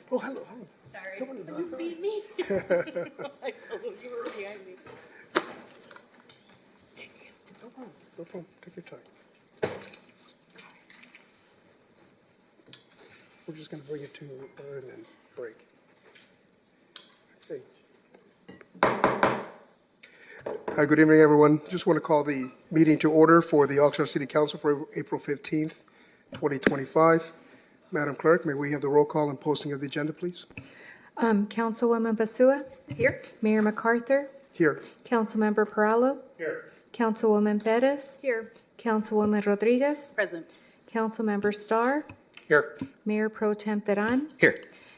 Oh, hello. Hi. Sorry. Come on, You beat me. I told him you were behind me. No problem. No problem. Take your time. We're just going to bring it to her and then break. Okay. Hi, good evening, everyone. Just want to call the meeting to order for the Oxnard City Council for April 15th, 2025. Madam Clerk, may we have the roll call and posting of the agenda, please? Councilwoman Basua? Here. Mayor MacArthur? Here. Councilmember Perallo? Here. Councilwoman Perez? Here. Councilwoman Rodriguez? Present. Councilmember Starr? Here. Mayor Pro Tem Teran? Here.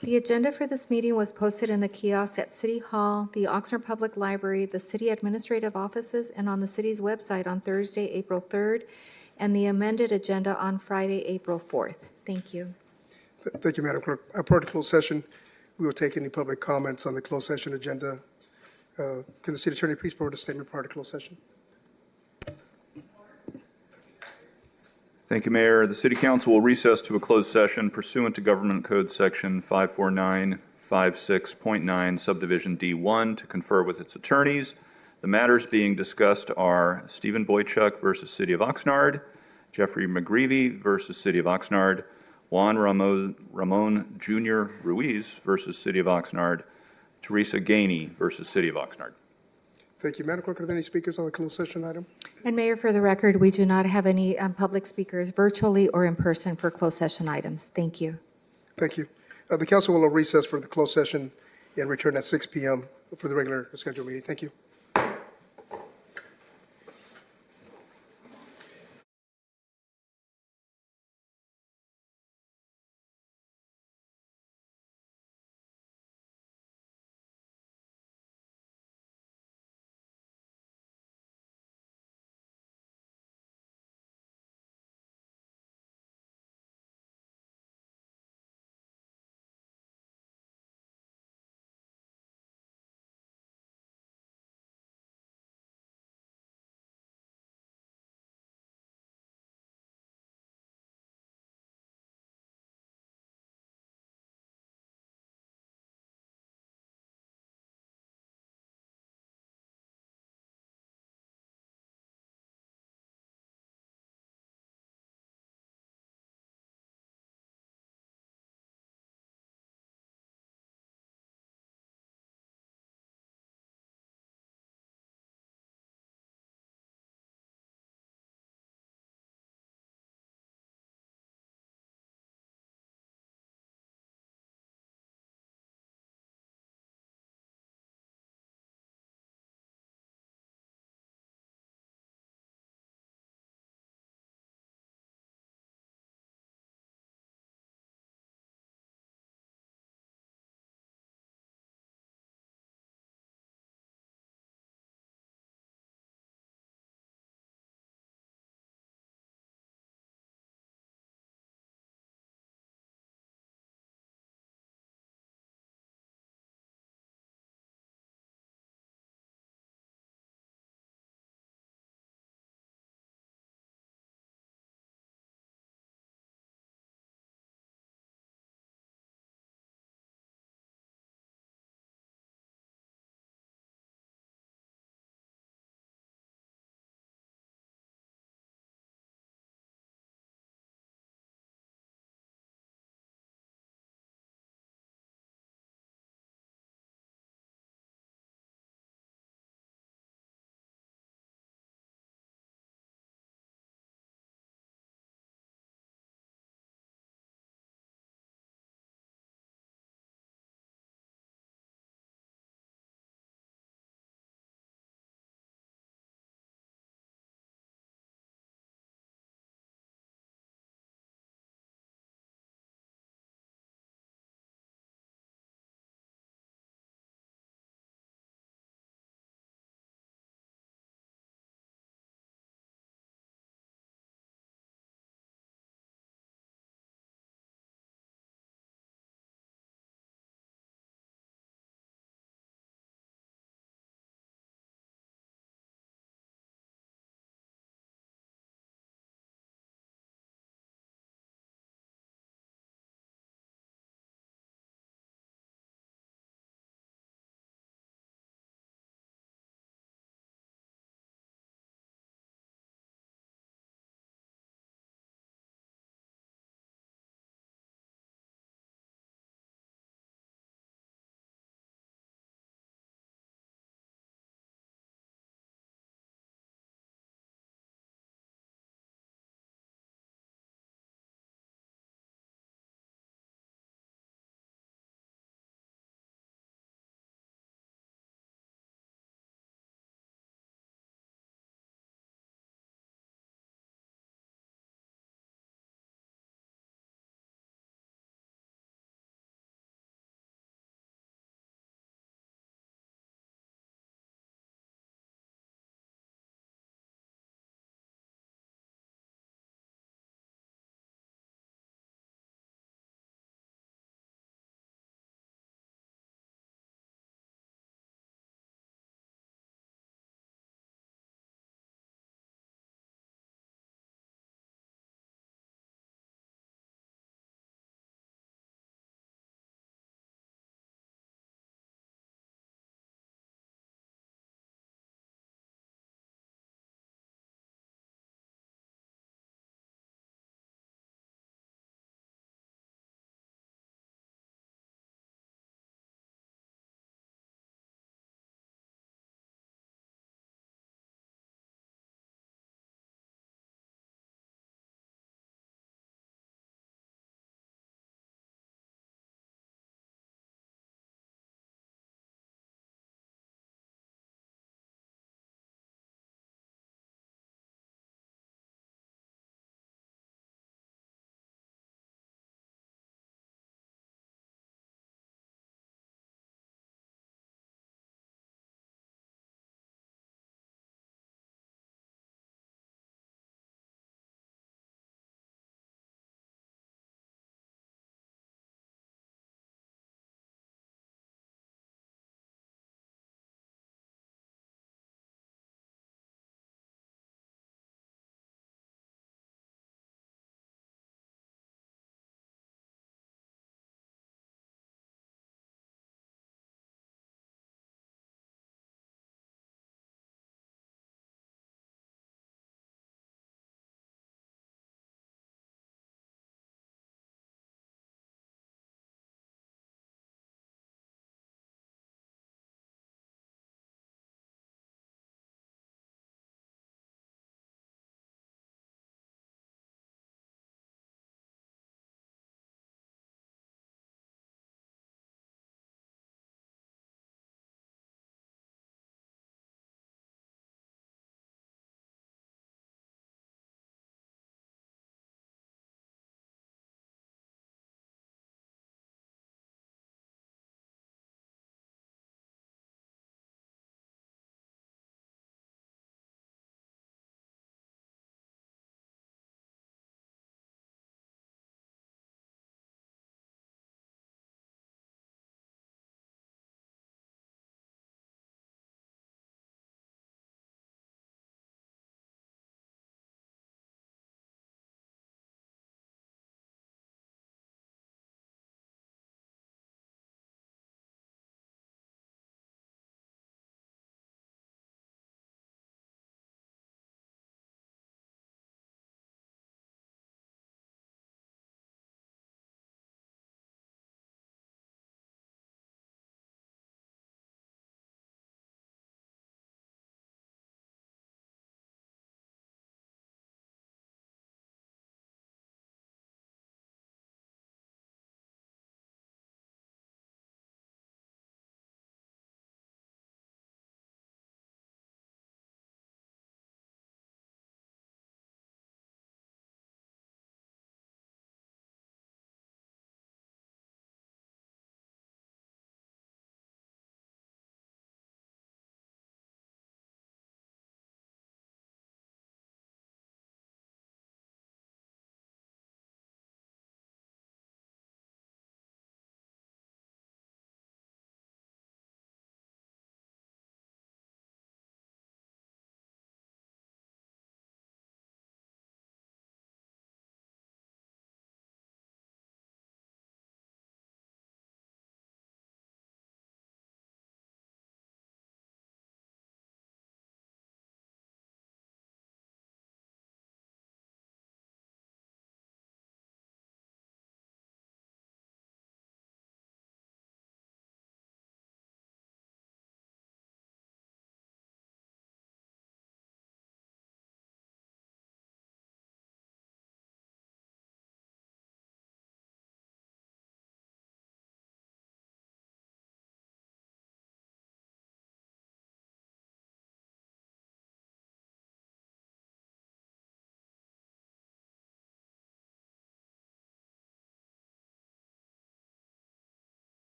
The agenda for this meeting was posted in the kiosk at City Hall, the Oxnard Public Library, the city administrative offices, and on the city's website on Thursday, April 3rd, and the amended agenda on Friday, April 4th. Thank you. Thank you, Madam Clerk. Prior to closed session, we will take any public comments on the closed session agenda. Can the city attorney please provide a statement prior to closed session? Thank you, Mayor. The City Council will recess to a closed session pursuant to Government Code Section 54956.9, Subdivision D1, to confer with its attorneys. The matters being discussed are Stephen Boychuk versus City of Oxnard, Jeffrey McGreevy versus City of Oxnard, Juan Ramon Jr. Ruiz versus City of Oxnard, Teresa Gainey versus City of Oxnard. Thank you. Madam Clerk, are there any speakers on the closed session item? And Mayor, for the record, we do not have any public speakers virtually or in person for closed session items. Thank you. Thank you. The council will recess for the closed session and return at 6 p.m. for the regular scheduled meeting. Thank you.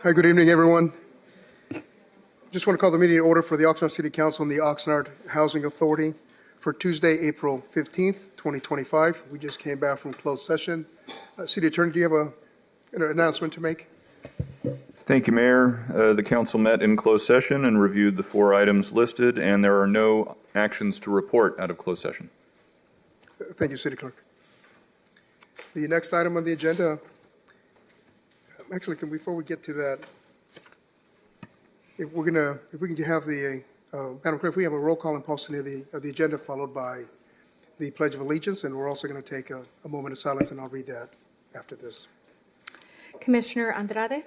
Hi, good evening, everyone. Just want to call the meeting to order for the Oxnard City Council and the Oxnard Housing Authority for Tuesday, April 15th, 2025. We just came back from closed session. City Attorney, do you have an announcement to make? Thank you, Mayor. The council met in closed session and reviewed the 4 items listed, and there are no actions to report out of closed session. Thank you, City Clerk. The next item on the agenda, actually, before we get to that, if we can have Madam Clerk, if we have a roll call and posting of the agenda followed by the Pledge of Allegiance, and we're also going to take a moment of silence, and I'll read that after this. Commissioner Andrade?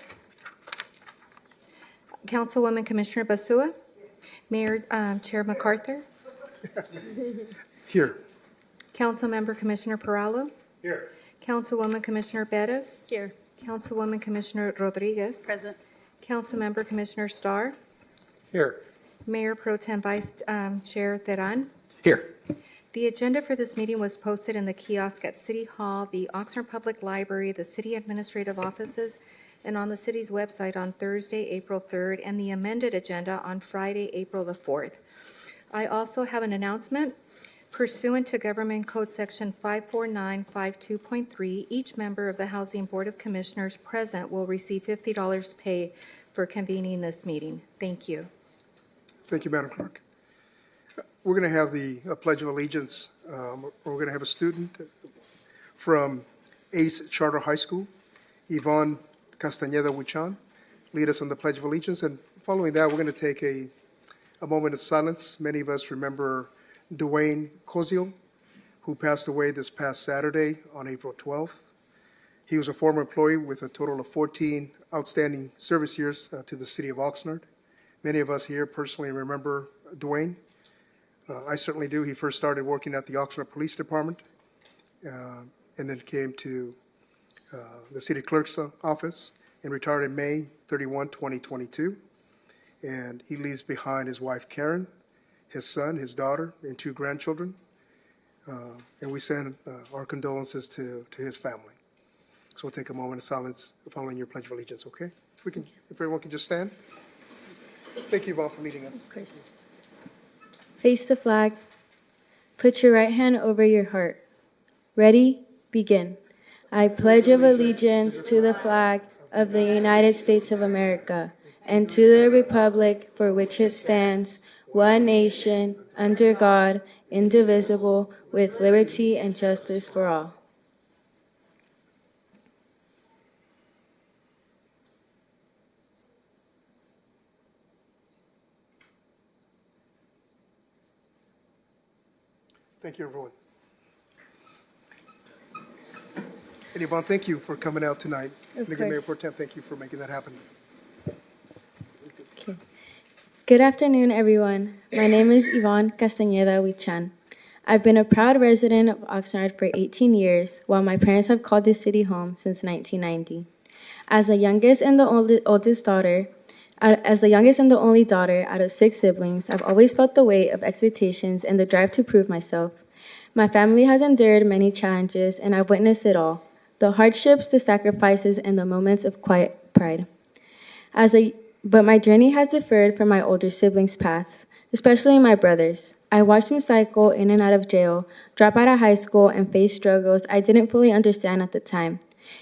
Councilwoman Commissioner Basua? Mayor Chair MacArthur? Here. Councilmember Commissioner Perallo? Here. Councilwoman Commissioner Bettis? Here. Councilwoman Commissioner Rodriguez? Present. Councilmember Commissioner Starr? Here. Mayor Pro Tem Vice Chair Teran? Here. The agenda for this meeting was posted in the kiosk at City Hall, the Oxnard Public Library, the city administrative offices, and on the city's website on Thursday, April 3rd, and the amended agenda on Friday, April the 4th. I also have an announcement. Pursuant to Government Code Section 54952.3, each member of the Housing Board of Commissioners present will receive $50 pay for convening this meeting. Thank you. Thank you, Madam Clerk. We're going to have the Pledge of Allegiance. We're going to have a student from Ace Charter High School, Yvonne Castañeda Huichan, lead us on the Pledge of Allegiance. And following that, we're going to take a moment of silence. Many of us remember Dwayne Cozio, who passed away this past Saturday on April 12th. He was a former employee with a total of 14 outstanding service years to the city of Oxnard. Many of us here personally remember Dwayne. I certainly do. He first started working at the Oxnard Police Department and then came to the city clerk's office and retired in May 31, 2022. And he leaves behind his wife, Karen, his son, his daughter, and 2 grandchildren. And we send our condolences to his family. So we'll take a moment of silence following your Pledge of Allegiance, okay? If everyone can just stand. Thank you, Yvonne, for leading us. Of course. Face the flag. Put your right hand over your heart. Ready? Begin. I pledge of allegiance to the flag of the United States of America and to the republic for which it stands, one nation, under God, indivisible, with liberty and justice for all. Thank you, everyone. And Yvonne, thank you for coming out tonight. Of And again, Mayor course. Pro Tem, thank you for making that happen. Okay. Good afternoon, everyone. My name is Yvonne Castañeda Huichan. I've been a proud resident of Oxnard for 18 years, while my parents have called this city home since 1990. As the youngest and the only daughter out of 6 siblings, I've always felt the weight of expectations and the drive to prove myself. My family has endured many challenges, and I've witnessed it all: the hardships, the sacrifices, and the moments of quiet pride. But my journey has differed from my older siblings' paths, especially my brothers. I watched him cycle in and out of jail, drop out of high school, and face struggles I didn't fully understand at the time.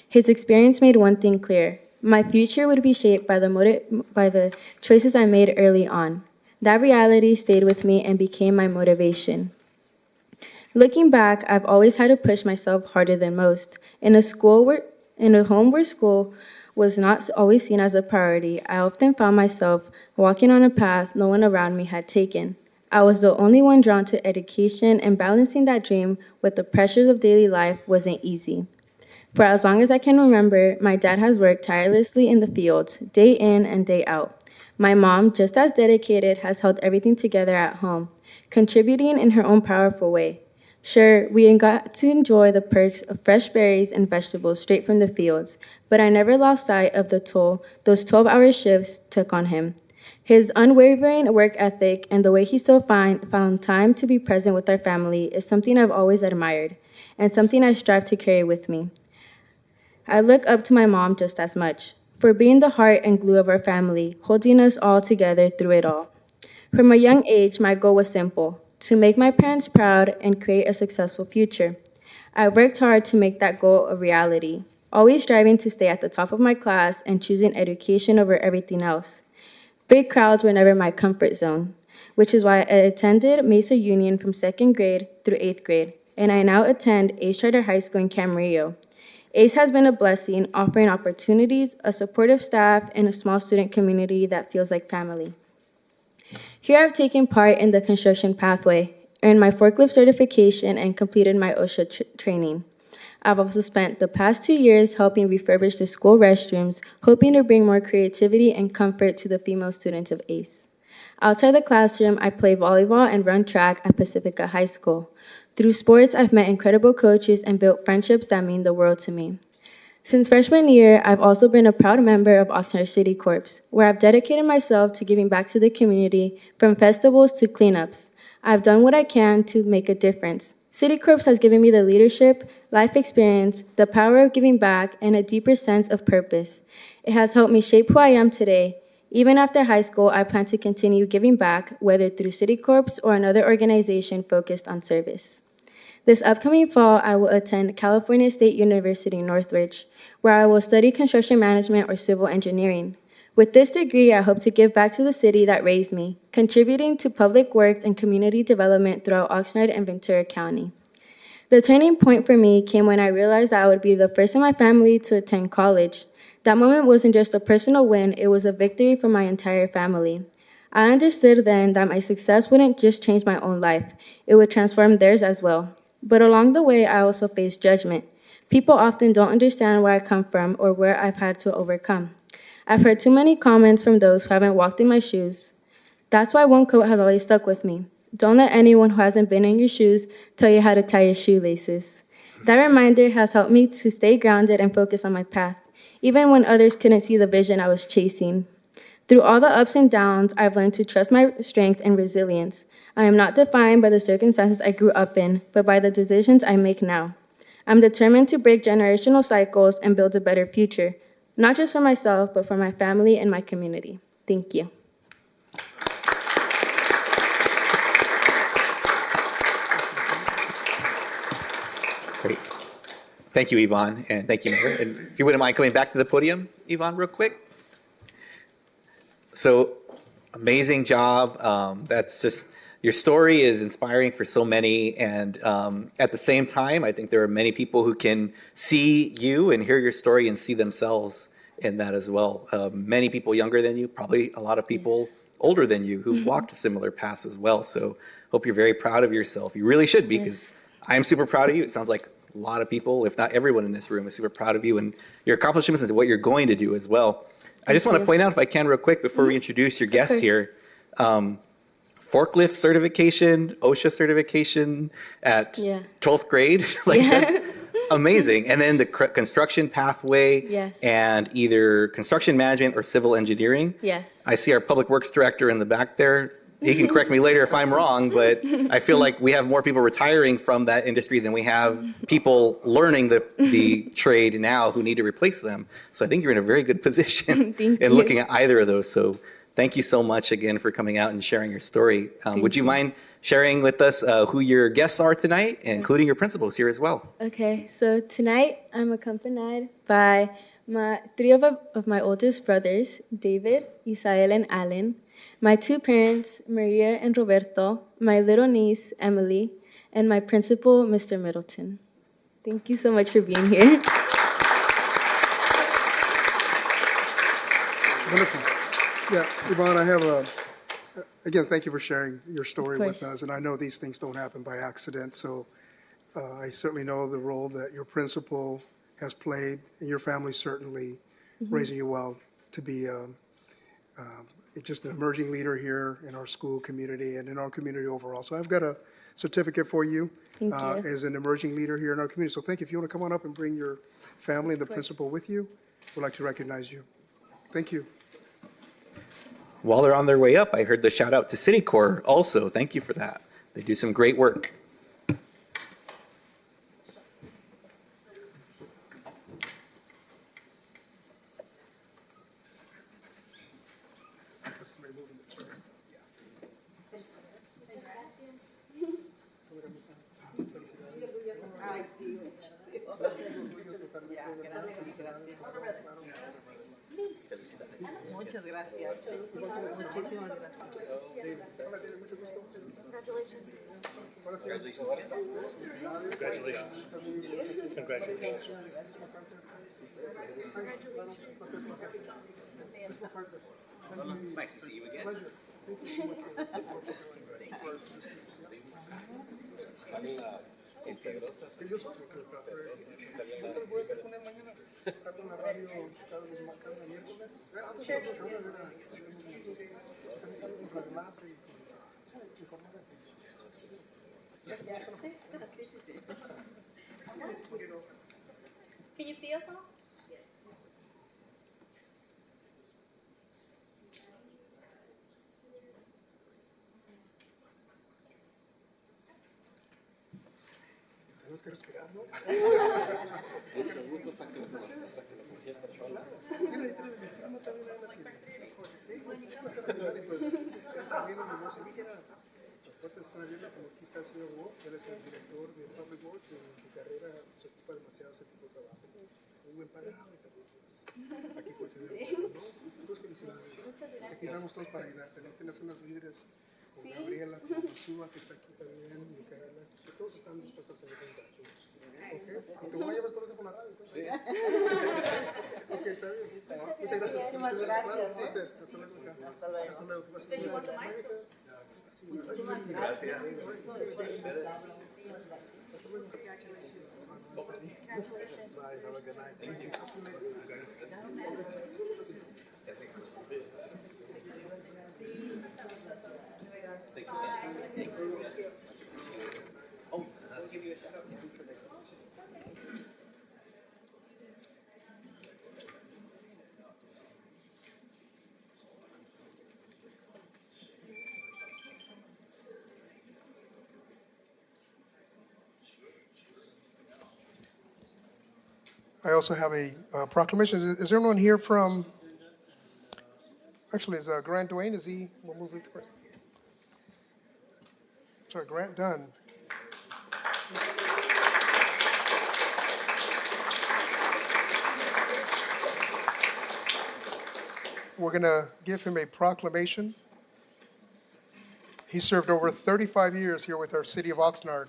His experience made one thing clear: my future would be shaped by the choices I made early on. That reality stayed with me and became my motivation. Looking back, I've always had to push myself harder than most. In a home where school was not always seen as a priority, I often found myself walking on a path no one around me had taken. I was the only one drawn to education, and balancing that dream with the pressures of daily life wasn't easy. For as long as I can remember, my dad has worked tirelessly in the fields, day in and day out. My mom, just as dedicated, has held everything together at home, contributing in her own powerful way. Sure, we got to enjoy the perks of fresh berries and vegetables straight from the fields, but I never lost sight of the toll those 12-hour shifts took on him. His unwavering work ethic and the way he still found time to be present with our family is something I've always admired, and something I strive to carry with me. I look up to my mom just as much. for being the heart and glue of our family, holding us all together through it all. From a young age, my goal was simple: to make my parents proud and create a successful future. I worked hard to make that goal a reality, always striving to stay at the top of my class and choosing education over everything else. Big crowds were never my comfort zone, which is why I attended Mesa Union from 2nd grade through 8th grade, and I now attend Ace Charter High School in Camarillo. ACE has been a blessing, offering opportunities, a supportive staff, and a small student community that feels like family. Here I've taken part in the construction pathway, earned my forklift certification, and completed my OSHA training. I've also spent the past 2 years helping refurbish the school restrooms, hoping to bring more creativity and comfort to the female students of ACE. Outside the classroom, I play volleyball and run track at Pacifica High School. Through sports, I've met incredible coaches and built friendships that mean the world to me. Since freshman year, I've also been a proud member of Oxnard City Corps, where I've dedicated myself to giving back to the community, from festivals to cleanups. I've done what I can to make a difference. City Corps has given me the leadership, life experience, the power of giving back, and a deeper sense of purpose. It has helped me shape who I am today. Even after high school, I plan to continue giving back, whether through City Corps or another organization focused on service. This upcoming fall, I will attend California State University Northridge, where I will study construction management or civil engineering. With this degree, I hope to give back to the city that raised me, contributing to public works and community development throughout Oxnard and Ventura County. The turning point for me came when I realized I would be the first in my family to attend college. That moment wasn't just a personal win, it was a victory for my entire family. I understood then that my success wouldn't just change my own life, it would transform theirs as well. But along the way, I also faced judgment. People often don't understand where I come from or where I've had to overcome. I've heard too many comments from those who haven't walked in my shoes. That's why one quote has always stuck with me: don't let anyone who hasn't been in your shoes tell you how to tie your shoelaces. That reminder has helped me to stay grounded and focus on my path, even when others couldn't see the vision I was chasing. Through all the ups and downs, I've learned to trust my strength and resilience. I am not defined by the circumstances I grew up in, but by the decisions I make now. I'm determined to break generational cycles and build a better future, not just for myself, but for my family and my community. Thank you. Great. Thank you, Yvonne, and thank you, Mayor. And if you wouldn't mind coming back to the podium, Yvonne, real quick. So, amazing job. That's just, your story is inspiring for so many, and at the same time, I think there are many people who can see you and hear your story and see themselves in that as well. Many people younger than you, probably a lot of people older than you who've walked similar paths as well. So, hope you're very proud of yourself. You really should be, because I'm super proud of you. It sounds like a lot of people, if not everyone in this room, is super proud of you and your accomplishments and what you're going to do as well. I just want to point out, if I can, real quick, before we introduce your guests here, forklift certification, OSHA certification at 12th grade. That's amazing. And then the construction pathway and either construction management or civil engineering. Yes. I see our public works director in the back there. He can correct me later if I'm wrong, but I feel like we have more people retiring from that industry than we have people learning the trade now who need to replace them. So I think you're in a very good position in looking at either of those. So thank you so much again for coming out and sharing your story. Would you mind sharing with us who your guests are tonight, including your principals here as well? Okay, so tonight I'm accompanied by three of my oldest brothers, David, Isael, and Alan, my two parents, Maria and Roberto, my little niece, Emily, and my principal, Mr. Middleton. Thank you so much for being here. Wonderful. Yeah, Yvonne, I have again, thank you for sharing your story with us. And I know these things don't happen by accident, so I certainly know the role that your principal has played, and your family certainly raising you well to be just an emerging leader here in our school community and in our community overall. So I've got a certificate for you, as an emerging leader here in our community. So thank you. If you want to come on up and bring your family and the principal with you, we'd like to recognize you. Thank you. While they're on their way up, I heard the shout out to City Corps also. Thank you for that. They do some great work. Muchas gracias. Muchísimas gracias. Nice to see you again. Saco una radio cada miércoles. Can you see us all? Tenemos que respirar, ¿no? Tiene mi firma también ahí la tiene. Sí, vamos a respirar y pues está viendo mi negocio. Dijera, las puertas están abiertas, como aquí está el señor Wolf, él es el director de Public Works y en su carrera se ocupa demasiado ese tipo de trabajo. Muy buen pagado y también pues aquí puede ser bueno, ¿no? Pues felicidades. Aquí estamos todos para ayudarte, ¿no? Tienes unas líderes con Gabriela, con Sua, que está aquí también, Micaela, que todos están dispuestos a hacer un gacho. ¿Ok? Y tú me llevas por eso por la radio, entonces. Sí. Ok, está bien. Muchas gracias. Muchísimas Claro, gracias. un placer. Hasta luego. Hasta luego. Hasta luego. Muchísimas gracias. I also have a proclamation. Is there anyone here from, actually, is Grant Dwayne, is he, we'll move it. Sorry, Grant Dunn. We're going to give him a proclamation. He served over 35 years here with our city of Oxnard.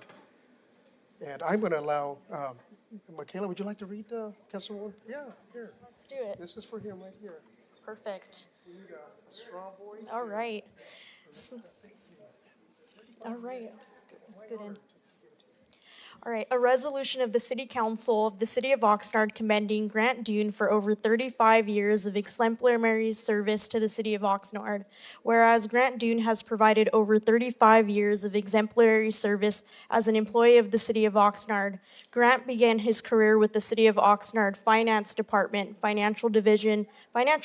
And I'm going to allow, Michaela, would you like to read Councilwoman? Yeah, here. Let's do it. This is for him right here. Perfect. We need a strong voice. All right. All right. Let's get in. All right. A resolution of the City Council of the City of Oxnard commending Grant Dune for over 35 years of exemplary service to the City of Oxnard. Whereas Grant Dune has provided over 35 years of exemplary service as an employee of the City of Oxnard. Grant began his career with the City of Oxnard Finance Department, Financial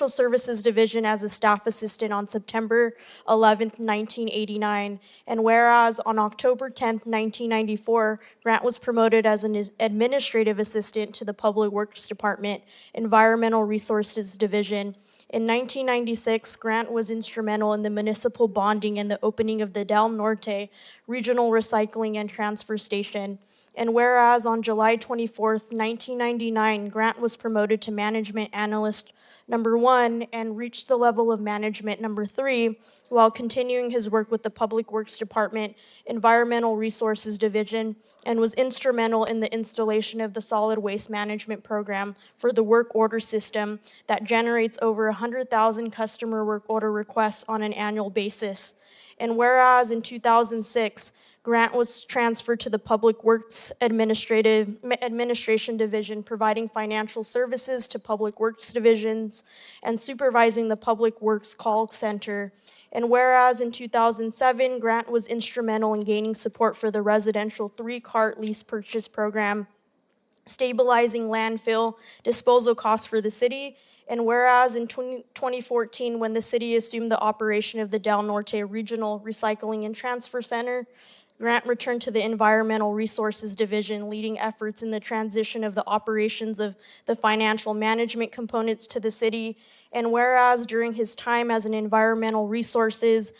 Services Division as a staff assistant on September 11th, 1989. And whereas on October 10th, 1994, Grant was promoted as an administrative assistant to the Public Works Department, Environmental Resources Division. In 1996, Grant was instrumental in the municipal bonding and the opening of the Del Norte Regional Recycling and Transfer Station. And whereas on July 24th, 1999, Grant was promoted to Management Analyst number 1 and reached the level of Management number 3 while continuing his work with the Public Works Department, Environmental Resources Division, and was instrumental in the installation of the Solid Waste Management Program for the work order system that generates over 100,000 customer work order requests on an annual basis. And whereas in 2006, Grant was transferred to the Public Works Administration Division, providing financial services to Public Works divisions and supervising the Public Works call center. And whereas in 2007, Grant was instrumental in gaining support for the residential 3-cart lease purchase program, stabilizing landfill disposal costs for the city. And whereas in 2014, when the city assumed the operation of the Del Norte Regional Recycling and Transfer Center, Grant returned to the Environmental Resources Division, leading efforts in the transition of the operations of the financial management components to the city. And whereas during his time as an Environmental Resources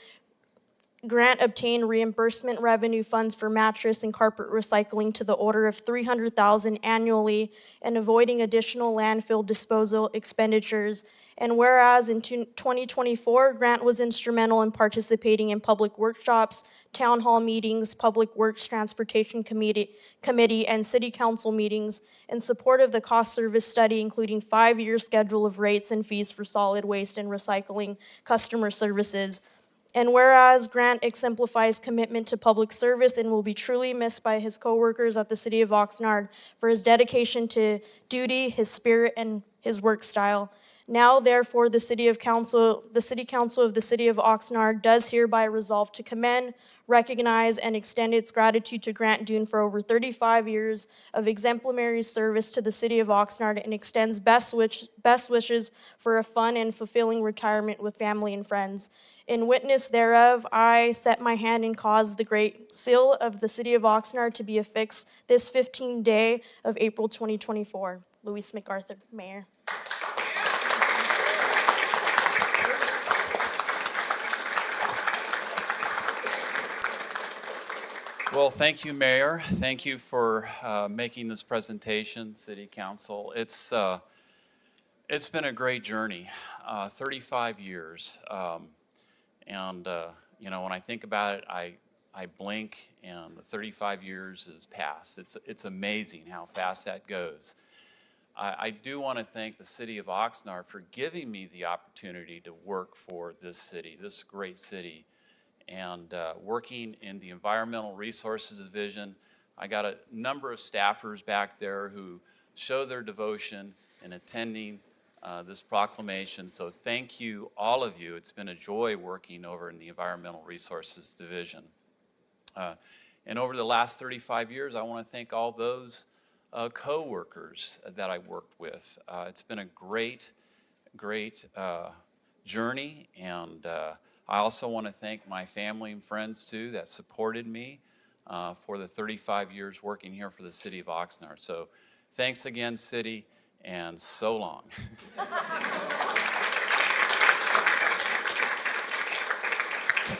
Grant obtained reimbursement revenue funds for mattress and carpet recycling to the order of $300,000 annually and avoiding additional landfill disposal expenditures. And whereas in 2024, Grant was instrumental in participating in public workshops, town hall meetings, Public Works Transportation Committee, and City Council meetings in support of the cost service study, including 5-year schedule of rates and fees for solid waste and recycling customer services. And whereas Grant exemplifies commitment to public service and will be truly missed by his coworkers at the City of Oxnard for his dedication to duty, his spirit, and his work style. Now, therefore, the City Council of the City of Oxnard does hereby resolve to commend, recognize, and extend its gratitude to Grant Dune for over 35 years of exemplary service to the City of Oxnard and extends best wishes for a fun and fulfilling retirement with family and friends. In witness thereof, I set my hand and cause the great seal of the City of Oxnard to be affixed this 15th day of April 2024. Louise MacArthur, Mayor. Well, thank you, Mayor. Thank you for making this presentation, City Council. It's been a great journey, 35 years. When I think about it, I blink and the 35 years has passed. It's amazing how fast that goes. I do want to thank the City of Oxnard for giving me the opportunity to work for this city, this great city, and working in the Environmental Resources Division. I got a number of staffers back there who show their devotion in attending this proclamation. So thank you, all of you. It's been a joy working over in the Environmental Resources Division. And over the last 35 years, I want to thank all those co-workers that I worked with. It's been a great journey, and I also want to thank my family and friends too that supported me for the 35 years working here for the City of Oxnard. So thanks again, City, and so long.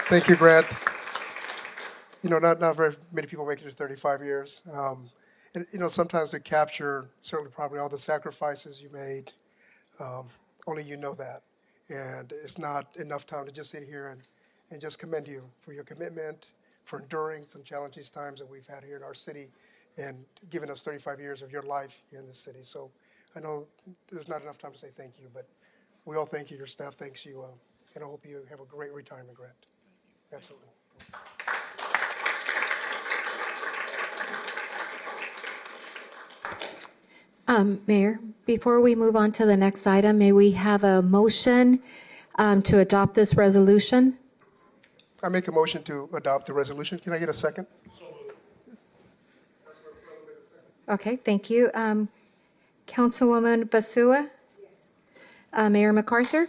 Thank you, Grant. Not very many people make it to 35 years. And sometimes to capture, certainly probably all the sacrifices you made, only you know that. And it's not enough time to just sit here and just commend you for your commitment, for enduring some challenging times that we've had here in our city, and giving us 35 years of your life here in the city. So I know there's not enough time to say thank you, but we all thank you, your staff thanks you, and I hope you have a great retirement, Grant. Absolutely. Mayor, before we move on to the next item, may we have a motion to adopt this resolution? I make a motion to adopt the resolution. Can I get a second? Okay, thank you. Councilwoman Basua? Yes. Mayor MacArthur?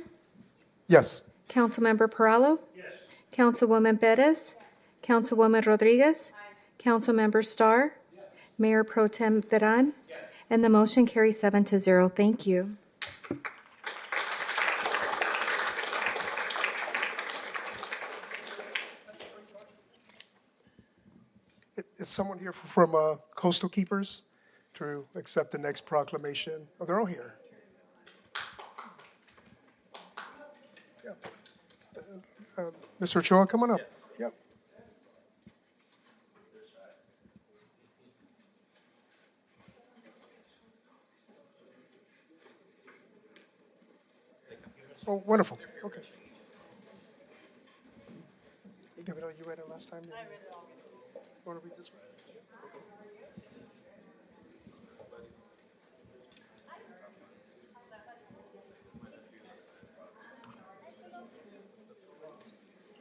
Yes. Councilmember Perallo? Yes. Councilwoman Perez? Councilwoman Rodriguez? Aye. Councilmember Starr? Yes. Mayor Pro Tem Teran? Yes. And the motion carries 7-0. Thank you. Is someone here from Coastal Keepers to accept the next proclamation? Oh, they're all here. Yeah. Mr. Ochoa, come on up. Yes. Yep. Oh, wonderful. Okay. David, you read it last time? I read it all. You want to read this one?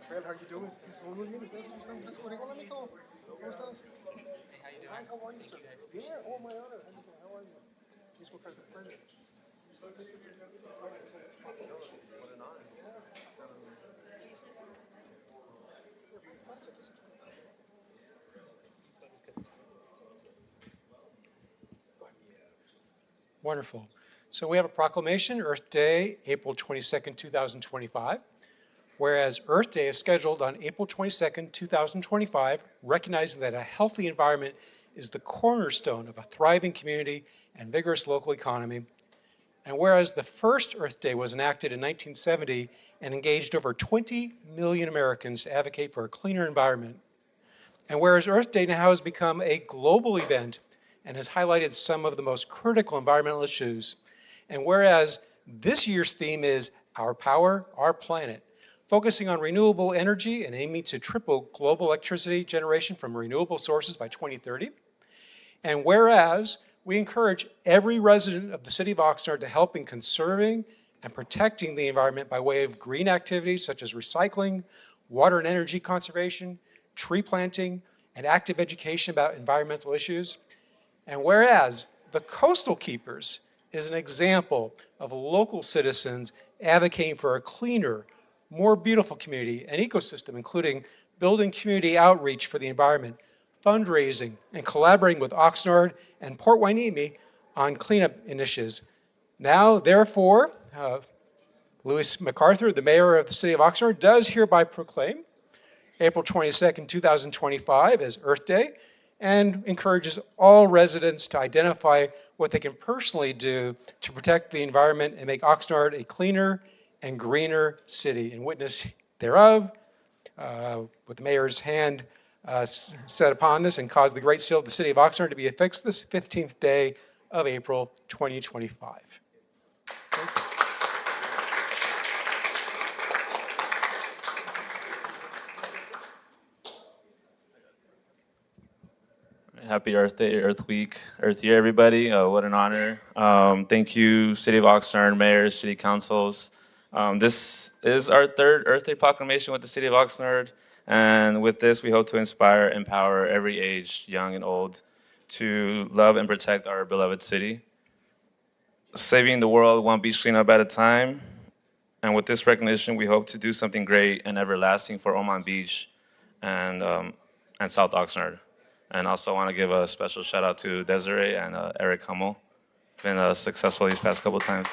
Well, how are you doing? Muy bien, ¿ustedes cómo están? Hola, mijo. ¿Cómo estás? Hey, how you doing? Hi, how are you, sir? Yeah, oh, my honor. How are you? Miss MacArthur, pleasure. What an honor. Wonderful. So we have a proclamation, Earth Day, April 22nd, 2025. whereas Earth Day is scheduled on April 22nd, 2025, recognizing that a healthy environment is the cornerstone of a thriving community and vigorous local economy. And whereas the first Earth Day was enacted in 1970 and engaged over 20 million Americans to advocate for a cleaner environment. And whereas Earth Day now has become a global event and has highlighted some of the most critical environmental issues. And whereas this year's theme is Our Power, Our Planet, focusing on renewable energy and aiming to triple global electricity generation from renewable sources by 2030. And whereas we encourage every resident of the city of Oxnard to help in conserving and protecting the environment by way of green activities such as recycling, water and energy conservation, tree planting, and active education about environmental issues. And whereas the Coastal Keepers is an example of local citizens advocating for a cleaner, more beautiful community and ecosystem, including building community outreach for the environment, fundraising, and collaborating with Oxnard and Port Hueneme on cleanup initiatives. Now, therefore, Louis MacArthur, the mayor of the city of Oxnard, does hereby proclaim April 22nd, 2025 as Earth Day, and encourages all residents to identify what they can personally do to protect the environment and make Oxnard a cleaner and greener city. In witness thereof, with the mayor's hand set upon this, and cause the Great Seal of the City of Oxnard to be affixed this 15th day of April 2025. Happy Earth Day, Earth Week, Earth Year, everybody. What an honor. Thank you, City of Oxnard, mayors, city councils. This is our third Earth Day proclamation with the City of Oxnard. And with this, we hope to inspire, empower every age, young and old, to love and protect our beloved city. Saving the world one beach cleanup at a time. And with this recognition, we hope to do something great and everlasting for Oman Beach and South Oxnard. And also want to give a special shout out to Desiree and Eric Hummel. Been successful these past couple times.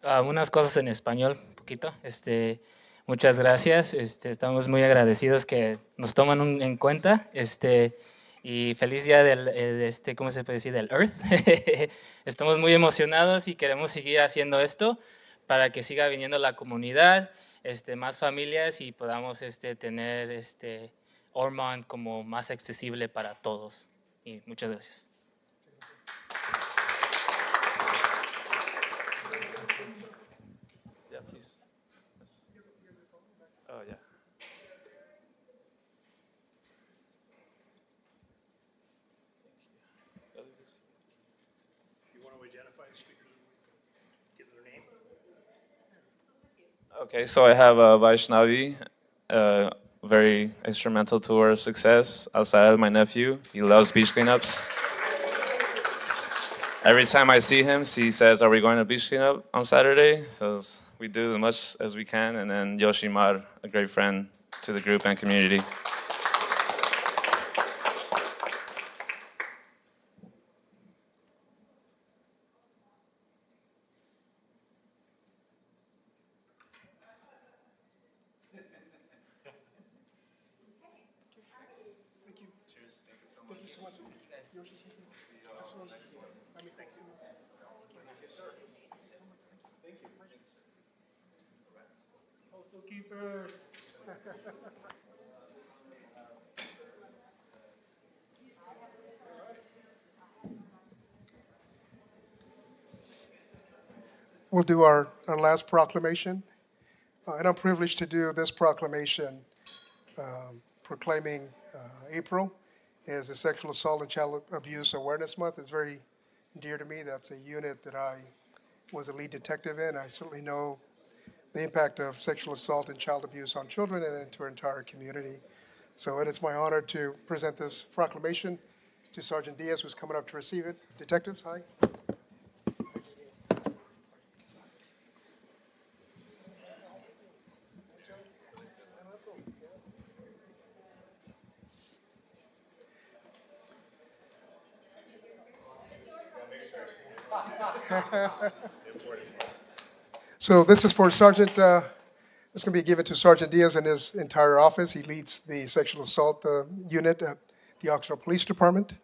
Unas cosas en español, un poquito. Muchas gracias. Estamos muy agradecidos que nos toman en cuenta. Y feliz día ¿cómo se puede decir? Del Earth. Estamos muy emocionados y queremos seguir haciendo esto para que siga viniendo la comunidad, más familias y podamos tener Ormond como más accesible para todos. Y muchas gracias. Yeah, please. Oh, yeah. You want to identify the speakers? Give their name. Okay, so I have Vaishnavi, very instrumental to our success outside of my nephew. He loves beach cleanups. Every time I see him, he says, "Are we going to beach cleanup on Saturday?" So we do as much as we can. And then Yoshimar, a great friend to the group and community. Coastal Keepers. We'll do our last proclamation. And I'm privileged to do this proclamation proclaiming April as the Sexual Assault and Child Abuse Awareness Month. It's very dear to me. That's a unit that I was a lead detective in. I certainly know the impact of sexual assault and child abuse on children and into our entire community. So it is my honor to present this proclamation to Sergeant Diaz, who's coming up to receive it. Detectives, hi. So this is for Sergeant, this is going to be given to Sergeant Diaz and his entire office. He leads the sexual assault unit at the Oxnard Police Department.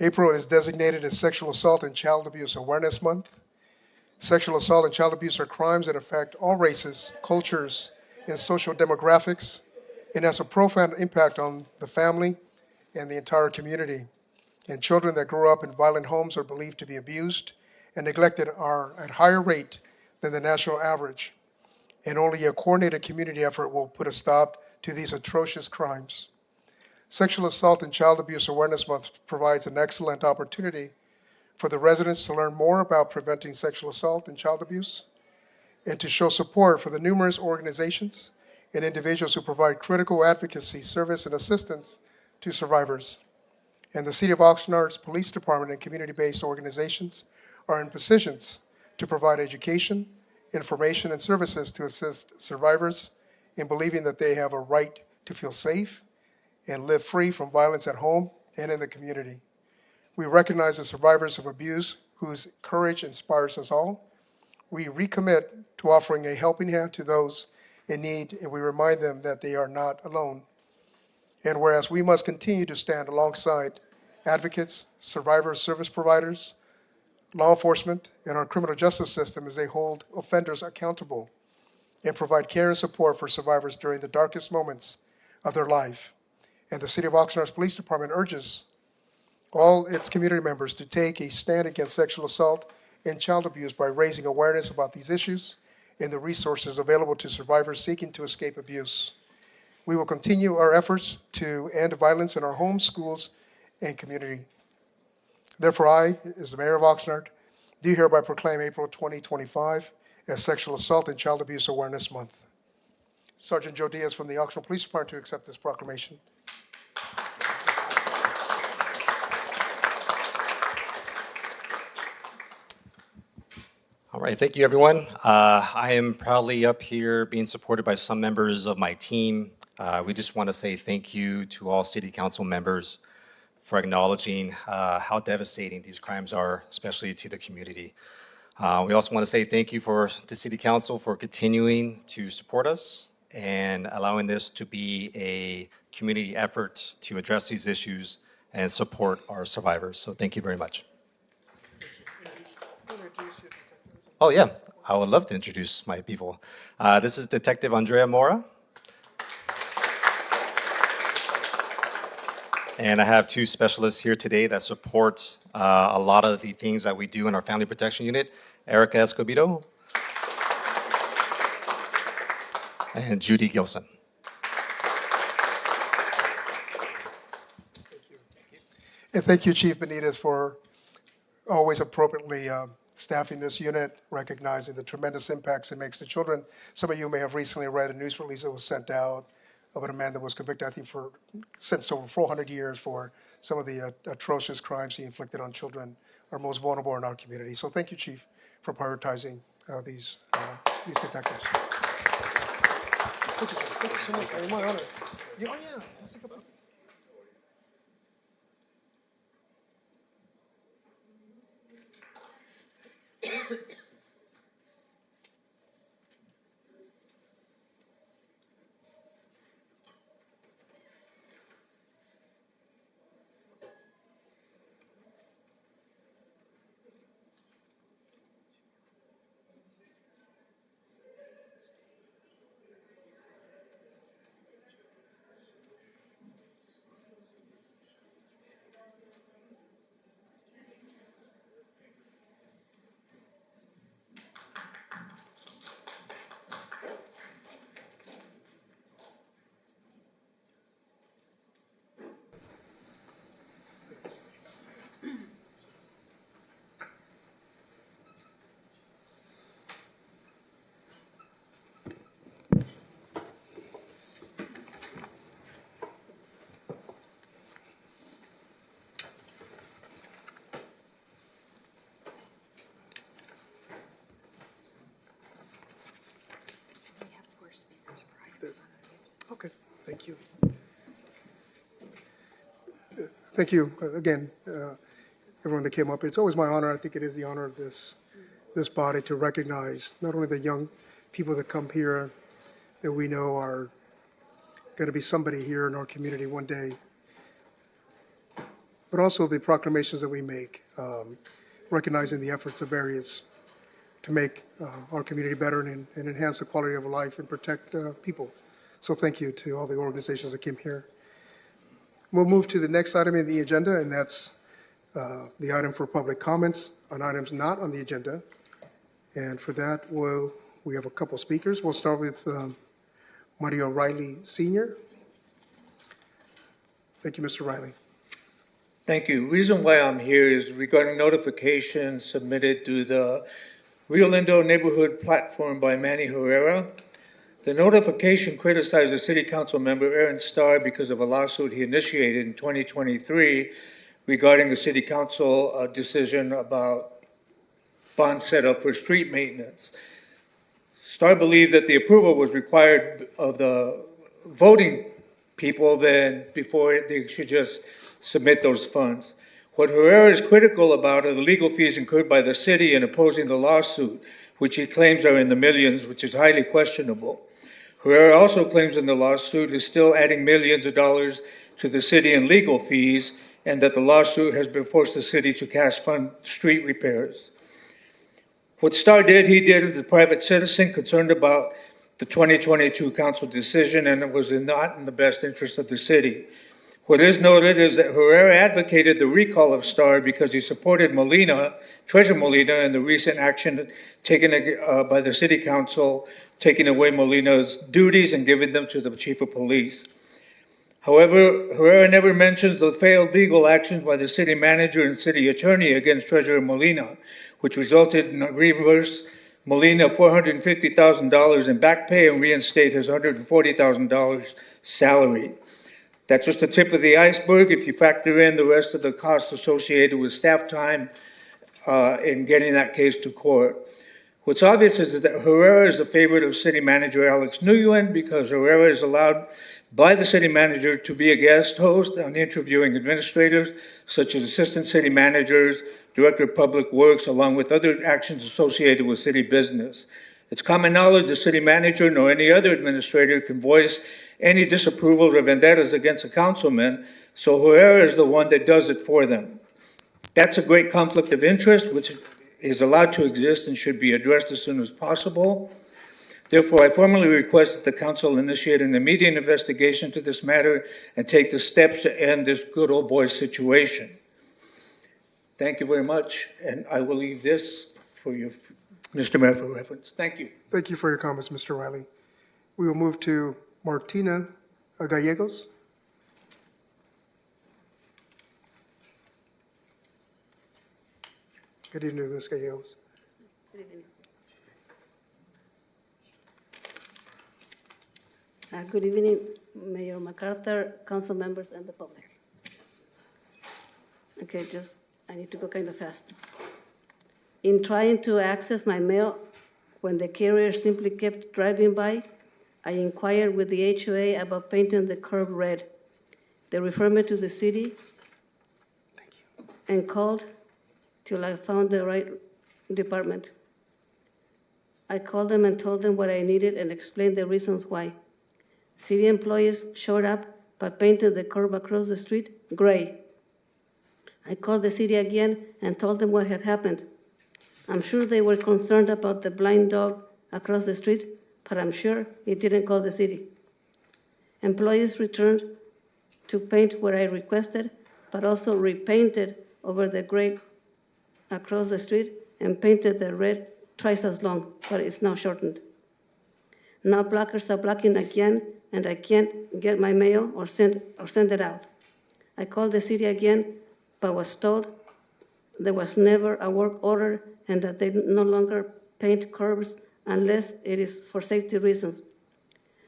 April is designated as Sexual Assault and Child Abuse Awareness Month. Sexual assault and child abuse are crimes that affect all races, cultures, and social demographics, and has a profound impact on the family and the entire community. And children that grow up in violent homes are believed to be abused and neglected are at higher rate than the national average. And only a coordinated community effort will put a stop to these atrocious crimes. Sexual Assault and Child Abuse Awareness Month provides an excellent opportunity for the residents to learn more about preventing sexual assault and child abuse, and to show support for the numerous organizations and individuals who provide critical advocacy, service, and assistance to survivors. And the City of Oxnard's Police Department and community-based organizations are in positions to provide education, information, and services to assist survivors in believing that they have a right to feel safe and live free from violence at home and in the community. We recognize the survivors of abuse whose courage inspires us all. We recommit to offering a helping hand to those in need, and we remind them that they are not alone. And whereas we must continue to stand alongside advocates, survivors, service providers, law enforcement, and our criminal justice system as they hold offenders accountable and provide care and support for survivors during the darkest moments of their life. And the City of Oxnard's Police Department urges all its community members to take a stand against sexual assault and child abuse by raising awareness about these issues and the resources available to survivors seeking to escape abuse. We will continue our efforts to end violence in our homes, schools, and community. Therefore, I, as the Mayor of Oxnard, do hereby proclaim April 2025 as Sexual Assault and Child Abuse Awareness Month. Sergeant Joe Diaz from the Oxnard Police Department to accept this proclamation. All right, thank you, everyone. I am proudly up here being supported by some members of my team. We just want to say thank you to all city council members for acknowledging how devastating these crimes are, especially to the community. We also want to say thank you to city council for continuing to support us and allowing this to be a community effort to address these issues and support our survivors. So thank you very much. Oh, yeah, I would love to introduce my people. This is Detective Andrea Mora. And I have two specialists here today that support a lot of the things that we do in our Family Protection Unit, Erica Escobedo and Judy Gilson. And thank you, Chief Benitez, for always appropriately staffing this unit, recognizing the tremendous impacts it makes to children. Some of you may have recently read a news release that was sent out about a man that was convicted, I think, for sentenced over 400 years for some of the atrocious crimes he inflicted on children, our most vulnerable in our community. So thank you, Chief, for prioritizing these detectives. Thank you, Chief. Thank you so much. You're my honor. Yeah, oh, yeah. Let's take a picture. Okay, thank you. Thank you again. everyone that came up. It's always my honor, I think it is the honor of this body to recognize not only the young people that come here that we know are going to be somebody here in our community one day, but also the proclamations that we make, recognizing the efforts of various to make our community better and enhance the quality of life and protect people. So thank you to all the organizations that came here. We'll move to the next item in the agenda, and that's the item for public comments on items not on the agenda. And for that, we have a couple speakers. We'll start with Mario Riley Sr. Thank you, Mr. Riley. Thank you. Reason why I'm here is regarding notifications submitted through the Rio Lindo Neighborhood Platform by Manny Herrera. The notification criticized the City Council member Aaron Starr because of a lawsuit he initiated in 2023 regarding the City Council decision about bond setup for street maintenance. Starr believed that the approval was required of the voting people then before they should just submit those funds. What Herrera is critical about are the legal fees incurred by the city in opposing the lawsuit, which he claims are in the millions, which is highly questionable. Herrera also claims in the lawsuit is still adding millions of dollars to the city in legal fees, and that the lawsuit has been forced the city to cash fund street repairs. What Starr did, he did as a private citizen concerned about the 2022 council decision, and it was not in the best interest of the city. What is noted is that Herrera advocated the recall of Starr because he supported Treasurer Molina, in the recent action taken by the city council, taking away Molina's duties and giving them to the chief of police. However, Herrera never mentions the failed legal actions by the city manager and city attorney against Treasurer Molina, which resulted in reimburse Molina $450,000 in back pay and reinstate his $140,000 salary. That's just the tip of the iceberg if you factor in the rest of the costs associated with staff time in getting that case to court. What's obvious is that Herrera is a favorite of City Manager Alex Nguyen because Herrera is allowed by the City Manager to be a guest host on interviewing administrators, such as Assistant City Managers, Director of Public Works, along with other actions associated with city business. It's common knowledge the City Manager nor any other administrator can voice any disapproval or vendettas against a councilman, so Herrera is the one that does it for them. That's a great conflict of interest, which is allowed to exist and should be addressed as soon as possible. Therefore, I formally request that the council initiate an immediate investigation to this matter and take the steps to end this good old boy situation. Thank you very much, and I will leave this for you, Mr. Mayor, for reference. Thank you. Thank you for your comments, Mr. Riley. We will move to Martina Gallegos. Good evening, Ms. Gallegos. Good evening. Good evening, Mayor MacArthur, council members, and the public. Okay, I need to go kind of fast. In trying to access my mail, when the carrier simply kept driving by, I inquired with the HOA about painting the curb red. They referred me to the city and called till I found the right department. I called them and told them what I needed and explained the reasons why. City employees showed up but painted the curb across the street gray. I called the city again and told them what had happened. I'm sure they were concerned about the blind dog across the street, but I'm sure it didn't call the city. Employees returned to paint where I requested, but also repainted over the gray across the street and painted the red twice as long, but it's now shortened. Now blockers are blocking again, and I can't get my mail or send it out. I called the city again, but was told there was never a work order and that they no longer paint curbs unless it is for safety reasons.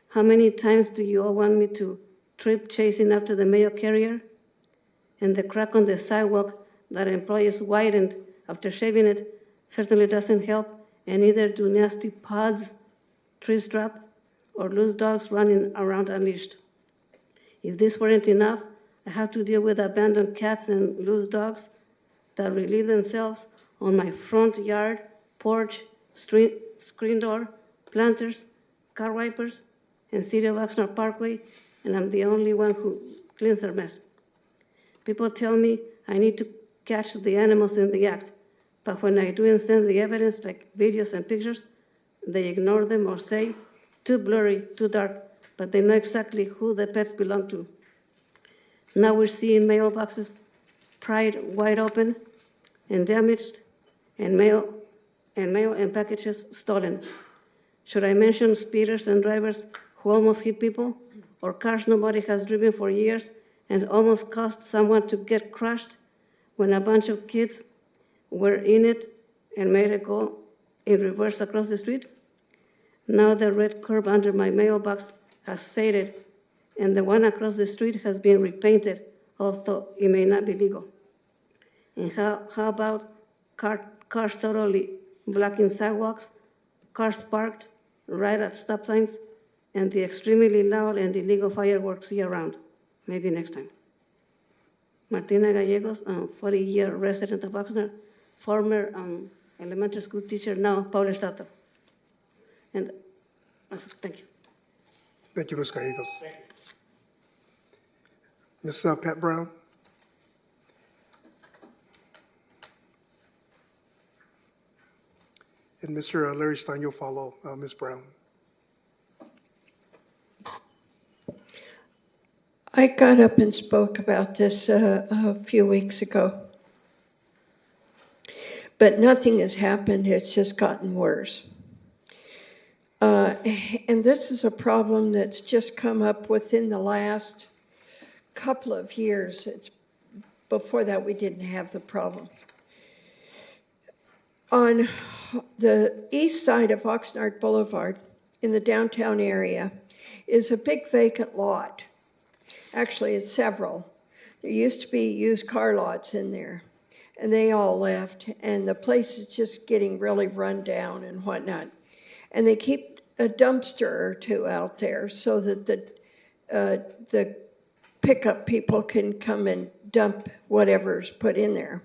How many times do you all want me to trip chasing after the mail carrier? And the crack on the sidewalk that employees widened after shaving it certainly doesn't help, and neither do nasty pods, trees drop, or loose dogs running around unleashed. If this weren't enough, I have to deal with abandoned cats and loose dogs that relieve themselves on my front yard, porch, street, screen door, planters, car wipers, and City of Oxnard Parkway, and I'm the only one who cleans their mess. People tell me I need to catch the animals in the act, but when I do and send the evidence, like videos and pictures, they ignore them or say, too blurry, too dark, but they know exactly who the pets belong to. Now we're seeing mailboxes pried wide open and damaged, and mail and packages stolen. Should I mention speeders and drivers who almost hit people, or cars nobody has driven for years and almost caused someone to get crushed when a bunch of kids were in it and made it go in reverse across the street? Now the red curb under my mailbox has faded, and the one across the street has been repainted, although it may not be legal. And how about cars totally blocking sidewalks, cars parked right at stop signs, and the extremely loud and illegal fireworks year-round? Maybe next time. Martina Gallegos, 40-year resident of Oxnard, former elementary school teacher, now published author. And thank you. Thank you, Ms. Gallegos. Ms. Pat Brown? And Mr. Larry Stein, you'll follow Ms. Brown. I got up and spoke about this a few weeks ago, but nothing has happened. It's just gotten worse. And this is a problem that's just come up within the last couple of years. Before that, we didn't have the problem. On the east side of Oxnard Boulevard, in the downtown area, is a big vacant lot. Actually, it's several. There used to be used car lots in there, and they all left, and the place is just getting really run down and whatnot. And they keep a dumpster or two out there so that the pickup people can come and dump whatever's put in there.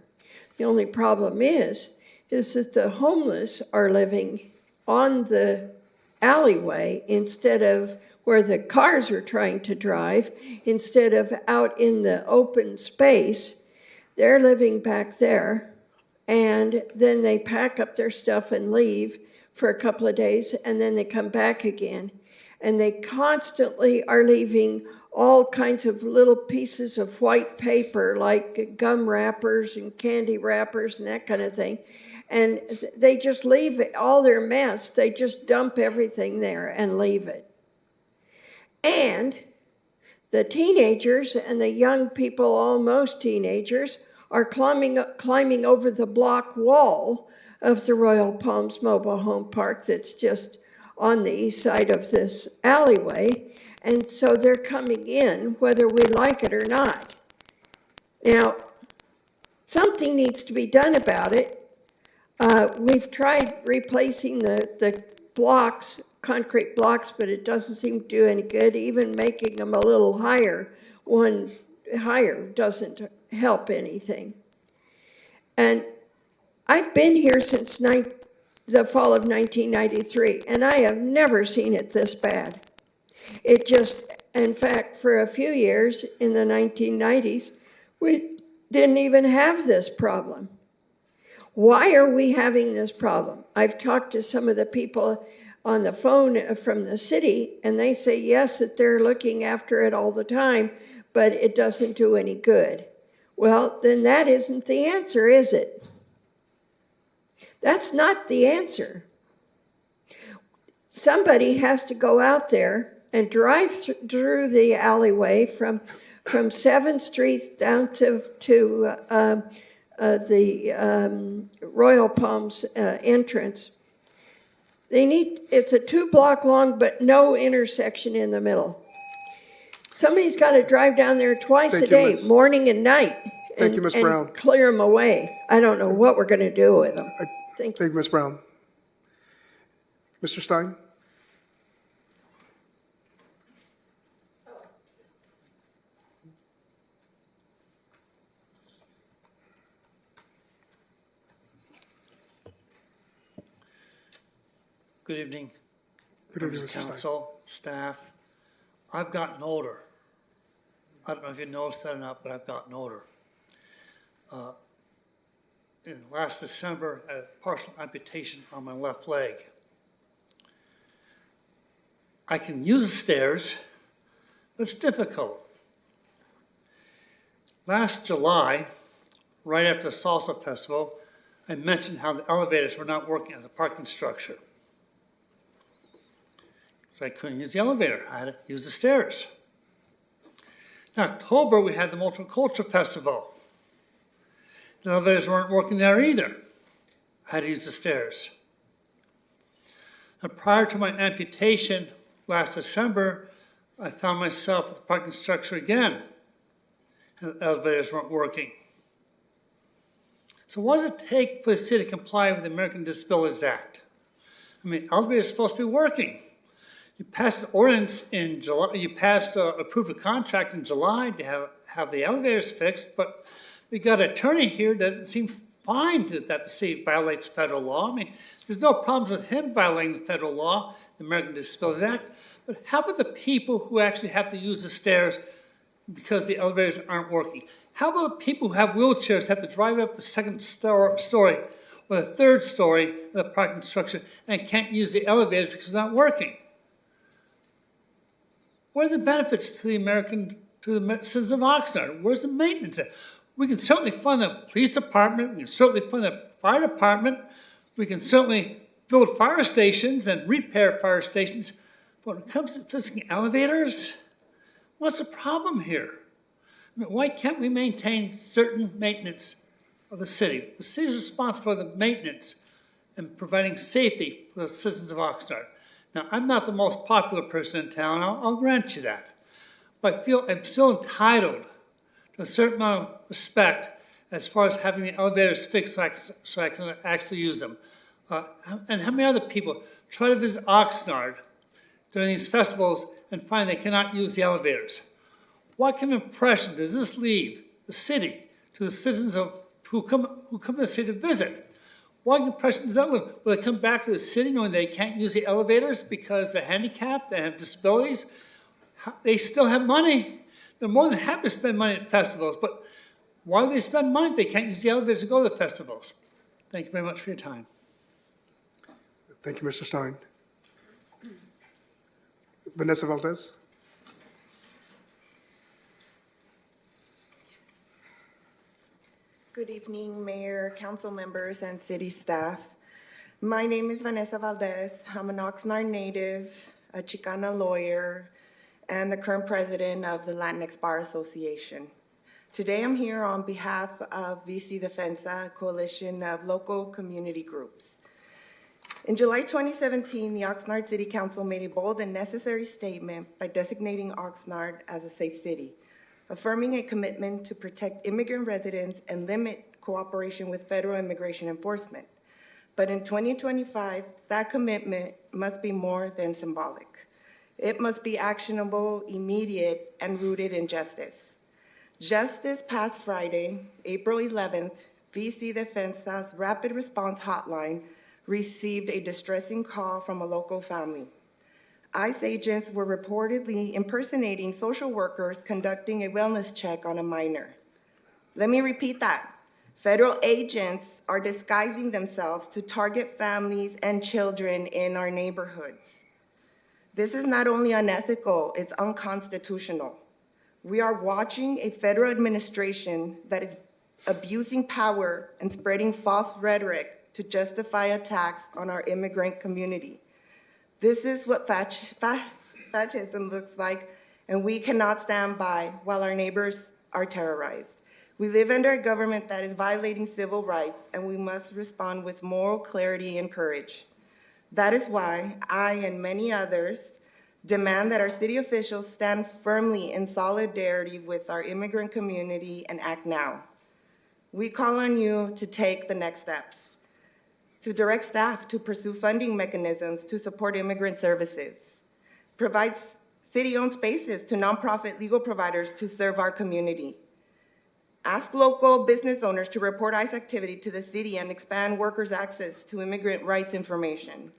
The only problem is that the homeless are living on the alleyway instead of where the cars are trying to drive, instead of out in the open space. They're living back there, and then they pack up their stuff and leave for a couple of days, and then they come back again. And they constantly are leaving all kinds of little pieces of white paper, like gum wrappers and candy wrappers and that kind of thing. And they just leave all their mess. They just dump everything there and leave it. And the teenagers and the young people, almost teenagers, are climbing over the block wall of the Royal Palms Mobile Home Park that's just on the east side of this alleyway. And so they're coming in whether we like it or not. Now, something needs to be done about it. We've tried replacing the blocks, concrete blocks, but it doesn't seem to do any good. Even making them a little higher, one higher, doesn't help anything. And I've been here since the fall of 1993, and I have never seen it this bad. It just, in fact, for a few years in the 1990s, we didn't even have this problem. Why are we having this problem? I've talked to some of the people on the phone from the city, and they say, yes, that they're looking after it all the time, but it doesn't do any good. Well, then that isn't the answer, is it? That's not the answer. Somebody has to go out there and drive through the alleyway from 7th Street down to the Royal Palms entrance. It's a 2-block long, but no intersection in the middle. Somebody's got to drive down there twice a day, morning and night, Thank you, Ms. Brown. clear them away. I don't know what we're going to do with them. Thank you, Ms. Brown. Mr. Stein? Good evening, Good evening, members of Mr. Stein. council, staff. I've gotten older. I don't know if you noticed that or not, but I've gotten older. In last December, I had a partial amputation on my left leg. I can use the stairs, but it's difficult. Last July, right after the Salsa Festival, I mentioned how the elevators were not working as a parking structure. So I couldn't use the elevator. I had to use the stairs. In October, we had the Multicultural Festival. The elevators weren't working there either. I had to use the stairs. Now, prior to my amputation last December, I found myself with the parking structure again, and the elevators weren't working. So what does it take for the city to comply with the American Disabilities Act? I mean, elevators are supposed to be working. You passed an ordinance in July, approved a contract in July to have the elevators fixed, but we got an attorney here that doesn't seem fine that the city violates federal law. I mean, there's no problems with him violating the federal law, the American Disabilities Act, but how about the people who actually have to use the stairs because the elevators aren't working? How about the people who have wheelchairs have to drive up the second story or the third story of the parking structure and can't use the elevators because it's not working? What are the benefits to the citizens of Oxnard? Where's the maintenance at? We can certainly fund the police department. We can certainly fund the fire department. We can certainly build fire stations and repair fire stations. But when it comes to fixing elevators, what's the problem here? I mean, why can't we maintain certain maintenance of the city? The city is responsible for the maintenance and providing safety for the citizens of Oxnard. Now, I'm not the most popular person in town, I'll grant you that. But I feel I'm still entitled to a certain amount of respect as far as having the elevators fixed so I can actually use them. And how many other people try to visit Oxnard during these festivals and find they cannot use the elevators? What kind of impression does this leave the city to the citizens who come to the city to visit? What impression does that leave? Will they come back to the city knowing they can't use the elevators because they're handicapped, they have disabilities? They still have money. They're more than happy to spend money at festivals, but why do they spend money if they can't use the elevators to go to the festivals? Thank you very much for your time. Thank you, Mr. Stein. Vanessa Valdez. Good evening, Mayor, council members, and city staff. My name is Vanessa Valdez. I'm an Oxnard native, a Chicana lawyer, and the current president of the Latinx Bar Association. Today I'm here on behalf of VC Defensa, a coalition of local community groups. In July 2017, the Oxnard City Council made a bold and necessary statement by designating Oxnard as a safe city, affirming a commitment to protect immigrant residents and limit cooperation with federal immigration enforcement. But in 2025, that commitment must be more than symbolic. It must be actionable, immediate, and rooted in justice. Just this past Friday, April 11th, VC Defensa's Rapid Response Hotline received a distressing call from a local family. ICE agents were reportedly impersonating social workers conducting a wellness check on a minor. Let me repeat that. Federal agents are disguising themselves to target families and children in our neighborhoods. This is not only unethical, it's unconstitutional. We are watching a federal administration that is abusing power and spreading false rhetoric to justify attacks on our immigrant community. This is what fascism looks like, and we cannot stand by while our neighbors are terrorized. We live under a government that is violating civil rights, and we must respond with moral clarity and courage. That is why I and many others demand that our city officials stand firmly in solidarity with our immigrant community and act now. We call on you to take the next steps, to direct staff to pursue funding mechanisms to support immigrant services, provide city-owned spaces to nonprofit legal providers to serve our community, ask local business owners to report ICE activity to the city and expand workers' access to immigrant rights information,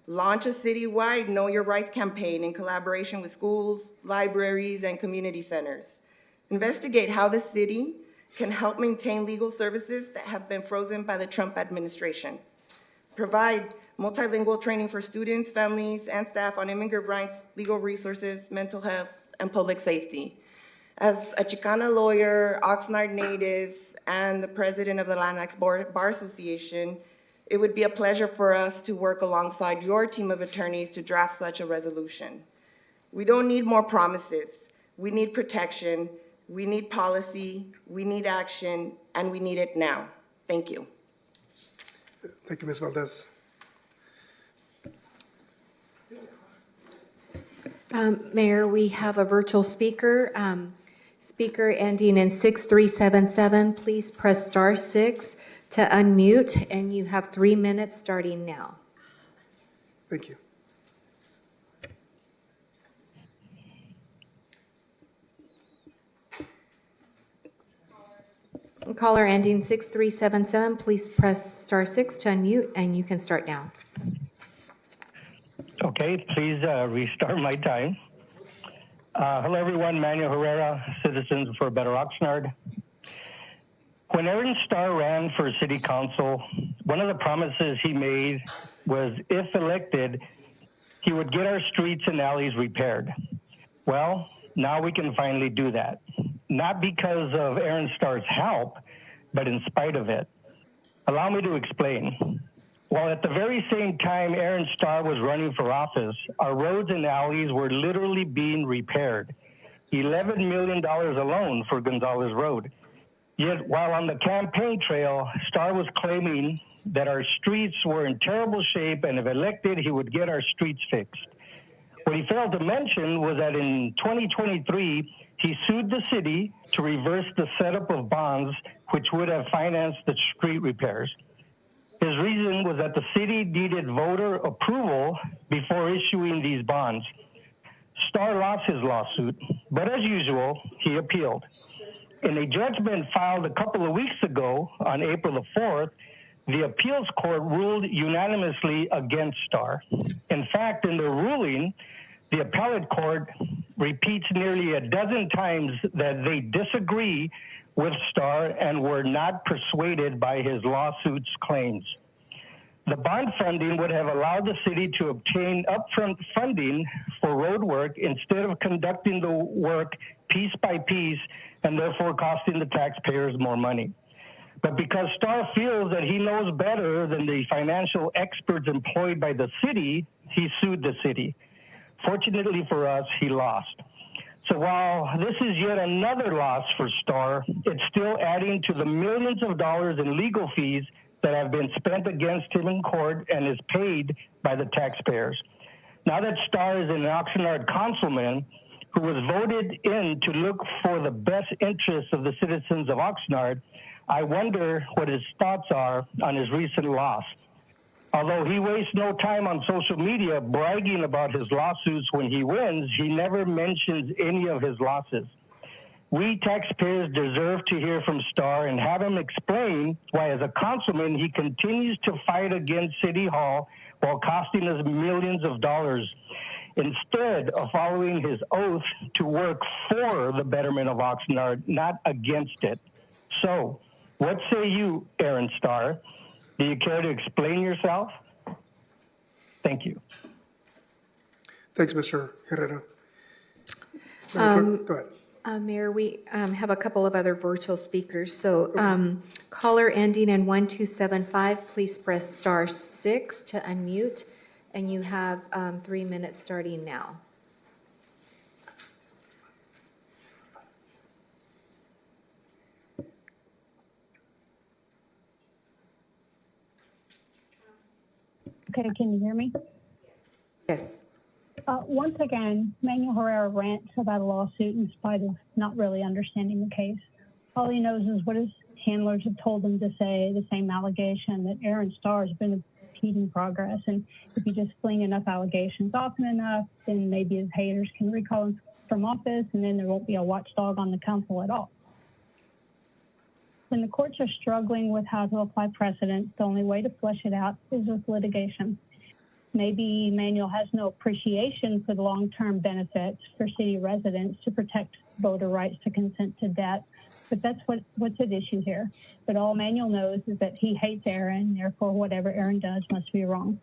Launch a citywide Know Your Rights campaign in collaboration with schools, libraries, and community centers. Investigate how the city can help maintain legal services that have been frozen by the Trump administration. Provide multilingual training for students, families, and staff on immigrant rights, legal resources, mental health, and public safety. As a Chicana lawyer, Oxnard native, and the president of the Latinx Bar Association, it would be a pleasure for us to work alongside your team of attorneys to draft such a resolution. We don't need more promises. We need protection, we need policy, we need action, and we need it now. Thank you. Thank you, Ms. Valdez. Mayor, we have a virtual speaker. Speaker ending in 6377, please press star 6 to unmute, and you have 3 minutes starting now. Thank you. Caller ending 6377, please press star 6 to unmute, and you can start now. Okay, please restart my time. Hello, everyone. Manuel Herrera, Citizens for a Better Oxnard. When Aaron Starr ran for city council, one of the promises he made was, if elected, he would get our streets and alleys repaired. Well, now we can finally do that. Not because of Aaron Starr's help, but in spite of it. Allow me to explain. While at the very same time Aaron Starr was running for office, our roads and alleys were literally being repaired. $11 million alone for Gonzalez Road. Yet while on the campaign trail, Starr was claiming that our streets were in terrible shape, and if elected, he would get our streets fixed. What he failed to mention was that in 2023, he sued the city to reverse the setup of bonds which would have financed the street repairs. His reason was that the city needed voter approval before issuing these bonds. Starr lost his lawsuit, but as usual, he appealed. In a judgment filed a couple of weeks ago, on April the 4th, the appeals court ruled unanimously against Starr. In fact, in the ruling, the appellate court repeats nearly a dozen times that they disagree with Starr and were not persuaded by his lawsuit's claims. The bond funding would have allowed the city to obtain upfront funding for road work instead of conducting the work piece by piece and therefore costing the taxpayers more money. But because Starr feels that he knows better than the financial experts employed by the city, he sued the city. Fortunately for us, he lost. So while this is yet another loss for Starr, it's still adding to the millions of dollars in legal fees that have been spent against him in court and is paid by the taxpayers. Now that Starr is an Oxnard councilman who was voted in to look for the best interests of the citizens of Oxnard, I wonder what his thoughts are on his recent loss. Although he wastes no time on social media bragging about his lawsuits when he wins, he never mentions any of his losses. We taxpayers deserve to hear from Starr and have him explain why, as a councilman, he continues to fight against City Hall while costing us millions of dollars, instead of following his oath to work for the betterment of Oxnard, not against it. So, what say you, Aaron Starr? Do you care to explain yourself? Thank you. Thanks, Mr. Herrera. Go ahead. Mayor, we have a couple of other virtual speakers. So caller ending in 1275, please press star 6 to unmute, and you have 3 minutes starting now. Okay, can you hear me? Yes. Once again, Manuel Herrera rants about a lawsuit in spite of not really understanding the case. All he knows is what his handlers have told him to say, the same allegation that Aaron Starr has been impeding progress. And if you just fling enough allegations often enough, then maybe his haters can recall him from office, and then there won't be a watchdog on the council at all. When the courts are struggling with how to apply precedent, the only way to flesh it out is with litigation. maybe Manuel has no appreciation for the long-term benefits for city residents to protect voter rights to consent to debt, but that's what's at issue here. But all Manuel knows is that he hates Aaron, therefore whatever Aaron does must be wrong.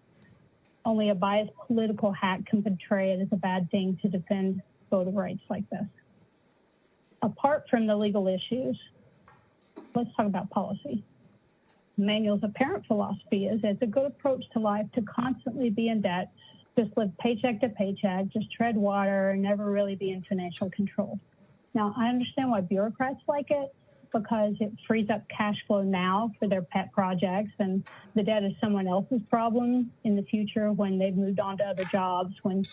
Only a biased political hack can portray it as a bad thing to defend voter rights like this. Apart from the legal issues, let's talk about policy. Manuel's apparent philosophy is it's a good approach to life to constantly be in debt, just live paycheck to paycheck, just tread water, and never really be in financial control. Now, I understand why bureaucrats like it, because it frees up cash flow now for their pet projects, and the debt is someone else's problem in the future when they've moved on to other jobs, when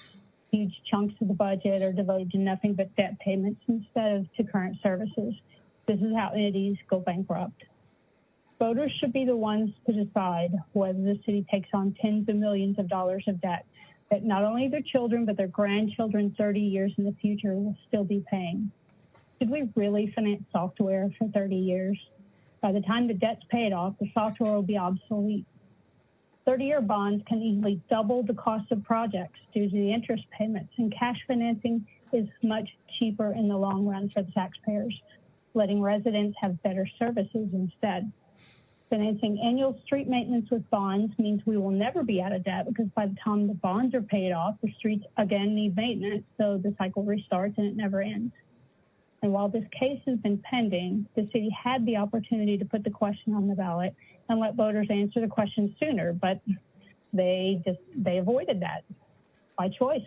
huge chunks of the budget are devoted to nothing but debt payments instead of to current services. This is how entities go bankrupt. Voters should be the ones to decide whether the city takes on tens of millions of dollars of debt that not only their children, but their grandchildren 30 years in the future will still be paying. Should we really finance software for 30 years? By the time the debt's paid off, the software will be obsolete. 30-year bonds can easily double the cost of projects due to the interest payments, and cash financing is much cheaper in the long run for the taxpayers, letting residents have better services instead. Financing annual street maintenance with bonds means we will never be out of debt, because by the time the bonds are paid off, the streets again need maintenance, so the cycle restarts and it never ends. And while this case has been pending, the city had the opportunity to put the question on the ballot and let voters answer the question sooner, but they avoided that by choice.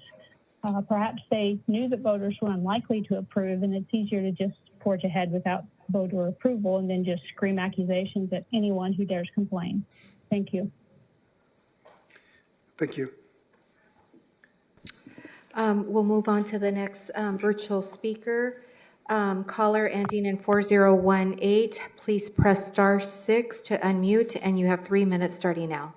Perhaps they knew that voters were unlikely to approve, and it's easier to just forge ahead without voter approval and then just scream accusations at anyone who dares complain. Thank you. Thank you. We'll move on to the next virtual speaker. Caller ending in 4018, please press *6 to unmute, and you have 3 minutes starting now.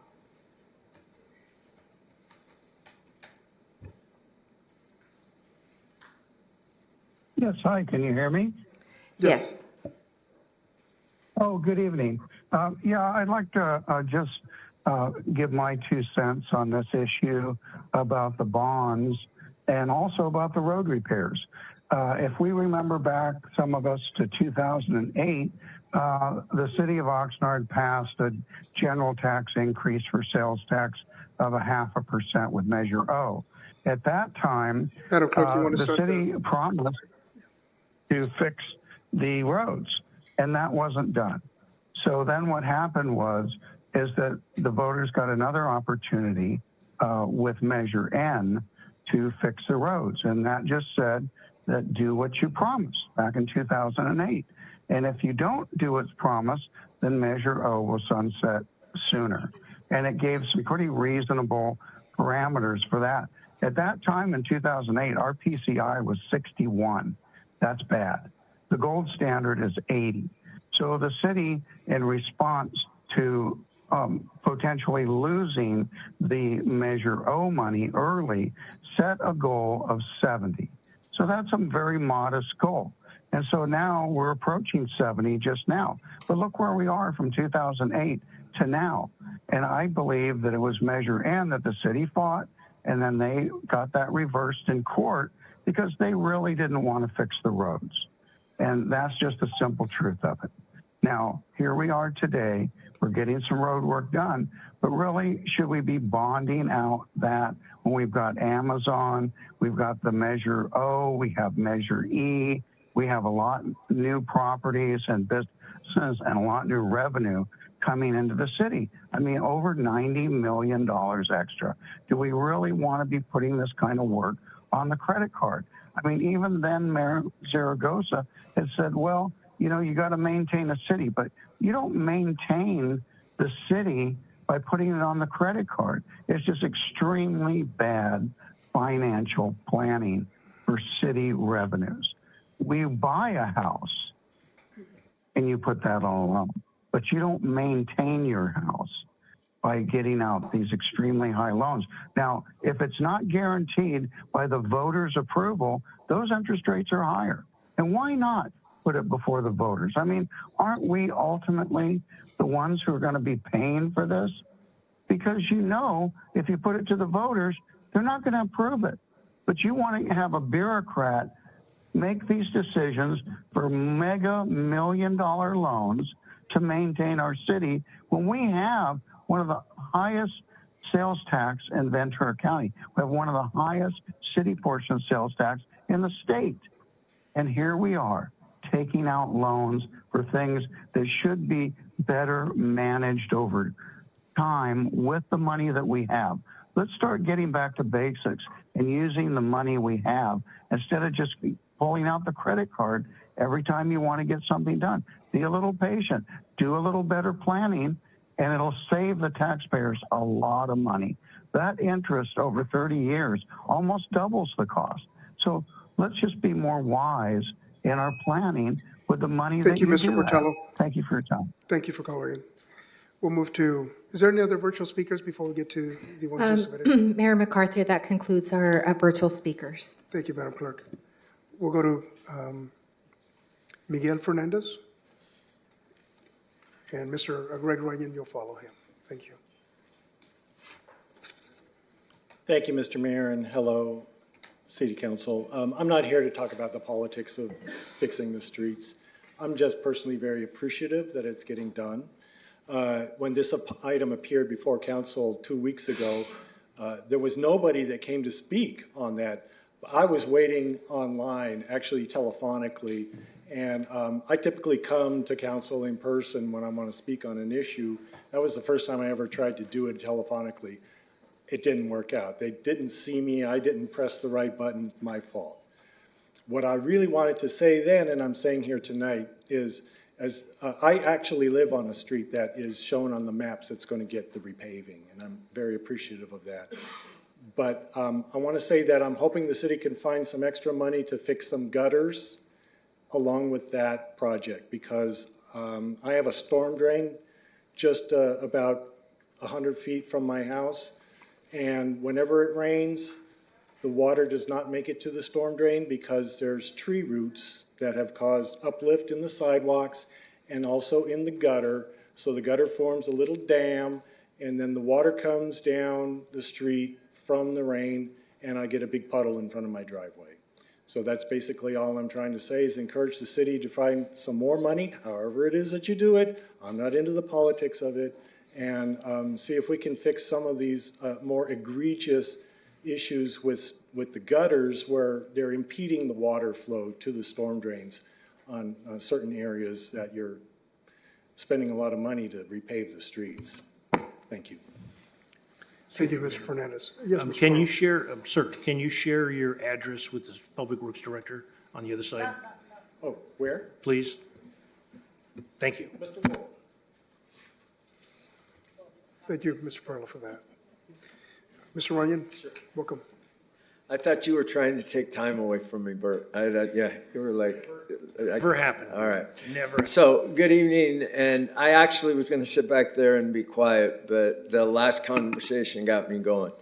Yes, hi, can you hear me? Yes. Oh, good evening. Yeah, I'd like to just give my 2 cents on this issue about the bonds and also about the road repairs. If we remember back, some of us, to 2008, the city of Oxnard passed a general tax increase for sales tax of 0.5% with Measure O. At that time, Madam Clerk, you want to the start city promised to fix the roads, and that wasn't done. So then what happened is that the voters got another opportunity with Measure N to fix the roads, and that just said that do what you promised back in 2008. And if you don't do what's promised, then Measure O will sunset sooner. And it gave some pretty reasonable parameters for that. At that time in 2008, our PCI was 61. That's bad. The gold standard is 80. So the city, in response to potentially losing the Measure O money early, set a goal of 70. So that's a very modest goal. And so now we're approaching 70 just now. But look where we are from 2008 to now. And I believe that it was Measure N that the city fought, and then they got that reversed in court because they really didn't want to fix the roads. And that's just the simple truth of it. Now, here we are today. We're getting some road work done, but really, should we be bonding out that when we've got Amazon, we've got the Measure O, we have Measure E, we have a lot new properties and businesses and a lot new revenue coming into the city? I mean, over $90 million extra. Do we really want to be putting this kind of work on the credit card? I mean, even then, Mayor Zaragoza had said, well, you know, you got to maintain a city, but you don't maintain the city by putting it on the credit card. It's just extremely bad financial planning for city revenues. We buy a house and you put that on a loan, but you don't maintain your house by getting out these extremely high loans. Now, if it's not guaranteed by the voters' approval, those interest rates are higher. And why not put it before the voters? I mean, aren't we ultimately the ones who are going to be paying for this? because you know if you put it to the voters, they're not going to approve it. But you want to have a bureaucrat make these decisions for mega million-dollar loans to maintain our city when we have one of the highest sales tax in Ventura County. We have one of the highest city portion sales tax in the state. And here we are taking out loans for things that should be better managed over time with the money that we have. Let's start getting back to basics and using the money we have instead of just pulling out the credit card every time you want to get something done. Be a little patient, do a little better planning, and it'll save the taxpayers a lot of money. That interest over 30 years almost doubles the cost. So let's just be more wise in our planning with the money Thank that you, you Mr. do have. Portello. Thank you for your time. Thank you for calling in. We'll move to, is there any other virtual speakers before we get to the ones who submitted? Mayor McCarthy, that concludes our virtual speakers. Thank you, Madam Clerk. We'll go to Miguel Fernandez. And Mr. Greg Ryan, you'll follow him. Thank you. Thank you, Mr. Mayor, and hello, City Council. I'm not here to talk about the politics of fixing the streets. I'm just personally very appreciative that it's getting done. When this item appeared before Council 2 weeks ago, there was nobody that came to speak on that. I was waiting online, actually telephonically, and I typically come to Council in person when I want to speak on an issue. That was the first time I ever tried to do it telephonically. It didn't work out. They didn't see me. I didn't press the right button. My fault. What I really wanted to say then, and I'm saying here tonight, is I actually live on a street that is shown on the maps that's going to get the repaving, and I'm very appreciative of that. But I want to say that I'm hoping the city can find some extra money to fix some gutters along with that project, because I have a storm drain just about 100 feet from my house, and whenever it rains, the water does not make it to the storm drain because there's tree roots that have caused uplift in the sidewalks and also in the gutter. So the gutter forms a little dam, and then the water comes down the street from the rain, and I get a big puddle in front of my driveway. So that's basically all I'm trying to say, is encourage the city to find some more money, however it is that you do it. I'm not into the politics of it. And see if we can fix some of these more egregious issues with the gutters where they're impeding the water flow to the storm drains on certain areas that you're spending a lot of money to repave the streets. Thank you. Thank you, Mr. Fernandez. Yes, Mr. Can you share, sir, can you share your address with the Public Works Director on the other side? Oh, where? Please. Thank you. Mr. Wolf. Thank you, Mr. Perla, for that. Mr. Runyon, welcome. I thought you were trying to take time away from me, Bert. I thought, yeah, you were like. Never happened. All right. Never. So, good evening. And I actually was going to sit back there and be quiet, but the last conversation got me going.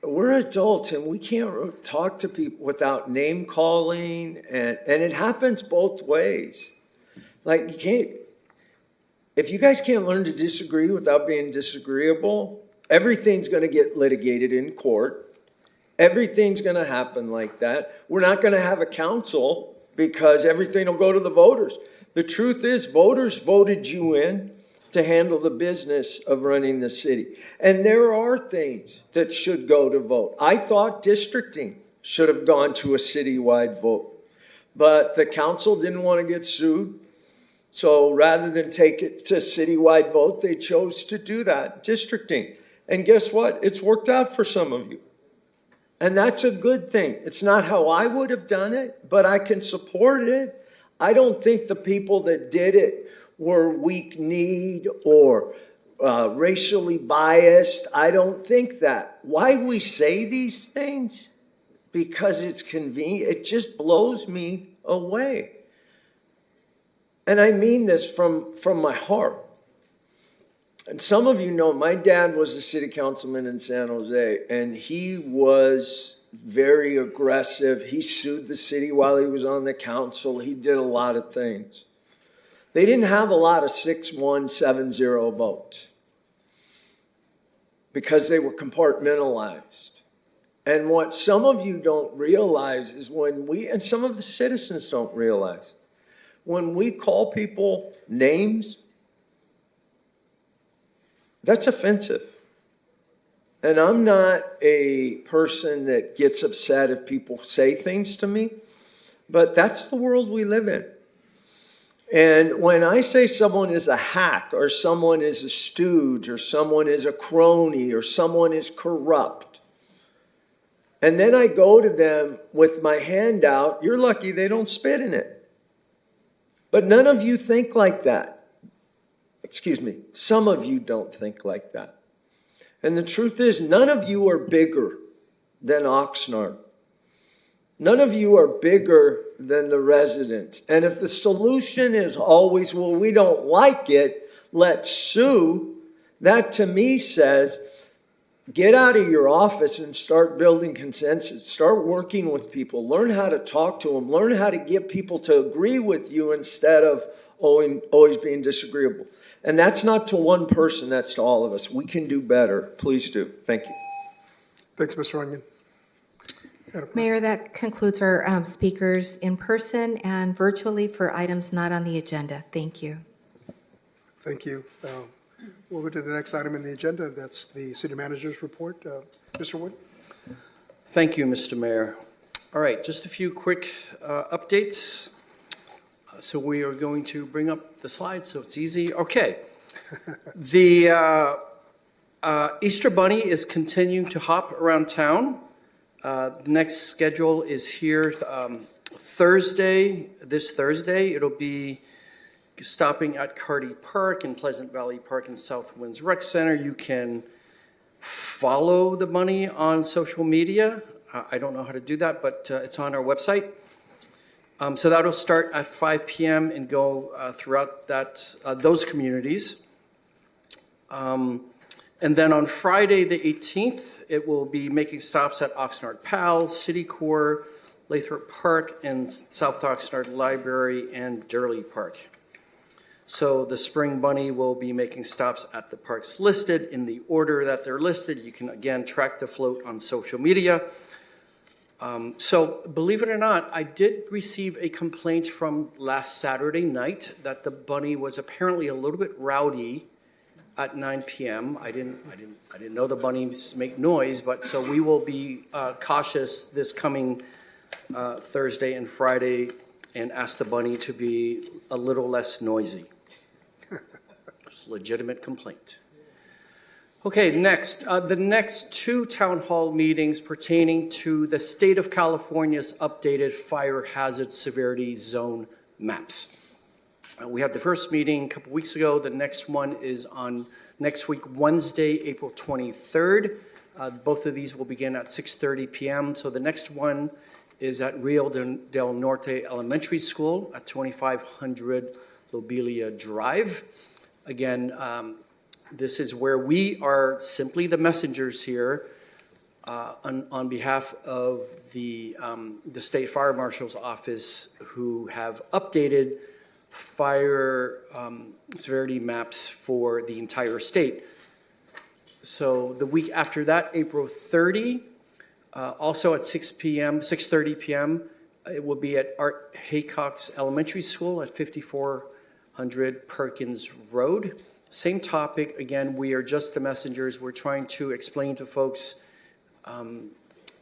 We're adults and we can't talk to people without name calling. And it happens both ways. Like, you can't. If you guys can't learn to disagree without being disagreeable, everything's going to get litigated in court. Everything's going to happen like that. We're not going to have a council because everything will go to the voters. The truth is, voters voted you in to handle the business of running the city. And there are things that should go to vote. I thought districting should have gone to a citywide vote, but the council didn't want to get sued. So rather than take it to citywide vote, they chose to do that, districting. And guess what? It's worked out for some of you. And that's a good thing. It's not how I would have done it, but I can support it. I don't think the people that did it were weak-kneed or racially biased. I don't think that. Why we say these things? Because it's convenient. It just blows me away. And I mean this from my heart. And some of you know, my dad was a city councilman in San Jose, and he was very aggressive. He sued the city while he was on the council. He did a lot of things. They didn't have a lot of 6-1-7-0 votes because they were compartmentalized. And what some of you don't realize is and some of the citizens don't realize, when we call people names, that's offensive. And I'm not a person that gets upset if people say things to me, but that's the world we live in. And when I say someone is a hack, or someone is a stooge, or someone is a crony, or someone is corrupt, and then I go to them with my hand out, you're lucky they don't spit in it. But none of you think like that. Excuse me, some of you don't think like that. And the truth is, none of you are bigger than Oxnard. None of you are bigger than the residents. And if the solution is always, well, we don't like it, let's sue, that to me says, get out of your office and start building consensus. Start working with people. Learn how to talk to them. Learn how to get people to agree with you instead of always being disagreeable. And that's not to one person, that's to all of us. We can do better. Please do. Thank you. Thanks, Mr. Runyon. Mayor, that concludes our speakers in person and virtually for items not on the agenda. Thank you. Thank you. We'll go to the next item in the agenda. That's the city manager's report. Mr. Wood? Thank you, Mr. Mayor. All right, just a few quick updates. So we are going to bring up the slides so it's easy. Okay. The Easter Bunny is continuing to hop around town. The next schedule is here Thursday, this Thursday. It'll be stopping at Carty Park and Pleasant Valley Park and South Winds Rec Center. You can follow the bunny on social media. I don't know how to do that, but it's on our website. So that'll start at 5 p.m. and go throughout those communities. And then on Friday the 18th, it will be making stops at Oxnard Pal, City Core, Lathrop Park, and South Oxnard Library and Durley Park. So the Spring Bunny will be making stops at the parks listed in the order that they're listed. You can, again, track the float on social media. So believe it or not, I did receive a complaint from last Saturday night that the bunny was apparently a little bit rowdy at 9 p.m. I didn't know the bunnies make noise, but so we will be cautious this coming Thursday and Friday and ask the bunny to be a little less noisy. It's a legitimate complaint. Okay, next, the next two town hall meetings pertaining to the state of California's updated fire hazard severity zone maps. We had the first meeting a couple weeks ago. The next one is on next week, Wednesday, April 23rd. Both of these will begin at 6:30 p.m. So the next one is at Rio del Norte Elementary School at 2500 Lobelia Drive. Again, this is where we are simply the messengers here on behalf of the State Fire Marshal's Office, who have updated fire severity maps for the entire state. So the week after that, April 30, also at 6:30 p.m., it will be at Art Haycock's Elementary School at 5400 Perkins Road. Same topic. Again, we are just the messengers. We're trying to explain to folks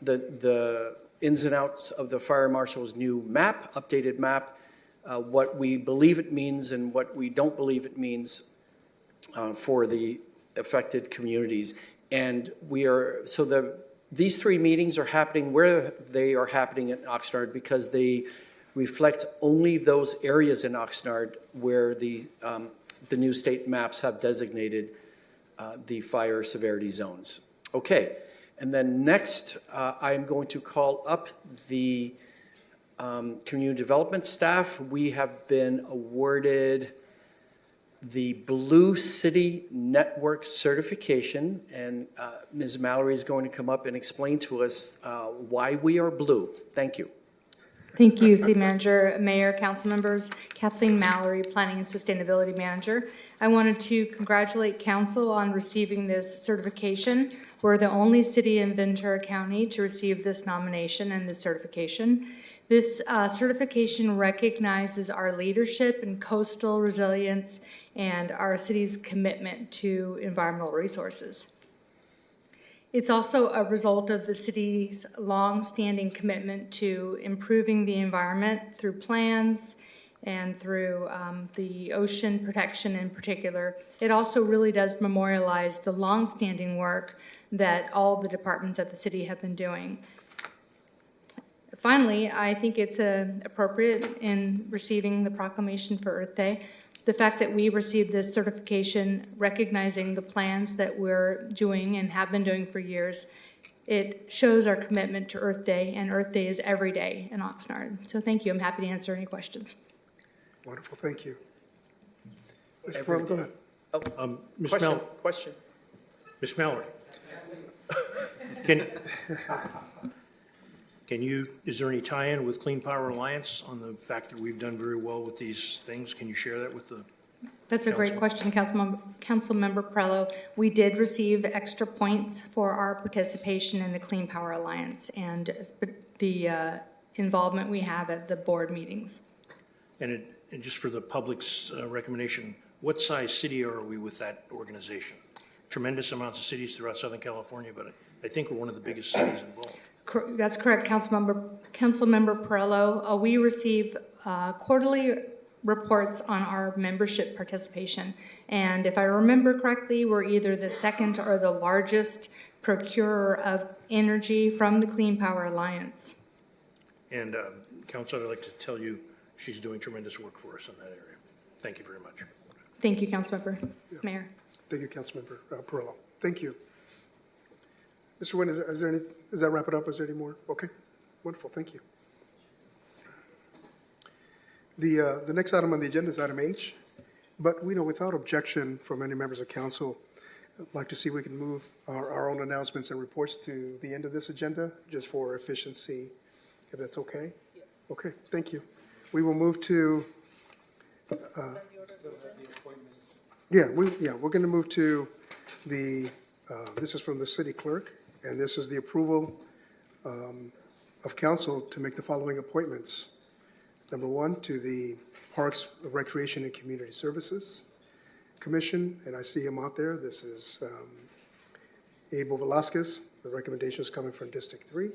the ins and outs of the fire marshal's new map, updated map, what we believe it means and what we don't believe it means for the affected communities. And these three meetings are happening where they are happening in Oxnard because they reflect only those areas in Oxnard where the new state maps have designated the fire severity zones. Okay, and then next I'm going to call up the community development staff. We have been awarded the Blue City Network certification, and Ms. Mallory is going to come up and explain to us why we are blue. Thank you. Thank you, City Manager, Mayor, council members. Kathleen Mallory, Planning and Sustainability Manager. I wanted to congratulate council on receiving this certification. We're the only city in Ventura County to receive this nomination and this certification. This certification recognizes our leadership in coastal resilience and our city's commitment to environmental resources. It's also a result of the city's long-standing commitment to improving the environment through plans and through the ocean protection in particular. It also really does memorialize the long-standing work that all the departments at the city have been doing. Finally, I think it's appropriate in receiving the proclamation for Earth Day. The fact that we received this certification recognizing the plans that we're doing and have been doing for years, it shows our commitment to Earth Day, and Earth Day is every day in Oxnard. So thank you. I'm happy to answer any questions. Wonderful, thank you. Mr. Pearl, go ahead. Ms. Question. Ms. Mallory. Can you, is there any tie-in with Clean Power Alliance on the fact that we've done very well with these things? Can you share that with the That's a great question, Councilmember Prello. We did receive extra points for our participation in the Clean Power Alliance and the involvement we have at the board meetings. And just for the public's recommendation, what size city are we with that organization? Tremendous amounts of cities throughout Southern California, but I think we're one of the biggest cities involved. That's correct, Councilmember Perello. We receive quarterly reports on our membership participation. And if I remember correctly, we're either the second or the largest procurer of energy from the Clean Power Alliance. And Council, I'd like to tell you she's doing tremendous work for us in that area. Thank you very much. Thank you, Councilmember. Mayor. Thank you, Councilmember Pearl. Thank you. Mr. Nguyen, is there any, does that wrap it up? Is there any more? Okay, wonderful, thank you. The next item on the agenda is item H, but we know without objection from any members of council, I'd like to see if we can move our own announcements and reports to the end of this agenda, just for efficiency, if that's okay? Yes. Okay, thank you. We will move to, we're going to move to the, this is from the city clerk, and this is the approval of council to make the following appointments. Number one, to the Parks, Recreation, and Community Services Commission, and I see him out there. This is Abel Velasquez. The recommendation is coming from District 3.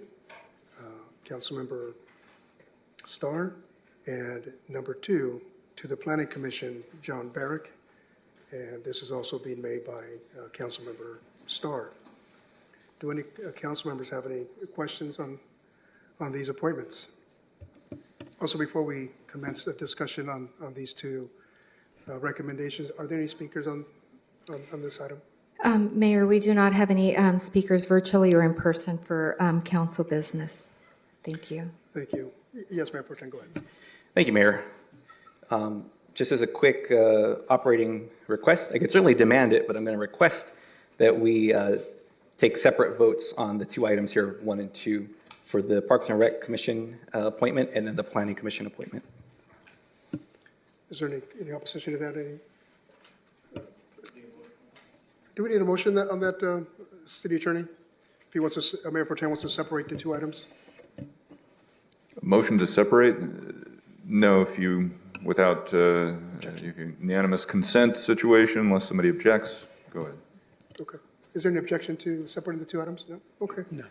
Councilmember Starr. And number two, to the Planning Commission, John Barrick. And this is also being made by Councilmember Starr. Do any council members have any questions on these appointments? Also, before we commence a discussion on these two recommendations, are there any speakers on this item? Mayor, we do not have any speakers virtually or in person for council business. Thank you. Thank you. Yes, Mayor Pro Tem, go ahead. Thank you, Mayor. Just as a quick operating request, I could certainly demand it, but I'm going to request that we take separate votes on the two items here, 1 and 2, for the Parks and Rec Commission appointment and then the Planning Commission appointment. Is there any opposition to that? Do we need a motion on that, City Attorney? If he wants to, Mayor Pro Tem wants to separate the two items? Motion to separate? No, if you, without unanimous consent situation, unless somebody objects, go ahead. Okay. Is there any objection to separating the two items? No? Okay. No.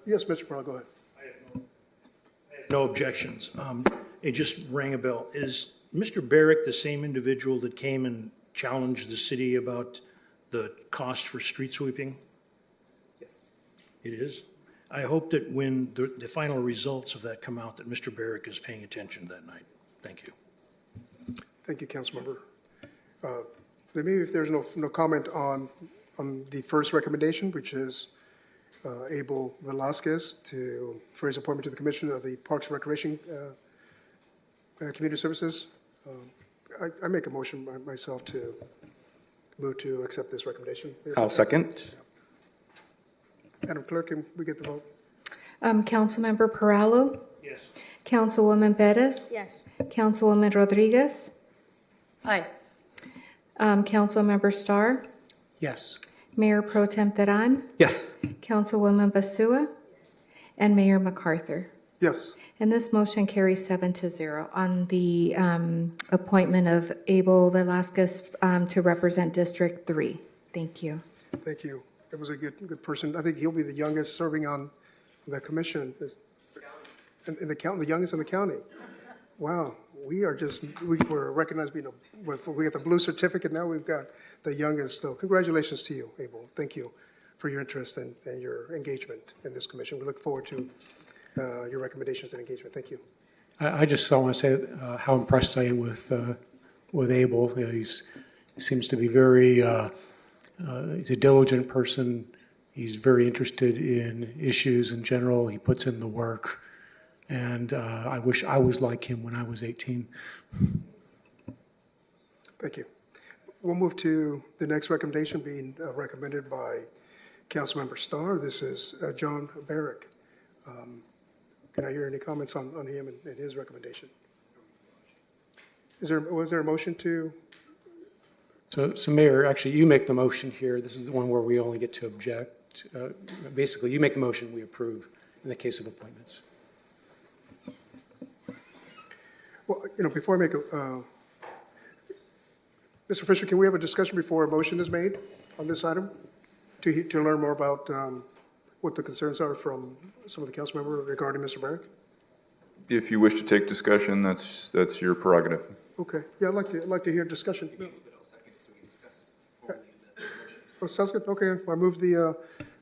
Yes, Mr. Pearl, go ahead. I have no objections. It just rang a bell. Is Mr. Barrick the same individual that came and challenged the city about the cost for street sweeping? Yes. It is? I hope that when the final results of that come out, that Mr. Barrick is paying attention that night. Thank you. Thank you, Councilmember. Maybe if there's no comment on the first recommendation, which is Abel Velasquez for his appointment to the Commission of the Parks and Recreation Community Services, I make a motion myself to move to accept this recommendation. I'll second. Madam Clerk, can we get the vote? Councilmember Perallo? Yes. Councilwoman Bettis? Yes. Councilwoman Rodriguez? Aye. Councilmember Starr? Yes. Mayor Pro Tem Teran? Yes. Councilwoman Basua? And Mayor MacArthur. Yes. And this motion carries 7-0 on the appointment of Abel Velasquez to represent District 3. Thank you. Thank you. It was a good person. I think he'll be the youngest serving on the commission in the county, the youngest in the county. Wow. We were recognized being we got the blue certificate. Now we've got the youngest. So congratulations to you, Abel. Thank you for your interest and your engagement in this commission. We look forward to your recommendations and engagement. Thank you. I just want to say how impressed I am with Abel. He seems to be he's a diligent person. He's very interested in issues in general. He puts in the work. And I wish I was like him when I was 18. Thank you. We'll move to the next recommendation being recommended by Councilmember Starr. This is John Barrick. Can I hear any comments on him and his recommendation? Was there a motion to? So Mayor, actually, you make the motion here. This is the one where we only get to object. Basically, you make the motion, we approve in the case of appointments. Well, before I make Mr. Fisher, can we have a discussion before a motion is made on this item to learn more about what the concerns are from some of the council members regarding Mr. Barrick? If you wish to take discussion, that's your prerogative. Okay. Yeah, I'd like to hear discussion. Oh, sounds good. Okay, I move the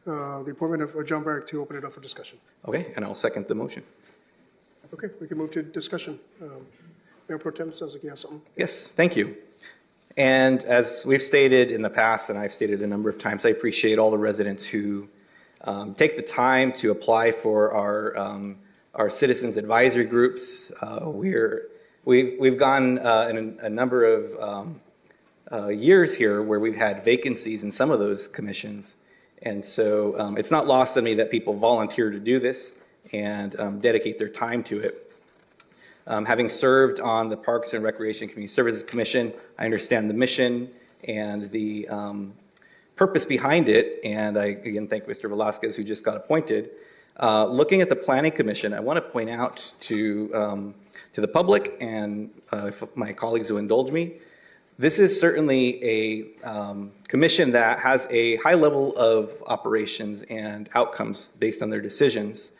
appointment of John Barrick to open it up for discussion. Okay, and I'll second the motion. Okay, we can move to discussion. Mayor Pro Tem, sounds like you have something. Yes, thank you. And as we've stated in the past, and I've stated a number of times, I appreciate all the residents who take the time to apply for our citizens advisory groups. We've gone in a number of years here where we've had vacancies in some of those commissions. And so it's not lost on me that people volunteer to do this and dedicate their time to it. Having served on the Parks and Recreation Community Services Commission, I understand the mission and the purpose behind it, and I again thank Mr. Velasquez who just got appointed. Looking at the Planning Commission, I want to point out to the public and my colleagues who indulge me, this is certainly a commission that has a high level of operations and outcomes based on their decisions.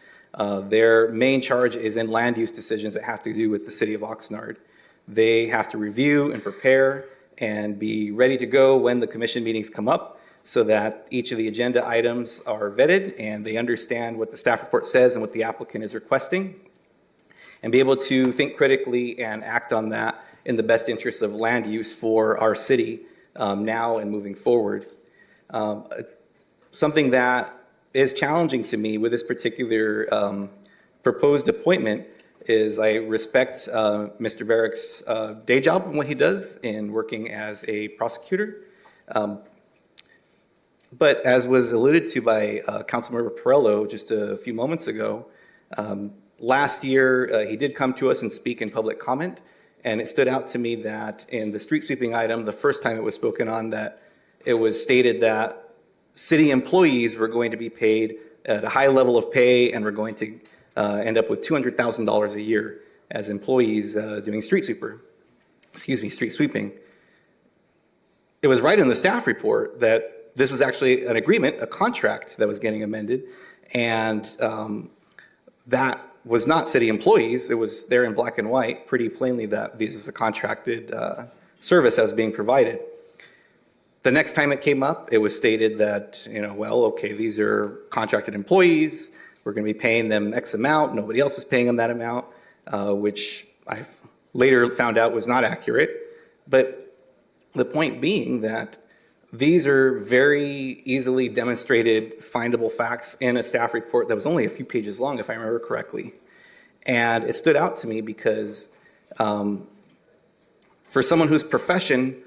Their main charge is in land use decisions that have to do with the city of Oxnard. They have to review and prepare and be ready to go when the commission meetings come up so that each of the agenda items are vetted and they understand what the staff report says and what the applicant is requesting and be able to think critically and act on that in the best interest of land use for our city now and moving forward. Something that is challenging to me with this particular proposed appointment is I respect Mr. Barrick's day job and what he does in working as a prosecutor. But as was alluded to by Councilmember Perello just a few moments ago, last year he did come to us and speak in public comment, and it stood out to me that in the street sweeping item, the first time it was spoken on, that it was stated that city employees were going to be paid at a high level of pay and were going to end up with $200,000 a year as employees doing street sweeping. It was right in the staff report that this was actually an agreement, a contract that was getting amended, and that was not city employees. It was there in black and white, pretty plainly that this is a contracted service that was being provided. The next time it came up, it was stated that, well, okay, these are contracted employees. We're going to be paying them X amount. Nobody else is paying them that amount, which I later found out was not accurate. But the point being that these are very easily demonstrated, findable facts in a staff report that was only a few pages long, if I remember correctly. And it stood out to me because for someone whose profession,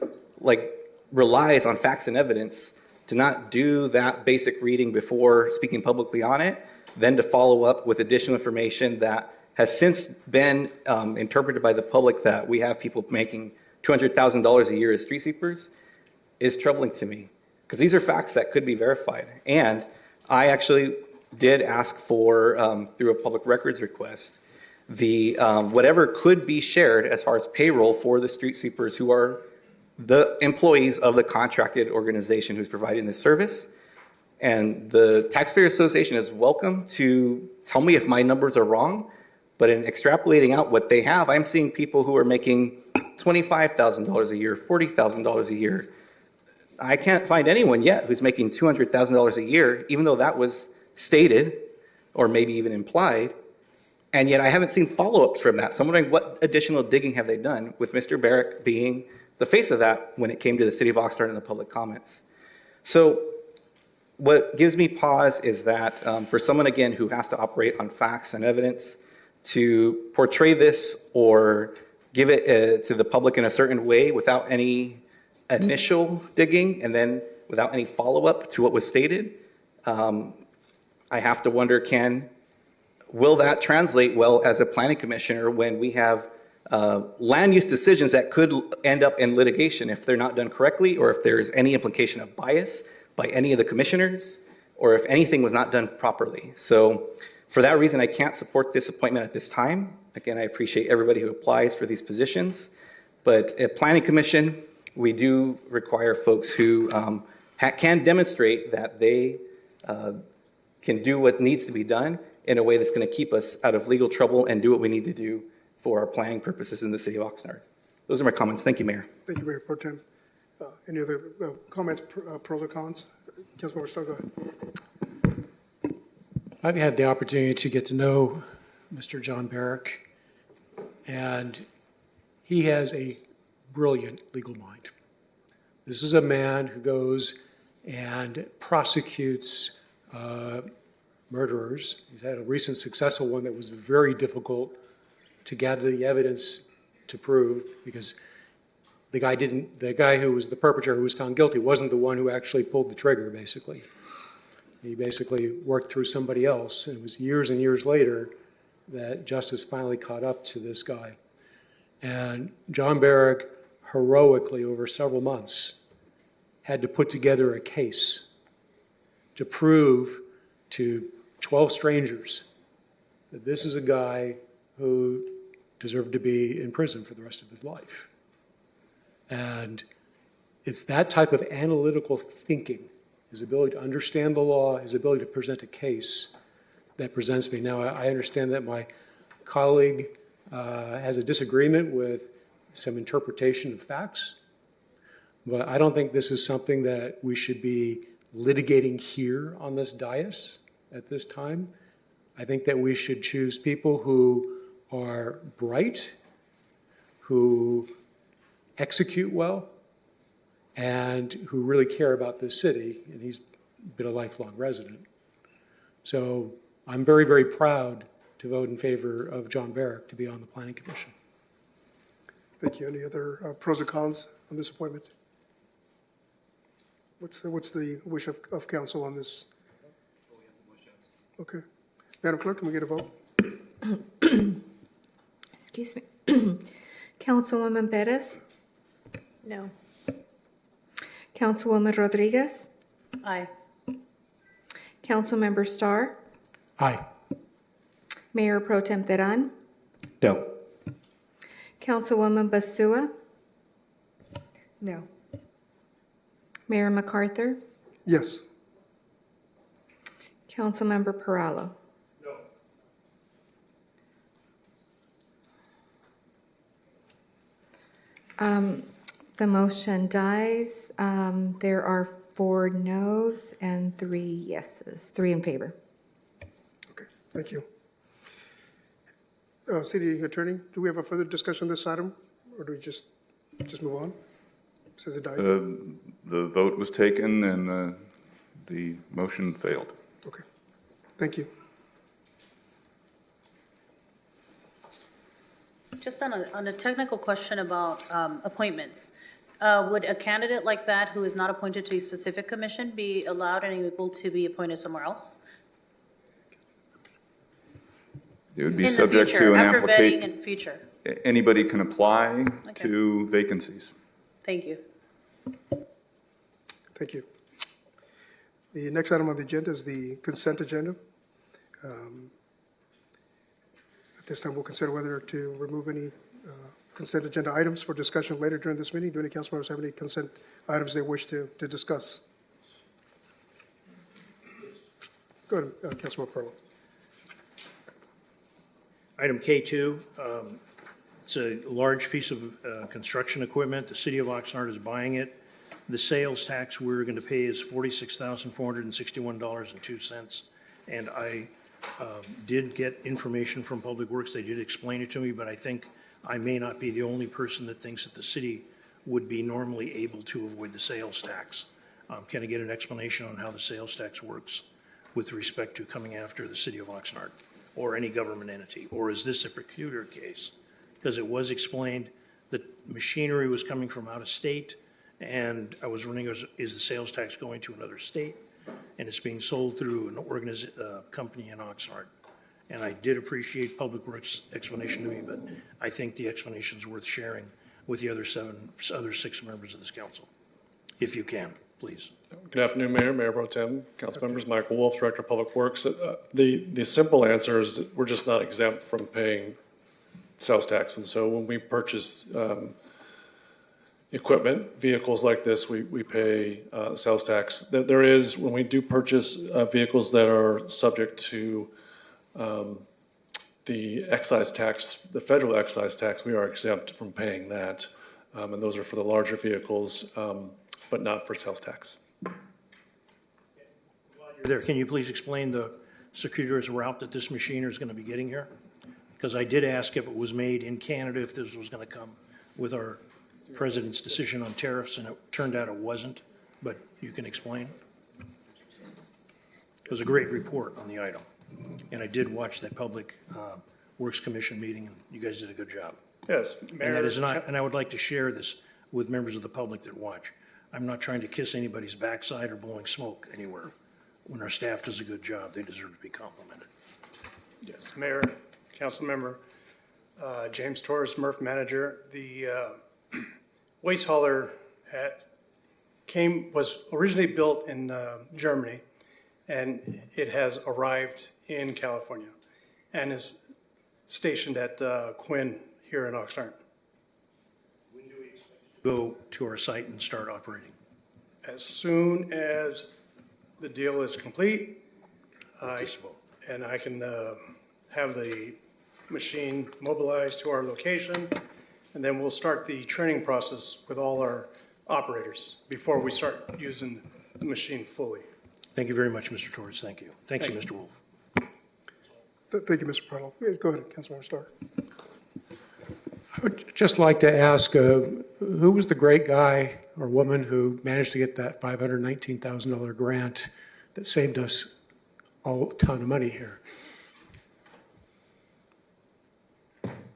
relies on facts and evidence, to not do that basic reading before speaking publicly on it, then to follow up with additional information that has since been interpreted by the public that we have people making $200,000 a year as street sweepers is troubling to me, because these are facts that could be verified. And I actually did ask for, through a public records request, the whatever could be shared as far as payroll for the street sweepers who are the employees of the contracted organization who's providing this service. And the Taxpayer Association is welcome to tell me if my numbers are wrong, but in extrapolating out what they have, I'm seeing people who are making $25,000 a year, $40,000 a year. I can't find anyone yet who's making $200,000 a year, even though that was stated or maybe even implied. And yet I haven't seen follow-ups from that. So I'm wondering, what additional digging have they done, with Mr. Barrick being the face of that when it came to the city of Oxnard and the public comments. So what gives me pause is that for someone, again, who has to operate on facts and evidence, to portray this or give it to the public in a certain way without any initial digging and then without any follow-up to what was stated, I have to wonder, will that translate well as a planning commissioner when we have land use decisions that could end up in litigation if they're not done correctly, or if there's any implication of bias by any of the commissioners, or if anything was not done properly. So for that reason, I can't support this appointment at this time. Again, I appreciate everybody who applies for these positions, but at Planning Commission, we do require folks who can demonstrate that they can do what needs to be done in a way that's going to keep us out of legal trouble and do what we need to do for our planning purposes in the city of Oxnard. Those are my comments. Thank you, Mayor. Thank you, Mayor Pro Tem. Any other comments, pros or cons? Councilmember Starr, go ahead. I've had the opportunity to get to know Mr. John Barrick, and he has a brilliant legal mind. This is a man who goes and prosecutes murderers. He's had a recent successful one that was very difficult to gather the evidence to prove, because the guy who was the perpetrator, who was found guilty, wasn't the one who actually pulled the trigger, basically. He basically worked through somebody else, and it was years and years later that justice finally caught up to this guy. And John Barrick, heroically over several months, had to put together a case to prove to 12 strangers that this is a guy who deserved to be in prison for the rest of his life. And it's that type of analytical thinking, his ability to understand the law, his ability to present a case, that presents me. Now, I understand that my colleague has a disagreement with some interpretation of facts, but I don't think this is something that we should be litigating here on this dais at this time. I think that we should choose people who are bright, who execute well, and who really care about this city, and he's been a lifelong resident. So I'm very, very proud to vote in favor of John Barrick to be on the Planning Commission. Thank you. Any other pros or cons on this appointment? What's the wish of council on this? Okay. Madam Clerk, can we get a vote? Excuse me. Councilwoman Perez? No. Councilwoman Rodriguez? Aye. Councilmember Starr? Aye. Mayor Pro Tem Teran? No. Councilwoman Basua? No. Mayor MacArthur? Yes. Councilmember Perallo? The motion dies. There are 4 noes and 3 yeses, 3 in favor. Okay, thank you. City Attorney, do we have a further discussion on this item, or do we just move on? Says it died. The vote was taken and the motion failed. Okay, thank you. Just on a technical question about appointments, would a candidate like that who is not appointed to a specific commission be allowed and able to be appointed somewhere else? It would be In the subject future, to an after vetting application. in future. Anybody can apply Okay. to vacancies. Thank you. Thank you. The next item on the agenda is the consent agenda. At this time, we'll consider whether to remove any consent agenda items for discussion later during this meeting. Do any council members have any consent items they wish to discuss? Go ahead, Councilman Pearl. Item K2, it's a large piece of construction equipment. The city of Oxnard is buying it. The sales tax we're going to pay is $46,461.02. And I did get information from Public Works. They did explain it to me, but I think I may not be the only person that thinks that the city would be normally able to avoid the sales tax. Can I get an explanation on how the sales tax works with respect to coming after the city of Oxnard or any government entity? Or is this a peculiar case? Because it was explained that machinery was coming from out of state, and I was wondering, is the sales tax going to another state? And it's being sold through an company in Oxnard. And I did appreciate Public Works' explanation to me, but I think the explanation is worth sharing with the other 6 members of this council, if you can, please. Good afternoon, Mayor, Mayor Pro Tem, council members. Michael Wolf, Director of Public Works. The simple answer is that we're just not exempt from paying sales tax. And so when we purchase equipment, vehicles like this, we pay sales tax. There is, when we do purchase vehicles that are subject to the excise tax, the federal excise tax, we are exempt from paying that. And those are for the larger vehicles, but not for sales tax. There, can you please explain the circuitous route that this machine is going to be getting here? Because I did ask if it was made in Canada, if this was going to come with our president's decision on tariffs, and it turned out it wasn't, but you can explain. It was a great report on the item, and I did watch that Public Works Commission meeting, and you guys did a good job. Yes, And Mayor. that is not, and I would like to share this with members of the public that watch. I'm not trying to kiss anybody's backside or blowing smoke anywhere. When our staff does a good job, they deserve to be complimented. Yes, Mayor, Council Member, James Torres, MRF Manager. The waste hauler was originally built in Germany, and it has arrived in California and is stationed at Quinn here in Oxnard. Go to our site and start operating. As soon as the deal is complete, and I can have the machine mobilized to our location, and then we'll start the training process with all our operators before we start using the machine fully. Thank you very much, Mr. Torres. Thank you. Thank you, Mr. Wolf. Thank you, Mr. Parlow. Yeah, go ahead, Councilmember Starr. I would just like to ask, who was the great guy or woman who managed to get that $519,000 grant that saved us a ton of money here?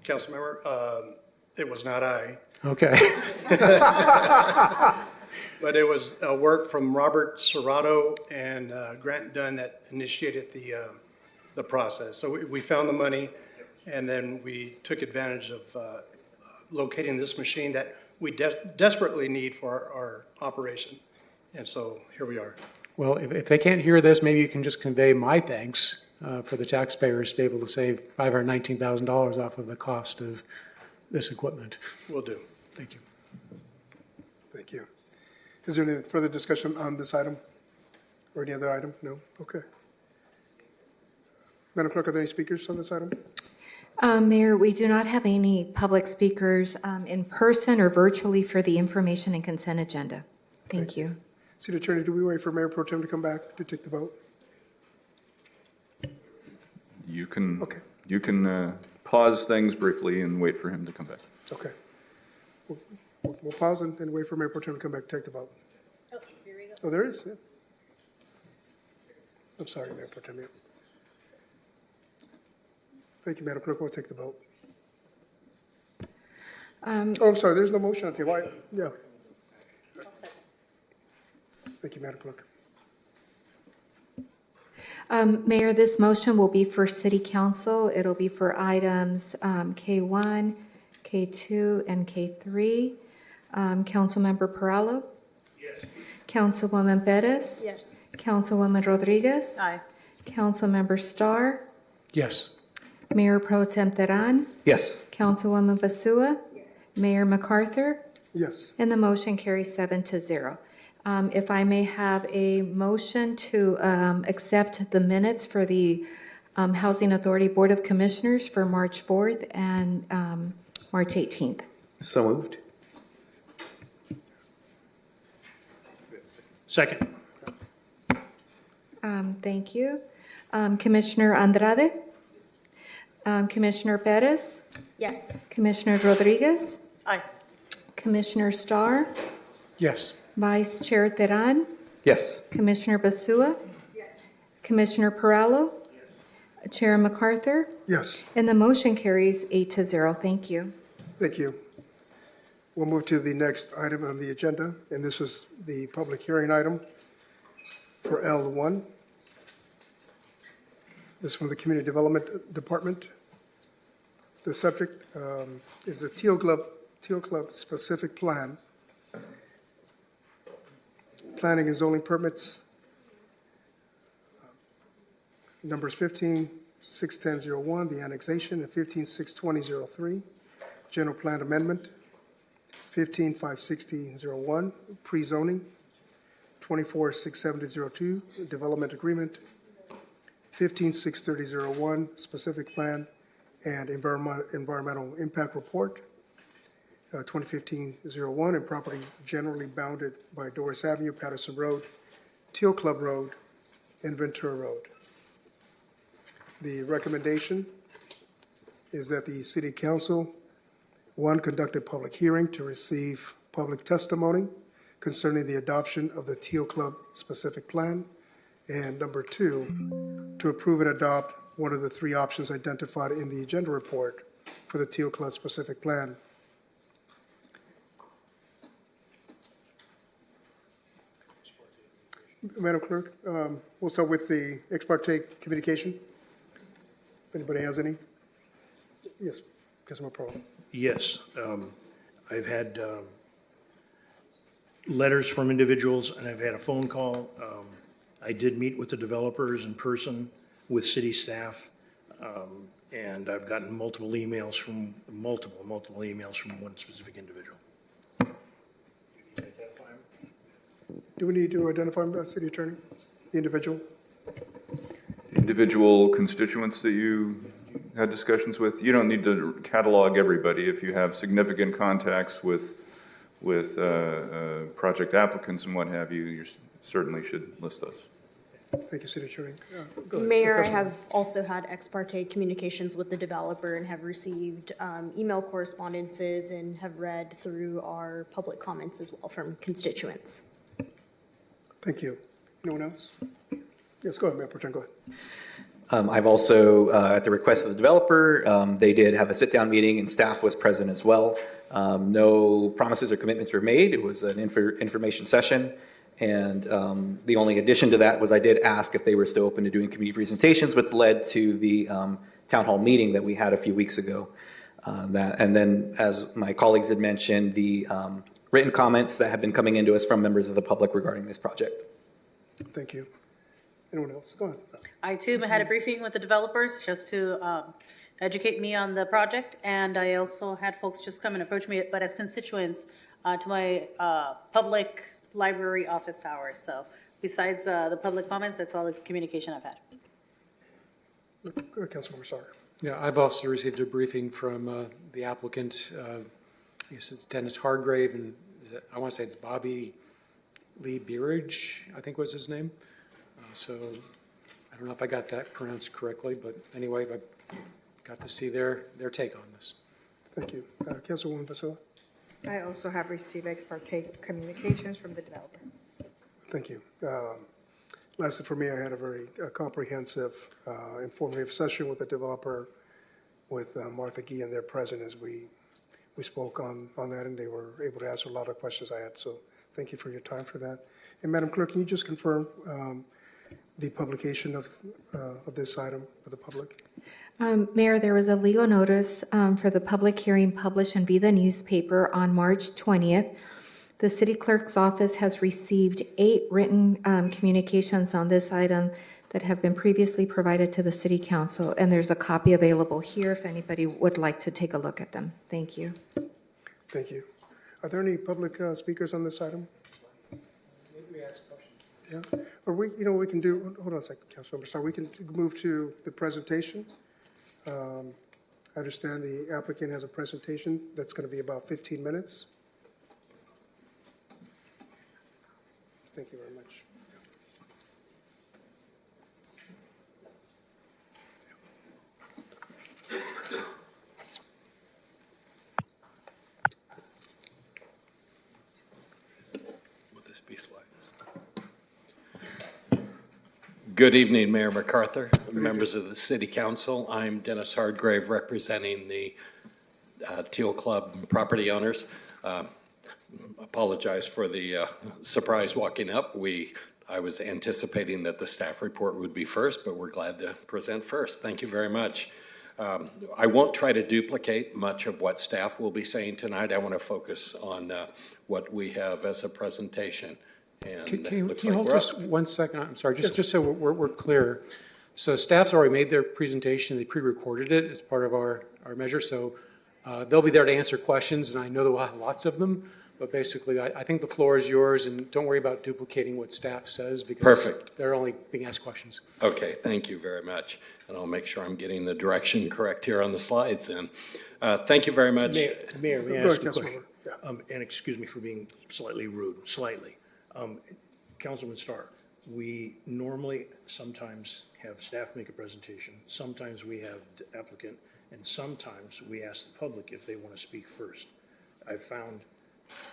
Councilmember, it was not I. Okay. But it was work from Robert Serrato and Grant Dunn that initiated the process. So we found the money, and then we took advantage of locating this machine that we desperately need for our operation. And so here we are. Well, if they can't hear this, maybe you can just convey my thanks for the taxpayers to be able to save $519,000 off of the cost of this equipment. Will do. Thank you. Thank you. Is there any further discussion on this item or any other item? No? Okay. Madam Clerk, are there any speakers on this item? Mayor, we do not have any public speakers in person or virtually for the information and consent agenda. Thank you. City Attorney, do we wait for Mayor Pro Tem to come back to take the vote? You can pause things briefly and wait for him to come back. Okay. We'll pause and wait for Mayor Pro Tem to come back to take the vote. Oh, here we go. Oh, there is? Yeah. I'm sorry, Mayor Pro Tem. Yeah. Thank you, Madam Clerk. We'll take the vote. Oh, I'm sorry. There's no motion on the table. Yeah. Thank you, Madam Clerk. Mayor, this motion will be for City Council. It'll be for items K1, K2, and K3. Councilmember Perallo? Yes. Councilwoman Perez? Yes. Councilwoman Rodriguez? Aye. Councilmember Starr? Yes. Mayor Pro Tem Teran? Yes. Councilwoman Basua? Yes. Mayor MacArthur? Yes. And the motion carries 7-0. If I may have a motion to accept the minutes for the Housing Authority Board of Commissioners for March 4th and March 18th. So moved. Second. Thank you. Commissioner Andrade? Commissioner Perez? Yes. Commissioner Rodriguez? Aye. Commissioner Starr? Yes. Vice Chair Teran? Yes. Commissioner Basua? Yes. Commissioner Perallo? Yes. Chair MacArthur? Yes. And the motion carries 8-0. Thank you. Thank you. We'll move to the next item on the agenda, and this is the public hearing item for L1. This is from the Community Development Department. The subject is the Teal Club specific plan. Planning and zoning permits, numbers 15-610-01, the annexation, and 15-620-03, general plan amendment, 15-560-01, pre-zoning, 24-670-02, development agreement, 15-630-01, specific plan and environmental impact report, 2015-01, and property generally bounded by Doris Avenue, Patterson Road, Teal Club Road, and Ventura Road. The recommendation is that the City Council, one, conduct a public hearing to receive public testimony concerning the adoption of the Teal Club specific plan, and number two, to approve and adopt one of the three options identified in the agenda report for the Teal Club specific plan. Madam Clerk, we'll start with the ex parte communication. If anybody has any? Yes, Councilman Pearl. Yes. I've had letters from individuals, and I've had a phone call. I did meet with the developers in person with city staff, and I've gotten multiple emails from one specific individual. Do we need to identify him, City Attorney, the individual? Individual constituents that you had discussions with, you don't need to catalog everybody. If you have significant contacts with project applicants and what have you, you certainly should list those. Thank you, City Attorney. Go ahead. Mayor, I Councilman. have also had ex parte communications with the developer and have received email correspondences and have read through our public comments as well from constituents. Thank you. Anyone else? Yes, go ahead, Mayor Pro Tem, go ahead. I've also, at the request of the developer, they did have a sit-down meeting and staff was present as well. No promises or commitments were made. It was an information session. And the only addition to that was I did ask if they were still open to doing community presentations, which led to the town hall meeting that we had a few weeks ago. And then, as my colleagues had mentioned, the written comments that have been coming into us from members of the public regarding this project. Thank you. Anyone else? Go ahead. I too had a briefing with the developers just to educate me on the project, and I also had folks just come and approach me, but as constituents, to my public library office hours. So besides the public comments, that's all the communication I've had. Go ahead, Councilmember Starr. Yeah, I've also received a briefing from the applicant. I guess it's Dennis Hargrave, and I want to say it's Bobby Lee Beeridge, I think was his name. So I don't know if I got that pronounced correctly, but anyway, I got to see their take on this. Thank you. Councilwoman Basila. I also have received ex parte communications from the developer. Thank you. Lastly, for me, I had a very comprehensive, informative session with the developer, with Martha Gee and their president as we spoke on that, and they were able to answer a lot of the questions I had. So thank you for your time for that. And Madam Clerk, can you just confirm the publication of this item for the public? Mayor, there was a legal notice for the public hearing published in Be the newspaper on March 20th. The city clerk's office has received 8 written communications on this item that have been previously provided to the city council, and there's a copy available here if anybody would like to take a look at them. Thank you. Thank you. Are there any public speakers on this item? Yeah, or we can do, hold on a second, Councilmember Starr, we can move to the presentation. I understand the applicant has a presentation that's going to be about 15 minutes. Thank you very much. Will this be slides? Good evening, Mayor MacArthur, members of the City Council. I'm Dennis Hardgrave, representing the Teal Club property owners. Apologize for the surprise walking up. I was anticipating that the staff report would be first, but we're glad to present first. Thank you very much. I won't try to duplicate much of what staff will be saying tonight. I want to focus on what we have as a presentation. And Can you hold just 1 second? I'm sorry, just so we're clear. So staff's already made their presentation. They pre-recorded it as part of our measure. So they'll be there to answer questions, and I know that we'll have lots of them. But basically, I think the floor is yours, and don't worry about duplicating what staff says because they're only being asked questions. Okay, thank you very much. And I'll make sure I'm getting the direction correct here on the slides then. Thank you very much. Mayor, may I ask a question? And excuse me for being slightly rude, slightly. Councilman Starr, we normally sometimes have staff make a presentation, sometimes we have the applicant, and sometimes we ask the public if they want to speak first. I've found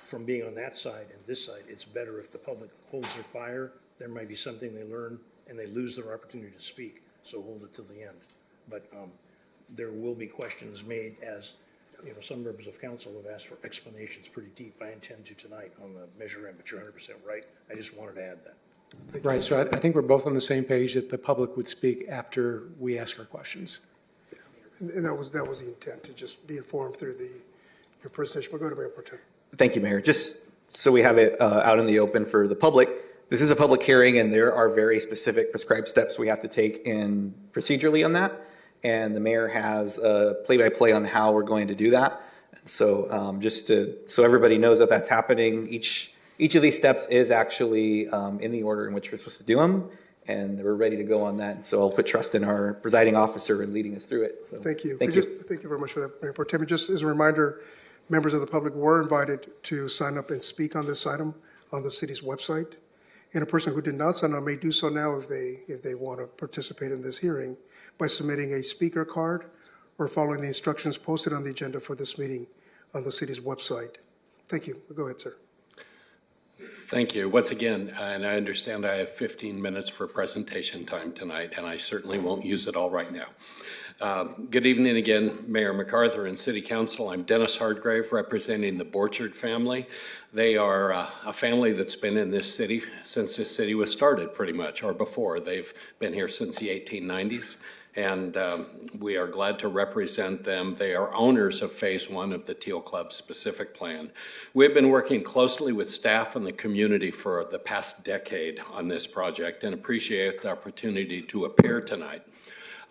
from being on that side and this side, it's better if the public holds their fire. There might be something they learn and they lose their opportunity to speak, so hold it till the end. But there will be questions made as, some members of council have asked for explanations pretty deep. I intend to tonight on the measure M, but you're 100% right. I just wanted to add that. Right, so I think we're both on the same page that the public would speak after we ask our questions. And that was the intent, to just be informed through your presentation. We'll go to Mayor Pro Tem. Thank you, Mayor. Just so we have it out in the open for the public, this is a public hearing and there are very specific prescribed steps we have to take in procedurally on that. And the mayor has a play-by-play on how we're going to do that. And so so everybody knows that that's happening, each of these steps is actually in the order in which we're supposed to do them. And we're ready to go on that. So I'll put trust in our presiding officer in leading us through it. So, thank you. Thank you. Thank you very much for that, Mayor Pro Tem. Just as a reminder, members of the public were invited to sign up and speak on this item on the city's website. And a person who did not sign up may do so now if they want to participate in this hearing by submitting a speaker card or following the instructions posted on the agenda for this meeting on the city's website. Thank you. Go ahead, sir. Thank you. Once again, and I understand I have 15 minutes for presentation time tonight, and I certainly won't use it all right now. Good evening again, Mayor MacArthur and City Council. I'm Dennis Hardgrave, representing the Borchard family. They are a family that's been in this city since this city was started, pretty much, or before. They've been here since the 1890s, and we are glad to represent them. They are owners of Phase 1 of the Teal Club specific plan. We've been working closely with staff and the community for the past decade on this project and appreciate the opportunity to appear tonight.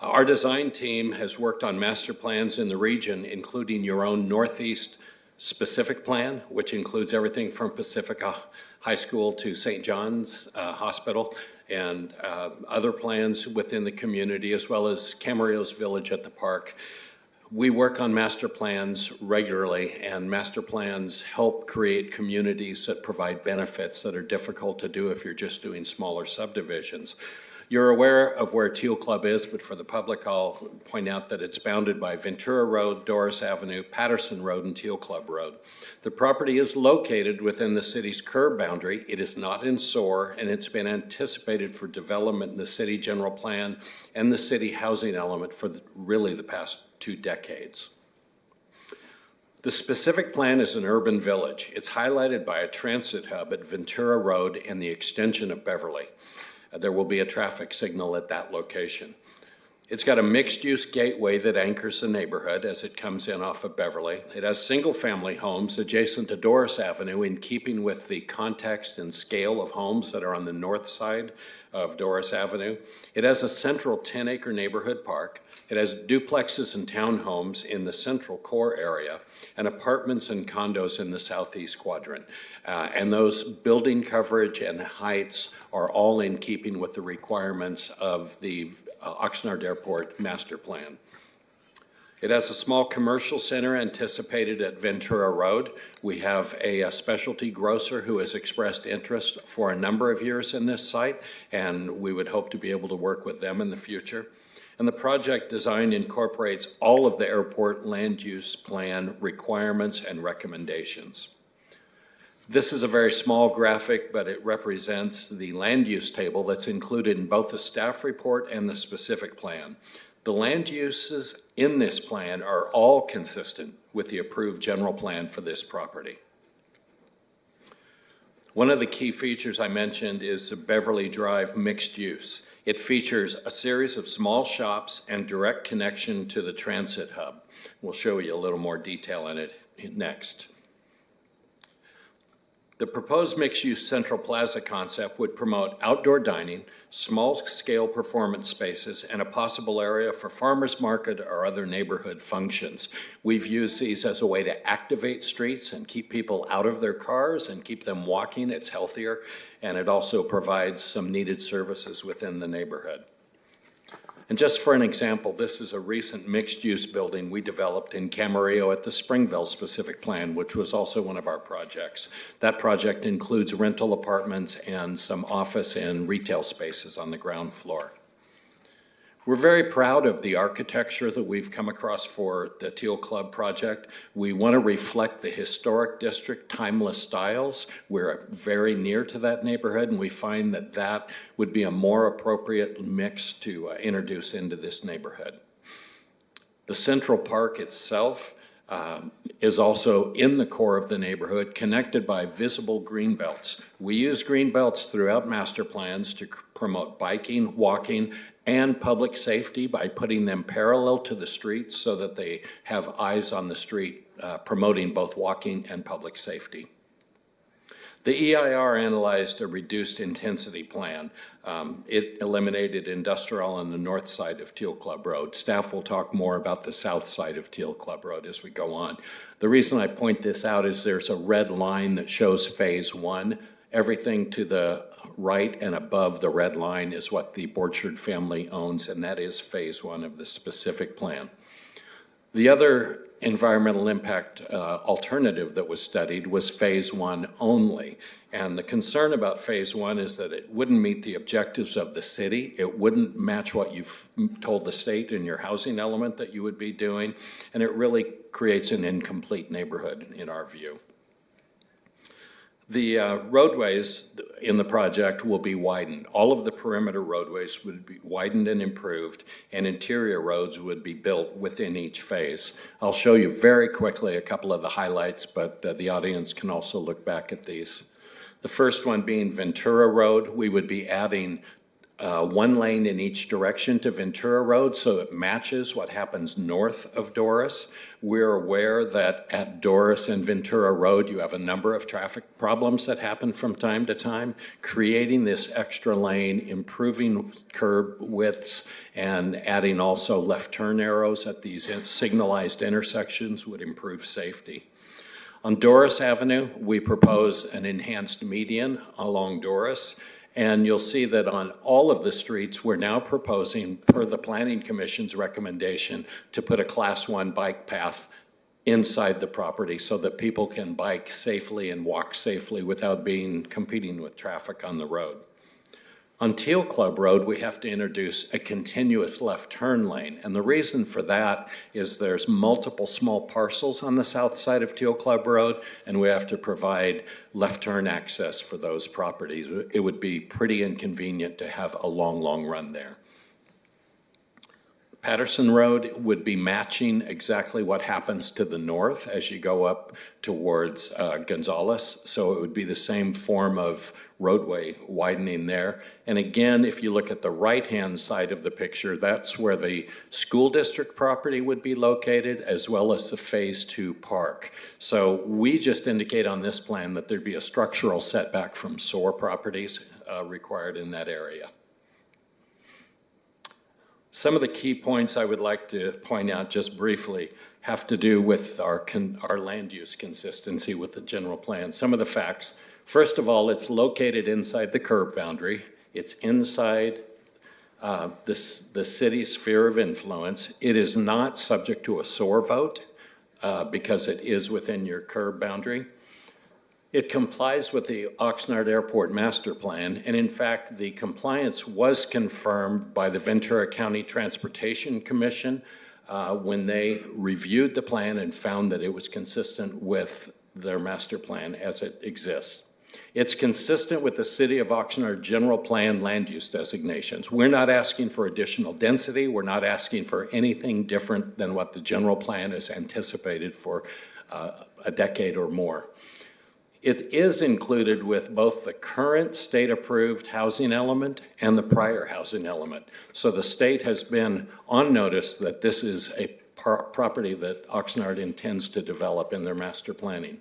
Our design team has worked on master plans in the region, including your own Northeast specific plan, which includes everything from Pacifica High School to St. John's Hospital, and other plans within the community, as well as Camarillo's Village at the park. We work on master plans regularly, and master plans help create communities that provide benefits that are difficult to do if you're just doing smaller subdivisions. You're aware of where Teal Club is, but for the public, I'll point out that it's bounded by Ventura Road, Doris Avenue, Patterson Road, and Teal Club Road. The property is located within the city's curb boundary. It is not in SOAR, and it's been anticipated for development in the city general plan and the city housing element for really the past 2 decades. The specific plan is an urban village. It's highlighted by a transit hub at Ventura Road and the extension of Beverly. There will be a traffic signal at that location. It's got a mixed-use gateway that anchors the neighborhood as it comes in off of Beverly. It has single-family homes adjacent to Doris Avenue in keeping with the context and scale of homes that are on the north side of Doris Avenue. It has a central 10-acre neighborhood park. It has duplexes and townhomes in the central core area and apartments and condos in the southeast quadrant. And those building coverage and heights are all in keeping with the requirements of the Oxnard Airport Master Plan. It has a small commercial center anticipated at Ventura Road. We have a specialty grocer who has expressed interest for a number of years in this site, and we would hope to be able to work with them in the future. And the project design incorporates all of the airport land use plan requirements and recommendations. This is a very small graphic, but it represents the land use table that's included in both the staff report and the specific plan. The land uses in this plan are all consistent with the approved general plan for this property. One of the key features I mentioned is the Beverly Drive mixed use. It features a series of small shops and direct connection to the transit hub. We'll show you a little more detail on it next. The proposed mixed-use Central Plaza concept would promote outdoor dining, small-scale performance spaces, and a possible area for farmers market or other neighborhood functions. We've used these as a way to activate streets and keep people out of their cars and keep them walking. It's healthier, and it also provides some needed services within the neighborhood. And just for an example, this is a recent mixed-use building we developed in Camarillo at the Springville specific plan, which was also one of our projects. That project includes rental apartments and some office and retail spaces on the ground floor. We're very proud of the architecture that we've come across for the Teal Club project. We want to reflect the historic district timeless styles. We're very near to that neighborhood, and we find that that would be a more appropriate mix to introduce into this neighborhood. The Central Park itself is also in the core of the neighborhood, connected by visible green belts. We use green belts throughout master plans to promote biking, walking, and public safety by putting them parallel to the streets so that they have eyes on the street, promoting both walking and public safety. The EIR analyzed a reduced intensity plan. It eliminated industrial on the north side of Teal Club Road. Staff will talk more about the south side of Teal Club Road as we go on. The reason I point this out is there's a red line that shows phase one. Everything to the right and above the red line is what the Borchard family owns, and that is phase one of the specific plan. The other environmental impact alternative that was studied was phase one only. And the concern about phase one is that it wouldn't meet the objectives of the city. It wouldn't match what you've told the state in your housing element that you would be doing. And it really creates an incomplete neighborhood in our view. The roadways in the project will be widened. All of the perimeter roadways would be widened and improved, and interior roads would be built within each phase. I'll show you very quickly a couple of the highlights, but the audience can also look back at these. The first one being Ventura Road. We would be adding one lane in each direction to Ventura Road so it matches what happens north of Doris. We're aware that at Doris and Ventura Road, you have a number of traffic problems that happen from time to time. Creating this extra lane, improving curb widths, and adding also left turn arrows at these signalized intersections would improve safety. On Doris Avenue, we propose an enhanced median along Doris. And you'll see that on all of the streets, we're now proposing, per the Planning Commission's recommendation, to put a Class 1 bike path inside the property so that people can bike safely and walk safely without competing with traffic on the road. On Teal Club Road, we have to introduce a continuous left turn lane. And the reason for that is there's multiple small parcels on the south side of Teal Club Road, and we have to provide left turn access for those properties. It would be pretty inconvenient to have a long, long run there. Patterson Road would be matching exactly what happens to the north as you go up towards Gonzales. So it would be the same form of roadway widening there. And again, if you look at the right-hand side of the picture, that's where the school district property would be located, as well as the Phase 2 park. So we just indicate on this plan that there'd be a structural setback from SOAR properties required in that area. Some of the key points I would like to point out just briefly have to do with our land use consistency with the general plan. Some of the facts. First of all, it's located inside the curb boundary. It's inside the city's sphere of influence. It is not subject to a SOAR vote because it is within your curb boundary. It complies with the Oxnard Airport Master Plan, and in fact, the compliance was confirmed by the Ventura County Transportation Commission when they reviewed the plan and found that it was consistent with their master plan as it exists. It's consistent with the City of Oxnard General Plan land use designations. We're not asking for additional density. We're not asking for anything different than what the general plan is anticipated for a decade or more. It is included with both the current state-approved housing element and the prior housing element. So the state has been on notice that this is a property that Oxnard intends to develop in their master planning.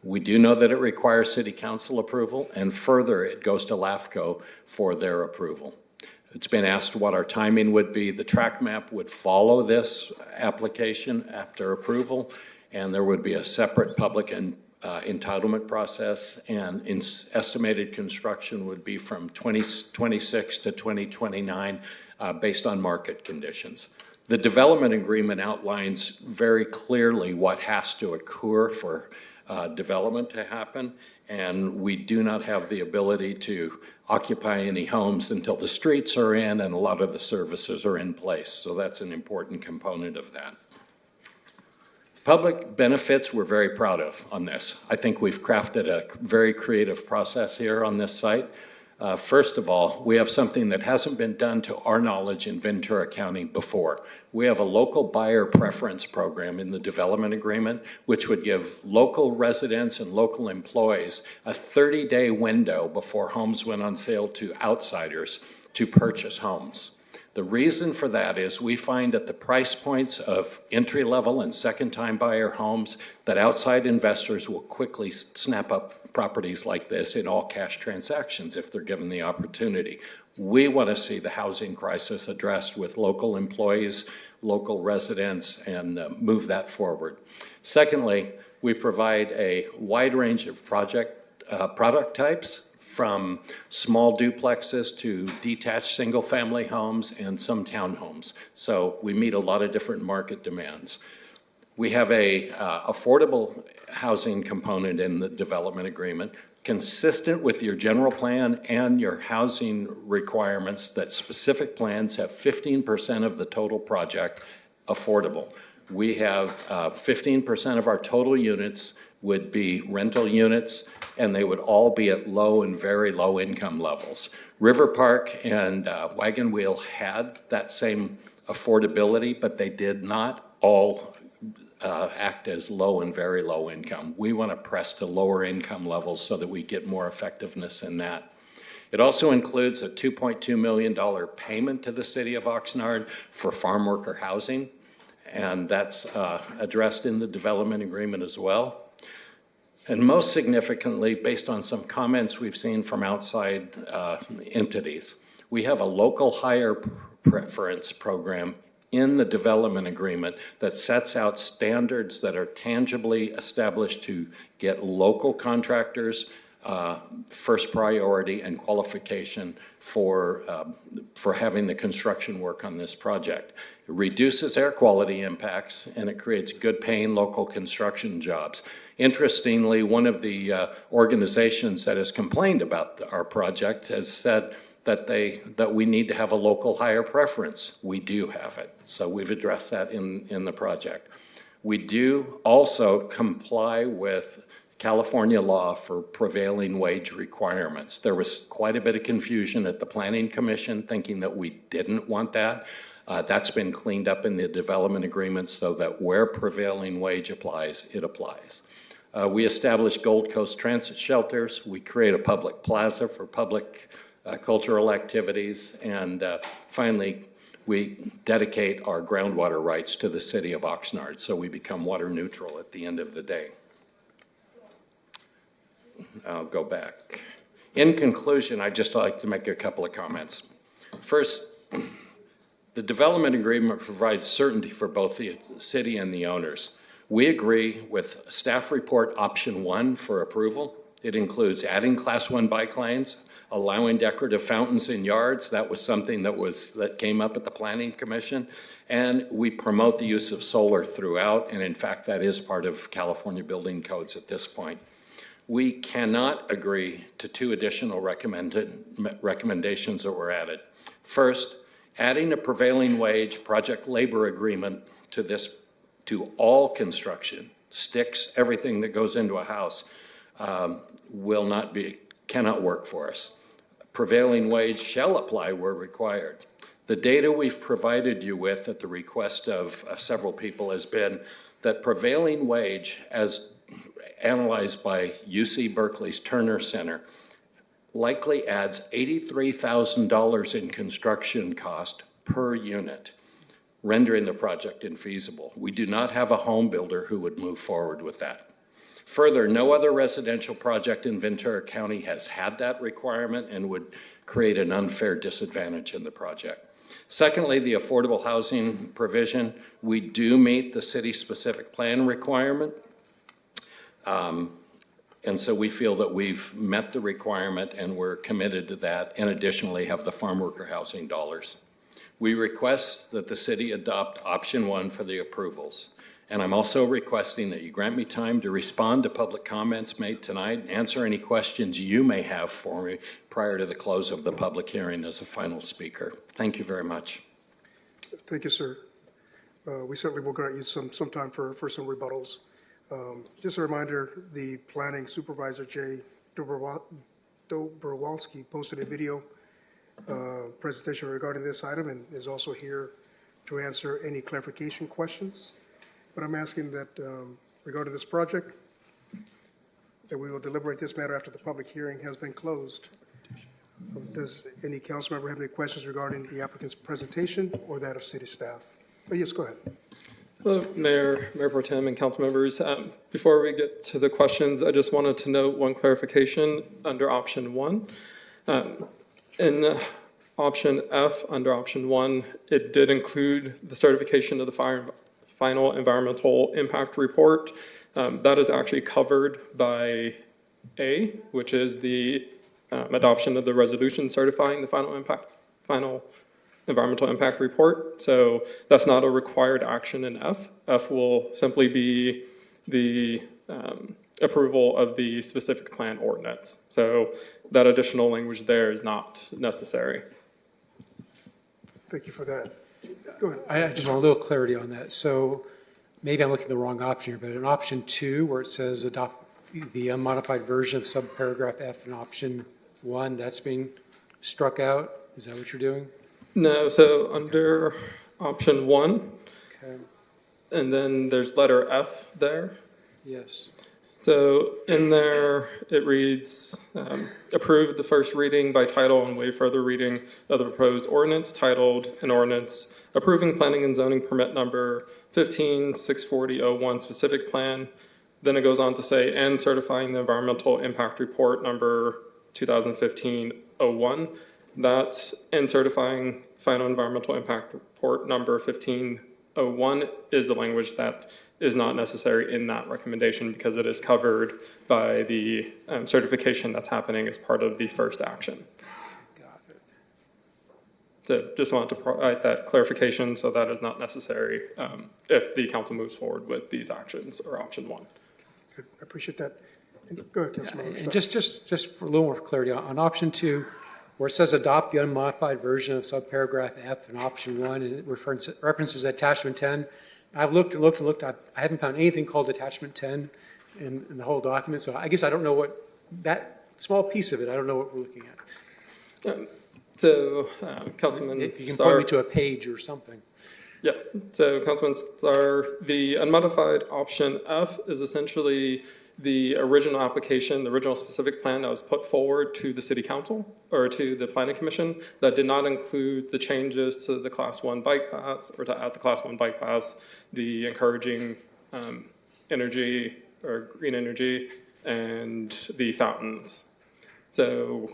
We do know that it requires city council approval, and further, it goes to LAFCO for their approval. It's been asked what our timing would be. The track map would follow this application after approval, and there would be a separate public and entitlement process, and estimated construction would be from 2026 to 2029 based on market conditions. The development agreement outlines very clearly what has to occur for development to happen, and we do not have the ability to occupy any homes until the streets are in and a lot of the services are in place. So that's an important component of that. Public benefits we're very proud of on this. I think we've crafted a very creative process here on this site. First of all, we have something that hasn't been done to our knowledge in Ventura County before. We have a local buyer preference program in the development agreement, which would give local residents and local employees a 30-day window before homes went on sale to outsiders to purchase homes. The reason for that is we find at the price points of entry-level and second-time buyer homes that outside investors will quickly snap up properties like this in all-cash transactions if they're given the opportunity. We want to see the housing crisis addressed with local employees, local residents, and move that forward. Secondly, we provide a wide range of product types, from small duplexes to detached single-family homes and some townhomes. So we meet a lot of different market demands. We have a affordable housing component in the development agreement, consistent with your general plan and your housing requirements that specific plans have 15% of the total project affordable. We have 15% of our total units would be rental units, and they would all be at low and very low income levels. River Park and Wagon Wheel had that same affordability, but they did not all act as low and very low income. We want to press to lower income levels so that we get more effectiveness in that. It also includes a $2.2 million payment to the city of Oxnard for farm worker housing, and that's addressed in the development agreement as well. And most significantly, based on some comments we've seen from outside entities, we have a local hire preference program in the development agreement that sets out standards that are tangibly established to get local contractors first priority and qualification for having the construction work on this project. It reduces air quality impacts, and it creates good paying local construction jobs. Interestingly, one of the organizations that has complained about our project has said that we need to have a local hire preference. We do have it, so we've addressed that in the project. We do also comply with California law for prevailing wage requirements. There was quite a bit of confusion at the Planning Commission thinking that we didn't want that. That's been cleaned up in the development agreement so that where prevailing wage applies, it applies. We establish Gold Coast transit shelters. We create a public plaza for public cultural activities. And finally, we dedicate our groundwater rights to the city of Oxnard, so we become water neutral at the end of the day. I'll go back. In conclusion, I'd just like to make a couple of comments. First, the development agreement provides certainty for both the city and the owners. We agree with staff report option 1 for approval. It includes adding class 1 bike lanes, allowing decorative fountains in yards. That was something that came up at the Planning Commission. And we promote the use of solar throughout. And in fact, that is part of California building codes at this point. We cannot agree to 2 additional recommendations that were added. First, adding a prevailing wage project labor agreement to all construction, sticks, everything that goes into a house, cannot work for us. Prevailing wage shall apply where required. The data we've provided you with at the request of several people has been that prevailing wage, as analyzed by UC Berkeley's Turner Center, likely adds $83,000 in construction cost per unit, rendering the project infeasible. We do not have a home builder who would move forward with that. Further, no other residential project in Ventura County has had that requirement and would create an unfair disadvantage in the project. Secondly, the affordable housing provision, we do meet the city-specific plan requirement. And so we feel that we've met the requirement and we're committed to that, and additionally have the farm worker housing dollars. We request that the city adopt option 1 for the approvals. And I'm also requesting that you grant me time to respond to public comments made tonight and answer any questions you may have for me prior to the close of the public hearing as a final speaker. Thank you very much. Thank you, sir. We certainly will grant you some time for some rebuttals. Just a reminder, the planning supervisor, Jay Dobrowolski, posted a video presentation regarding this item and is also here to answer any clarification questions. But I'm asking that regarding this project, that we will deliberate this matter after the public hearing has been closed. Does any council member have any questions regarding the applicant's presentation or that of city staff? Oh, yes, go ahead. Hello, Mayor Pro Tem and council members. Before we get to the questions, I just wanted to note one clarification under option 1. In option F, under option 1, it did include the certification of the final environmental impact report. That is actually covered by A, which is the adoption of the resolution certifying the final environmental impact report. So that's not a required action in F. F will simply be the approval of the specific plan ordinance. So that additional language there is not necessary. Thank you for that. Go ahead. I just want a little clarity on that. So maybe I'm looking at the wrong option here, but in option 2, where it says adopt the unmodified version of subparagraph F in option 1, that's being struck out. Is that what you're doing? No, so under option 1, Okay. and then there's letter F there. Yes. So in there, it reads, approve the first reading by title and waive further reading of the proposed ordinance titled an ordinance approving planning and zoning permit number 15-640-01 specific plan. Then it goes on to say, and certifying the environmental impact report number 2015-01. That and certifying final environmental impact report number 15-01 is the language that is not necessary in that recommendation because it is covered by the certification that's happening as part of the first action. Got it. So just wanted to provide that clarification so that is not necessary if the council moves forward with these actions or option 1. Good. I appreciate that. Go ahead, Councilmember. And just for a little more clarity, on option 2, where it says adopt the unmodified version of subparagraph F in option 1, and it references attachment 10. I've looked. I haven't found anything called attachment 10 in the whole document. So I guess I don't know what that small piece of it. I don't know what we're looking at. So, Councilman If you can Starr. point me to a page or something. Yeah, so Councilman Starr, the unmodified option F is essentially the original application, the original specific plan that was put forward to the city council or to the planning commission that did not include the changes to the class 1 bike paths or to add the class 1 bike paths, the encouraging energy or green energy and the fountains. So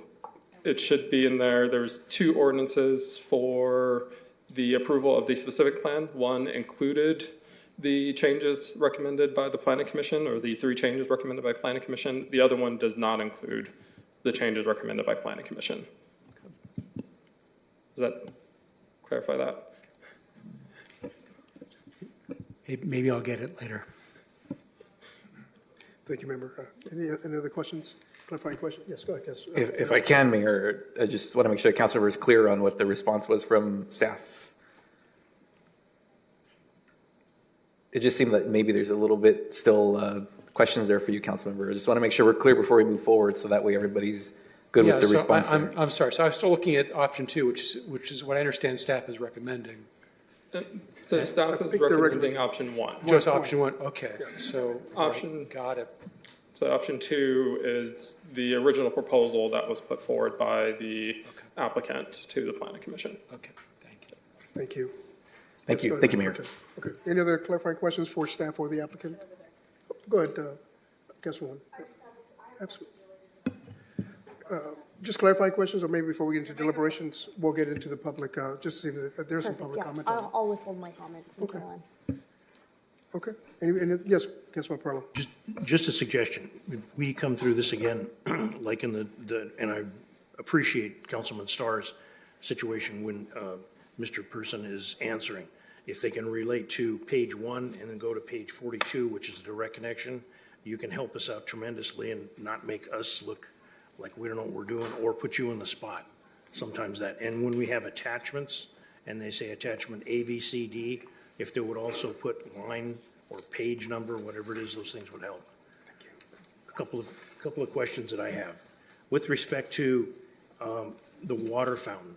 it should be in there. There's 2 ordinances for the approval of the specific plan. One included the changes recommended by the planning commission, or the 3 changes recommended by planning commission. The other one does not include the changes recommended by planning commission. Does that clarify that? Maybe I'll get it later. Thank you, Member. Any other questions? Clarifying question? Yes, go ahead. Yes. If I can, Mayor, I just want to make sure the council is clear on what the response was from staff. It just seemed that maybe there's a little bit still questions there for you, Councilmember. I just want to make sure we're clear before we move forward, so that way everybody's good with the response. I'm sorry. So I was still looking at option 2, which is what I understand staff is recommending. So staff is recommending option 1. Just option 1. Okay. Yeah. So Option. got it. So option 2 is the original proposal that was put forward by the applicant to the planning commission. Okay. Thank you. Thank you. Thank Yes, you. go ahead, Thank you, Member Mayor. Pro Tem. Okay. Any other clarifying questions for staff or the applicant? Go ahead, Councilwoman. Absolutely. Just clarifying questions, or maybe before we get into deliberations, we'll get into the public, just to see that there's some public comment. on it. I'll withhold my comments until then. Okay. Yes, Councilman Perlo. Just a suggestion. If we come through this again, like in and I appreciate Councilman Starr's situation when Mr. Person is answering. If they can relate to page 1 and then go to page 42, which is direct connection, you can help us out tremendously and not make us look like we don't know what we're doing or put you in the spot. Sometimes that. And when we have attachments and they say attachment A, B, C, D, if they would also put line or page number, whatever it is, those things would help. Thank you. A couple of questions that I have. With respect to the water fountain,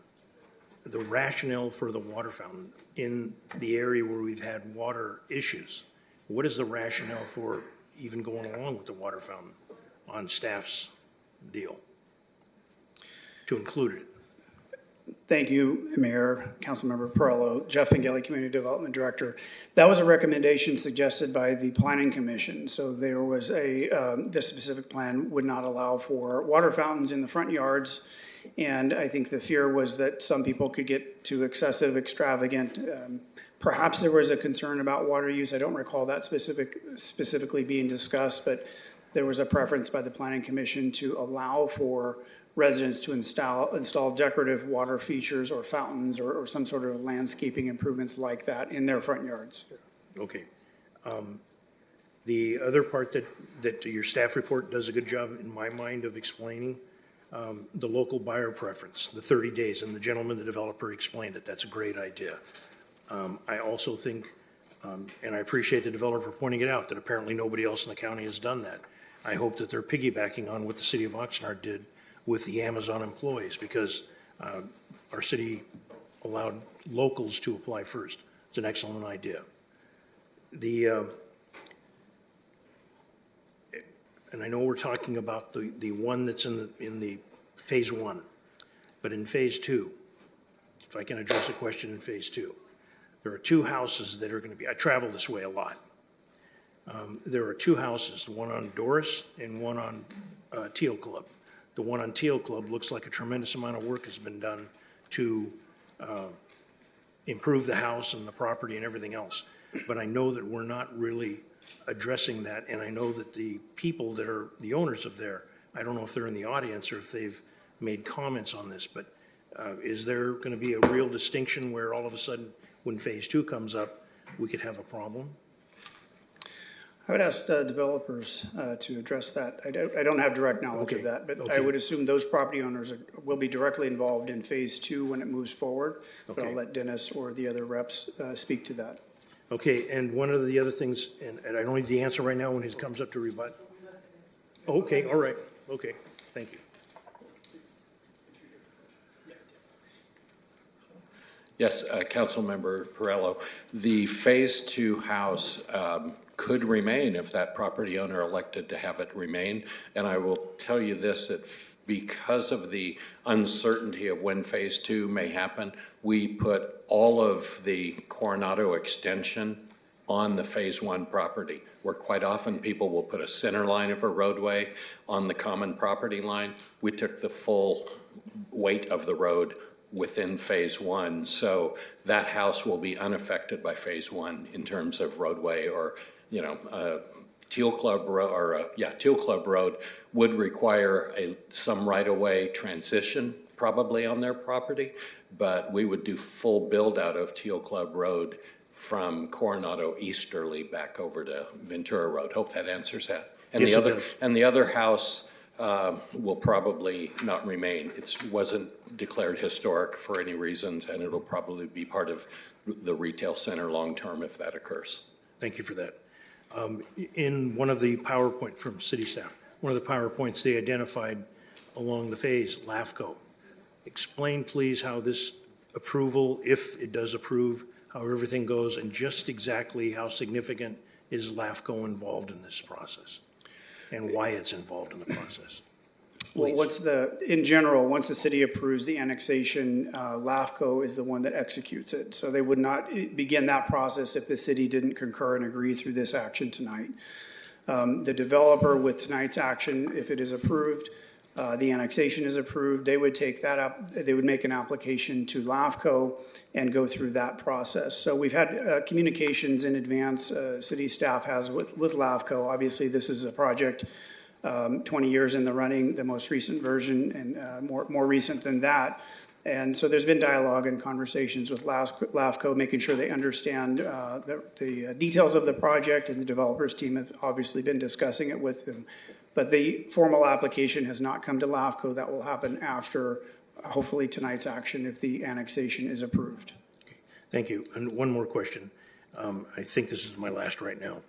the rationale for the water fountain in the area where we've had water issues, what is the rationale for even going along with the water fountain on staff's deal to include it? Thank you, Mayor, Councilmember Perello. Jeff Pengelly, Community Development Director. That was a recommendation suggested by the Planning Commission. So there was this specific plan would not allow for water fountains in the front yards. And I think the fear was that some people could get too excessive, extravagant. Perhaps there was a concern about water use. I don't recall that specifically being discussed, but there was a preference by the Planning Commission to allow for residents to install decorative water features or fountains or some sort of landscaping improvements like that in their front yards. Okay. The other part that your staff report does a good job, in my mind, of explaining the local buyer preference, the 30 days, and the gentleman, the developer, explained it. That's a great idea. I also think, and I appreciate the developer pointing it out, that apparently nobody else in the county has done that. I hope that they're piggybacking on what the city of Oxnard did with the Amazon employees, because our city allowed locals to apply first. It's an excellent idea. And I know we're talking about the one that's in the phase 1, but in phase 2, if I can address a question in phase 2, there are 2 houses that are going to be, I travel this way a lot. There are 2 houses, one on Doris and one on Teal Club. The one on Teal Club looks like a tremendous amount of work has been done to improve the house and the property and everything else. But I know that we're not really addressing that, and I know that the people that are the owners of there, I don't know if they're in the audience or if they've made comments on this, but is there going to be a real distinction where all of a sudden when phase 2 comes up, we could have a problem? I would ask developers to address that. I don't have direct knowledge of that, but I would assume those property owners will be directly involved in phase 2 when it moves forward. But I'll let Dennis or the other reps speak to that. Okay, and one of the other things, and I don't need the answer right now when he comes up to rebut. Okay, all right, okay, thank you. Yes, Councilmember Perello, the Phase 2 house could remain if that property owner elected to have it remain. And I will tell you this, that because of the uncertainty of when Phase 2 may happen, we put all of the Coronado extension on the Phase 1 property, where quite often people will put a center line of a roadway on the common property line. We took the full weight of the road within Phase 1, so that house will be unaffected by Phase 1 in terms of roadway or, you know, Teal Club Road would require some right-of-way transition probably on their property, but we would do full build-out of Teal Club Road from Coronado easterly back over to Ventura Road. Hope that answers that. And Yes, the other, it does. and the other house will probably not remain. It wasn't declared historic for any reasons, and it'll probably be part of the retail center long-term if that occurs. Thank you for that. In one of the PowerPoint from city staff, one of the PowerPoints they identified along the phase, LAFCO. Explain please how this approval, if it does approve, how everything goes, and just exactly how significant is LAFCO involved in this process and why it's involved in the process. Well, in general, once the city approves the annexation, LAFCO is the one that executes it. So they would not begin that process if the city didn't concur and agree through this action tonight. The developer with tonight's action, if it is approved, the annexation is approved, they would take that up, they would make an application to LAFCO and go through that process. So we've had communications in advance, city staff has with LAFCO. Obviously, this is a project 20 years in the running, the most recent version, and more recent than that. And so there's been dialogue and conversations with LAFCO, making sure they understand the details of the project, and the developers team have obviously been discussing it with them. But the formal application has not come to LAFCO. That will happen after, hopefully, tonight's action if the annexation is approved. Okay. Thank you. And one more question. I think this is my last right now.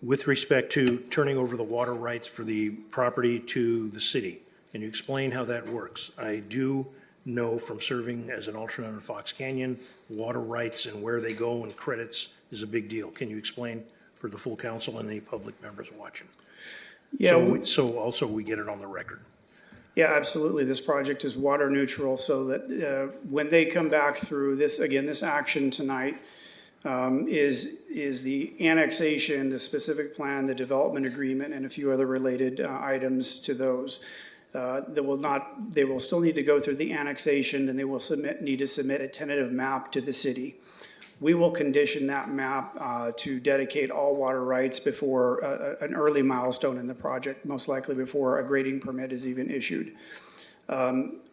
With respect to turning over the water rights for the property to the city, can you explain how that works? I do know from serving as an alternate in Fox Canyon, water rights and where they go and credits is a big deal. Can you explain for the full council and any public members watching? Yeah. So also we get it on the record. Yeah, absolutely. This project is water neutral, so that when they come back through this, again, this action tonight is the annexation, the specific plan, the development agreement, and a few other related items to those. They will still need to go through the annexation, and they will need to submit a tentative map to the city. We will condition that map to dedicate all water rights before an early milestone in the project, most likely before a grading permit is even issued.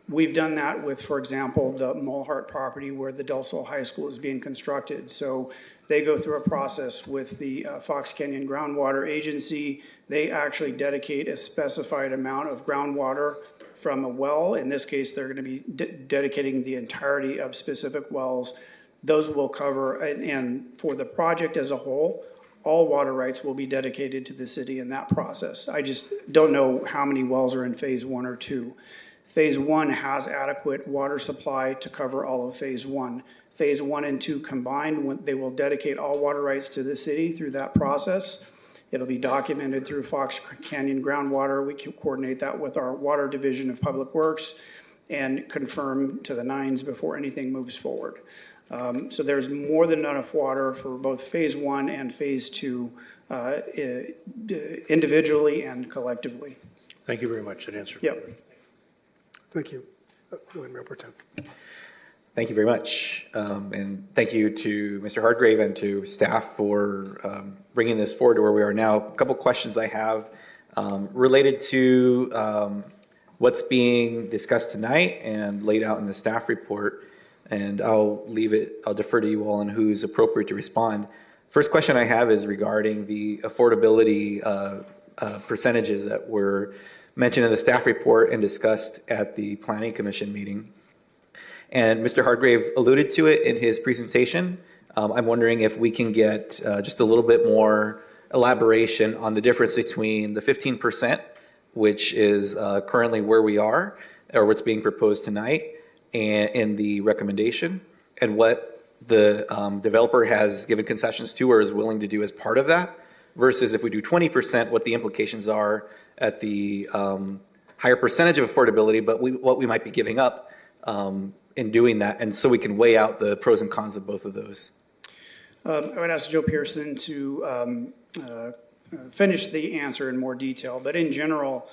We've done that with, for example, the Mulhart property where the Del Sol High School is being constructed. So they go through a process with the Fox Canyon Groundwater Agency. They actually dedicate a specified amount of groundwater from a well. In this case, they're going to be dedicating the entirety of specific wells. Those will cover, and for the project as a whole, all water rights will be dedicated to the city in that process. I just don't know how many wells are in phase 1 or 2. Phase 1 has adequate water supply to cover all of phase 1. Phase 1 and 2 combined, they will dedicate all water rights to the city through that process. It'll be documented through Fox Canyon Groundwater. We can coordinate that with our Water Division of Public Works and confirm to the nines before anything moves forward. So there's more than enough water for both phase 1 and phase 2 individually and collectively. Thank you very much. That answered. Yep. Thank you. Go ahead, Mayor Pro Tem. Thank you very much. And thank you to Mr. Hargrave and to staff for bringing this forward to where we are now. A couple questions I have related to what's being discussed tonight and laid out in the staff report. And I'll defer to you all on who's appropriate to respond. First question I have is regarding the affordability percentages that were mentioned in the staff report and discussed at the Planning Commission meeting. And Mr. Hargrave alluded to it in his presentation. I'm wondering if we can get just a little bit more elaboration on the difference between the 15%, which is currently where we are, or what's being proposed tonight, and in the recommendation, and what the developer has given concessions to or is willing to do as part of that, versus if we do 20%, what the implications are at the higher percentage of affordability, but what we might be giving up in doing that, and so we can weigh out the pros and cons of both of those. I would ask Joe Pearson to finish the answer in more detail, but in general,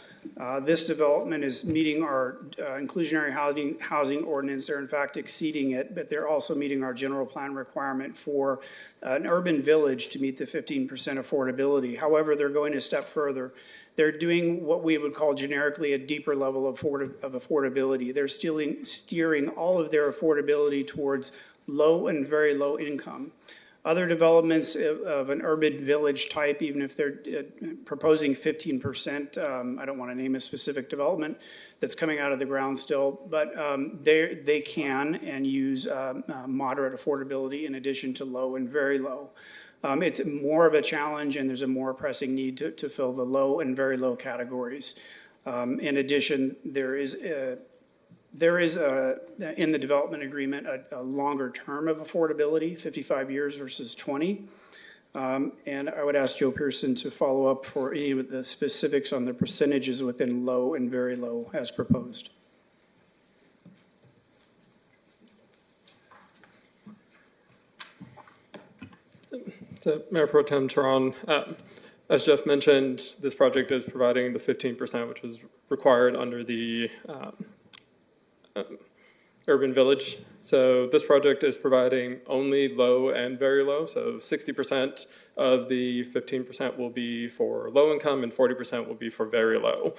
this development is meeting our inclusionary housing ordinance. They're in fact exceeding it, but they're also meeting our general plan requirement for an urban village to meet the 15% affordability. However, they're going a step further. They're doing what we would call generically a deeper level of affordability. They're steering all of their affordability towards low and very low income. Other developments of an urban village type, even if they're proposing 15%, I don't want to name a specific development that's coming out of the ground still, but they can and use moderate affordability in addition to low and very low. It's more of a challenge, and there's a more pressing need to fill the low and very low categories. In addition, there is in the development agreement a longer term of affordability, 55 years versus 20. And I would ask Joe Pearson to follow up for any of the specifics on the percentages within low and very low as proposed. So, Mayor Pro Tem Teran, as Jeff mentioned, this project is providing the 15%, which is required under the urban village. So this project is providing only low and very low. So 60% of the 15% will be for low income and 40% will be for very low.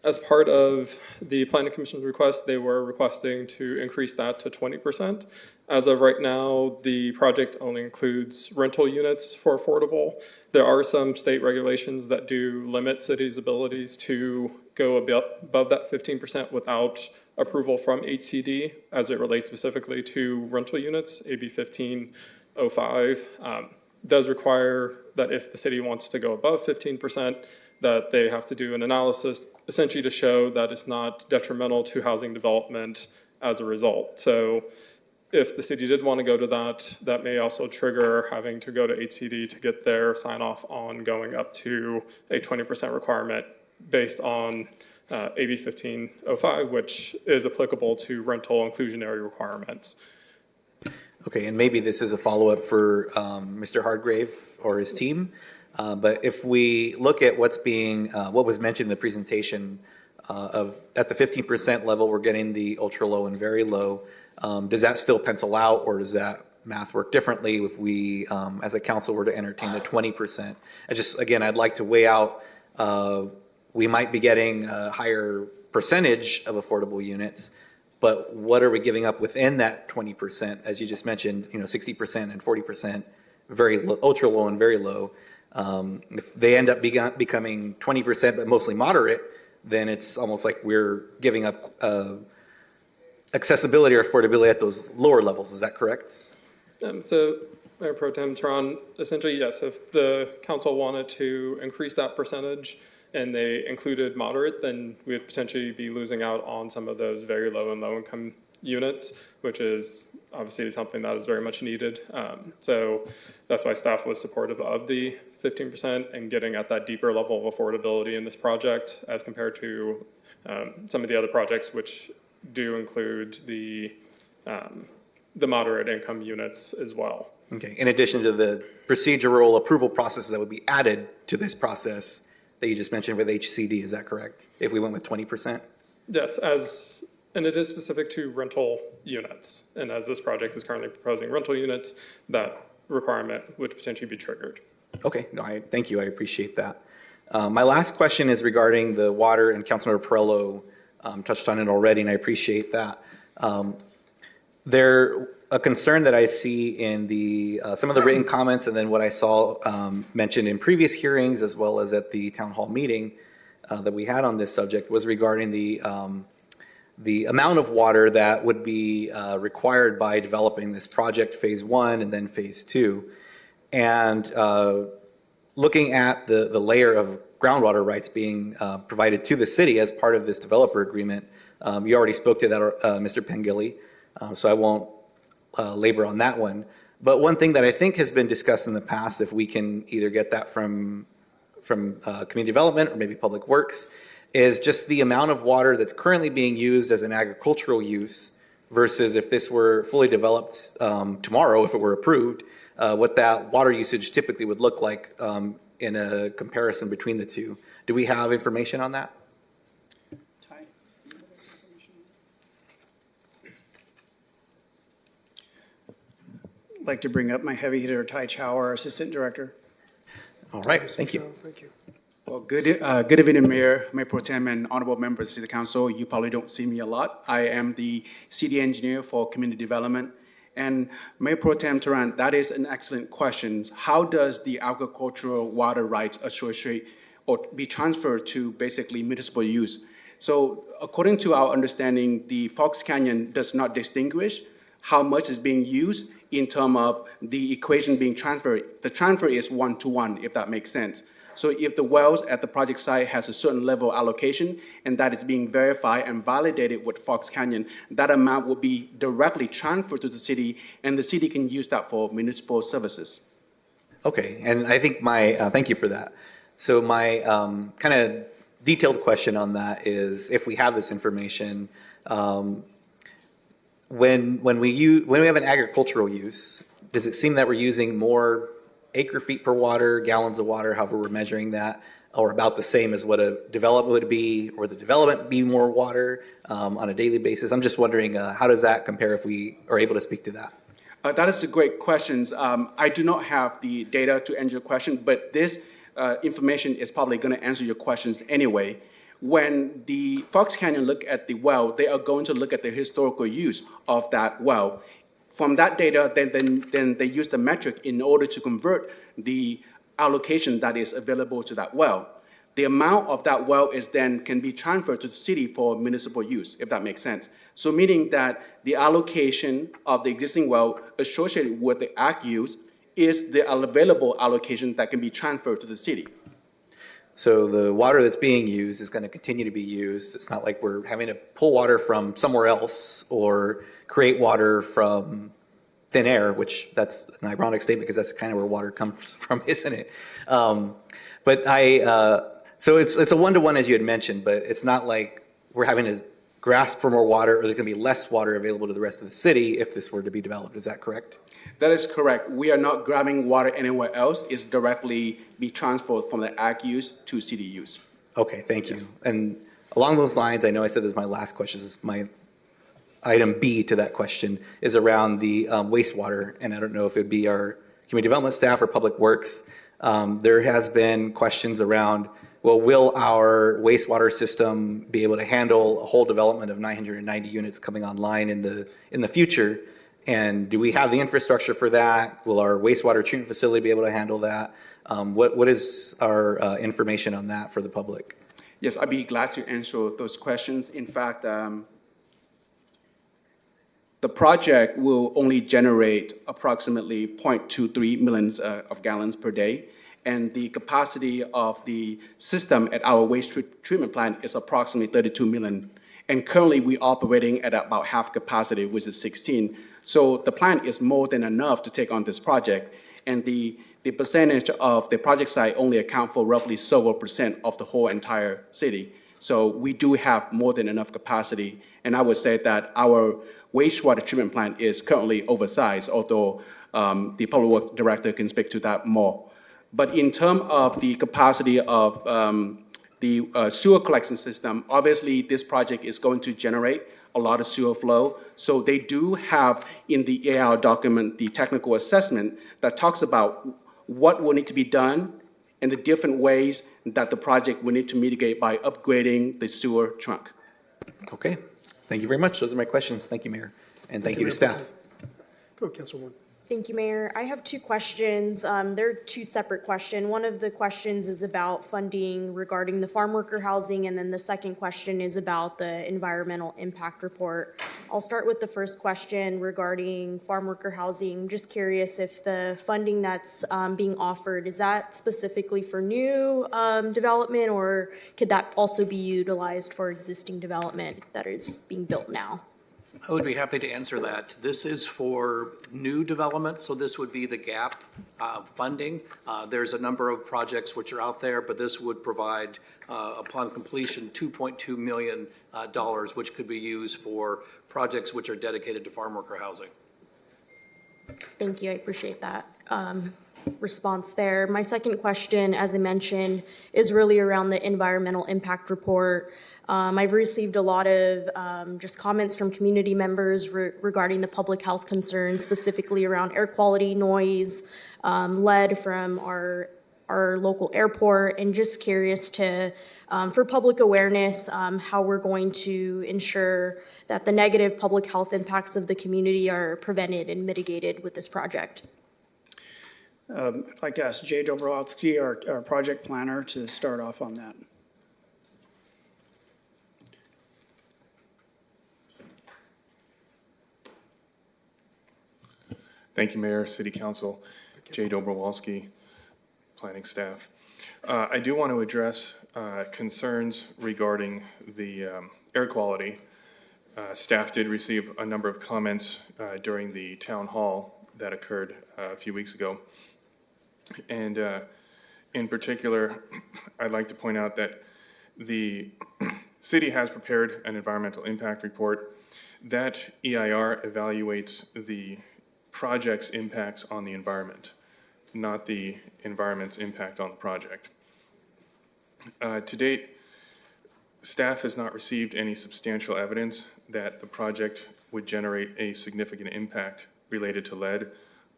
As part of the Planning Commission's request, they were requesting to increase that to 20%. As of right now, the project only includes rental units for affordable. There are some state regulations that do limit cities' abilities to go above that 15% without approval from HCD as it relates specifically to rental units. AB 1505 does require that if the city wants to go above 15%, that they have to do an analysis essentially to show that it's not detrimental to housing development as a result. So if the city did want to go to that, that may also trigger having to go to HCD to get their sign off on going up to a 20% requirement based on AB 1505, which is applicable to rental inclusionary requirements. Okay, and maybe this is a follow-up for Mr. Hargrave or his team. But if we look at what's being, what was mentioned in the presentation of at the 15% level, we're getting the ultra low and very low. Does that still pencil out, or does that math work differently if we, as a council, were to entertain the 20%? Again, I'd like to weigh out, we might be getting a higher percentage of affordable units, but what are we giving up within that 20%? As you just mentioned, 60% and 40%, very low, ultra low and very low. If they end up becoming 20%, but mostly moderate, then it's almost like we're giving up accessibility or affordability at those lower levels. Is that correct? So, Mayor Pro Tem Teran, essentially, yes. If the council wanted to increase that percentage and they included moderate, then we'd potentially be losing out on some of those very low and low income units, which is obviously something that is very much needed. So that's why staff was supportive of the 15% and getting at that deeper level of affordability in this project as compared to some of the other projects which do include the moderate income units as well. Okay, in addition to the procedural approval processes that would be added to this process that you just mentioned with HCD, is that correct? If we went with 20%? Yes, and it is specific to rental units. And as this project is currently proposing rental units, that requirement would potentially be triggered. Okay, no, thank you. I appreciate that. My last question is regarding the water, and Councilmember Perello touched on it already, and I appreciate that. A concern that I see in some of the written comments, and then what I saw mentioned in previous hearings, as well as at the town hall meeting that we had on this subject, was regarding the amount of water that would be required by developing this project, phase 1 and then phase 2. And looking at the layer of groundwater rights being provided to the city as part of this developer agreement, you already spoke to that, Mr. Pengilly, so I won't labor on that one. But one thing that I think has been discussed in the past, if we can either get that from community development or maybe public works, is just the amount of water that's currently being used as an agricultural use versus if this were fully developed tomorrow, if it were approved, what that water usage typically would look like in a comparison between the two. Do we have information on that? I'd like to bring up my heavy hitter, Ty Chow, our Assistant Director. All right, thank you. Thank you. Well, good evening, Mayor Pro Tem, and honorable members of the City Council. You probably don't see me a lot. I am the city engineer for community development. And Mayor Pro Tem Tarrant, that is an excellent question. How does the agricultural water rights associate or be transferred to basically municipal use? So according to our understanding, the Fox Canyon does not distinguish how much is being used in terms of the equation being transferred. The transfer is one-to-one, if that makes sense. So if the wells at the project site has a certain level of allocation and that is being verified and validated with Fox Canyon, that amount will be directly transferred to the city and the city can use that for municipal services. Okay, and I think thank you for that. So my kind of detailed question on that is, if we have this information, when we have an agricultural use, does it seem that we're using more acre feet per water, gallons of water, however we're measuring that, or about the same as what a development would be, or the development be more water on a daily basis? I'm just wondering, how does that compare if we are able to speak to that? That is a great question. I do not have the data to answer your question, but this information is probably going to answer your questions anyway. When the Fox Canyon look at the well, they are going to look at the historical use of that well. From that data, then they use the metric in order to convert the allocation that is available to that well. The amount of that well is then can be transferred to the city for municipal use, if that makes sense. So meaning that the allocation of the existing well associated with the ag use is the available allocation that can be transferred to the city. So the water that's being used is going to continue to be used. It's not like we're having to pull water from somewhere else or create water from thin air, which that's an ironic statement because that's kind of where water comes from, isn't it? So it's a one-to-one, as you had mentioned, but it's not like we're having to grasp for more water or there's going to be less water available to the rest of the city if this were to be developed. Is that correct? That is correct. We are not grabbing water anywhere else. It's directly be transferred from the ag use to city use. Okay, thank you. And along those lines, I know I said this is my last question. This is my item B to that question is around the wastewater. And I don't know if it would be our community development staff or public works. There has been questions around, well, will our wastewater system be able to handle a whole development of 990 units coming online in the future? And do we have the infrastructure for that? Will our wastewater treatment facility be able to handle that? What is our information on that for the public? Yes, I'd be glad to answer those questions. In fact, the project will only generate approximately 0.23 millions of gallons per day. And the capacity of the system at our waste treatment plant is approximately 32 million. And currently we're operating at about half capacity, which is 16. So the plant is more than enough to take on this project. And the percentage of the project site only account for roughly several percent of the whole entire city. So we do have more than enough capacity. And I would say that our wastewater treatment plant is currently oversized, although the public works director can speak to that more. But in terms of the capacity of the sewer collection system, obviously this project is going to generate a lot of sewer flow. So they do have in the AR document the technical assessment that talks about what will need to be done and the different ways that the project will need to mitigate by upgrading the sewer trunk. Okay, thank you very much. Those are my questions. Thank you, Mayor. And thank you to staff. Go, Councilwoman. Thank you, Mayor. I have two questions. They're two separate questions. One of the questions is about funding regarding the farm worker housing, and then the second question is about the environmental impact report. I'll start with the first question regarding farm worker housing. I'm just curious if the funding that's being offered, is that specifically for new development, or could that also be utilized for existing development that is being built now? I would be happy to answer that. This is for new development, so this would be the gap funding. There's a number of projects which are out there, but this would provide, upon completion, $2.2 million, which could be used for projects which are dedicated to farm worker housing. Thank you, I appreciate that response there. My second question, as I mentioned, is really around the environmental impact report. I've received a lot of just comments from community members regarding the public health concerns, specifically around air quality, noise, lead from our local airport, and just curious to, for public awareness, how we're going to ensure that the negative public health impacts of the community are prevented and mitigated with this project. I'd like to ask Jay Dobrowski, our project planner, to start off on that. Thank you, Mayor, City Council, Jay Dobrowski, planning staff. I do want to address concerns regarding the air quality. Staff did receive a number of comments during the town hall that occurred a few weeks ago. And in particular, I'd like to point out that the city has prepared an environmental impact report. That EIR evaluates the project's impacts on the environment, not the environment's impact on the project. To date, staff has not received any substantial evidence that the project would generate a significant impact related to lead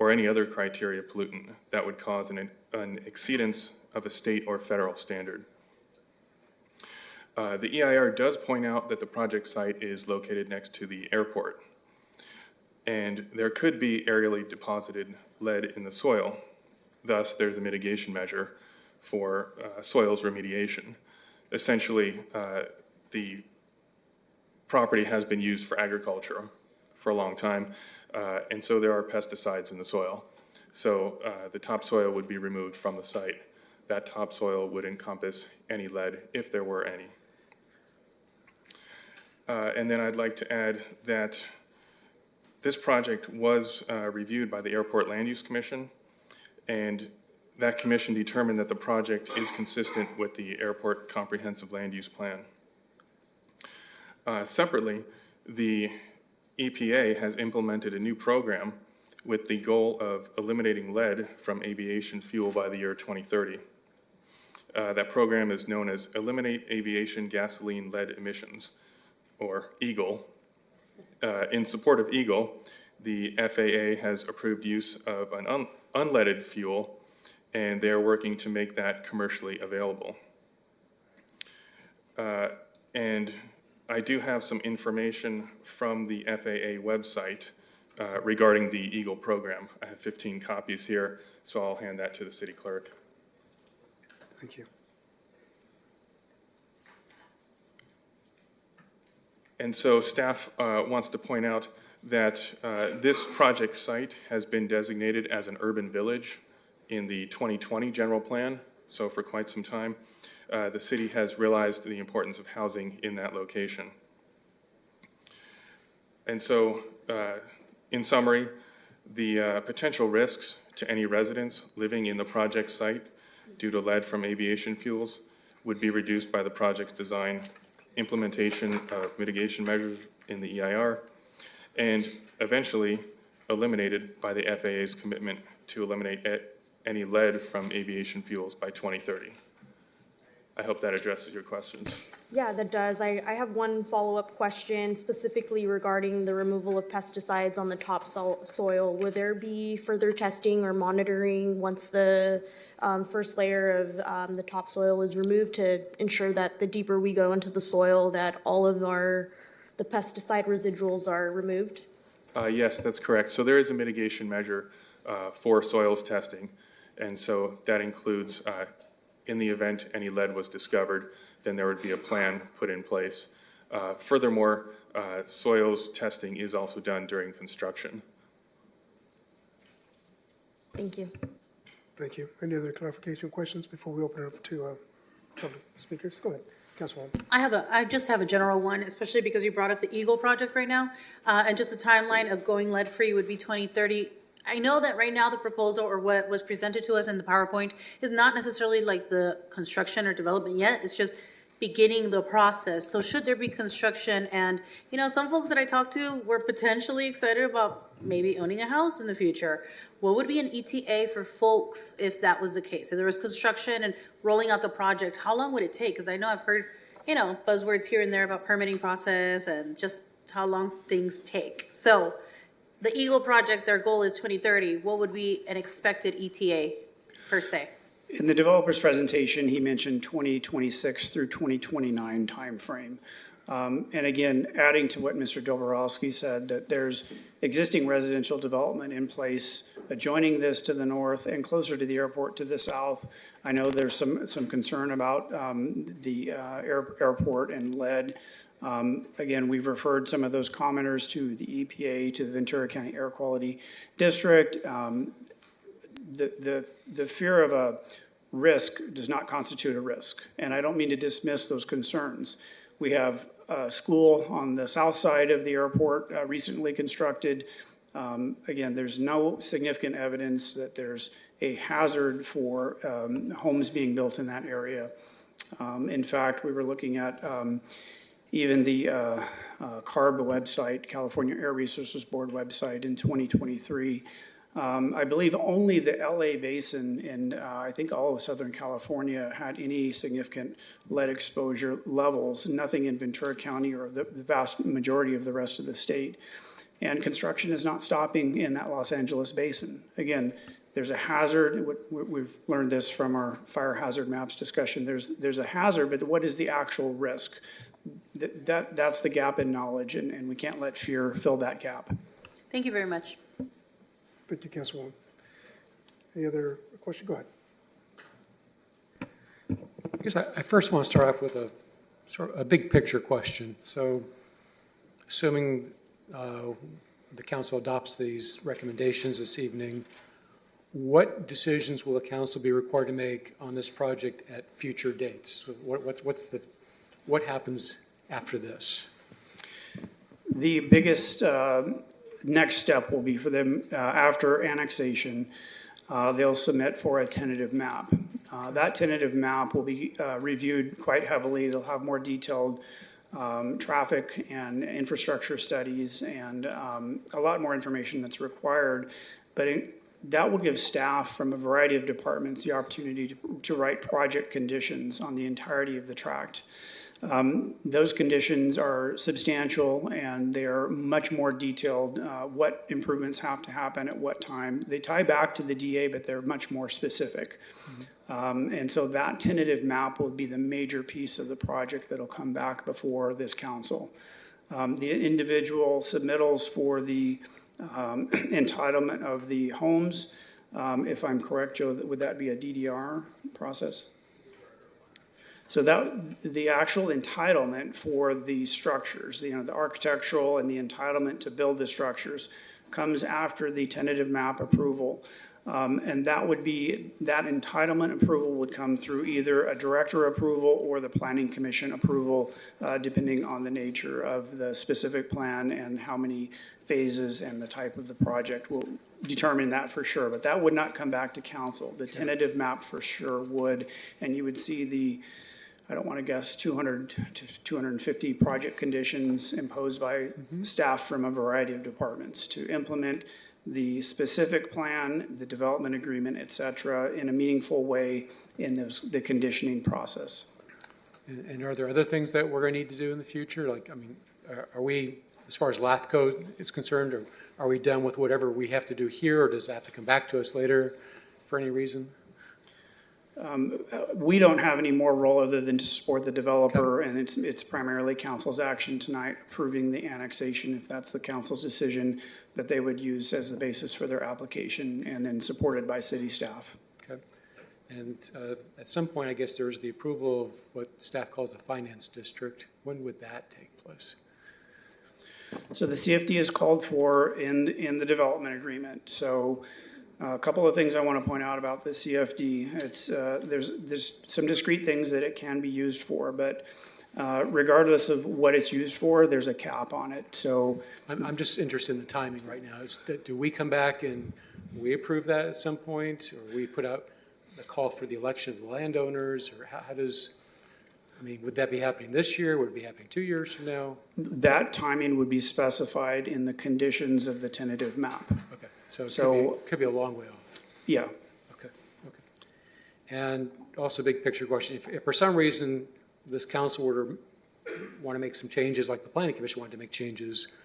or any other criteria pollutant that would cause an exceedance of a state or federal standard. The EIR does point out that the project site is located next to the airport, and there could be aerially deposited lead in the soil. Thus, there's a mitigation measure for soils remediation. Essentially, the property has been used for agriculture for a long time, and so there are pesticides in the soil. So the topsoil would be removed from the site. That topsoil would encompass any lead, if there were any. And then I'd like to add that this project was reviewed by the Airport Land Use Commission, and that commission determined that the project is consistent with the Airport Comprehensive Land Use Plan. Separately, the EPA has implemented a new program with the goal of eliminating lead from aviation fuel by the year 2030. That program is known as Eliminate Aviation Gasoline Lead Emissions, or EAGLE. In support of EAGLE, the FAA has approved use of an unleaded fuel, and they're working to make that commercially available. And I do have some information from the FAA website regarding the EAGLE program. I have 15 copies here, so I'll hand that to the city clerk. Thank you. And so staff wants to point out that this project site has been designated as an urban village in the 2020 general plan. So for quite some time, the city has realized the importance of housing in that location. And so in summary, the potential risks to any residents living in the project site due to lead from aviation fuels would be reduced by the project's design, implementation of mitigation measures in the EIR, and eventually eliminated by the FAA's commitment to eliminate any lead from aviation fuels by 2030. I hope that addresses your questions. Yeah, that does. I have one follow-up question specifically regarding the removal of pesticides on the topsoil. Will there be further testing or monitoring once the first layer of the topsoil is removed to ensure that the deeper we go into the soil, that all of the pesticide residuals are removed? Yes, that's correct. So there is a mitigation measure for soils testing, and so that includes in the event any lead was discovered, then there would be a plan put in place. Furthermore, soils testing is also done during construction. Thank you. Thank you. Any other clarification questions before we open it up to public speakers? Go ahead, Councilwoman. I just have a general one, especially because you brought up the Eagle project right now. And just the timeline of going lead-free would be 2030. I know that right now the proposal or what was presented to us in the PowerPoint is not necessarily like the construction or development yet. It's just beginning the process. So should there be construction and, you know, some folks that I talked to were potentially excited about maybe owning a house in the future. What would be an ETA for folks if that was the case? If there was construction and rolling out the project, how long would it take? Because I know I've heard, you know, buzzwords here and there about permitting process and just how long things take. So the Eagle project, their goal is 2030. What would be an expected ETA per se? In the developer's presentation, he mentioned 2026 through 2029 timeframe. And again, adding to what Mr. Dobrowski said, that there's existing residential development in place adjoining this to the north and closer to the airport to the south. I know there's some concern about the airport and lead. Again, we've referred some of those commenters to the EPA, to the Ventura County Air Quality District. The fear of a risk does not constitute a risk. And I don't mean to dismiss those concerns. We have a school on the south side of the airport recently constructed. Again, there's no significant evidence that there's a hazard for homes being built in that area. In fact, we were looking at even the CARB website, California Air Resources Board website in 2023. I believe only the LA basin and I think all of Southern California had any significant lead exposure levels, nothing in Ventura County or the vast majority of the rest of the state. And construction is not stopping in that Los Angeles basin. Again, there's a hazard. We've learned this from our fire hazard maps discussion. There's a hazard, but what is the actual risk? That's the gap in knowledge, and we can't let fear fill that gap. Thank you very much. Thank you, Councilwoman. Any other question? Go ahead. I guess I first want to start off with a big picture question. So assuming the council adopts these recommendations this evening, what decisions will the council be required to make on this project at future dates? What happens after this? The biggest next step will be for them after annexation, they'll submit for a tentative map. That tentative map will be reviewed quite heavily. It'll have more detailed traffic and infrastructure studies and a lot more information that's required. But that will give staff from a variety of departments the opportunity to write project conditions on the entirety of the tract. Those conditions are substantial and they're much more detailed, what improvements have to happen at what time. They tie back to the DA, but they're much more specific. And so that tentative map will be the major piece of the project that'll come back before this council. The individual submittals for the entitlement of the homes, if I'm correct, Joe, would that be a DDR process? So that the actual entitlement for the structures, the architectural and the entitlement to build the structures comes after the tentative map approval. And that entitlement approval would come through either a director approval or the planning commission approval, depending on the nature of the specific plan and how many phases and the type of the project will determine that for sure. But that would not come back to council. The tentative map for sure would, and you would see the, I don't want to guess, 200 to 250 project conditions imposed by staff from a variety of departments to implement the specific plan, the development agreement, et cetera, in a meaningful way in the conditioning process. And are there other things that we're going to need to do in the future? Like, I mean, are we, as far as LAFCO is concerned, or are we done with whatever we have to do here, or does that have to come back to us later for any reason? We don't have any more role other than to support the developer, and it's primarily council's action tonight approving the annexation, if that's the council's decision that they would use as the basis for their application, and then supported by city staff. Okay. And at some point, I guess there's the approval of what staff calls a finance district. When would that take place? So the CFD is called for in the development agreement. So A couple of things I want to point out about the CFD. It's, there's some discrete things that it can be used for, but regardless of what it's used for, there's a cap on it. So I'm just interested in the timing right now. Do we come back and we approve that at some point, or we put out the call for the election of the landowners, or how does, I mean, would that be happening this year? Would it be happening 2 years from now? that timing would be specified in the conditions of the tentative map. Okay, so it could be a long way off. Yeah. Okay. And also big picture question, if for some reason this council were to want to make some changes, like the planning commission wanted to make changes,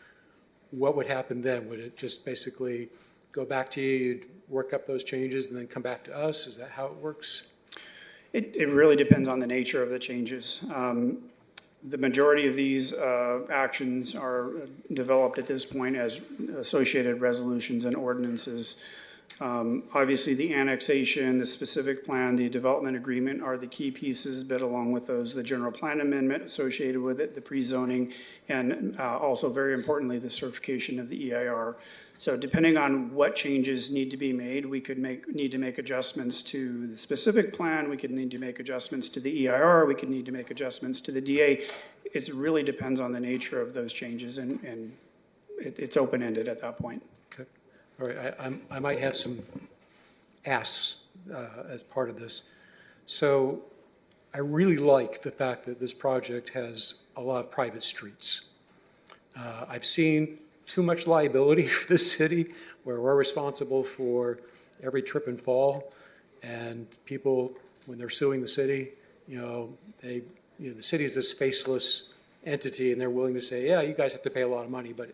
what would happen then? Would it just basically go back to you, you'd work up those changes and then come back to us? Is that how it works? It really depends on the nature of the changes. The majority of these actions are developed at this point as associated resolutions and ordinances. Obviously, the annexation, the specific plan, the development agreement are the key pieces, but along with those, the general plan amendment associated with it, the pre-zoning, and also very importantly, the certification of the EIR. So depending on what changes need to be made, we could need to make adjustments to the specific plan, we could need to make adjustments to the EIR, we could need to make adjustments to the DA. It really depends on the nature of those changes, and it's open-ended at that point. Okay. All right, I might have some asks as part of this. So I really like the fact that this project has a lot of private streets. I've seen too much liability for the city where we're responsible for every trip and fall, and people, when they're suing the city, the city is this faceless entity and they're willing to say, yeah, you guys have to pay a lot of money, but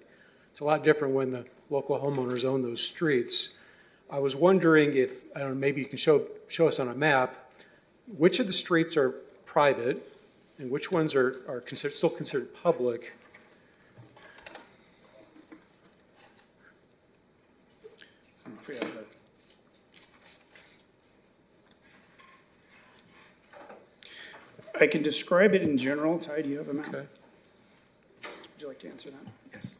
it's a lot different when the local homeowners own those streets. I was wondering if, I don't know, maybe you can show us on a map, which of the streets are private and which ones are still considered public? I can describe it in general. Ty, do you have a map? Okay. Would you like to answer that? Yes.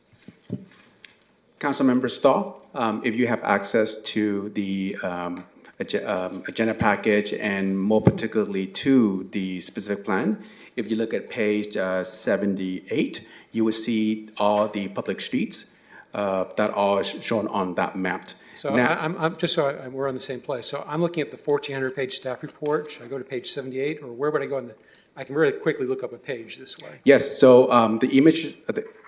Councilmember Stahl, if you have access to the agenda package and more particularly to the specific plan, if you look at page 78, you will see all the public streets that are shown on that map. So now, I'm just so we're on the same place. So I'm looking at the 1,400-page staff report. Should I go to page 78, or where would I go on the? I can really quickly look up a page this way. Yes. So the image,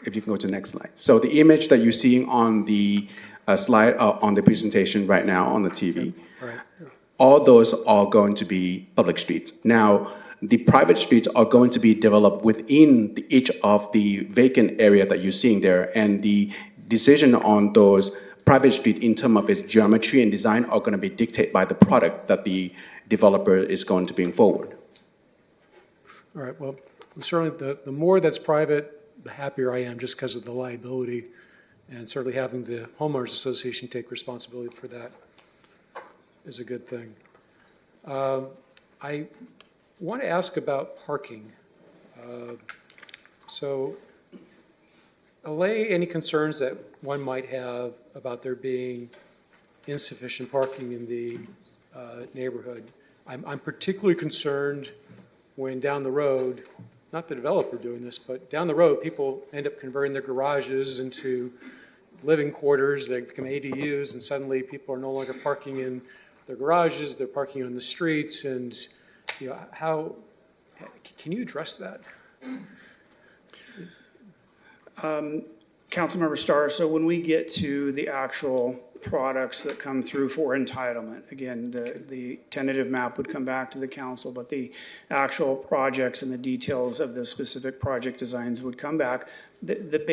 if you can go to the next slide. So the image that you're seeing on the slide on the presentation right now on the TV, Right. all those are going to be public streets. Now, the private streets are going to be developed within each of the vacant area that you're seeing there, and the decision on those private street in terms of its geometry and design are going to be dictated by the product that the developer is going to bring forward. All right, well, certainly the more that's private, the happier I am just because of the liability, and certainly having the homeowners association take responsibility for that is a good thing. I want to ask about parking. So allay any concerns that one might have about there being insufficient parking in the neighborhood. I'm particularly concerned when down the road, not the developer doing this, but down the road, people end up converting their garages into living quarters, they become ADUs, and suddenly people are no longer parking in their garages, they're parking on the streets, and how, can you address that? Councilmember Starr, so when we get to the actual products that come through for entitlement, again, the tentative map would come back to the council, but the actual projects and the details of the specific project designs would come back. The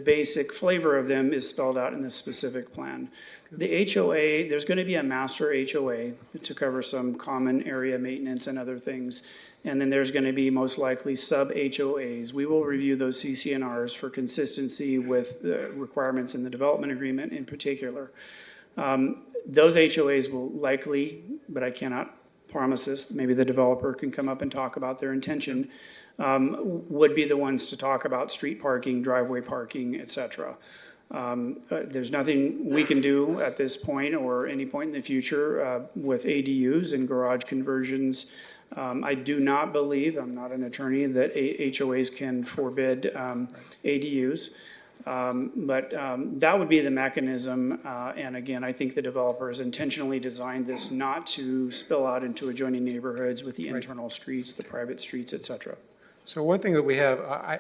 basic flavor of them is spelled out in the specific plan. The HOA, there's going to be a master HOA to cover some common area maintenance and other things. And then there's going to be most likely sub-HOAs. We will review those CCNRs for consistency with the requirements in the development agreement in particular. Those HOAs will likely, but I cannot promise this, maybe the developer can come up and talk about their intention, would be the ones to talk about street parking, driveway parking, et cetera. There's nothing we can do at this point or any point in the future with ADUs and garage conversions. I do not believe, I'm not an attorney, that HOAs can forbid ADUs. But that would be the mechanism. And again, I think the developers intentionally designed this not to spill out into adjoining neighborhoods with the internal streets, the private streets, et cetera. So one thing that we have,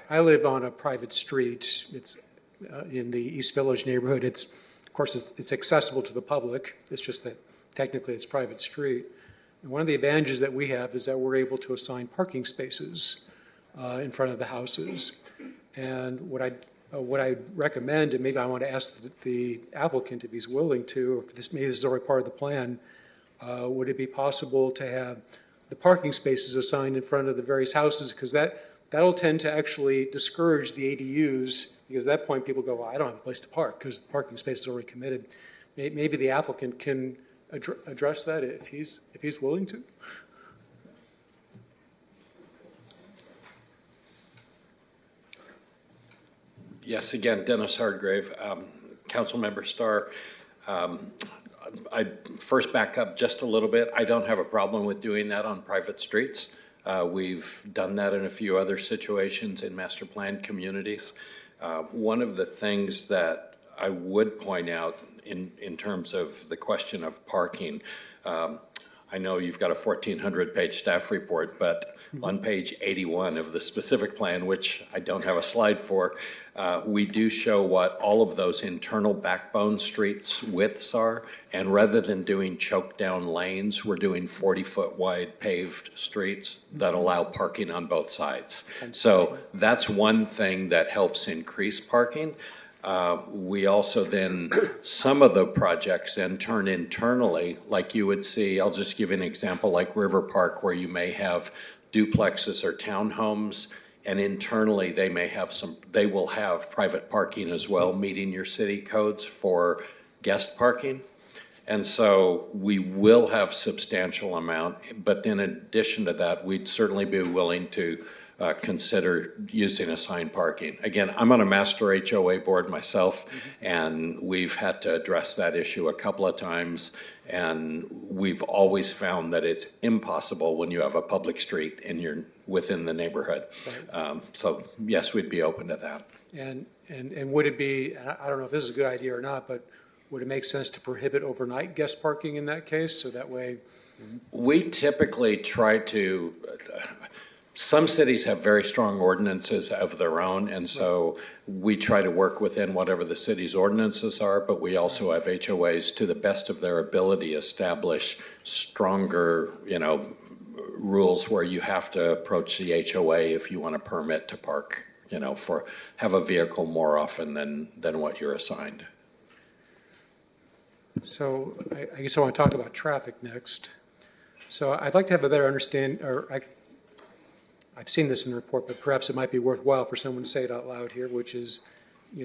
I live on a private street. It's in the East Village neighborhood. Of course, it's accessible to the public. It's just that technically it's private street. And one of the advantages that we have is that we're able to assign parking spaces in front of the houses. And what I recommend, and maybe I want to ask the applicant if he's willing to, if maybe this is already part of the plan, would it be possible to have the parking spaces assigned in front of the various houses? Because that'll tend to actually discourage the ADUs, because at that point people go, well, I don't have a place to park because the parking space is already committed. Maybe the applicant can address that if he's willing to. Yes, again, Dennis Hardgrave, Councilmember Starr. I first back up just a little bit. I don't have a problem with doing that on private streets. We've done that in a few other situations in master planned communities. One of the things that I would point out in terms of the question of parking, I know you've got a 1,400-page staff report, but on page 81 of the specific plan, which I don't have a slide for, we do show what all of those internal backbone streets widths are, and rather than doing choke down lanes, we're doing 40-foot wide paved streets that allow parking on both sides. So that's one thing that helps increase parking. We also then, some of the projects then turn internally, like you would see, I'll just give you an example, like River Park, where you may have duplexes or townhomes, and internally they will have private parking as well, meeting your city codes for guest parking. And so we will have substantial amount, but in addition to that, we'd certainly be willing to consider using assigned parking. Again, I'm on a master HOA board myself, and we've had to address that issue a couple of times, and we've always found that it's impossible when you have a public street and you're within the neighborhood. Right. So yes, we'd be open to that. And would it be, I don't know if this is a good idea or not, but would it make sense to prohibit overnight guest parking in that case? So that way. We typically try to, some cities have very strong ordinances of their own, and so we try to work within whatever the city's ordinances are, but we also have HOAs, to the best of their ability, establish stronger, rules where you have to approach the HOA if you want a permit to park, have a vehicle more often than what you're assigned. So I guess I want to talk about traffic next. So I'd like to have a better understanding, I've seen this in the report, but perhaps it might be worthwhile for someone to say it out loud here, which is,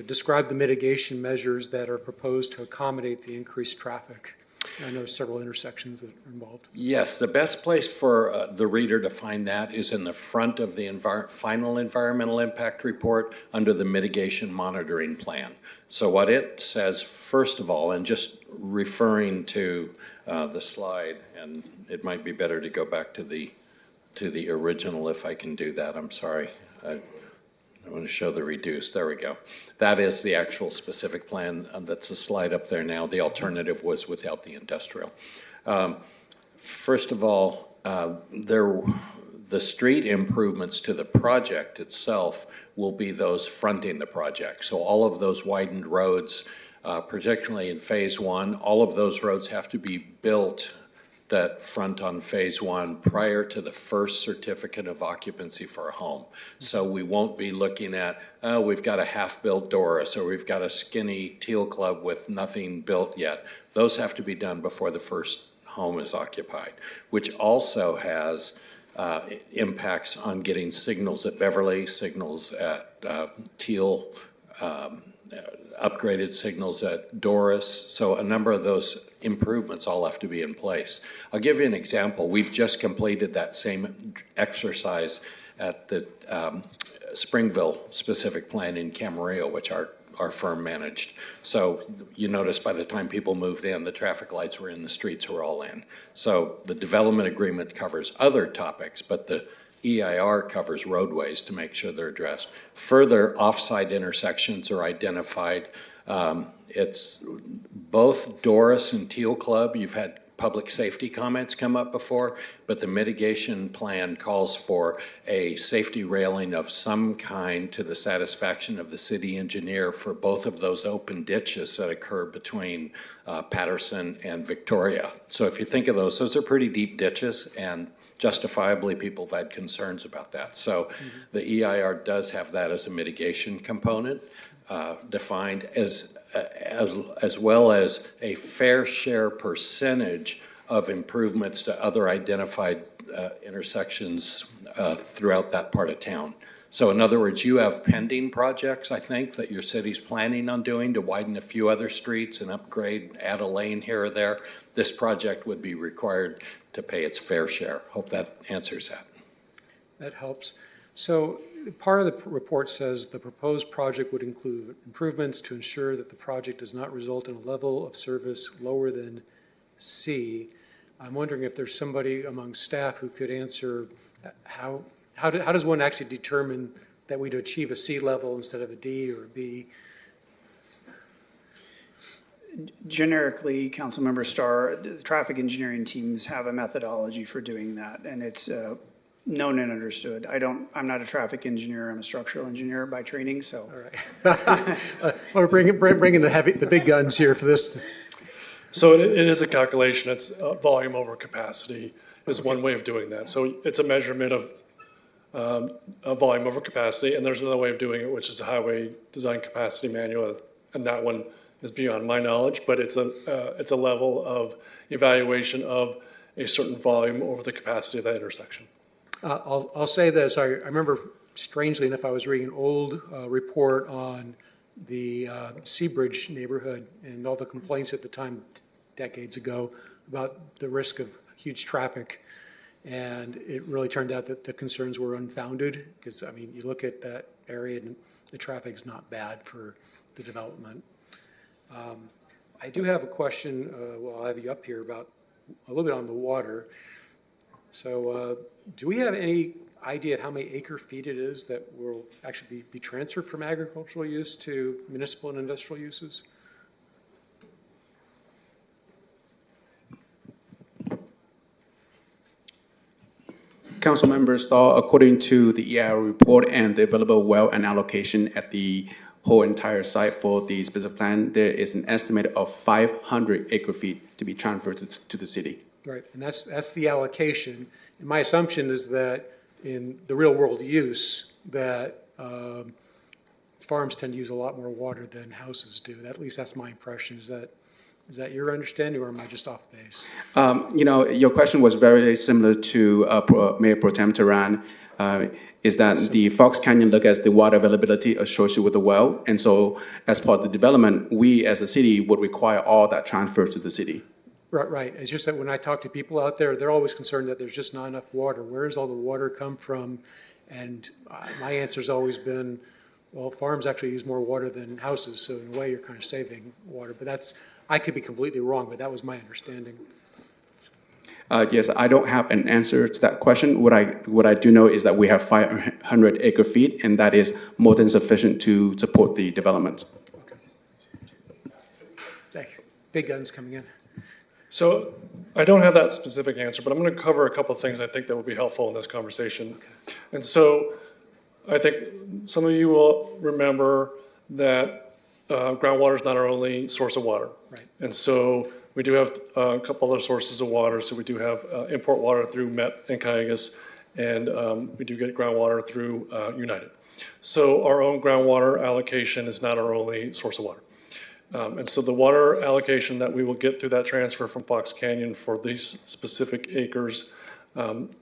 describe the mitigation measures that are proposed to accommodate the increased traffic. I know several intersections that are involved. Yes, the best place for the reader to find that is in the front of the final environmental impact report under the mitigation monitoring plan. So what it says, first of all, and just referring to the slide, and it might be better to go back to the original if I can do that. I'm sorry. I want to show the reduced. There we go. That is the actual specific plan. That's a slide up there now. The alternative was without the industrial. First of all, the street improvements to the project itself will be those fronting the project. So all of those widened roads, particularly in phase one, all of those roads have to be built that front on phase one prior to the first certificate of occupancy for a home. So we won't be looking at, we've got a half-built Doris, or we've got a skinny Teal Club with nothing built yet. Those have to be done before the first home is occupied, which also has impacts on getting signals at Beverly, signals at Teal, upgraded signals at Doris. So a number of those improvements all have to be in place. I'll give you an example. We've just completed that same exercise at the Springville specific plan in Camarillo, which our are firm managed. So you notice by the time people moved in, the traffic lights were in, the streets were all in. So the development agreement covers other topics, but the EIR covers roadways to make sure they're addressed. Further, off-site intersections are identified. It's both Doris and Teal Club. You've had public safety comments come up before, but the mitigation plan calls for a safety railing of some kind to the satisfaction of the city engineer for both of those open ditches that occur between Patterson and Victoria. So if you think of those are pretty deep ditches, and justifiably people have had concerns about that. So the EIR does have that as a mitigation component, defined as well as a fair share percentage of improvements to other identified intersections throughout that part of town. So in other words, you have pending projects, I think, that your city's planning on doing to widen a few other streets and upgrade, add a lane here or there. This project would be required to pay its fair share. Hope that answers that. That helps. So part of the report says the proposed project would include improvements to ensure that the project does not result in a level of service lower than C. I'm wondering if there's somebody among staff who could answer how does one actually determine that we'd achieve a C level instead of a D or a B? Generically, Councilmember Starr, the traffic engineering teams have a methodology for doing that, and it's known and understood. I'm not a traffic engineer. I'm a structural engineer by training. So, all right. We're bringing the big guns here for this. So it is a calculation. It's volume over capacity is one way of doing that. So it's a measurement of volume over capacity, and there's another way of doing it, which is the Highway Design Capacity Manual, and that one is beyond my knowledge, but it's a level of evaluation of a certain volume over the capacity of that intersection. I'll say this. I remember, strangely enough, I was reading an old report on the Seabridge neighborhood and all the complaints at the time, decades ago, about the risk of huge traffic. And it really turned out that the concerns were unfounded because, I mean, you look at that area and the traffic's not bad for the development. I do have a question, well, I'll have you up here, about a little bit on the water. So do we have any idea of how many acre feet it is that will actually be transferred from agricultural use to municipal and industrial uses? Council members, according to the EIR report and the available well and allocation at the whole entire site for the specific plan, there is an estimate of 500 acre feet to be transferred to the city. Right, and that's the allocation. And my assumption is that in the real world use, that farms tend to use a lot more water than houses do. At least that's my impression. Is that your understanding, or am I just off base? Your question was very similar to Mayor Pro Tem Teran. Is that the Fox Canyon look at the water availability associated with the well, and so as part of the development, we as a city would require all that transfer to the city. Right. It's just that when I talk to people out there, they're always concerned that there's just not enough water. Where does all the water come from? And my answer's always been, well, farms actually use more water than houses, so in a way you're kind of saving water. But I could be completely wrong, but that was my understanding. Yes, I don't have an answer to that question. What I do know is that we have 500 acre feet, and that is more than sufficient to support the development. Okay. Thanks. Big guns coming in. So I don't have that specific answer, but I'm going to cover a couple of things I think that will be helpful in this conversation. Okay. And so I think some of you will remember that groundwater is not our only source of water. Right. And so we do have a couple other sources of water. So we do have import water through Met and Cayugas, and we do get groundwater through United. So our own groundwater allocation is not our only source of water. And so the water allocation that we will get through that transfer from Fox Canyon for these specific acres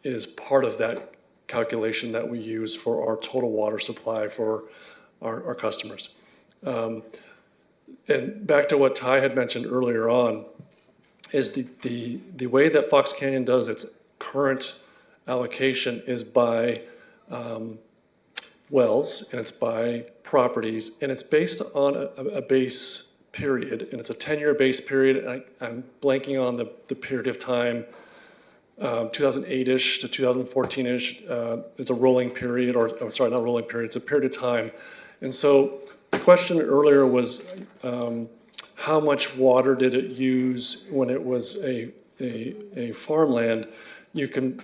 is part of that calculation that we use for our total water supply for our customers. And back to what Ty had mentioned earlier on, is the way that Fox Canyon does its current allocation is by wells, and it's by properties, and it's based on a base period, and it's a 10-year base period. And I'm blanking on the period of time, 2008-ish to 2014-ish. It's a rolling period, or I'm sorry, not rolling period, it's a period of time. And so the question earlier was, how much water did it use when it was a farmland? You can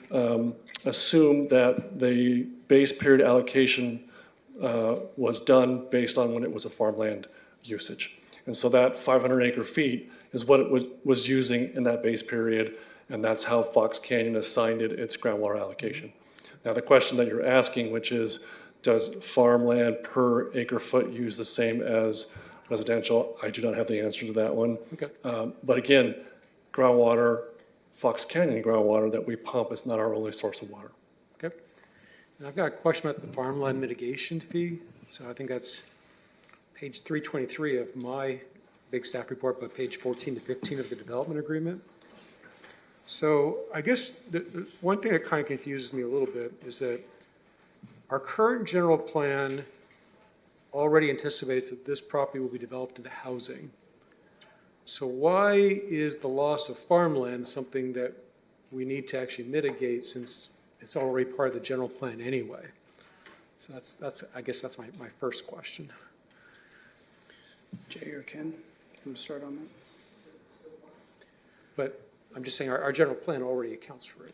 assume that the base period allocation was done based on when it was a farmland usage. And so that 500 acre feet is what it was using in that base period, and that's how Fox Canyon assigned it its groundwater allocation. Now the question that you're asking, which is, does farmland per acre foot use the same as residential? I do not have the answer to that one. Okay. But again, groundwater, Fox Canyon groundwater that we pump is not our only source of water. Okay. And I've got a question about the farmland mitigation fee. So I think that's page 323 of my big staff report, but page 14 to 15 of the development agreement. So I guess the one thing that kind of confuses me a little bit is that our current general plan already anticipates that this property will be developed into housing. So why is the loss of farmland something that we need to actually mitigate, since it's already part of the general plan anyway? So that's I guess that's my first question. Jay or Ken, can you start on that? But I'm just saying our general plan already accounts for it.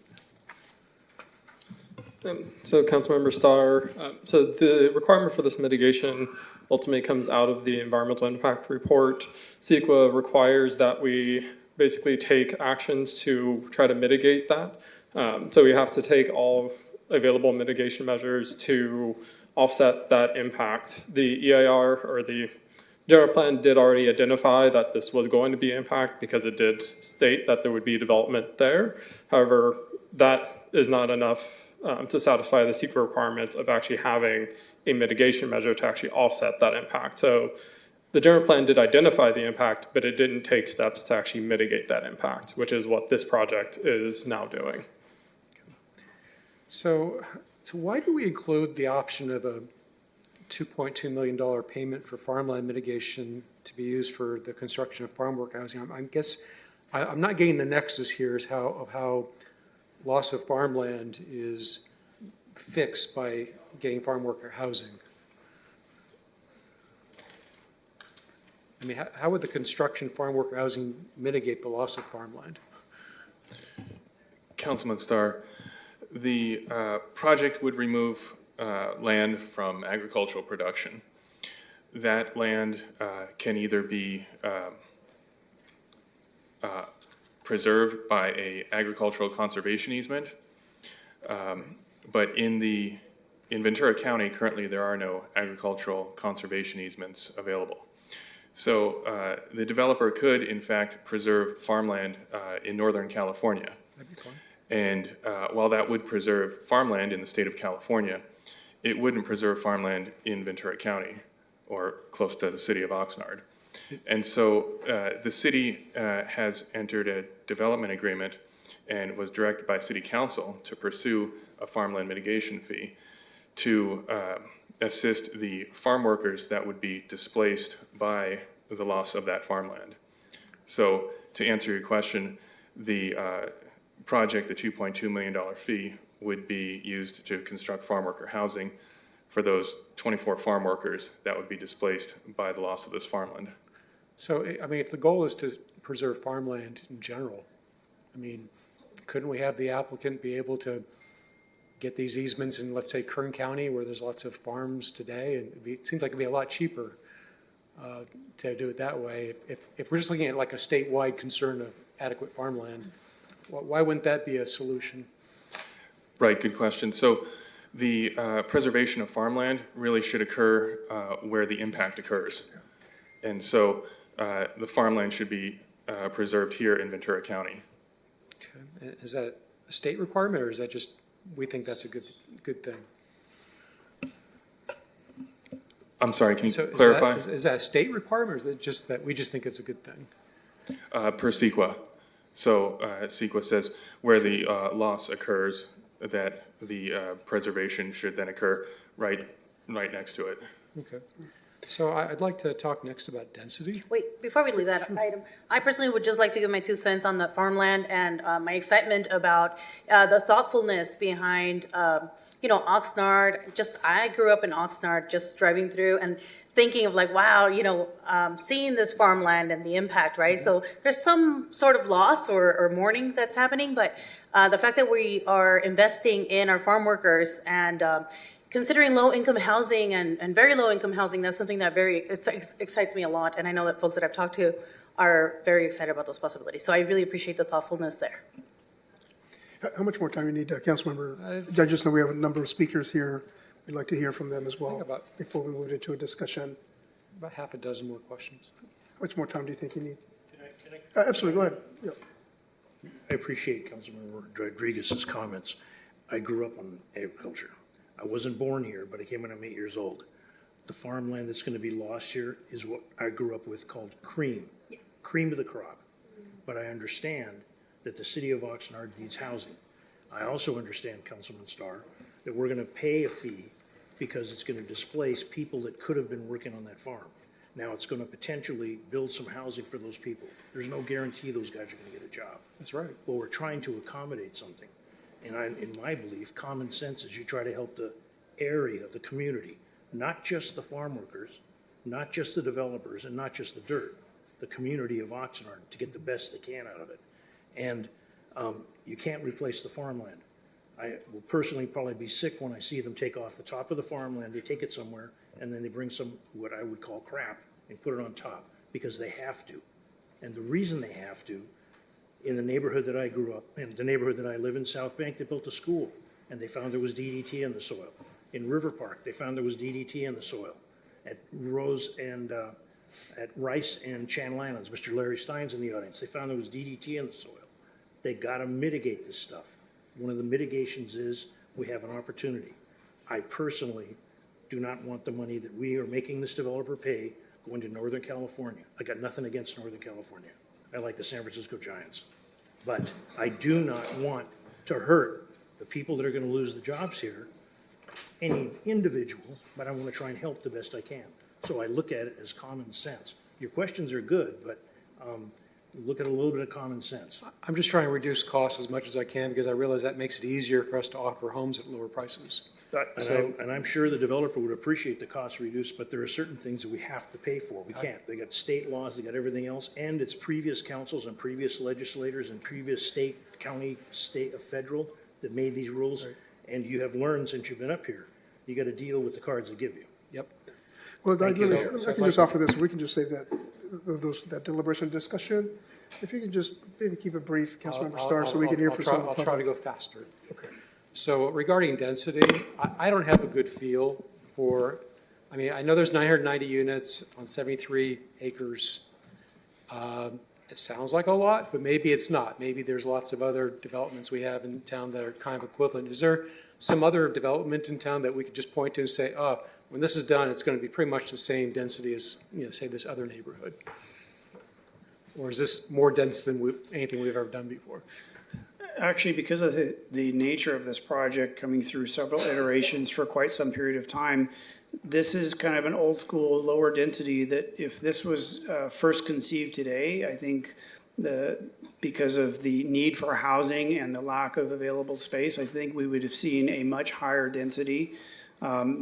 So Councilmember Starr, so the requirement for this mitigation ultimately comes out of the environmental impact report. CEQA requires that we basically take actions to try to mitigate that. So we have to take all available mitigation measures to offset that impact. The EIR, or the general plan, did already identify that this was going to be impact because it did state that there would be development there. However, that is not enough to satisfy the CEQA requirements of actually having a mitigation measure to actually offset that impact. So the general plan did identify the impact, but it didn't take steps to actually mitigate that impact, which is what this project is now doing. So why do we include the option of a $2.2 million payment for farmland mitigation to be used for the construction of farm work housing? I'm not getting the nexus here is how loss of farmland is fixed by getting farm worker housing. I mean, how would the construction farm worker housing mitigate the loss of farmland? Councilman Starr, the project would remove land from agricultural production. That land can either be preserved by a agricultural conservation easement, but in Ventura County currently there are no agricultural conservation easements available. So the developer could in fact preserve farmland in Northern California. That'd be fun. And while that would preserve farmland in the state of California, it wouldn't preserve farmland in Ventura County or close to the city of Oxnard. And so the city has entered a development agreement and was directed by city council to pursue a farmland mitigation fee to assist the farm workers that would be displaced by the loss of that farmland. So to answer your question, the project, the $2.2 million fee, would be used to construct farm worker housing for those 24 farm workers that would be displaced by the loss of this farmland. So, I mean, if the goal is to preserve farmland in general, I mean, couldn't we have the applicant be able to get these easements in, let's say, Kern County, where there's lots of farms today? And it seems like it'd be a lot cheaper to do it that way. If we're just looking at like a statewide concern of adequate farmland, why wouldn't that be a solution? Right, good question. So the preservation of farmland really should occur where the impact occurs. And so the farmland should be preserved here in Ventura County. Okay. Is that a state requirement, or is that just we think that's a good thing? I'm sorry, can you clarify? Is that a state requirement, or is it just that we just think it's a good thing? Per CEQA. So CEQA says where the loss occurs, that the preservation should then occur right right next to it. Okay. So I'd like to talk next about density. Wait, before we leave that item, I personally would just like to give my 2 cents on the farmland and my excitement about the thoughtfulness behind, Oxnard. I grew up in Oxnard, just driving through and thinking of like, wow, seeing this farmland and the impact, right? So there's some sort of loss or mourning that's happening, but the fact that we are investing in our farm workers and considering low-income housing and very low-income housing, that's something that excites me a lot. And I know that folks that I've talked to are very excited about those possibilities. So I really appreciate the thoughtfulness there. How much more time you need, Councilmember? I just know we have a number of speakers here. We'd like to hear from them as well before we move into a discussion. About half a dozen more questions. How much more time do you think you need? Can I Absolutely, go ahead. Yeah. I appreciate Councilmember Rodriguez's comments. I grew up on agriculture. I wasn't born here, but I came when I'm 8 years old. The farmland that's going to be lost here is what I grew up with called cream of the crop. But I understand that the city of Oxnard needs housing. I also understand, Councilman Starr, that we're going to pay a fee because it's going to displace people that could have been working on that farm. Now it's going to potentially build some housing for those people. There's no guarantee those guys are going to get a job. That's right. But we're trying to accommodate something. And in my belief, common sense is you try to help the area, the community, not just the farm workers, not just the developers, and not just the dirt, the community of Oxnard to get the best they can out of it. And you can't replace the farmland. I will personally probably be sick when I see them take off the top of the farmland, they take it somewhere, and then they bring some, what I would call crap, and put it on top, because they have to. And the reason they have to, in the neighborhood that I grew up, in the neighborhood that I live in, South Bank, they built a school, and they found there was DDT in the soil. In River Park, they found there was DDT in the soil. At Rose and at Rice and Channel Islands, Mr. Larry Stein's in the audience, they found there was DDT in the soil. They got to mitigate this stuff. One of the mitigations is we have an opportunity. I personally do not want the money that we are making this developer pay going to Northern California. I got nothing against Northern California. I like the San Francisco Giants. But I do not want to hurt the people that are going to lose the jobs here, any individual, but I want to try and help the best I can. So I look at it as common sense. Your questions are good, but look at a little bit of common sense. I'm just trying to reduce costs as much as I can because I realize that makes it easier for us to offer homes at lower prices. And I'm sure the developer would appreciate the cost reduced, but there are certain things that we have to pay for. We can't. They got state laws, they got everything else, and it's previous councils and previous legislators and previous state, county, state, federal that made these rules. Right. And you have learned since you've been up here, you got to deal with the cards they give you. Yep. Well, I can just offer this. We can just save that deliberation discussion. If you can just maybe keep it brief, Councilmember Starr, so we can hear from some of the public. I'll try to go faster. Okay. So regarding density, I don't have a good feel for, I know there's 990 units on 73 acres. It sounds like a lot, but maybe it's not. Maybe there's lots of other developments we have in town that are kind of equivalent. Is there some other development in town that we could just point to and say, oh, when this is done, it's going to be pretty much the same density as, say, this other neighborhood? Or is this more dense than anything we've ever done before? Actually, because of the nature of this project coming through several iterations for quite some period of time, this is kind of an old school, lower density that if this was first conceived today, I think because of the need for housing and the lack of available space, I think we would have seen a much higher density.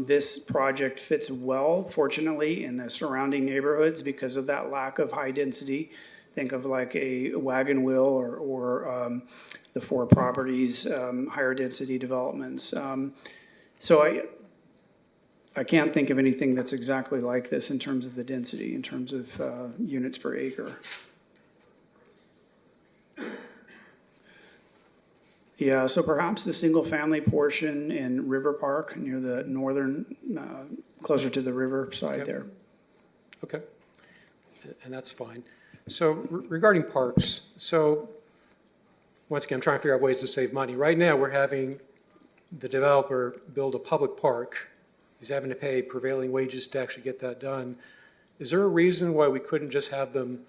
This project fits well, fortunately, in the surrounding neighborhoods because of that lack of high density. Think of like a Wagon Wheel or the 4 properties, higher density developments. So I can't think of anything that's exactly like this in terms of the density, in terms of units per acre. Yeah, so perhaps the single family portion in River Park near the northern, closer to the river side there. Okay, and that's fine. So regarding parks, so once again, I'm trying to figure out ways to save money. Right now, we're having the developer build a public park. He's having to pay prevailing wages to actually get that done. Is there a reason why we couldn't just have them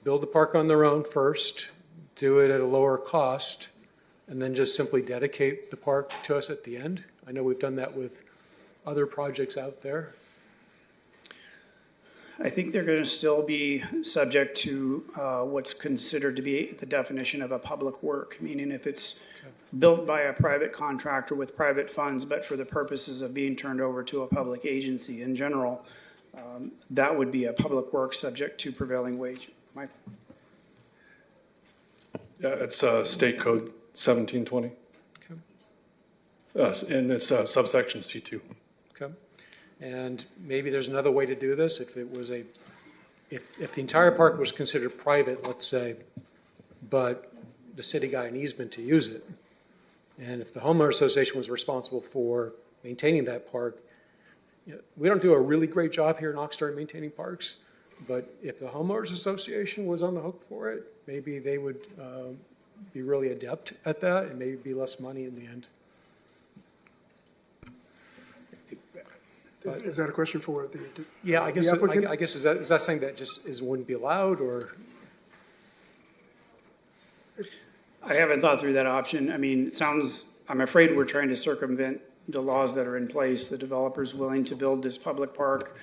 build the park on their own first, do it at a lower cost, and then just simply dedicate the park to us at the end? I know we've done that with other projects out there? I think they're going to still be subject to what's considered to be the definition of a public work, meaning if it's built by a private contractor with private funds, but for the purposes of being turned over to a public agency in general, that would be a public work subject to prevailing wage. Mike? Yeah, it's State Code 1720. And it's subsection C2. Okay. And maybe there's another way to do this. If it was if the entire park was considered private, let's say, but the city got an easement to use it, and if the homeowner association was responsible for maintaining that park, we don't do a really great job here in Oxnard maintaining parks, but if the homeowners association was on the hook for it, maybe they would be really adept at that, and maybe be less money in the end. Is that a question for the Yeah, I guess the applicant? I guess is that something that just wouldn't be allowed, or? I haven't thought through that option. I mean, I'm afraid we're trying to circumvent the laws that are in place. The developer's willing to build this public park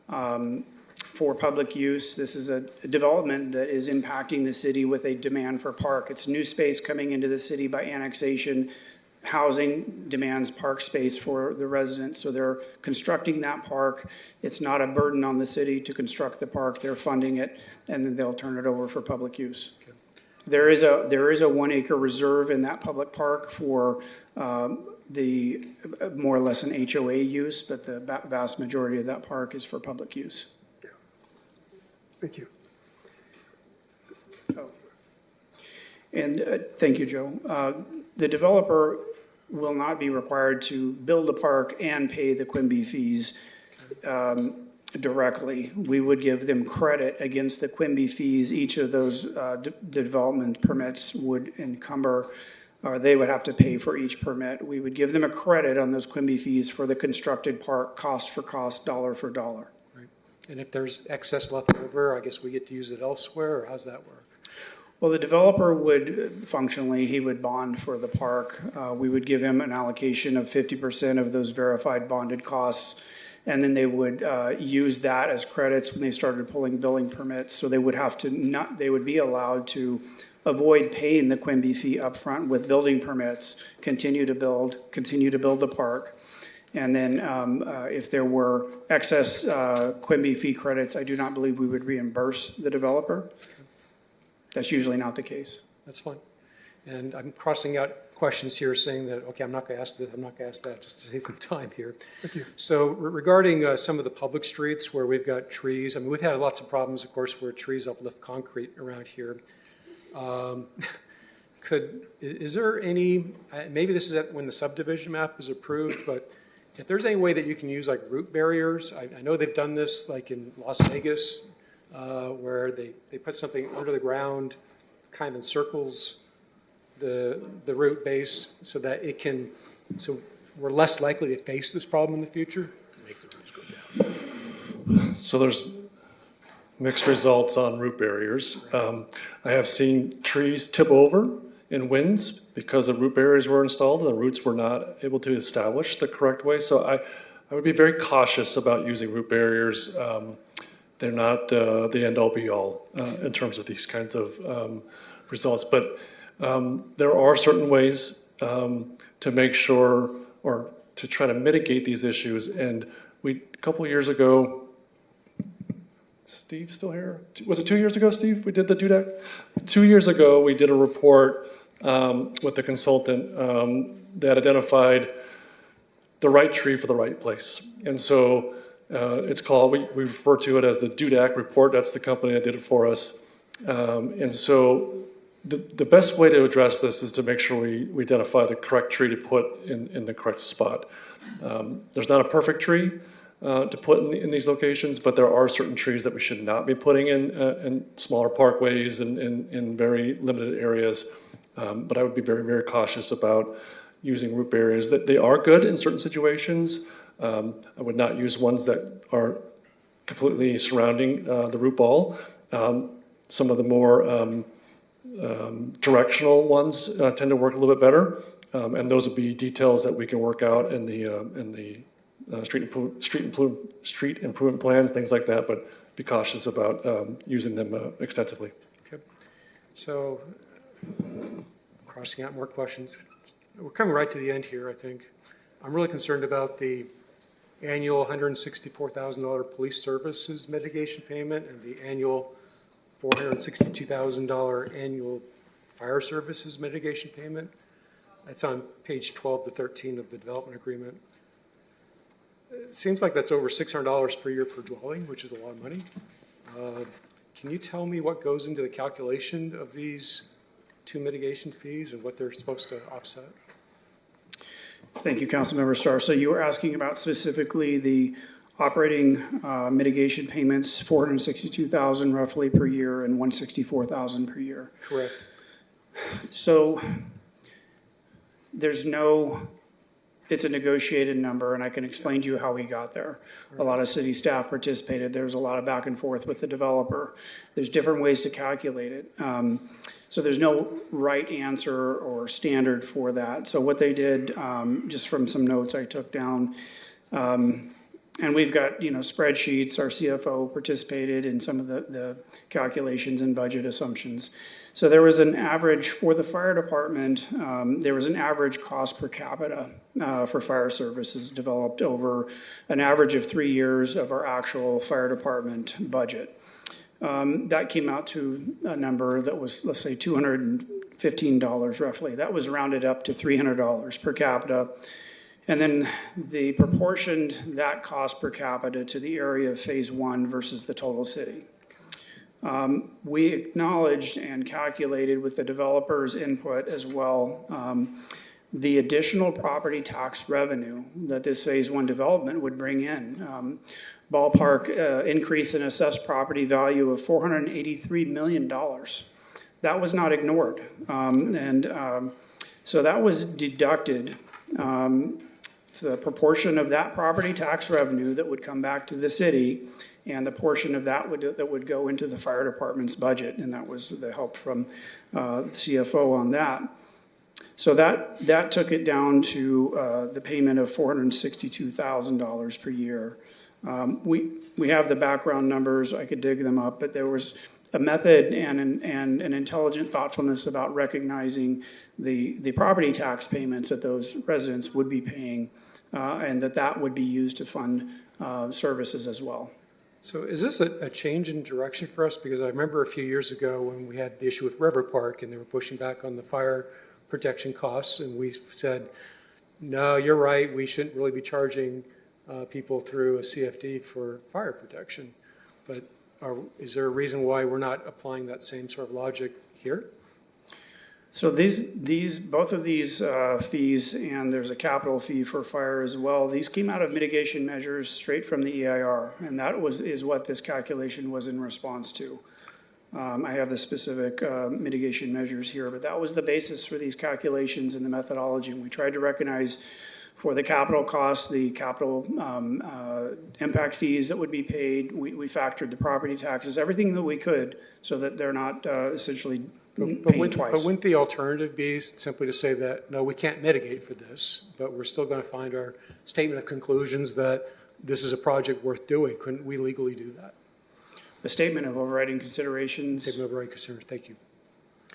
for public use. This is a development that is impacting the city with a demand for park. It's new space coming into the city by annexation. Housing demands park space for the residents, so they're constructing that park. It's not a burden on the city to construct the park. They're funding it, and then they'll turn it over for public use. Okay. There is a 1 acre reserve in that public park for the more or less an HOA use, but the vast majority of that park is for public use. Yeah. Thank you. And thank you, Joe. The developer will not be required to build a park and pay the Quimby fees directly. We would give them credit against the Quimby fees. Each of those development permits would encumber, or they would have to pay for each permit. We would give them a credit on those Quimby fees for the constructed park, cost for cost, dollar for dollar. Right. And if there's excess left over, I guess we get to use it elsewhere, or how's that work? Well, the developer would, functionally, he would bond for the park. We would give him an allocation of 50% of those verified bonded costs, and then they would use that as credits when they started pulling building permits. So they would have to they would be allowed to avoid paying the Quimby fee upfront with building permits, continue to build the park. And then if there were excess Quimby fee credits, I do not believe we would reimburse the developer. That's usually not the case. That's fine. And I'm crossing out questions here saying that, okay, I'm not going to ask that, I'm not going to ask that, just to save some time here. Thank you. So regarding some of the public streets where we've got trees, I mean, we've had lots of problems, of course, where trees uplift concrete around here. Is there any, maybe this is when the subdivision map is approved, but if there's any way that you can use like root barriers, I know they've done this like in Las Vegas, where they put something under the ground, kind of encircles the root base so that so we're less likely to face this problem in the future. Make the roots go down. So there's mixed results on root barriers. I have seen trees tip over in winds because the root barriers were installed and the roots were not able to establish the correct way. So I would be very cautious about using root barriers. They're not the end-all be-all in terms of these kinds of results. But there are certain ways to make sure or to try to mitigate these issues. And a couple of years ago, Steve's still here? Was it 2 years ago, Steve, we did the DUDAC? 2 years ago, we did a report with the consultant that identified the right tree for the right place. And so it's called, we refer to it as the DUDAC report. That's the company that did it for us. And so the best way to address this is to make sure we identify the correct tree to put in the correct spot. There's not a perfect tree to put in these locations, but there are certain trees that we should not be putting in smaller parkways and in very limited areas. But I would be very, very cautious about using root barriers. That they are good in certain situations. I would not use ones that are completely surrounding the root ball. Some of the more directional ones tend to work a little bit better, and those would be details that we can work out in the street improvement plans, things like that, but be cautious about using them extensively. Okay. So, crossing out more questions. We're coming right to the end here, I think. I'm really concerned about the annual $164,000 police services mitigation payment and the annual $462,000 annual fire services mitigation payment. That's on page 12 to 13 of the development agreement. It seems like that's over $600 per year per dwelling, which is a lot of money. Can you tell me what goes into the calculation of these two mitigation fees and what they're supposed to offset? Thank you, Councilmember Starr. So you were asking about specifically the operating mitigation payments, $462,000 roughly per year and $164,000 per year. Correct. So there's no, it's a negotiated number, and I can explain to you how we got there. A lot of city staff participated. There was a lot of back and forth with the developer. There's different ways to calculate it. So there's no right answer or standard for that. So what they did, just from some notes I took down, and we've got, spreadsheets. Our CFO participated in some of the calculations and budget assumptions. So there was an average for the fire department, there was an average cost per capita for fire services developed over an average of 3 years of our actual fire department budget. That came out to a number that was, let's say, $215 roughly. That was rounded up to $300 per capita. And then the proportioned that cost per capita to the area of phase one versus the total city. We acknowledged and calculated with the developer's input as well the additional property tax revenue that this phase one development would bring in. Ballpark increase in assessed property value of $483 million. That was not ignored. So that was deducted. The proportion of that property tax revenue that would come back to the city and the portion of that would go into the fire department's budget, and that was the help from the CFO on that. So that took it down to the payment of $462,000 per year. We have the background numbers. I could dig them up, but there was a method and an intelligent thoughtfulness about recognizing the property tax payments that those residents would be paying, and that would be used to fund services as well. So is this a change in direction for us? Because I remember a few years ago when we had the issue with River Park and they were pushing back on the fire protection costs, and we said, no, you're right, we shouldn't really be charging people through a CFD for fire protection. But is there a reason why we're not applying that same sort of logic here? So both of these fees, and there's a capital fee for fire as well, these came out of mitigation measures straight from the EIR, and that is what this calculation was in response to. I have the specific mitigation measures here, but that was the basis for these calculations and the methodology. And we tried to recognize for the capital costs, the capital impact fees that would be paid. We factored the property taxes, everything that we could, so that they're not essentially paying twice. But wouldn't the alternative be simply to say that, no, we can't mitigate for this, but we're still going to find our statement of conclusions that this is a project worth doing? Couldn't we legally do that? The statement of overriding considerations. Statement of overriding considerations, thank you.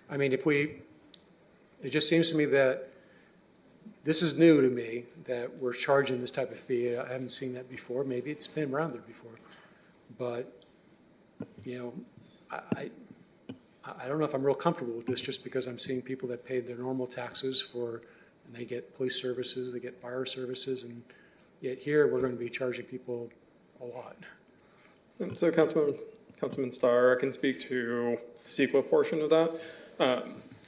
I mean, it just seems to me that this is new to me, that we're charging this type of fee. I haven't seen that before. Maybe it's been around there before. But, I don't know if I'm real comfortable with this just because I'm seeing people that paid their normal taxes and they get police services, they get fire services, and yet here we're going to be charging people a lot. So Councilman Starr, I can speak to the CEQA portion of that.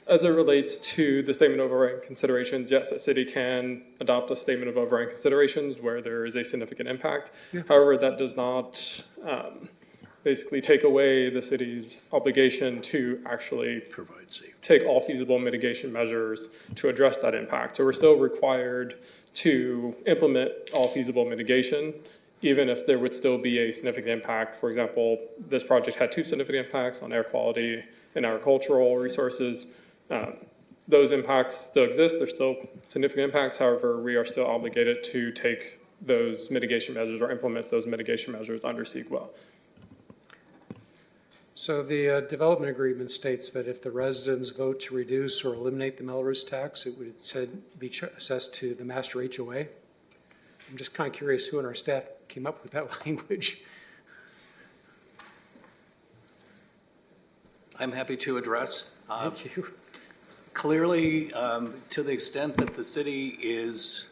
As it relates to the statement of overriding considerations, yes, a city can adopt a statement of overriding considerations where there is a significant impact. Yeah. However, that does not basically take away the city's obligation to actually provide safety, take all feasible mitigation measures to address that impact. So we're still required to implement all feasible mitigation, even if there would still be a significant impact. For example, this project had 2 significant impacts on air quality and agricultural resources. Those impacts still exist. There's still significant impacts. However, we are still obligated to take those mitigation measures or implement those mitigation measures under CEQA. So the development agreement states that if the residents vote to reduce or eliminate the Melrose tax, it would be assessed to the master HOA. I'm just kind of curious who in our staff came up with that language. I'm happy to address. Thank you. Clearly, to the extent that the city is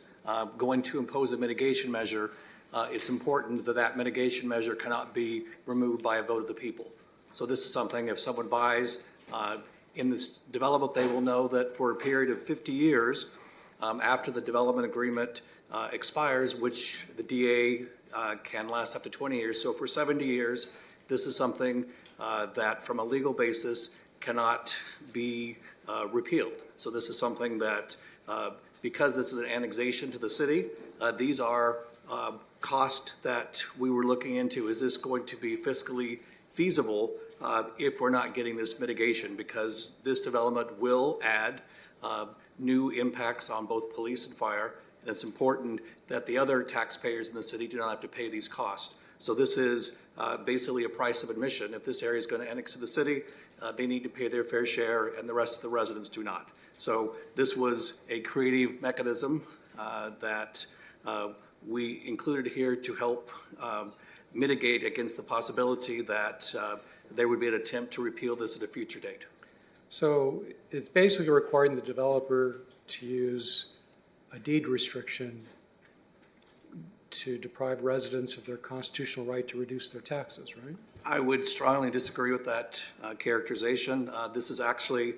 going to impose a mitigation measure, it's important that that mitigation measure cannot be removed by a vote of the people. So this is something, if someone buys in this development, they will know that for a period of 50 years after the development agreement expires, which the DA can last up to 20 years. So for 70 years, this is something that from a legal basis cannot be repealed. So this is something that, because this is an annexation to the city, these are costs that we were looking into. Is this going to be fiscally feasible if we're not getting this mitigation? Because this development will add new impacts on both police and fire, and it's important that the other taxpayers in the city do not have to pay these costs. So this is basically a price of admission. If this area is going to annex to the city, they need to pay their fair share, and the rest of the residents do not. So this was a creative mechanism that we included here to help mitigate against the possibility that there would be an attempt to repeal this at a future date. So it's basically requiring the developer to use a deed restriction to deprive residents of their constitutional right to reduce their taxes, right? I would strongly disagree with that characterization. This is actually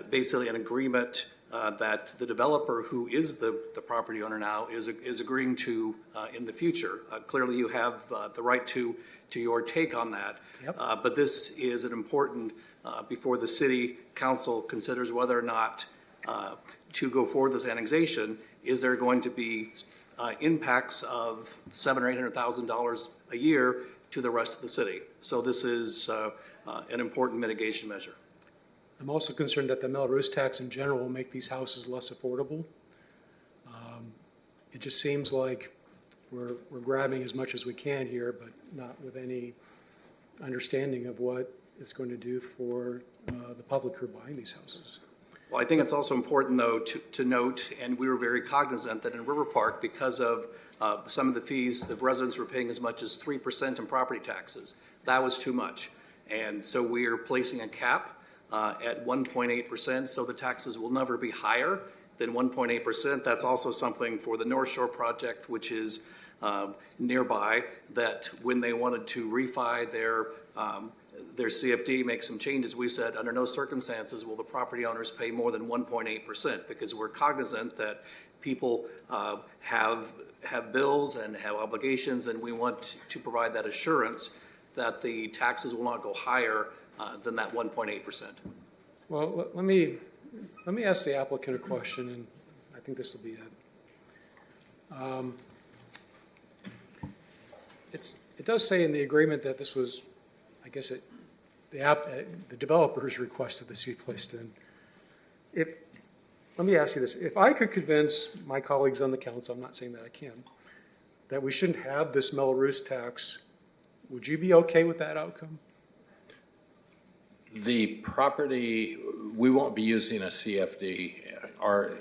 basically an agreement that the developer, who is the property owner now, is agreeing to in the future. Clearly, you have the right to your take on that. Yep. But this is an important, before the city council considers whether or not to go forward with this annexation, is there going to be impacts of $700,000 or $800,000 a year to the rest of the city? So this is an important mitigation measure. I'm also concerned that the Melrose tax in general will make these houses less affordable. It just seems like we're grabbing as much as we can here, but not with any understanding of what it's going to do for the public who are buying these houses. Well, I think it's also important, though, to note, and we were very cognizant that in River Park, because of some of the fees, the residents were paying as much as 3% in property taxes. That was too much. And so we are placing a cap at 1.8%, so the taxes will never be higher than 1.8%. That's also something for the North Shore project, which is nearby, that when they wanted to refi their CFD, make some changes, we said under no circumstances will the property owners pay more than 1.8%, because we're cognizant that people have bills and have obligations, and we want to provide that assurance that the taxes will not go higher than that 1.8%. Well, let me ask the applicant a question, and I think this will be it. It does say in the agreement that this was, I guess, the developers requested this be placed in. Let me ask you this. If I could convince my colleagues on the council, I'm not saying that I can, that we shouldn't have this Melrose tax, would you be okay with that outcome? The property, we won't be using a CFD or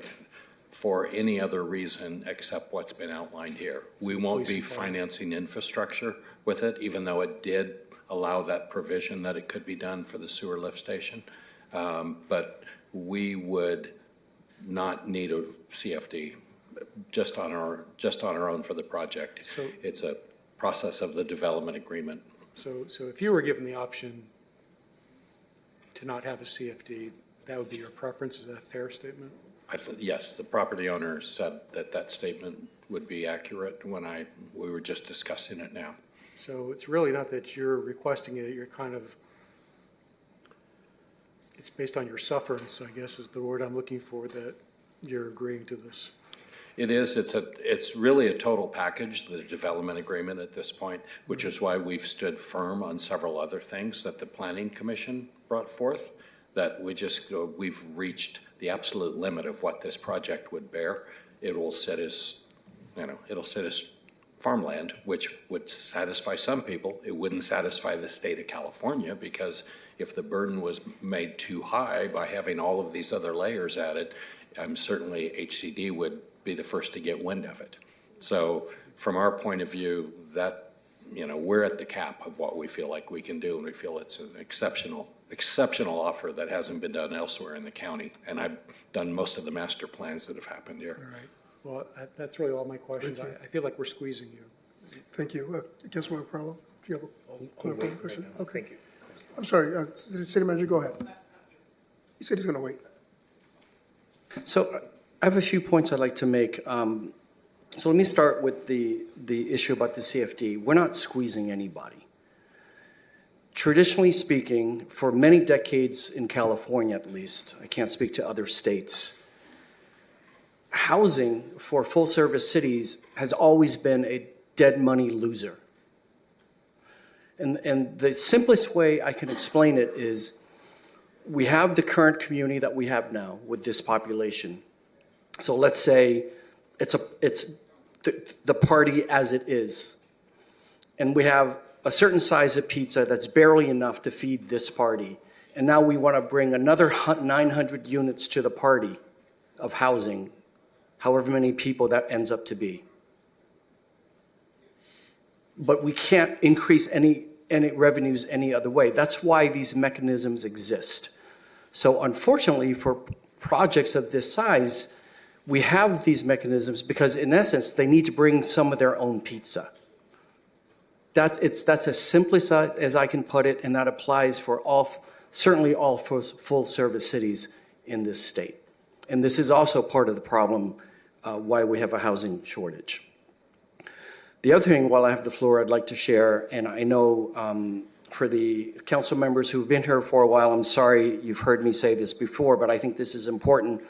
for any other reason except what's been outlined here. We won't be financing infrastructure with it, even though it did allow that provision that it could be done for the sewer lift station. But we would not need a CFD just on our own for the project. So it's a process of the development agreement. So if you were given the option to not have a CFD, that would be your preference. Is that a fair statement? Yes, the property owner said that statement would be accurate when we were just discussing it now. So it's really not that you're requesting it, you're it's based on your sufferance, I guess is the word I'm looking for, that you're agreeing to this. It is. It's really a total package, the development agreement at this point, which is why we've stood firm on several other things that the Planning Commission brought forth, that we've reached the absolute limit of what this project would bear. It will sit as it'll sit as farmland, which would satisfy some people. It wouldn't satisfy the state of California, because if the burden was made too high by having all of these other layers added, certainly HCD would be the first to get wind of it. So from our point of view, that, we're at the cap of what we feel like we can do, and we feel it's an exceptional offer that hasn't been done elsewhere in the county. And I've done most of the master plans that have happened here. All right. Well, that's really all my questions. I feel like we're squeezing you. Thank you. Councilmember Perlow, do you have a question? Right now. Okay. Thank you. I'm sorry, City Manager, go ahead. He said he's going to wait. So I have a few points I'd like to make. So let me start with the issue about the CFD. We're not squeezing anybody. Traditionally speaking, for many decades in California at least, I can't speak to other states, housing for full-service cities has always been a dead money loser. And the simplest way I can explain it is we have the current community that we have now with this population. So let's say it's the party as it is. And we have a certain size of pizza that's barely enough to feed this party. And now we want to bring another 900 units to the party of housing, however many people that ends up to be. But we can't increase any revenues any other way. That's why these mechanisms exist. So unfortunately, for projects of this size, we have these mechanisms because, in essence, they need to bring some of their own pizza. That's as simple as I can put it, and that applies for certainly all full-service cities in this state. And this is also part of the problem why we have a housing shortage. The other thing, while I have the floor, I'd like to share, and I know for the council members who've been here for a while, I'm sorry you've heard me say this before, but I think this is important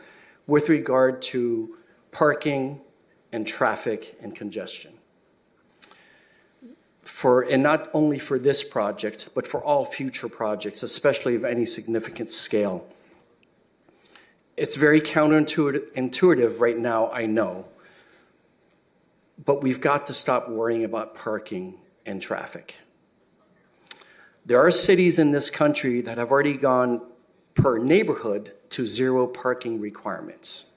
with regard to parking and traffic and congestion. And not only for this project, but for all future projects, especially of any significant scale. It's very counterintuitive right now, I know, but we've got to stop worrying about parking and traffic. There are cities in this country that have already gone per neighborhood to zero parking requirements.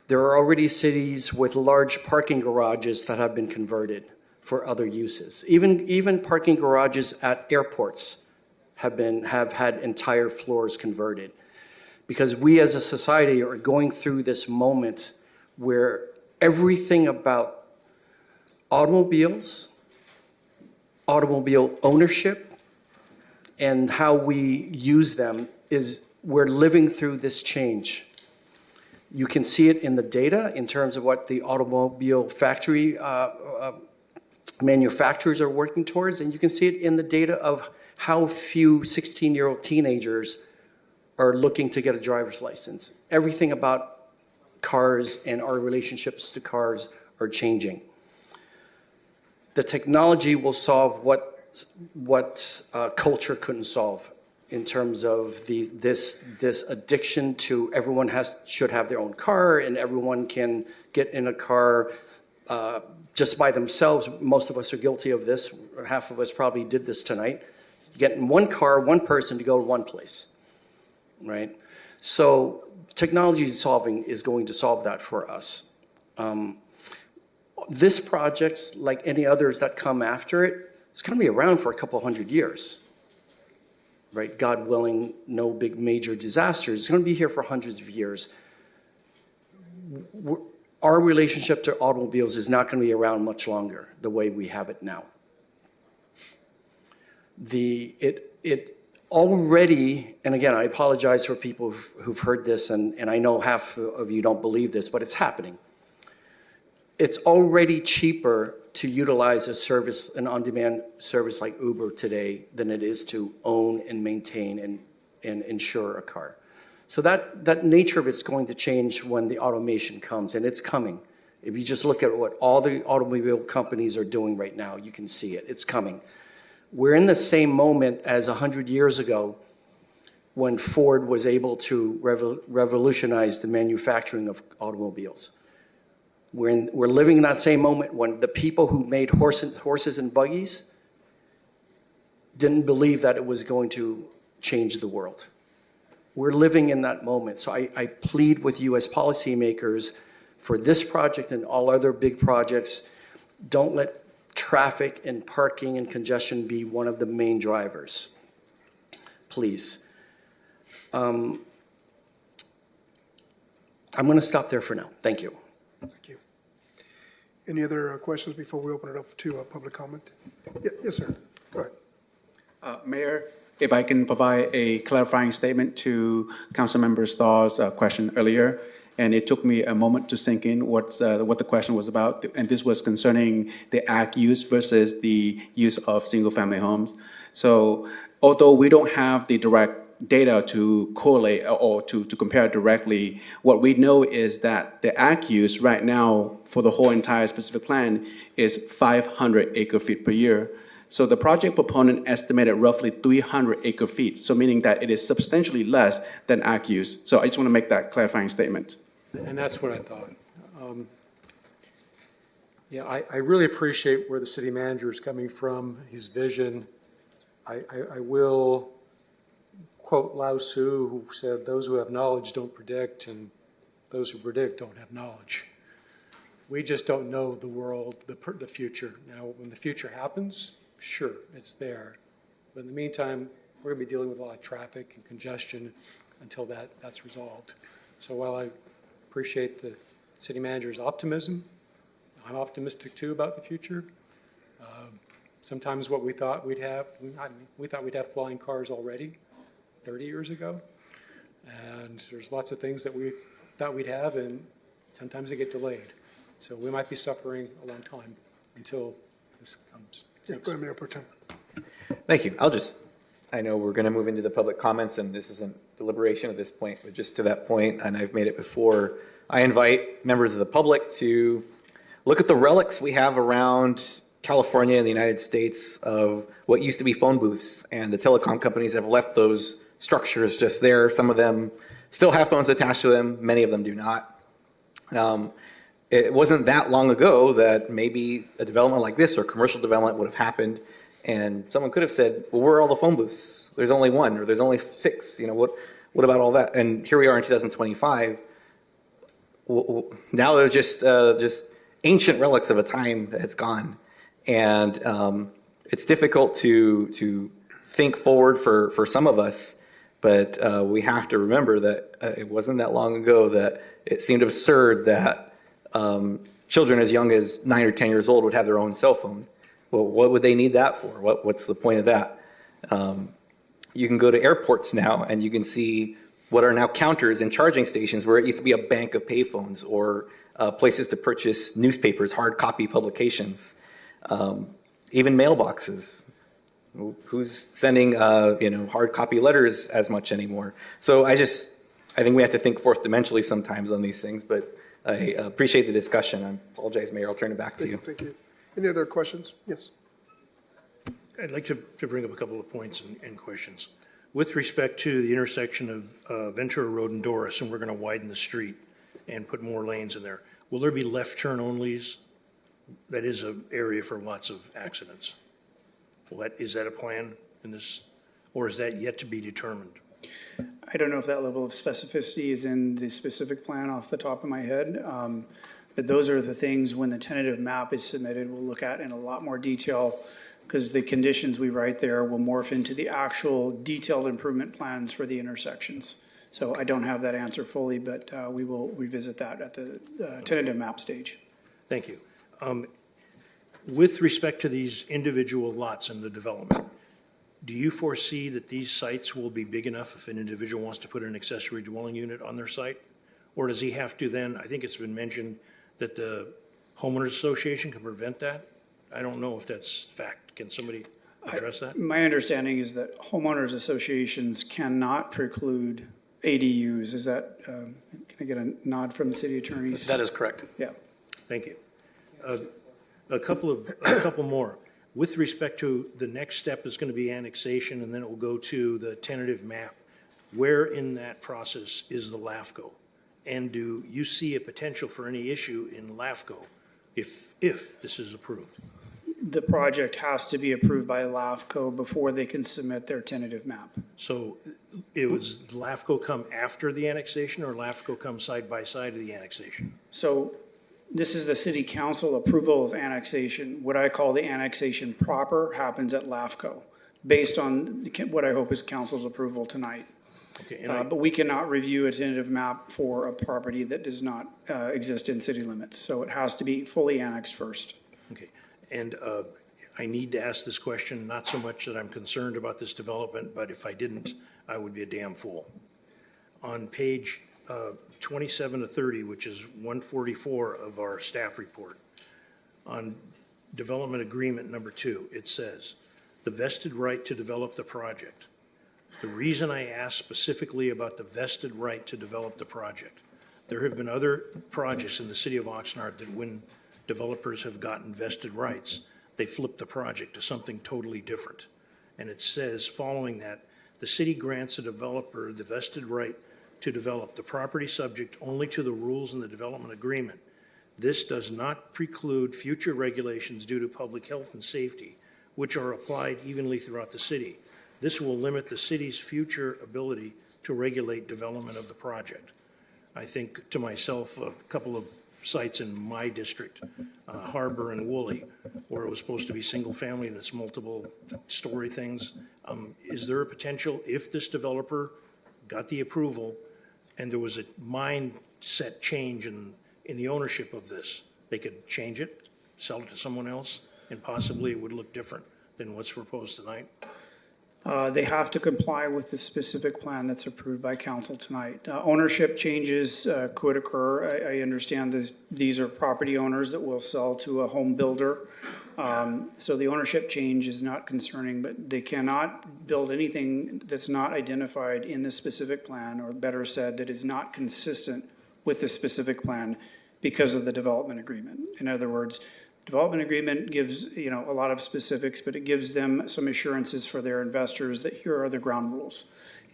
There are already cities with large parking garages that have been converted for other uses. Even parking garages at airports have had entire floors converted, because we as a society are going through this moment where everything about automobiles, automobile ownership, and how we use them we're living through this change. You can see it in the data in terms of what the automobile factory manufacturers are working towards, and you can see it in the data of how few 16-year-old teenagers are looking to get a driver's license. Everything about cars and our relationships to cars are changing. The technology will solve what culture couldn't solve in terms of this addiction to everyone should have their own car, and everyone can get in a car just by themselves. Most of us are guilty of this. Half of us probably did this tonight. You get in one car, one person to go to one place, right? So technology is going to solve that for us. This project, like any others that come after it, it's going to be around for a couple hundred years, right? God willing, no big major disasters. It's going to be here for hundreds of years. Our relationship to automobiles is not going to be around much longer the way we have it now. It already, and again, I apologize for people who've heard this, and I know half of you don't believe this, but it's happening. It's already cheaper to utilize an on-demand service like Uber today than it is to own and maintain and insure a car. So that nature of it's going to change when the automation comes, and it's coming. If you just look at what all the automobile companies are doing right now, you can see it. It's coming. We're in the same moment as 100 years ago when Ford was able to revolutionize the manufacturing of automobiles. We're living in that same moment when the people who made horses and buggies didn't believe that it was going to change the world. We're living in that moment. So I plead with you as policymakers for this project and all other big projects, don't let traffic and parking and congestion be one of the main drivers. Please. I'm going to stop there for now. Thank you. Thank you. Any other questions before we open it up to public comment? Yes, sir. Go ahead. Mayor, if I can provide a clarifying statement to Councilmember Starr's question earlier, and it took me a moment to sink in what the question was about, and this was concerning the ag use versus the use of single-family homes. So although we don't have the direct data to correlate or to compare directly, what we know is that the ag use right now for the whole entire specific plan is 500 acre-feet per year. So the project proponent estimated roughly 300 acre-feet, so meaning that it is substantially less than ag use. So I just want to make that clarifying statement. And that's what I thought. Yeah, I really appreciate where the city manager is coming from, his vision. I will quote Lao Tzu, who said, "Those who have knowledge don't predict, and those who predict don't have knowledge." We just don't know the world, the future. Now, when the future happens, sure, it's there. But in the meantime, we're going to be dealing with a lot of traffic and congestion until that's resolved. So while I appreciate the city manager's optimism, I'm optimistic too about the future. Sometimes what we thought we'd have, we thought we'd have flying cars already 30 years ago. And there's lots of things that we thought we'd have, and sometimes they get delayed. So we might be suffering a long time until this comes. Yeah, go ahead, Mayor Pro Tem. Thank you. I know we're going to move into the public comments, and this isn't deliberation at this point, but just to that point, and I've made it before, I invite members of the public to look at the relics we have around California and the United States of what used to be phone booths, and the telecom companies have left those structures just there. Some of them still have phones attached to them. Many of them do not. It wasn't that long ago that maybe a development like this or commercial development would have happened, and someone could have said, well, where are all the phone booths? There's only one, or there's only 6. You know, what about all that? And here we are in 2025. Now they're just ancient relics of a time that has gone. And it's difficult to think forward for some of us, but we have to remember that it wasn't that long ago that it seemed absurd that children as young as 9 or 10 years old would have their own cell phone. Well, what would they need that for? What's the point of that? You can go to airports now and you can see what are now counters and charging stations where it used to be a bank of payphones or places to purchase newspapers, hard copy publications. Even mailboxes. Who's sending hard copy letters as much anymore? So I think we have to think fourth dimensionally sometimes on these things, but I appreciate the discussion. I apologize, Mayor. I'll turn it back to you. Thank you. Any other questions? Yes. I'd like to bring up a couple of points and questions. With respect to the intersection of Ventura Road and Doris, and we're going to widen the street and put more lanes in there, will there be left turn onlys? That is an area for lots of accidents. Is that a plan in this, or is that yet to be determined? I don't know if that level of specificity is in the specific plan off the top of my head, but those are the things when the tentative map is submitted, we'll look at in a lot more detail because the conditions we write there will morph into the actual detailed improvement plans for the intersections. So I don't have that answer fully, but we will revisit that at the tentative map stage. Thank you. With respect to these individual lots in the development, do you foresee that these sites will be big enough if an individual wants to put an accessory dwelling unit on their site? Or does he have to then, I think it's been mentioned that the homeowners association can prevent that? I don't know if that's fact. Can somebody address that? My understanding is that homeowners associations cannot preclude ADUs. Is that, can I get a nod from the city attorneys? That is correct. Yeah. Thank you. A couple more. With respect to the next step is going to be annexation, and then it will go to the tentative map. Where in that process is the LAFCO? And do you see a potential for any issue in LAFCO if this is approved? The project has to be approved by LAFCO before they can submit their tentative map. So it was LAFCO come after the annexation or LAFCO come side by side of the annexation? So this is the city council approval of annexation. What I call the annexation proper happens at LAFCO, based on what I hope is council's approval tonight. Okay, and But we cannot review a tentative map for a property that does not exist in city limits. So it has to be fully annexed first. Okay, and I need to ask this question, not so much that I'm concerned about this development, but if I didn't, I would be a damn fool. On page 27 to 30, which is 144 of our staff report, on development agreement number 2, it says, the vested right to develop the project. The reason I asked specifically about the vested right to develop the project, there have been other projects in the city of Oxnard that when developers have gotten vested rights, they flip the project to something totally different. And it says, following that, the city grants a developer the vested right to develop the property subject only to the rules in the development agreement. This does not preclude future regulations due to public health and safety, which are applied evenly throughout the city. This will limit the city's future ability to regulate development of the project. I think to myself, a couple of sites in my district, Harbor and Woolley, where it was supposed to be single family and it's multiple story things. Is there a potential, if this developer got the approval and there was a mindset change in the ownership of this, they could change it, sell it to someone else, and possibly it would look different than what's proposed tonight? They have to comply with the specific plan that's approved by council tonight. Ownership changes could occur. I understand these are property owners that will sell to a home builder. So the ownership change is not concerning, but they cannot build anything that's not identified in the specific plan, or better said, that is not consistent with the specific plan because of the development agreement. In other words, development agreement gives, a lot of specifics, but it gives them some assurances for their investors that here are the ground rules.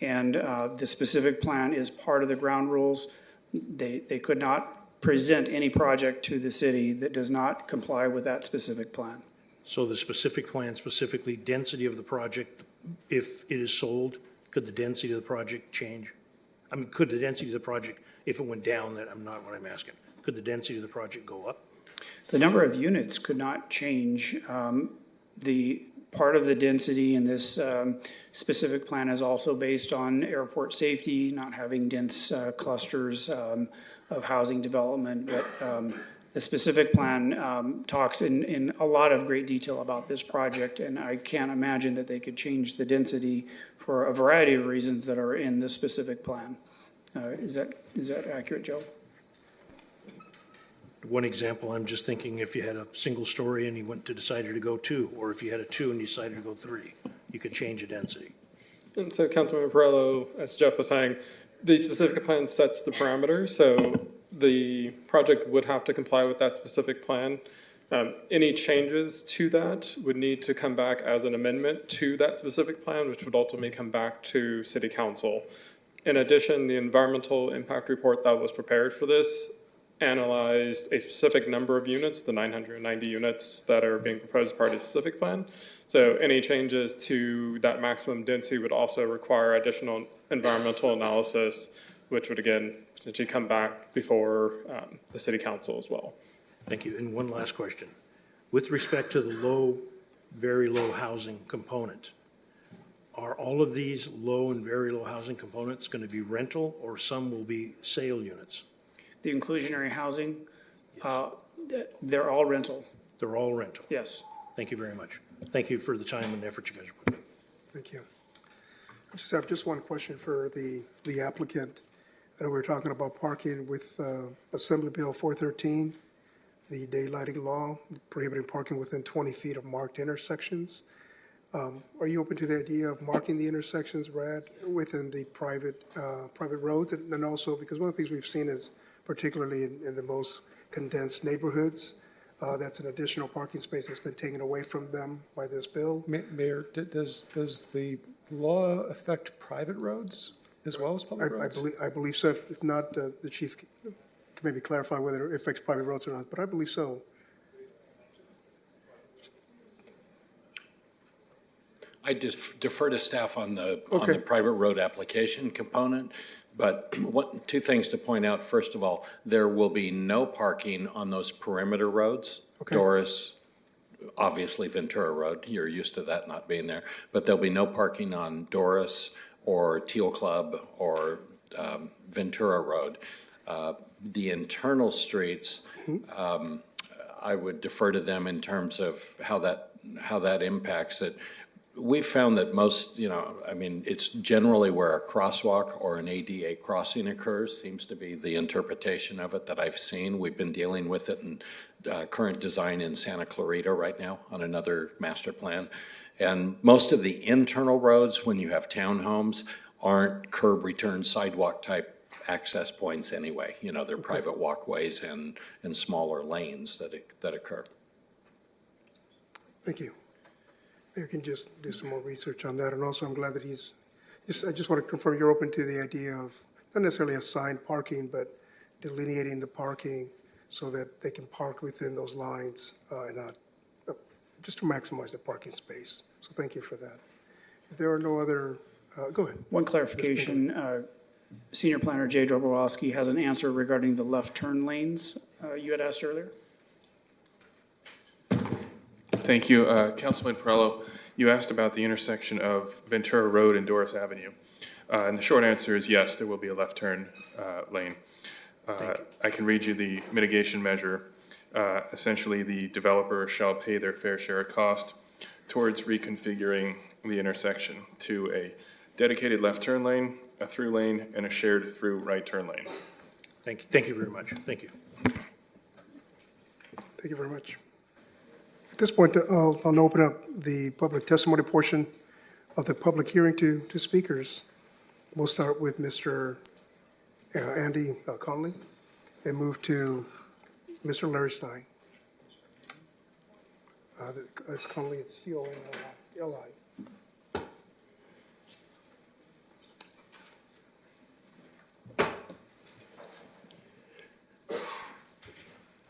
And the specific plan is part of the ground rules. They could not present any project to the city that does not comply with that specific plan. So the specific plan, specifically density of the project, if it is sold, could the density of the project change? I mean, could the density of the project, if it went down, that I'm not what I'm asking, could the density of the project go up? The number of units could not change. The part of the density in this specific plan is also based on airport safety, not having dense clusters of housing development. But the specific plan talks in a lot of great detail about this project, and I can't imagine that they could change the density for a variety of reasons that are in the specific plan. Is that accurate, Joe? One example, I'm just thinking if you had a single story and you decided to go 2, or if you had a 2 and you decided to go 3, you could change the density. And so Councilmember Perello, as Jeff was saying, the specific plan sets the parameters, so the project would have to comply with that specific plan. Any changes to that would need to come back as an amendment to that specific plan, which would ultimately come back to City Council. In addition, the environmental impact report that was prepared for this analyzed a specific number of units, the 990 units that are being proposed as part of the specific plan. So any changes to that maximum density would also require additional environmental analysis, which would again potentially come back before the City Council as well. Thank you. And one last question. With respect to the very low housing component, are all of these low and very low housing components going to be rental, or some will be sale units? The inclusionary housing, they're all rental. They're all rental? Yes. Thank you very much. Thank you for the time and effort you guys are putting in. Thank you. I just have one question for the applicant. I know we were talking about parking with Assembly Bill 413, the daylighting law prohibiting parking within 20 feet of marked intersections. Are you open to the idea of marking the intersections, Brad, within the private roads? And also, because one of the things we've seen is, particularly in the most condensed neighborhoods, that's an additional parking space that's been taken away from them by this bill. Mayor, does the law affect private roads? as well as public roads? I believe so. If not, the chief can maybe clarify whether it affects private roads or not, but I believe so. I defer to staff on the private road application component, but two things to point out. First of all, there will be no parking on those perimeter roads. Okay. Doris, obviously Ventura Road, you're used to that not being there, but there'll be no parking on Doris or Teal Club or Ventura Road. The internal streets, I would defer to them in terms of how that impacts it. We found that most, it's generally where a crosswalk or an ADA crossing occurs, seems to be the interpretation of it that I've seen. We've been dealing with it in current design in Santa Clarita right now on another master plan. And most of the internal roads, when you have townhomes, aren't curb return sidewalk type access points anyway. They're private walkways and smaller lanes that occur. Thank you. You can just do some more research on that. And also, I'm glad that I just want to confirm you're open to the idea of not necessarily assigned parking, but delineating the parking so that they can park within those lines and not, just to maximize the parking space. So thank you for that. If there are no other, go ahead. One clarification, Senior Planner Jay Dobrowolski has an answer regarding the left turn lanes you had asked earlier. Thank you. Councilman Perello, you asked about the intersection of Ventura Road and Doris Avenue. And the short answer is yes, there will be a left turn lane. I can read you the mitigation measure. Essentially, the developer shall pay their fair share of cost towards reconfiguring the intersection to a dedicated left turn lane, a through lane, and a shared through right turn lane. Thank you. Thank you very much. Thank you. Thank you very much. At this point, I'll open up the public testimony portion of the public hearing to speakers. We'll start with Mr. Andy Conley and move to Mr. Larry Stein. It's Conley, it's C-O-N-L-I.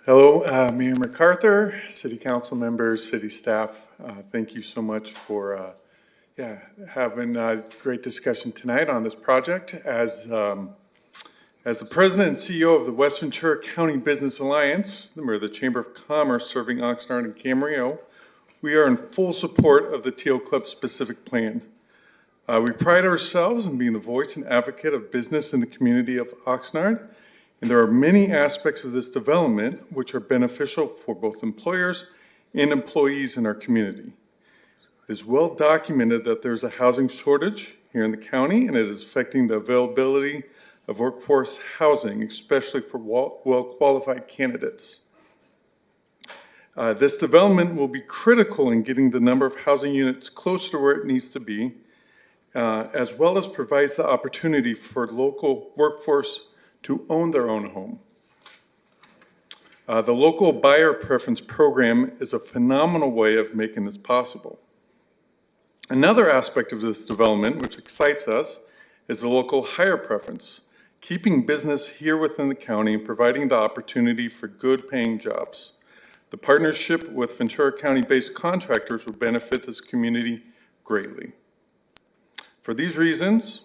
Hello, Mayor MacArthur, City Council members, City staff. Thank you so much for having a great discussion tonight on this project. As the President and CEO of the West Ventura County Business Alliance, we're the Chamber of Commerce serving Oxnard and Camarillo, we are in full support of the Teal Club specific plan. We pride ourselves in being the voice and advocate of business in the community of Oxnard. And there are many aspects of this development which are beneficial for both employers and employees in our community. It is well documented that there's a housing shortage here in the county, and it is affecting the availability of workforce housing, especially for well-qualified candidates. This development will be critical in getting the number of housing units closer to where it needs to be, as well as provides the opportunity for local workforce to own their own home. The local buyer preference program is a phenomenal way of making this possible. Another aspect of this development, which excites us, is the local hire preference, keeping business here within the county and providing the opportunity for good paying jobs. The partnership with Ventura County-based contractors will benefit this community greatly. For these reasons,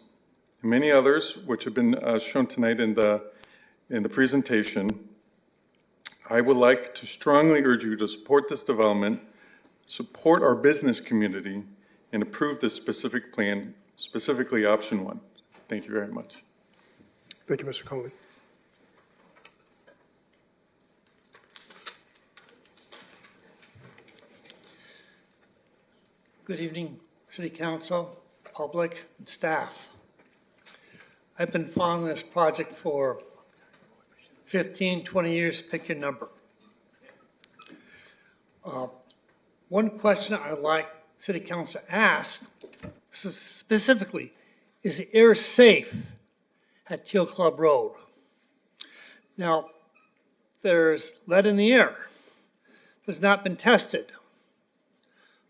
and many others which have been shown tonight in the presentation, I would like to strongly urge you to support this development, support our business community, and approve this specific plan, specifically option 1. Thank you very much. Thank you, Mr. Conley. Good evening, City Council, public, and staff. I've been following this project for 15, 20 years, pick your number. One question I'd like City Council to ask specifically, is the air safe at Teal Club Road? Now, there's lead in the air. It's not been tested.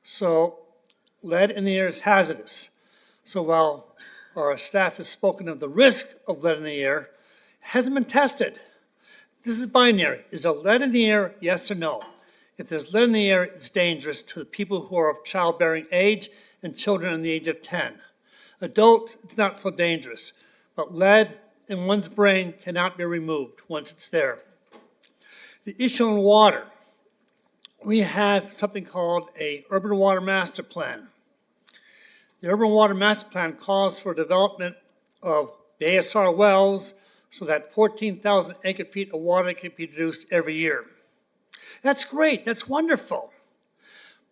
So lead in the air is hazardous. So while or our staff has spoken of the risk of lead in the air, hasn't been tested. This is binary. Is there lead in the air, yes or no? If there's lead in the air, it's dangerous to the people who are of childbearing age and children under the age of 10. Adults, it's not so dangerous, but lead in one's brain cannot be removed once it's there. The issue on water. We have something called a Urban Water Master Plan. The Urban Water Master Plan calls for development of the ASR wells so that 14,000 acre feet of water can be produced every year. That's great. That's wonderful.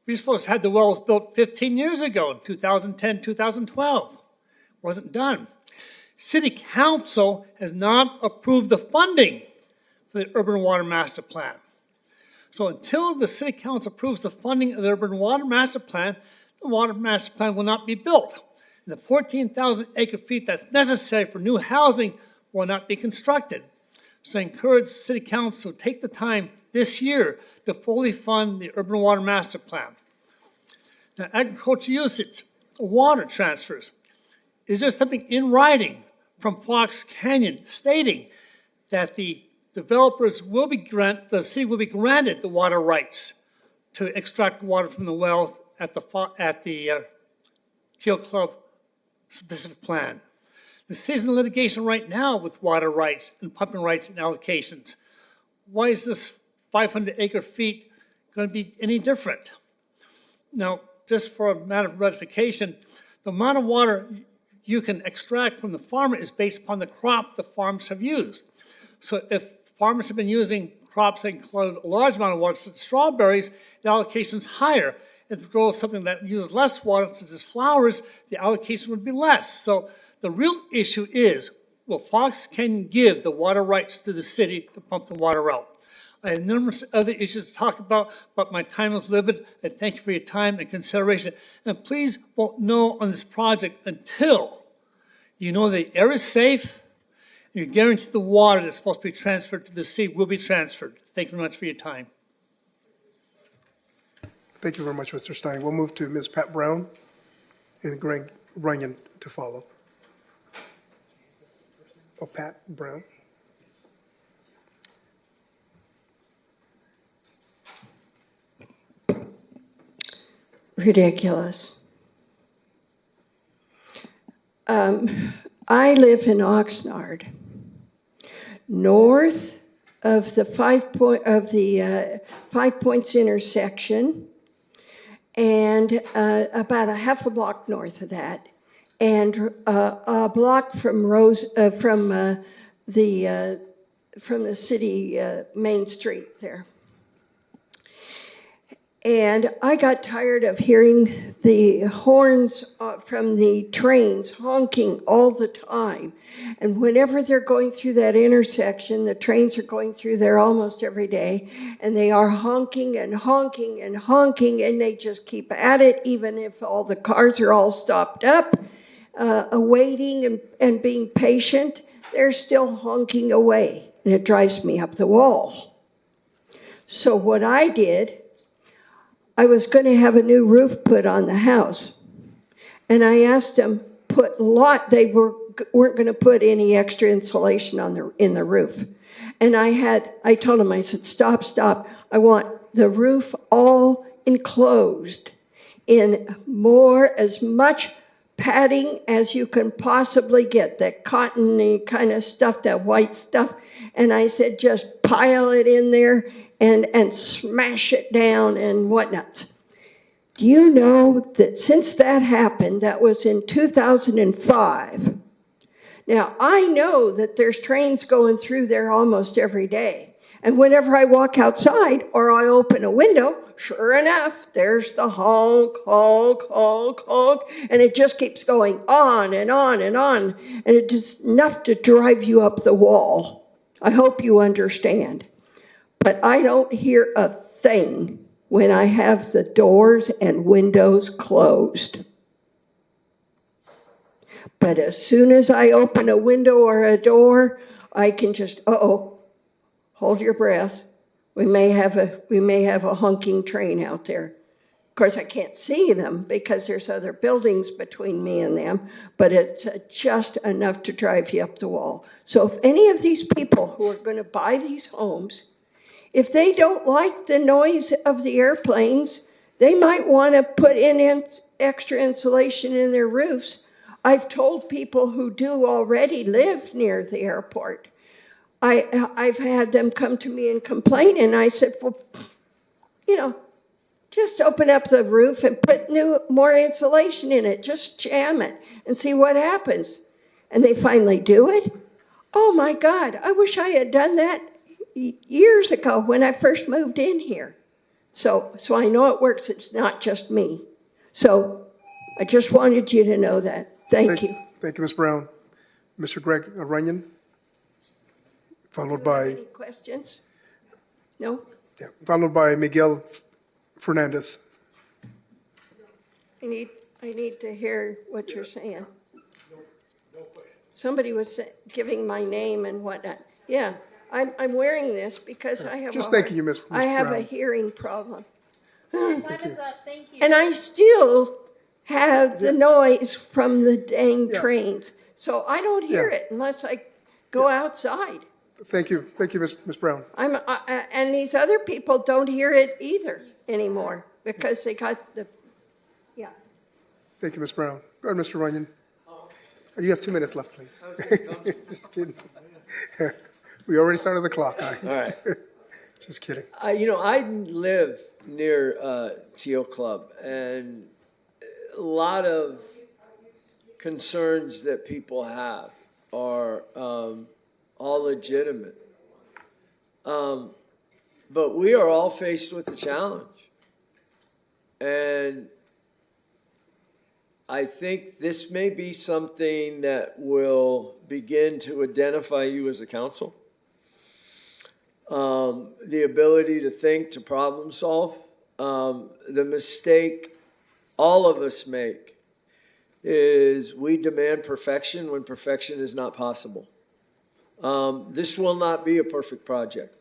We're supposed to have had the wells built 15 years ago in 2010, 2012. Wasn't done. City Council has not approved the funding for the Urban Water Master Plan. So until the City Council approves the funding of the Urban Water Master Plan, the Water Master Plan will not be built. And the 14,000 acre feet that's necessary for new housing will not be constructed. So I encourage City Council to take the time this year to fully fund the Urban Water Master Plan. Now, agricultural usage, water transfers. Is there something in writing from Fox Canyon stating that the developers will be the city will be granted the water rights to extract water from the wells at the Teal Club specific plan? The city's in litigation right now with water rights and pumping rights and allocations. Why is this 500 acre feet going to be any different? Now, just for a matter of ratification, the amount of water you can extract from the farmer is based upon the crop the farms have used. So if farmers have been using crops that include a large amount of water, such as strawberries, the allocation is higher. If you grow something that uses less water, such as flowers, the allocation would be less. So the real issue is, will Fox Canyon give the water rights to the city to pump the water out? I have numerous other issues to talk about, but my time is limited. I thank you for your time and consideration. And please vote no on this project until you know the air is safe, and you're guaranteed the water that's supposed to be transferred to the sea will be transferred. Thank you very much for your time. Thank you very much, Mr. Stein. We'll move to Ms. Pat Brown and Greg Runyon to follow. Oh, Pat Brown. Ridiculous. I live in Oxnard, north of the 5 Points intersection, and about a half a block north of that, and a block from the city main street there. And I got tired of hearing the horns from the trains honking all the time. And whenever they're going through that intersection, the trains are going through there almost every day, and they are honking and honking and honking, and they just keep at it, even if all the cars are all stopped up, awaiting and being patient. They're still honking away, and it drives me up the wall. So what I did, I was going to have a new roof put on the house. And I asked them, they weren't going to put any extra insulation in the roof. And I told them, I said, stop. I want the roof all enclosed in as much padding as you can possibly get, that cottony kind of stuff, that white stuff. And I said, just pile it in there and smash it down and whatnot. Do you know that since that happened, that was in 2005, now I know that there's trains going through there almost every day. And whenever I walk outside or I open a window, sure enough, there's the honk, honk, honk, honk, and it just keeps going on and on and on. And it's just enough to drive you up the wall. I hope you understand. But I don't hear a thing when I have the doors and windows closed. But as soon as I open a window or a door, I can just, hold your breath. We may have a honking train out there. course, I can't see them because there's other buildings between me and them, but it's just enough to drive you up the wall. So if any of these people who are going to buy these homes, if they don't like the noise of the airplanes, they might want to put in extra insulation in their roofs. I've told people who do already live near the airport. I've had them come to me and complain, and I said, well, you know, just open up the roof and put more insulation in it. Just jam it and see what happens. And they finally do it. Oh my God, I wish I had done that years ago when I first moved in here. So I know it works. It's not just me. So I just wanted you to know that. Thank you. Thank you, Ms. Brown. Mr. Greg Runyon, followed by... Any questions? No? Yeah, followed by Miguel Fernandez. I need to hear what you're saying. Somebody was giving my name and whatnot. Yeah, I'm wearing this because I have Just thanking you, Ms. I have Brown. a hearing problem. Time is up, thank you. And I still have the noise from the dang trains. So I don't hear it unless I go outside. Thank you, Ms. Brown. And these other people don't hear it either anymore because they got the, yeah. Thank you, Ms. Brown. Go ahead, Mr. Runyon. You have 2 minutes left, please. Just kidding. We already started the clock. All right. Just kidding. I live near Teal Club, and a lot of concerns that people have are all legitimate. But we are all faced with the challenge. And I think this may be something that will begin to identify you as a council. The ability to think, to problem solve. The mistake all of us make is we demand perfection when perfection is not possible. This will not be a perfect project.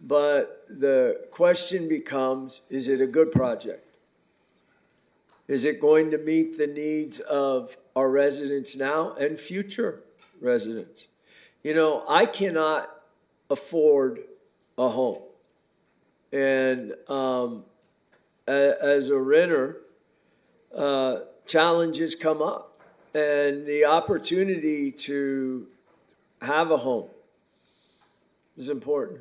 But the question becomes, is it a good project? Is it going to meet the needs of our residents now and future residents? I cannot afford a home. And as a renter, challenges come up. And the opportunity to have a home is important.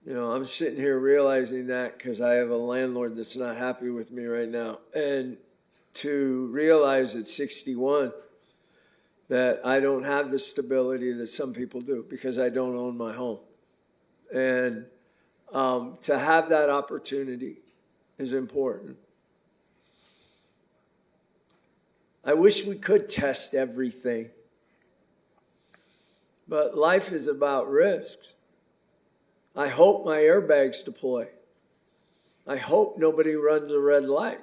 I'm sitting here realizing that because I have a landlord that's not happy with me right now. And to realize at 61 that I don't have the stability that some people do because I don't own my home. And to have that opportunity is important. I wish we could test everything. But life is about risks. I hope my airbags deploy. I hope nobody runs a red light.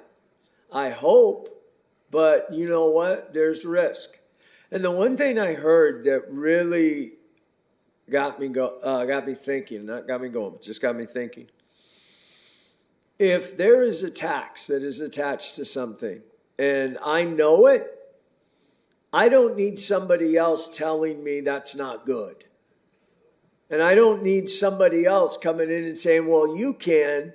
I hope, but you know what? There's risk. And the one thing I heard that really got me thinking, not got me going, but just got me thinking. If there is a tax that is attached to something and I know it, I don't need somebody else telling me that's not good. And I don't need somebody else coming in and saying, well, you can.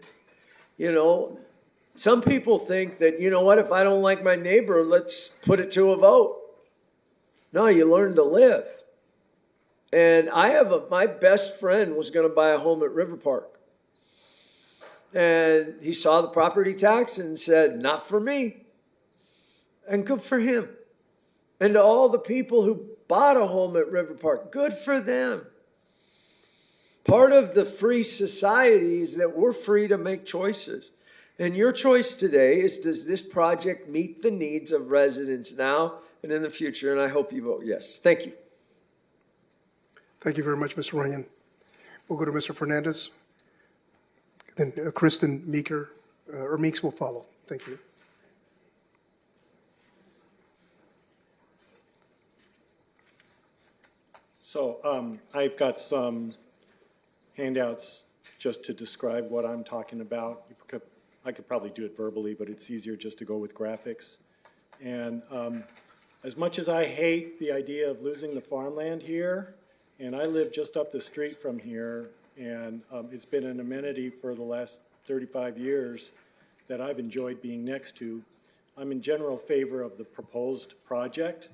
Some people think that, if I don't like my neighbor, let's put it to a vote. No, you learn to live. And my best friend was going to buy a home at River Park. And he saw the property tax and said, not for me. And good for him. And to all the people who bought a home at River Park, good for them. Part of the free society is that we're free to make choices. And your choice today is, does this project meet the needs of residents now and in the future? And I hope you vote yes. Thank you. Thank you very much, Mr. Runyon. We'll go to Mr. Fernandez. Then Kristen Meeks will follow. Thank you. So I've got some handouts just to describe what I'm talking about. I could probably do it verbally, but it's easier just to go with graphics. And as much as I hate the idea of losing the farmland here, and I live just up the street from here, and it's been an amenity for the last 35 years that I've enjoyed being next to, I'm in general favor of the proposed project.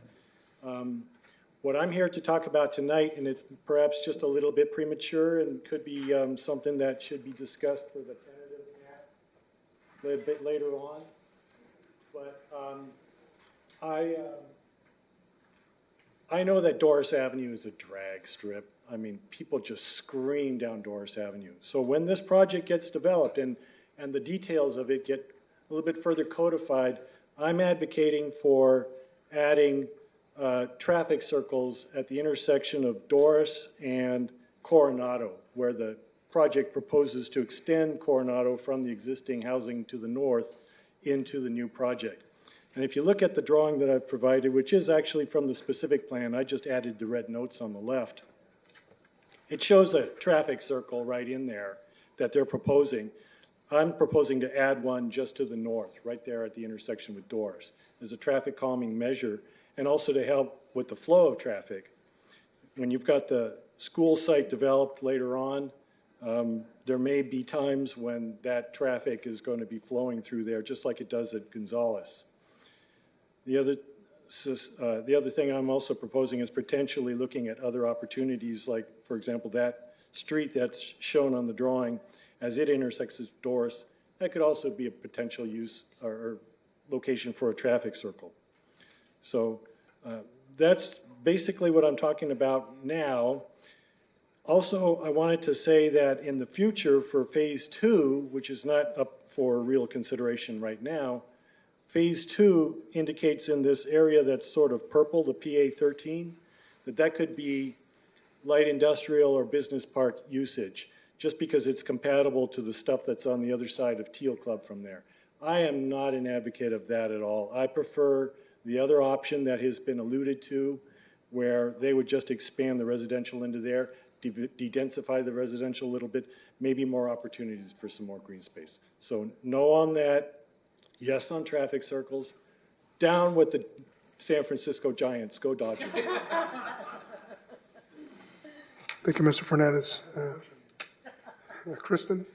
What I'm here to talk about tonight, and it's perhaps just a little bit premature and could be something that should be discussed for the tentative act a little bit later on, but I know that Doris Avenue is a drag strip. I mean, people just scream down Doris Avenue. So when this project gets developed and the details of it get a little bit further codified, I'm advocating for adding traffic circles at the intersection of Doris and Coronado, where the project proposes to extend Coronado from the existing housing to the north into the new project. And if you look at the drawing that I've provided, which is actually from the specific plan, I just added the red notes on the left. It shows a traffic circle right in there that they're proposing. I'm proposing to add one just to the north, right there at the intersection with Doris, as a traffic calming measure, and also to help with the flow of traffic. When you've got the school site developed later on, there may be times when that traffic is going to be flowing through there, just like it does at Gonzales. The other thing I'm also proposing is potentially looking at other opportunities, like, for example, that street that's shown on the drawing as it intersects with Doris. That could also be a potential use or location for a traffic circle. So that's basically what I'm talking about now. Also, I wanted to say that in the future for phase 2, which is not up for real consideration right now, phase 2 indicates in this area that's sort of purple, the PA13, that could be light industrial or business park usage, just because it's compatible to the stuff that's on the other side of Teal Club from there. I am not an advocate of that at all. I prefer the other option that has been alluded to, where they would just expand the residential into there, de-densify the residential a little bit, maybe more opportunities for some more green space. So no on that, yes on traffic circles, down with the San Francisco Giants, go Dodgers. Thank you, Mr. Fernandez. Kristen?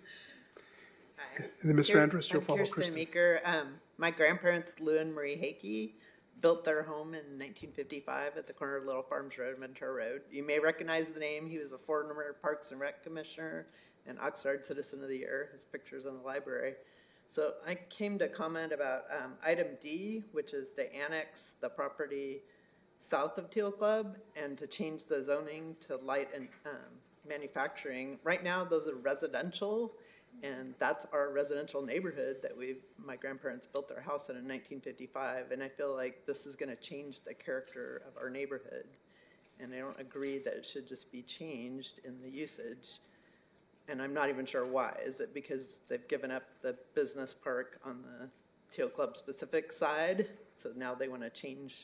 And then Mr. Andrus, you'll follow Kirsten Kristen. Meeker. My grandparents, Lou and Marie Hakey, built their home in 1955 at the corner of Little Farms Road, Ventura Road. You may recognize the name. He was a former Parks and Rec Commissioner and Oxnard Citizen of the Year. His picture's in the library. So I came to comment about item D, which is to annex the property south of Teal Club and to change the zoning to light and manufacturing. Right now, those are residential, and that's our residential neighborhood that my grandparents built their house in 1955, and I feel like this is going to change the character of our neighborhood, and I don't agree that it should just be changed in the usage, and I'm not even sure why. Is it because they've given up the business park on the Teal Club specific side, so now they want to change,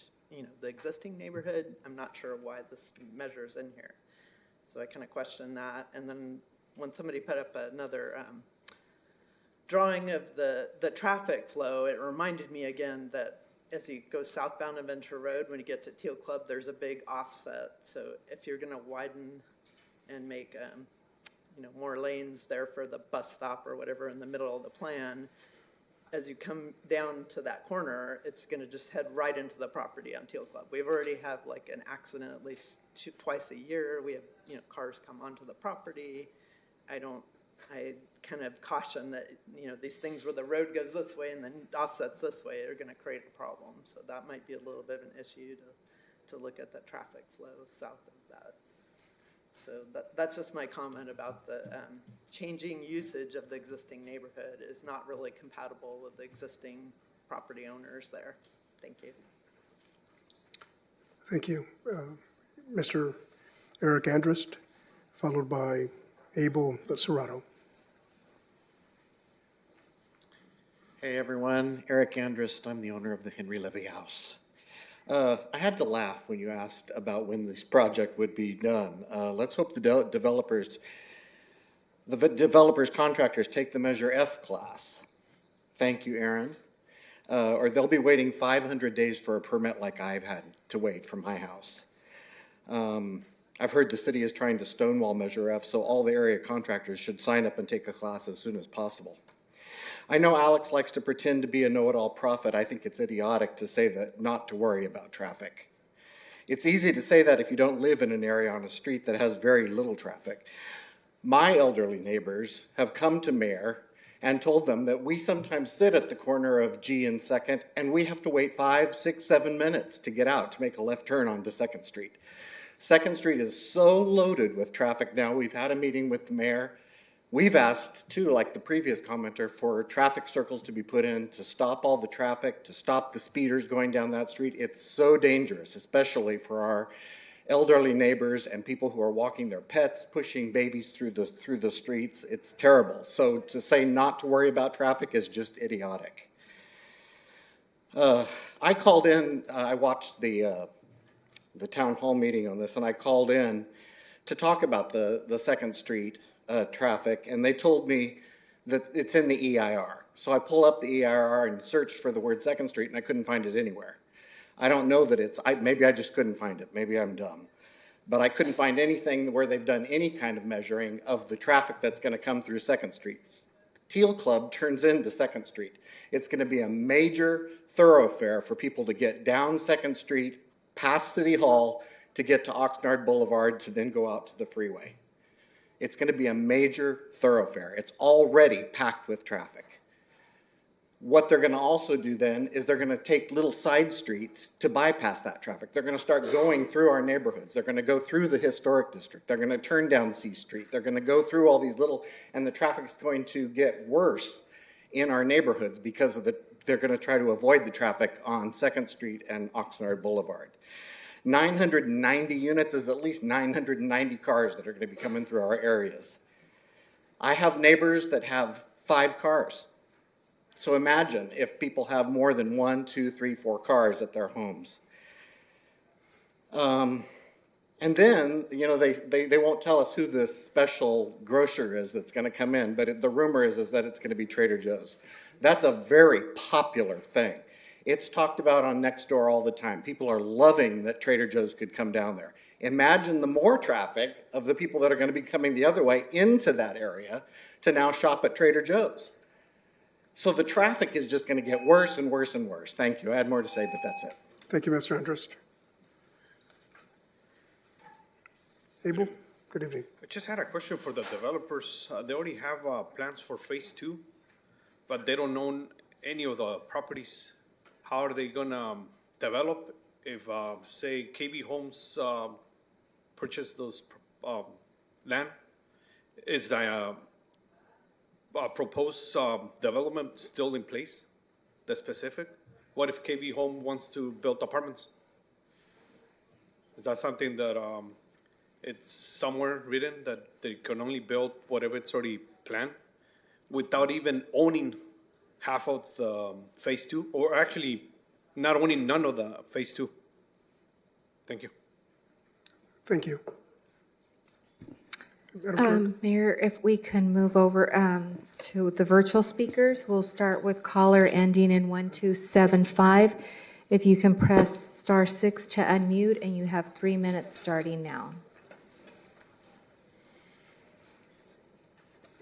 the existing neighborhood? I'm not sure why this measure's in here. So I kind of question that. And then when somebody put up another drawing of the traffic flow, it reminded me again that as you go southbound on Ventura Road, when you get to Teal Club, there's a big offset. So if you're going to widen and make more lanes there for the bus stop or whatever in the middle of the plan, as you come down to that corner, it's going to just head right into the property on Teal Club. We've already have like an accident at least twice a year. We have, cars come onto the property. I kind of caution that, these things where the road goes this way and then offsets this way are going to create a problem. So that might be a little bit of an issue to look at the traffic flow south of that. So that's just my comment about the changing usage of the existing neighborhood is not really compatible with the existing property owners there. Thank you. Thank you. Mr. Eric Andrus, followed by Abel Serrato. Hey everyone, Eric Andrus. I'm the owner of the Henry Levy House. I had to laugh when you asked about when this project would be done. Let's hope the developers the developers, contractors take the Measure F class. Thank you, Aaron. Or they'll be waiting 500 days for a permit like I've had to wait for my house. I've heard the city is trying to stonewall Measure F, so all the area contractors should sign up and take the class as soon as possible. I know Alex likes to pretend to be a know-it-all prophet. I think it's idiotic to say that not to worry about traffic. It's easy to say that if you don't live in an area on a street that has very little traffic. My elderly neighbors have come to Mayor and told them that we sometimes sit at the corner of G and 2nd, and we have to wait 5, 6, 7 minutes to get out to make a left turn onto 2nd Street. 2nd Street is so loaded with traffic now. We've had a meeting with the mayor. We've asked, too, like the previous commenter, for traffic circles to be put in to stop all the traffic, to stop the speeders going down that street. It's so dangerous, especially for our elderly neighbors and people who are walking their pets, pushing babies through the streets. It's terrible. So to say not to worry about traffic is just idiotic. I called in, I watched the town hall meeting on this, and I called in to talk about the 2nd Street traffic, and they told me that it's in the EIR. So I pull up the EIR and searched for the word 2nd Street, and I couldn't find it anywhere. I don't know that maybe I just couldn't find it. Maybe I'm dumb. But I couldn't find anything where they've done any kind of measuring of the traffic that's going to come through 2nd Street. Teal Club turns into 2nd Street. It's going to be a major thoroughfare for people to get down 2nd Street, past City Hall, to get to Oxnard Boulevard, to then go out to the freeway. It's going to be a major thoroughfare. It's already packed with traffic. What they're going to also do then is they're going to take little side streets to bypass that traffic. They're going to start going through our neighborhoods. They're going to go through the historic district. They're going to turn down C Street. They're going to go through all these little, and the traffic's going to get worse in our neighborhoods because of they're going to try to avoid the traffic on 2nd Street and Oxnard Boulevard. 990 units is at least 990 cars that are going to be coming through our areas. I have neighbors that have 5 cars. So imagine if people have more than 1, 2, 3, 4 cars at their homes. And then, they won't tell us who this special grocer is that's going to come in, but the rumor is that it's going to be Trader Joe's. That's a very popular thing. It's talked about on Nextdoor all the time. People are loving that Trader Joe's could come down there. Imagine the more traffic of the people that are going to be coming the other way into that area to now shop at Trader Joe's. So the traffic is just going to get worse and worse and worse. Thank you. I had more to say, but that's it. Thank you, Mr. Andrist. Abel, good evening. I just had a question for the developers. They already have plans for phase 2, but they don't own any of the properties. How are they going to develop if, say, KB Homes purchase those land? Is the proposed development still in place, the specific? What if KB Home wants to build apartments? Is that something that it's somewhere written that they can only build whatever it's already planned without even owning half of the phase 2, or actually not owning none of the phase 2? Thank you. Thank you. Mayor, if we can move over to the virtual speakers, we'll start with caller ending in 1275. If you can press *6 to unmute, and you have 3 minutes starting now.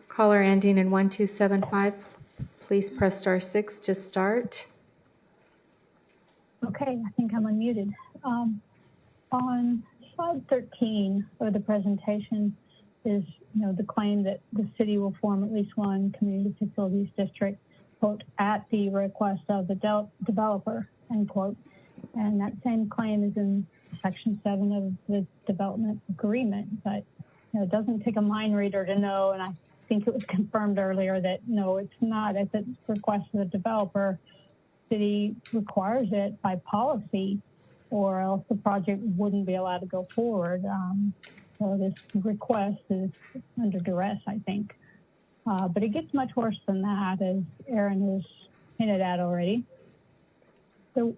Caller ending in 1275, please press *6 to start. Okay, I think I'm unmuted. On slide 13 of the presentation is, the claim that the city will form at least one community facilities district, quote, at the request of the developer, end quote. And that same claim is in section 7 of the development agreement, but it doesn't take a mind reader to know, and I think it was confirmed earlier that no, it's not at the request of the developer. City requires it by policy, or else the project wouldn't be allowed to go forward. So this request is under duress, I think. But it gets much worse than that, as Aaron has hinted at already. So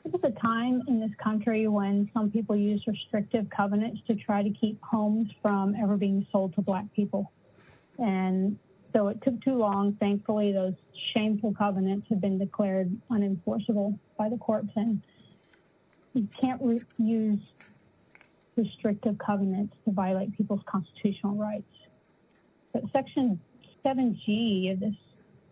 there was a time in this country when some people used restrictive covenants to try to keep homes from ever being sold to Black people. And so it took too long. Thankfully, those shameful covenants have been declared unenforceable by the courts, and you can't use restrictive covenants to violate people's constitutional rights. But Section 7G of this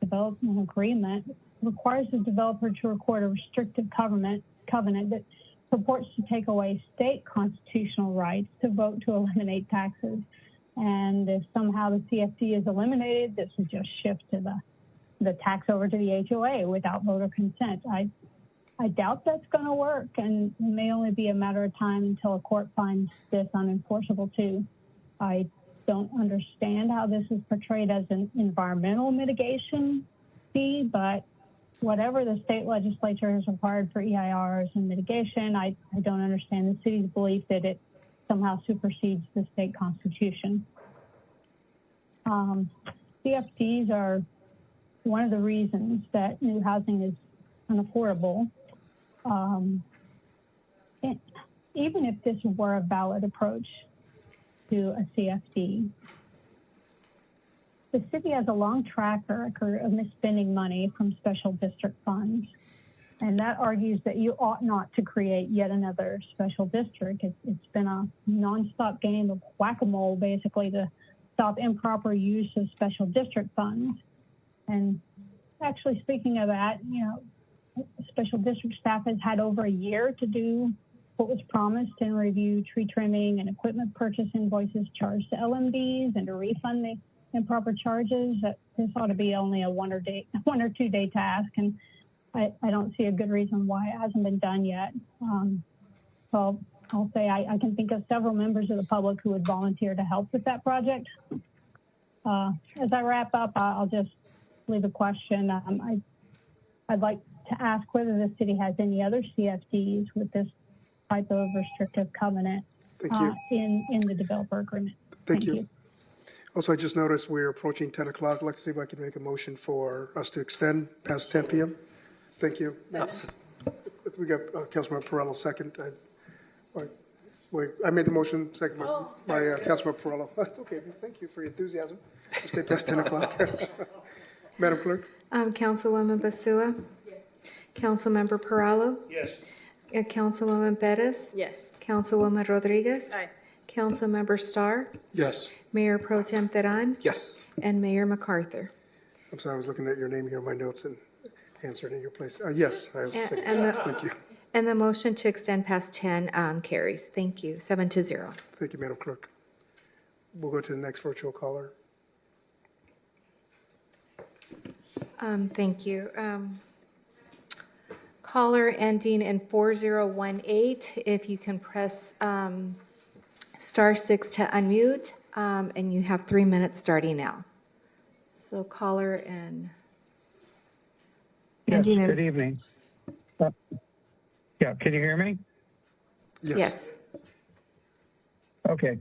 development agreement requires the developer to record a restrictive covenant that purports to take away state constitutional rights to vote to eliminate taxes. And if somehow the CFD is eliminated, this would just shift to the tax over to the HOA without voter consent. I doubt that's going to work, and it may only be a matter of time until a court finds this unenforceable too. I don't understand how this is portrayed as an environmental mitigation fee, but whatever the state legislature has required for EIRs and mitigation, I don't understand the city's belief that it somehow supersedes the state constitution. CFDs are one of the reasons that new housing is unaffordable. Even if this were a valid approach to a CFD, the city has a long track record of misspending money from special district funds. And that argues that you ought not to create yet another special district. It's been a nonstop game of whack-a-mole, basically, to stop improper use of special district funds. And actually, speaking of that, special district staff has had over a year to do what was promised and review tree trimming and equipment purchase invoices charged to LMDs and to refund the improper charges. This ought to be only a 1 or 2 day task, and I don't see a good reason why it hasn't been done yet. So I'll say I can think of several members of the public who would volunteer to help with that project. As I wrap up, I'll just leave a question. I'd like to ask whether the city has any other CFDs with this type of restrictive covenant in the developer agreement. Thank you. Also, I just noticed we're approaching 10 o'clock. I'd like to see if I can make a motion for us to extend past 10 p.m. Thank you. We got Councilmember Perello second. I made the motion, second by Councilmember Perello. Okay, thank you for your enthusiasm. We'll stay past 10 o'clock. Madam Clerk? Councilwoman Basua? Yes. Councilmember Perallo? Yes. Councilwoman Perez? Yes. Councilwoman Rodriguez? Aye. Councilmember Starr? Yes. Mayor Pro Tem Teran? Yes. And Mayor MacArthur. I'm sorry, I was looking at your name here in my notes and answered in your place. Yes, I was saying thank you. And the motion to extend past 10 carries. Thank you. 7-0. Thank you, Madam Clerk. We'll go to the next virtual caller. Thank you. Caller ending in 4018, if you can press *6 to unmute, and you have 3 minutes starting now. So caller and ending in... Good evening. Yeah, can you hear me? Yes. Okay.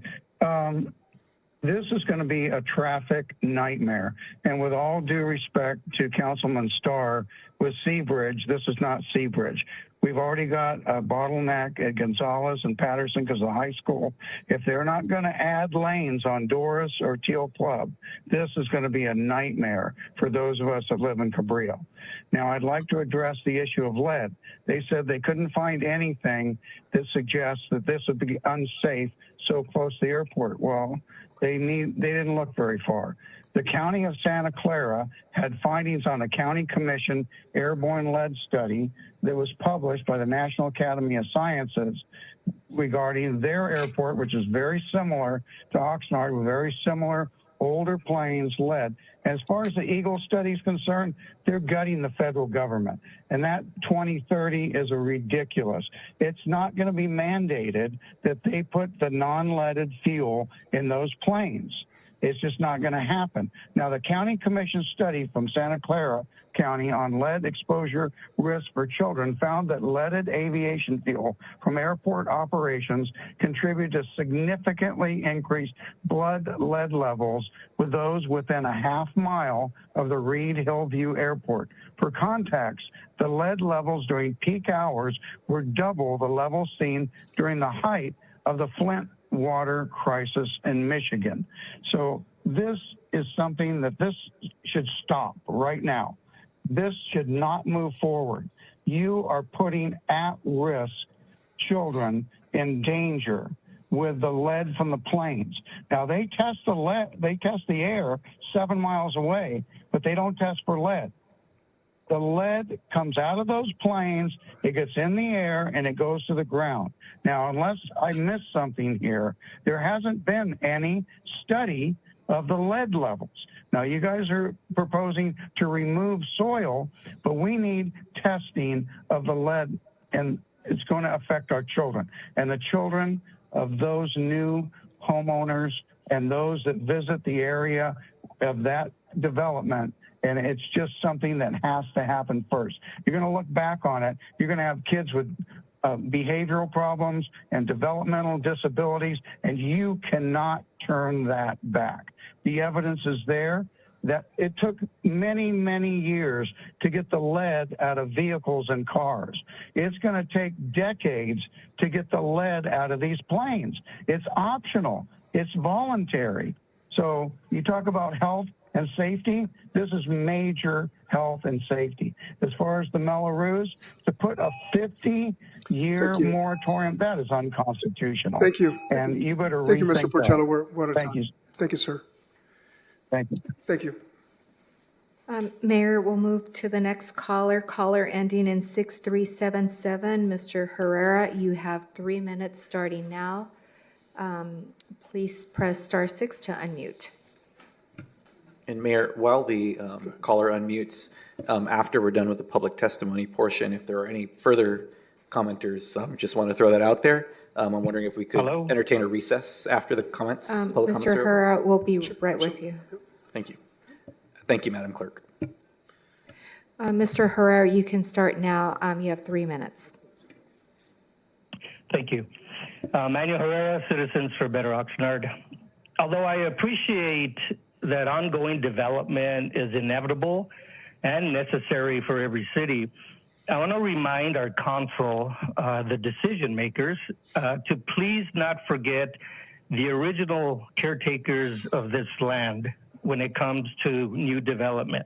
This is going to be a traffic nightmare. And with all due respect to Councilman Starr, with Seabridge, this is not Seabridge. We've already got a bottleneck at Gonzales and Patterson because of the high school. If they're not going to add lanes on Doris or Teal Club, this is going to be a nightmare for those of us that live in Cabrillo. Now, I'd like to address the issue of lead. They said they couldn't find anything that suggests that this would be unsafe so close to the airport. Well, they didn't look very far. The County of Santa Clara had findings on a county commission airborne lead study that was published by the National Academy of Sciences regarding their airport, which is very similar to Oxnard, with very similar older planes, lead. As far as the Eagle study is concerned, they're gutting the federal government. And that 2030 is a ridiculous. It's not going to be mandated that they put the non-leaded fuel in those planes. It's just not going to happen. Now, the county commission study from Santa Clara County on lead exposure risk for children found that leaded aviation fuel from airport operations contribute to significantly increased blood lead levels with those within a half mile of the Reed Hillview Airport. For context, the lead levels during peak hours were double the levels seen during the height of the Flint water crisis in Michigan. So this is something that this should stop right now. This should not move forward. You are putting at risk children in danger with the lead from the planes. Now they test the air 7 miles away, but they don't test for lead. The lead comes out of those planes, it gets in the air, and it goes to the ground. Now, unless I missed something here, there hasn't been any study of the lead levels. Now, you guys are proposing to remove soil, but we need testing of the lead, and it's going to affect our children. And the children of those new homeowners and those that visit the area of that development, and it's just something that has to happen first. You're going to look back on it. You're going to have kids with behavioral problems and developmental disabilities, and you cannot turn that back. The evidence is there that it took many, many years to get the lead out of vehicles and cars. It's going to take decades to get the lead out of these planes. It's optional. It's voluntary. So you talk about health and safety, this is major health and safety. As far as the Mello-Roos, to put a 50-year moratorium, that is unconstitutional. Thank you. And you better Thank you, Mr. rethink Porcello. that. We're out of time. Thank you. Thank you, sir. Thank you. Thank you. Mayor, we'll move to the next caller ending in 6377. Mr. Herrera, you have 3 minutes starting now. Please press *6 to unmute. And Mayor, while the caller unmutes, after we're done with the public testimony portion, if there are any further commenters, just want to throw that out there. I'm wondering if we could entertain a recess after the comments. Public comments Mr. are over. Herrera will be right with you. Thank you. Thank you, Madam Clerk. Mr. Herrera, you can start now. You have 3 minutes. Thank you. Manuel Herrera, Citizens for Better Oxnard. Although I appreciate that ongoing development is inevitable and necessary for every city, I want to remind our council, the decision makers, to please not forget the original caretakers of this land when it comes to new development.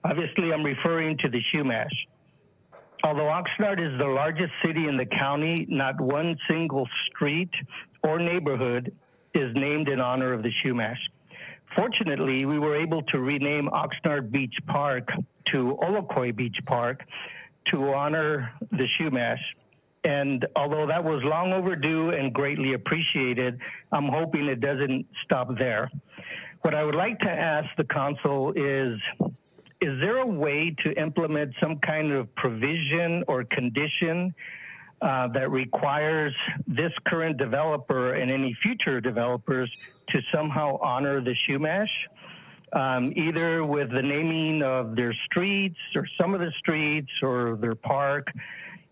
Obviously, I'm referring to the Shumash. Although Oxnard is the largest city in the county, not one single street or neighborhood is named in honor of the Shumash. Fortunately, we were able to rename Oxnard Beach Park to Olokoi Beach Park to honor the Shumash. And although that was long overdue and greatly appreciated, I'm hoping it doesn't stop there. What I would like to ask the council is there a way to implement some kind of provision or condition that requires this current developer and any future developers to somehow honor the Shumash, either with the naming of their streets or some of the streets or their park,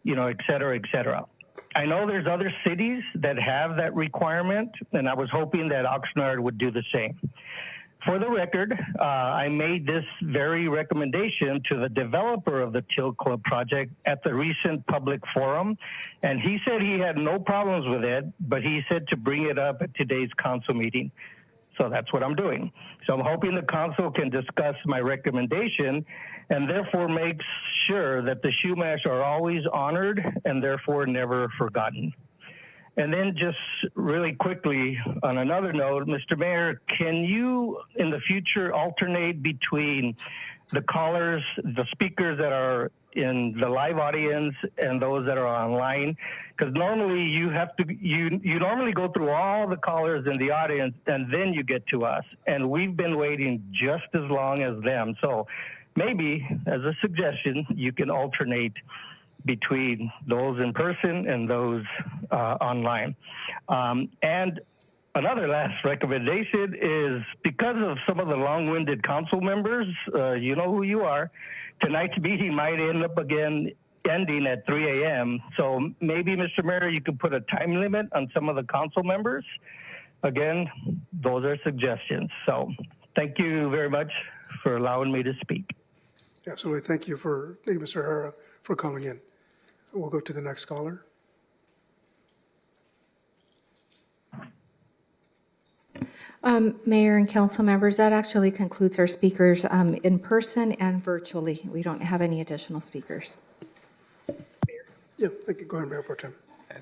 et cetera, et cetera. I know there's other cities that have that requirement, and I was hoping that Oxnard would do the same. For the record, I made this very recommendation to the developer of the Teal Club project at the recent public forum, and he said he had no problems with it, but he said to bring it up at today's council meeting. So that's what I'm doing. So I'm hoping the council can discuss my recommendation and therefore make sure that the Shumash are always honored and therefore never forgotten. And then just really quickly, on another note, Mr. Mayor, can you in the future alternate between the callers, the speakers that are in the live audience and those that are online? Because normally you normally go through all the callers in the audience and then you get to us. And we've been waiting just as long as them. So maybe as a suggestion, you can alternate between those in person and those online. And another last recommendation is because of some of the long-winded council members, you know who you are, tonight's meeting might end up ending at 3 a.m. So maybe, Mr. Mayor, you could put a time limit on some of the council members. Again, those are suggestions. So thank you very much for allowing me to speak. Absolutely. Thank you, Mr. Herrera, for calling in. We'll go to the next caller. Mayor and council members, that actually concludes our speakers in person and virtually. We don't have any additional speakers. Yeah, thank you. Go ahead, Mayor Pro Tem.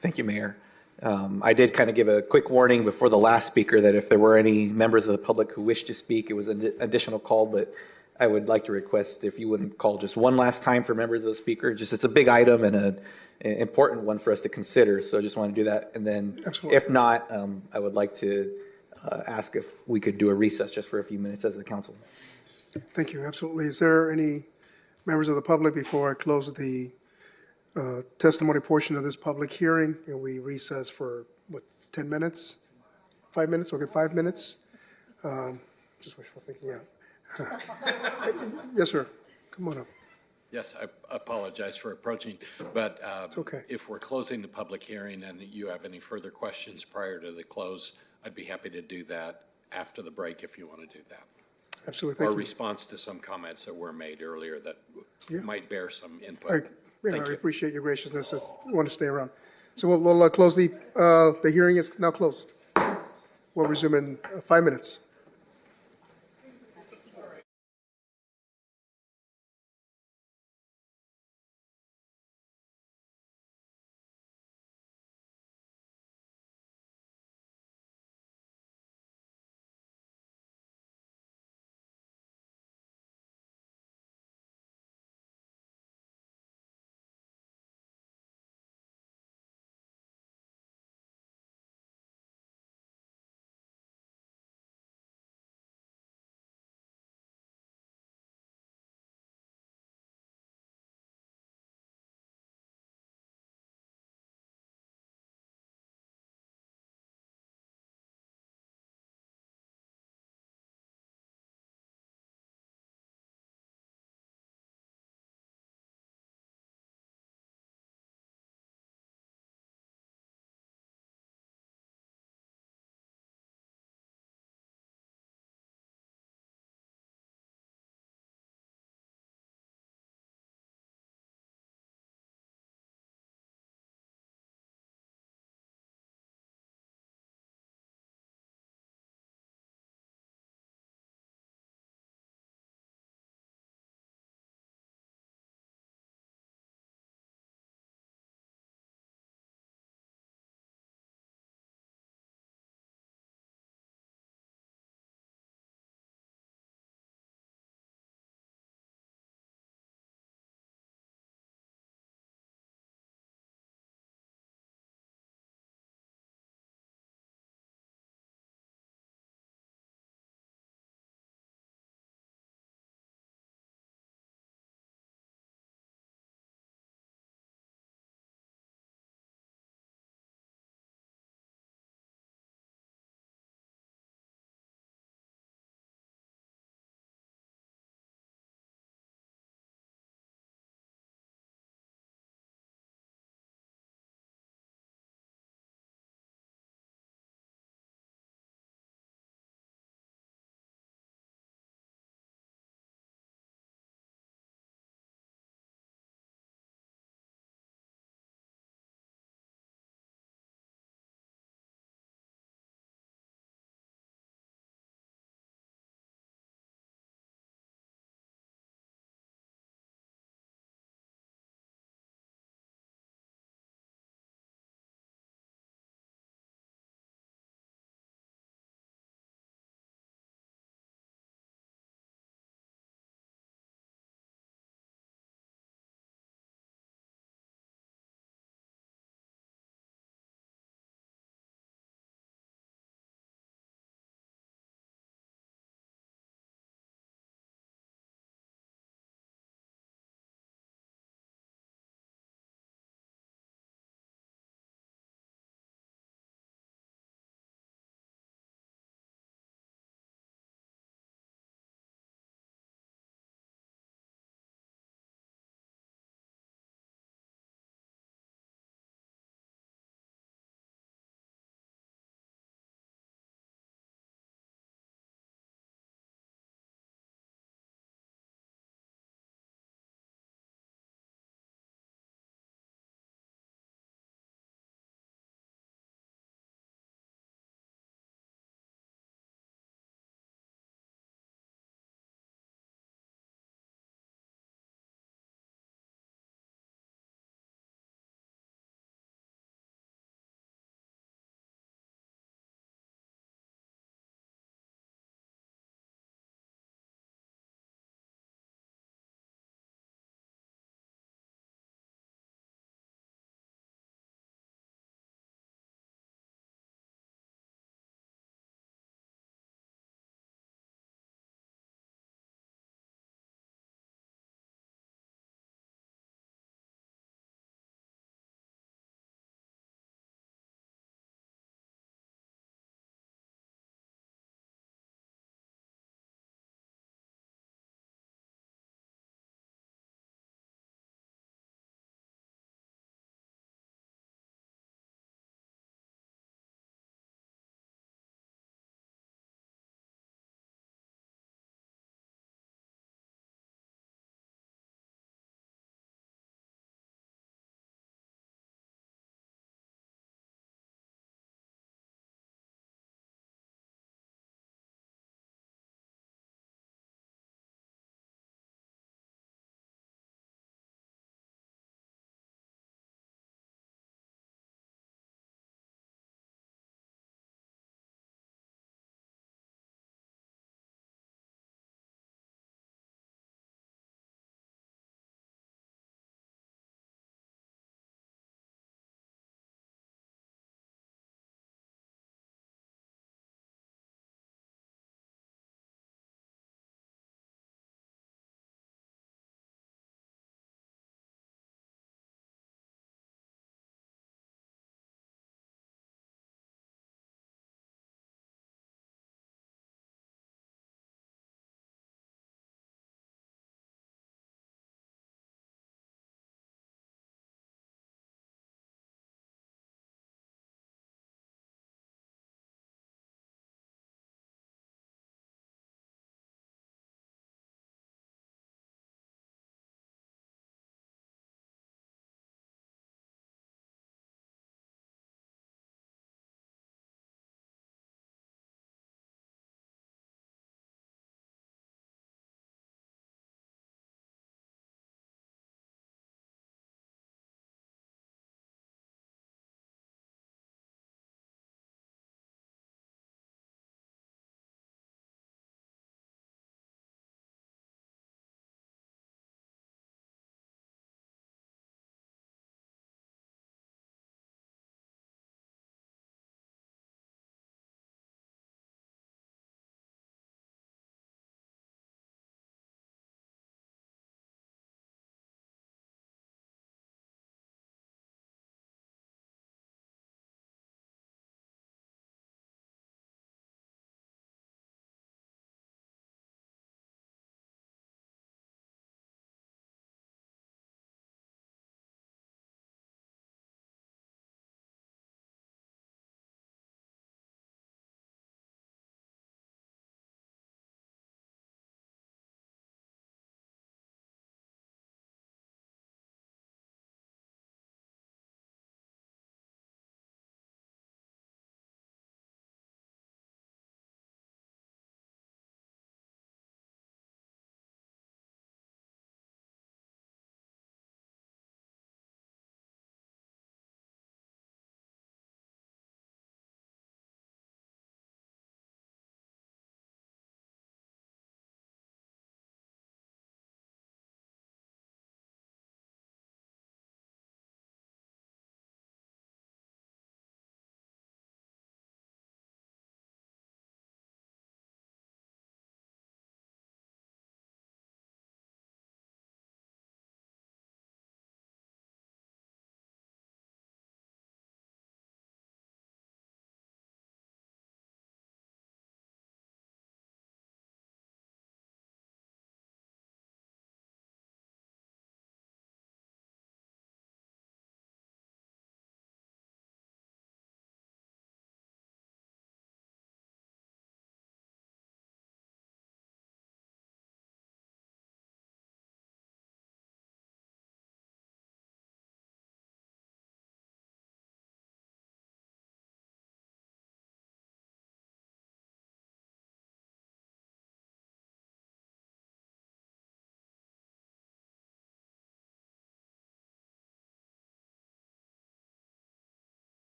Thank you, Mayor. I did kind of give a quick warning before the last speaker that if there were any members of the public who wished to speak, it was an additional call, but I would like to request if you wouldn't call just one last time for members of the speaker. Just it's a big item and an important one for us to consider, so I just want to do that. And then if not, I would like to ask if we could do a recess just for a few minutes as the council. Thank you, absolutely. Is there any members of the public before I close the testimony portion of this public hearing, and we recess for, what, 10 minutes? 5 minutes? Okay, 5 minutes. Just wishful thinking, yeah. Yes, sir. Come on up. Yes, I apologize for approaching, but okay. If we're closing the public hearing and you have any further questions prior to the close, I'd be happy to do that after the break if you want to do that. Absolutely, or thank you. response to some comments that were made earlier that might bear some input. I appreciate your graciousness. I want to stay around. So we'll close the hearing is now closed. We'll resume in 5 minutes.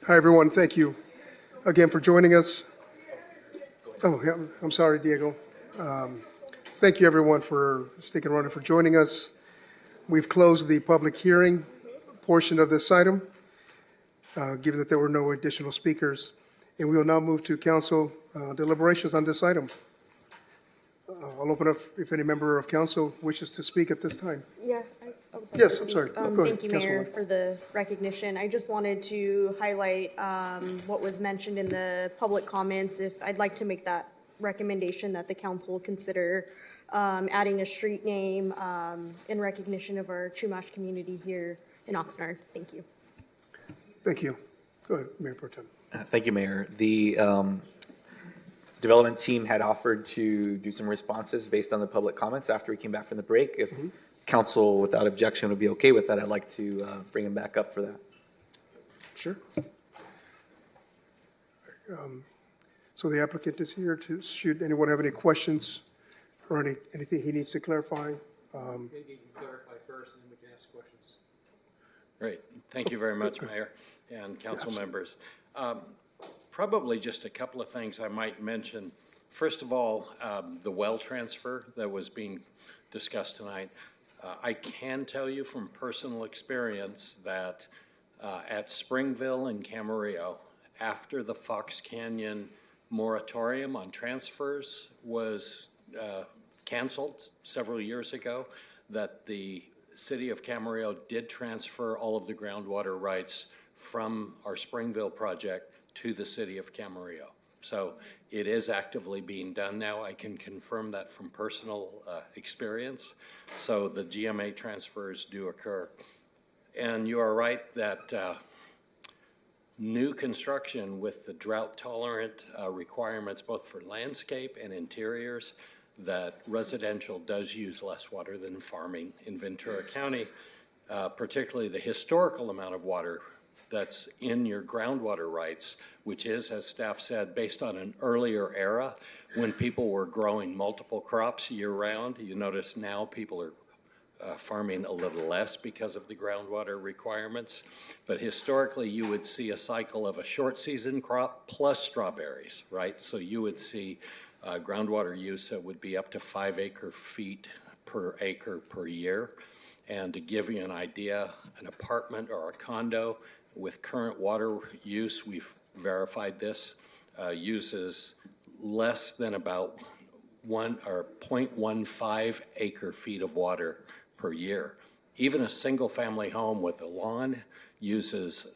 Hi, everyone. Thank you again for joining us. Oh, yeah, I'm sorry, Diego. Thank you, everyone, for sticking around and for joining us. We've closed the public hearing portion of this item, given that there were no additional speakers. And we will now move to council deliberations on this item. I'll open up if any member of council wishes to speak at this time. Yeah. Yes, I'm sorry. Go ahead, Thank you, Mayor, Councilwoman. for the recognition. I just wanted to highlight what was mentioned in the public comments. If I'd like to make that recommendation that the council consider adding a street name in recognition of our Chumash community here in Oxnard. Thank you. Thank you. Go ahead, Mayor Pro Tem. Thank you, Mayor. The development team had offered to do some responses based on the public comments after we came back from the break. If council, without objection, would be okay with that, I'd like to bring him back up for that. Sure. So the applicant is here to, should anyone have any questions or anything he needs to clarify? Maybe you can clarify first and then we can ask questions. Great. Thank you very much, Mayor and council members. Probably just a couple of things I might mention. First of all, the well transfer that was being discussed tonight. I can tell you from personal experience that at Springville and Camarillo, after the Fox Canyon moratorium on transfers was canceled several years ago, that the city of Camarillo did transfer all of the groundwater rights from our Springville project to the city of Camarillo. So it is actively being done now. I can confirm that from personal experience. So the GMA transfers do occur. And you are right that new construction with the drought tolerant requirements both for landscape and interiors, that residential does use less water than farming in Ventura County, particularly the historical amount of water that's in your groundwater rights, which is, as staff said, based on an earlier era when people were growing multiple crops year-round. You notice now people are farming a little less because of the groundwater requirements. But historically, you would see a cycle of a short season crop plus strawberries, right? So you would see groundwater use that would be up to 5 acre-feet per acre per year. And to give you an idea, an apartment or a condo with current water use, we've verified this, uses less than about 0.15 acre-feet of water per year. Even a single family home with a lawn uses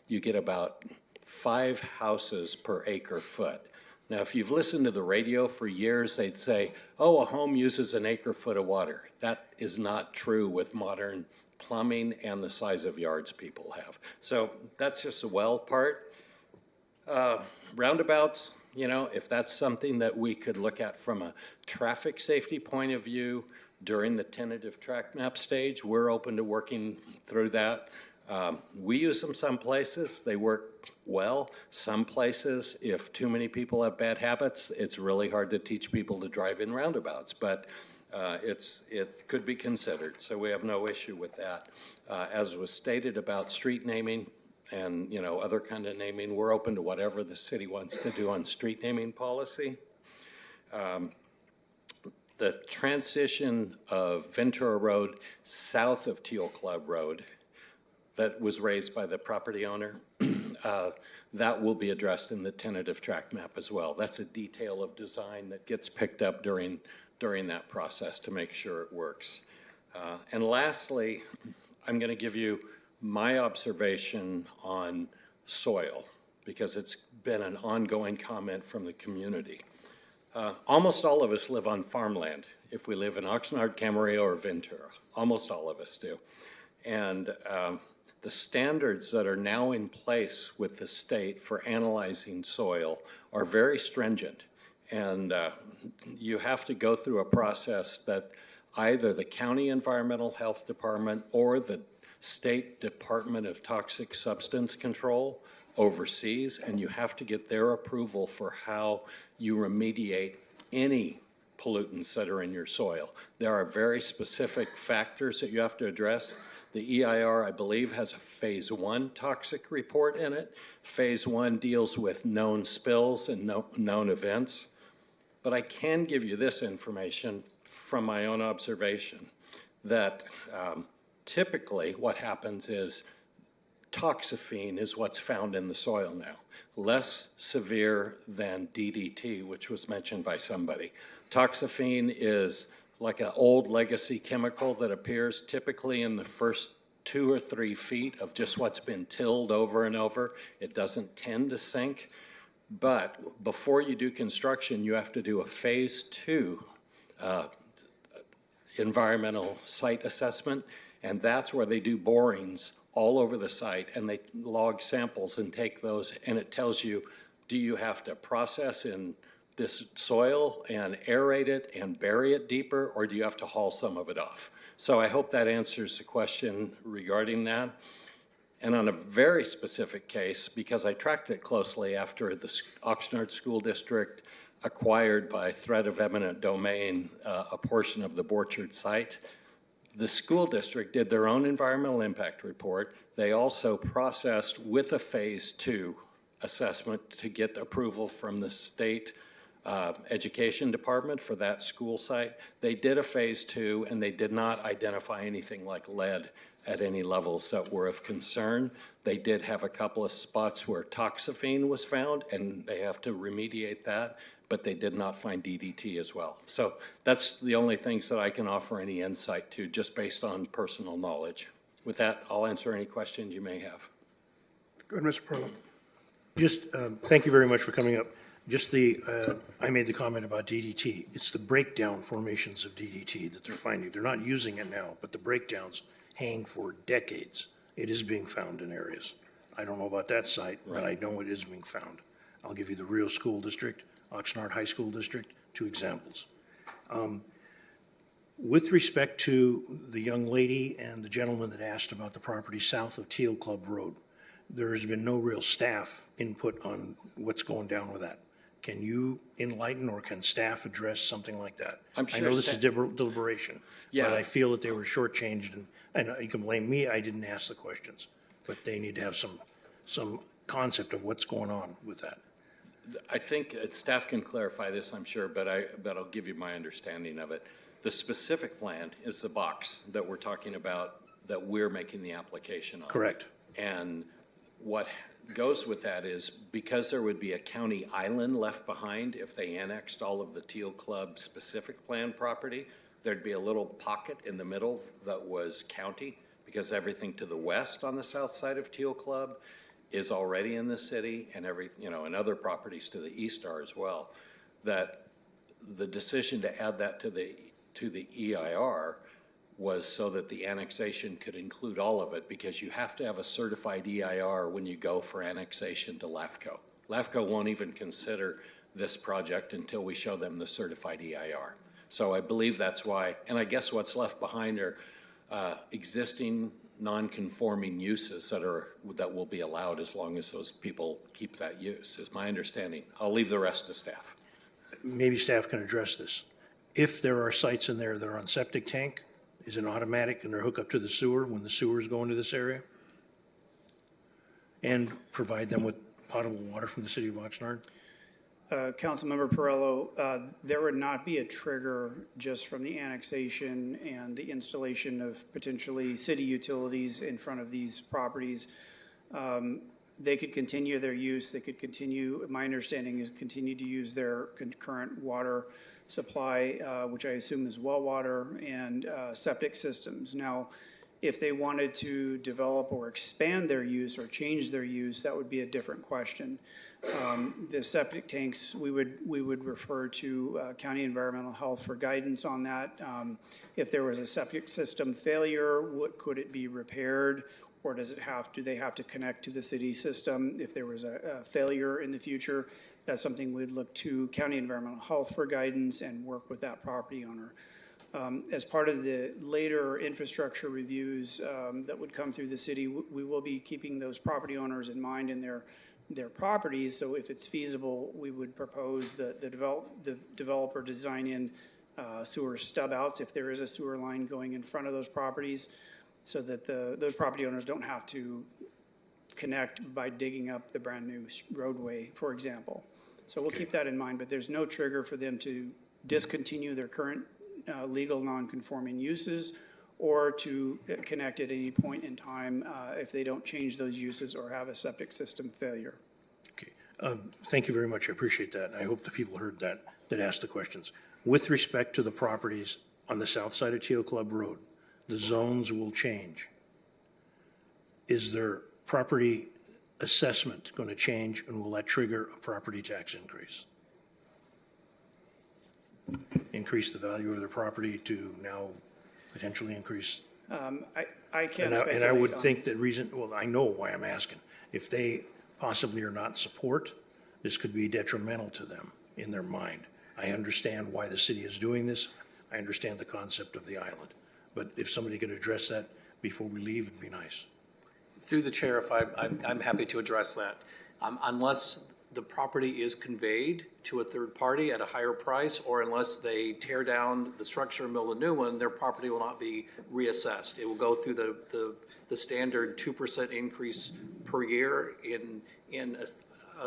you get about 5 houses per acre foot. Now, if you've listened to the radio for years, they'd say, oh, a home uses an acre foot of water. That is not true with modern plumbing and the size of yards people have. So that's just the well part. Roundabouts, you know, if that's something that we could look at from a traffic safety point of view during the tentative track map stage, we're open to working through that. We use them some places, they work well. Some places, if too many people have bad habits, it's really hard to teach people to drive in roundabouts, but it could be considered, so we have no issue with that. As was stated about street naming and other kind of naming, we're open to whatever the city wants to do on street naming policy. The transition of Ventura Road south of Teal Club Road that was raised by the property owner, that will be addressed in the tentative track map as well. That's a detail of design that gets picked up during that process to make sure it works. And lastly, I'm going to give you my observation on soil, because it's been an ongoing comment from the community. Almost all of us live on farmland if we live in Oxnard, Camarillo, or Ventura. Almost all of us do. And the standards that are now in place with the state for analyzing soil are very stringent. And you have to go through a process that either the County Environmental Health Department or the State Department of Toxic Substance Control oversees, and you have to get their approval for how you remediate any pollutants that are in your soil. There are very specific factors that you have to address. The EIR, I believe, has a phase 1 toxic report in it. Phase 1 deals with known spills and known events. But I can give you this information from my own observation, that typically what happens is toxaphene is what's found in the soil now, less severe than DDT, which was mentioned by somebody. Toxaphene is like an old legacy chemical that appears typically in the first 2 or 3 feet of just what's been tilled over and over. It doesn't tend to sink, but before you do construction, you have to do a phase 2 environmental site assessment, and that's where they do borings all over the site, and they log samples and take those, and it tells you, do you have to process in this soil and aerate it and bury it deeper, or do you have to haul some of it off? So I hope that answers the question regarding that. And on a very specific case, because I tracked it closely after the Oxnard School District acquired by threat of eminent domain a portion of the Borchard site, the school district did their own environmental impact report. They also processed with a phase 2 assessment to get approval from the state education department for that school site. They did a phase 2 and they did not identify anything like lead at any levels that were of concern. They did have a couple of spots where toxaphene was found, and they have to remediate that, but they did not find DDT as well. So that's the only things that I can offer any insight to, just based on personal knowledge. With that, I'll answer any questions you may have. Good, Mr. Perlow. Just, thank you very much for coming up. Just I made the comment about DDT. It's the breakdown formations of DDT that they're finding. They're not using it now, but the breakdowns hang for decades. It is being found in areas. I don't know about that site, but I know it is being found. I'll give you the Rio School District, Oxnard High School District, 2 examples. With respect to the young lady and the gentleman that asked about the property south of Teal Club Road, there has been no real staff input on what's going down with that. Can you enlighten, or can staff address something like that? I'm sure I know this is deliberation, but I feel that they were shortchanged, and you can blame me, I didn't ask the questions, but they need to have some concept of what's going on with that. I think staff can clarify this, I'm sure, but I'll give you my understanding of it. The specific plan is the box that we're talking about, that we're making the application on. Correct. And what goes with that is, because there would be a county island left behind if they annexed all of the Teal Club specific plan property, there'd be a little pocket in the middle that was county, because everything to the west on the south side of Teal Club is already in the city, and and other properties to the east are as well. That the decision to add that to the EIR was so that the annexation could include all of it, because you have to have a certified EIR when you go for annexation to LAFCO. LAFCO won't even consider this project until we show them the certified EIR. So I believe that's why, and I guess what's left behind are existing non-conforming uses that will be allowed as long as those people keep that use, is my understanding. I'll leave the rest to staff. Maybe staff can address this. If there are sites in there that are on septic tank, is it automatic and they're hooked up to the sewer when the sewers go into this area? And provide them with potable water from the city of Oxnard? Councilmember Perello, there would not be a trigger just from the annexation and the installation of potentially city utilities in front of these properties. They could continue their use. They could continue, my understanding is, continue to use their current water supply, which I assume is well water, and septic systems. Now, if they wanted to develop or expand their use or change their use, that would be a different question. The septic tanks, we would refer to County Environmental Health for guidance on that. If there was a septic system failure, could it be repaired, or do they have to connect to the city system if there was a failure in the future? That's something we'd look to County Environmental Health for guidance and work with that property owner. As part of the later infrastructure reviews that would come through the city, we will be keeping those property owners in mind in their properties. So if it's feasible, we would propose the developer design in sewer stub outs if there is a sewer line going in front of those properties. so that those property owners don't have to connect by digging up the brand new roadway, for example. So we'll keep that in mind, but there's no trigger for them to discontinue their current legal non-conforming uses or to connect at any point in time if they don't change those uses or have a septic system failure. Thank you very much. I appreciate that. I hope the people heard that asked the questions. With respect to the properties on the south side of Teal Club Road, the zones will change. Is their property assessment going to change, and will that trigger a property tax increase? Increase the value of their property to now potentially increase? I can't And I would speculate think that reason, well, I know why I'm asking. If they possibly are not in support, this could be detrimental to them in their mind. I understand why the city is doing this. I understand the concept of the island. But if somebody could address that before we leave, it'd be nice. Through the chair, if I'm happy to address that. Unless the property is conveyed to a third party at a higher price, or unless they tear down the structure and build a new one, their property will not be reassessed. It will go through the standard 2% increase per year in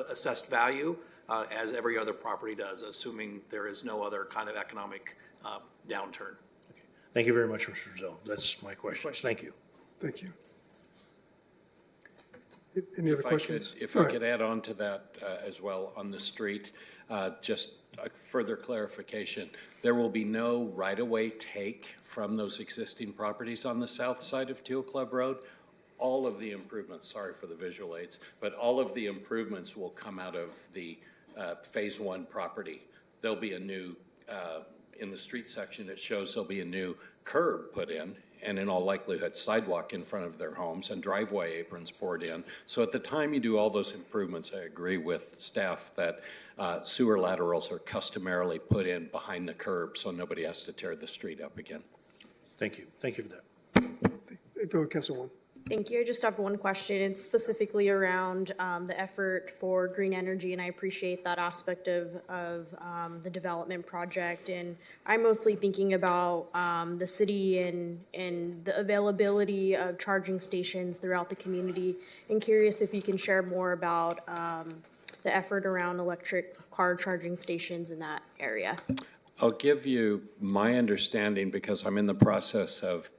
assessed value, as every other property does, assuming there is no other kind of economic downturn. Thank you very much, Mr. Rizzo. That's my question. Thank you. Thank you. Any other questions? If I could add on to that as well on the street, just a further clarification. There will be no right-of-way take from those existing properties on the south side of Teal Club Road. All of the improvements, sorry for the visual aids, but all of the improvements will come out of the Phase 1 property. There'll be a new, in the street section, it shows there'll be a new curb put in, and in all likelihood, sidewalk in front of their homes and driveway aprons poured in. So at the time you do all those improvements, I agree with staff that sewer laterals are customarily put in behind the curb so nobody has to tear the street up again. Thank you. Thank you for that. Go ahead, Councilwoman. Thank you. I just have one question. It's specifically around the effort for green energy, and I appreciate that aspect of the development project. And I'm mostly thinking about the city and the availability of charging stations throughout the community. And curious if you can share more about the effort around electric car charging stations in that area. I'll give you my understanding because I'm in the process of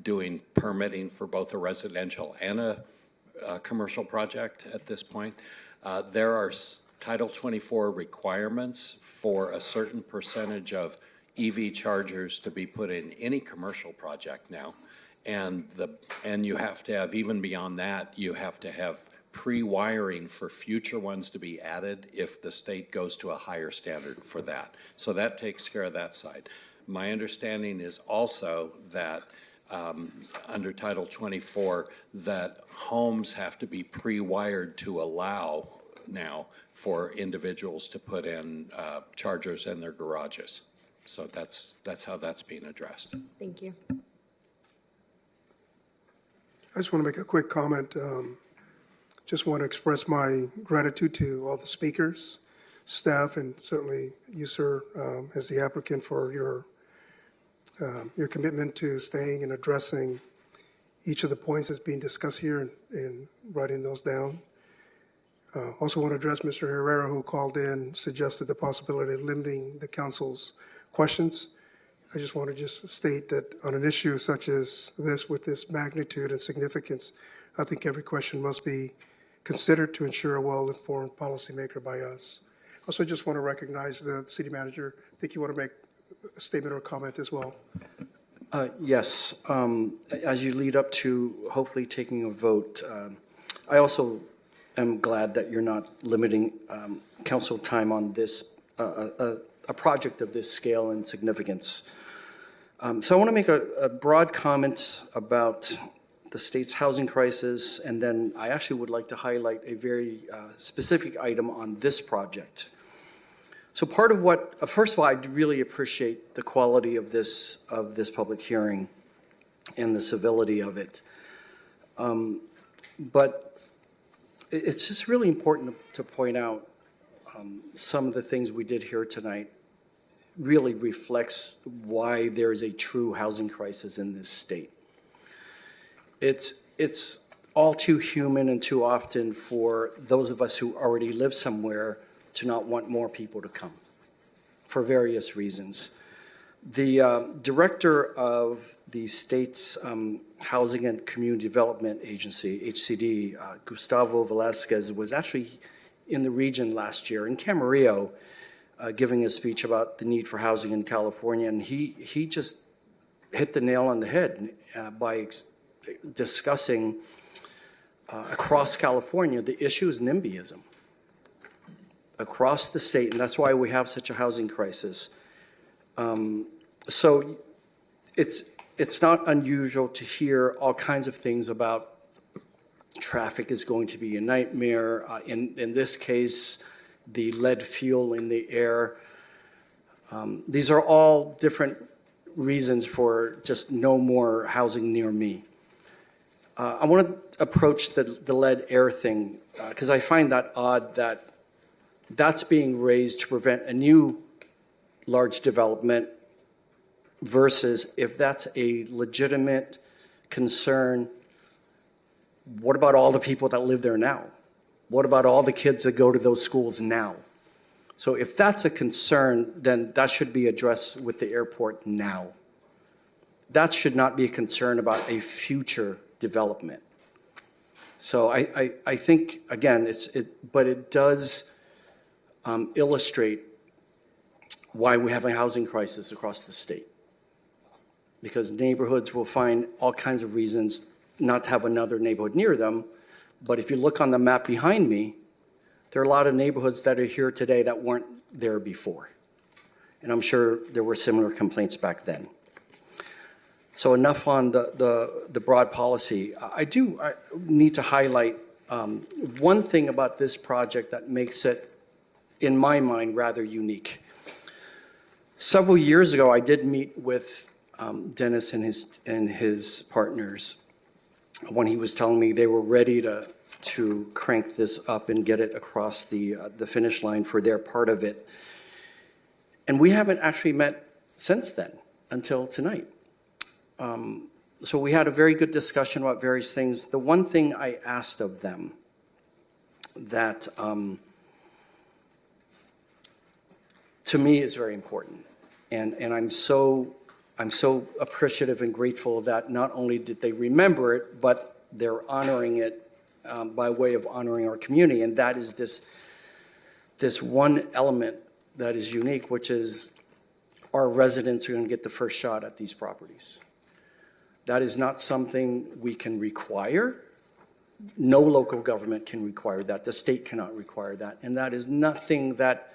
doing permitting for both a residential and a commercial project at this point. There are Title 24 requirements for a certain percentage of EV chargers to be put in any commercial project now. And you have to have, even beyond that, you have to have pre-wiring for future ones to be added if the state goes to a higher standard for that. So that takes care of that side. My understanding is also that under Title 24 that homes have to be pre-wired to allow now for individuals to put in chargers in their garages. So that's how that's being addressed. Thank you. I just want to make a quick comment. Just want to express my gratitude to all the speakers, staff, and certainly you, sir, as the applicant for your commitment to staying and addressing each of the points that's being discussed here and writing those down. Also want to address Mr. Herrera, who called in, suggested the possibility of limiting the council's questions. I just want to state that on an issue such as this, with this magnitude and significance, I think every question must be considered to ensure a well-informed policymaker by us. Also, just want to recognize the city manager. I think you want to make a statement or a comment as well. Yes. As you lead up to hopefully taking a vote, I also am glad that you're not limiting council time on this, a project of this scale and significance. So I want to make a broad comment about the state's housing crisis, and then I actually would like to highlight a very specific item on this project. So part of what, first of all, I really appreciate the quality of this public hearing and the civility of it. But it's just really important to point out some of the things we did here tonight really reflects why there is a true housing crisis in this state. it's all too human and too often for those of us who already live somewhere to not want more people to come for various reasons. The director of the state's Housing and Community Development Agency, HCD, Gustavo Velasquez, was actually in the region last year in Camarillo, giving a speech about the need for housing in California, and he just hit the nail on the head by discussing across California the issue is NIMBYism across the state, and that's why we have such a housing crisis. So it's not unusual to hear all kinds of things about traffic is going to be a nightmare. In this case, the lead fuel in the air. These are all different reasons for just no more housing near me. I want to approach the lead air thing because I find that odd that that's being raised to prevent a new large development versus if that's a legitimate concern, what about all the people that live there now? What about all the kids that go to those schools now? So if that's a concern, then that should be addressed with the airport now. That should not be a concern about a future development. So I think, again, but it does illustrate why we have a housing crisis across the state. Because neighborhoods will find all kinds of reasons not to have another neighborhood near them. But if you look on the map behind me, there are a lot of neighborhoods that are here today that weren't there before. And I'm sure there were similar complaints back then. So enough on the broad policy. I need to highlight one thing about this project that makes it, in my mind, rather unique. Several years ago, I did meet with Dennis and his partners when he was telling me they were ready to crank this up and get it across the finish line for their part of it. And we haven't actually met since then until tonight. So we had a very good discussion about various things. The one thing I asked of them that to me is very important, and I'm so appreciative and grateful that not only did they remember it, but they're honoring it by way of honoring our community. And that is this one element that is unique, which is our residents are going to get the first shot at these properties. That is not something we can require. No local government can require that. The state cannot require that. And that is nothing that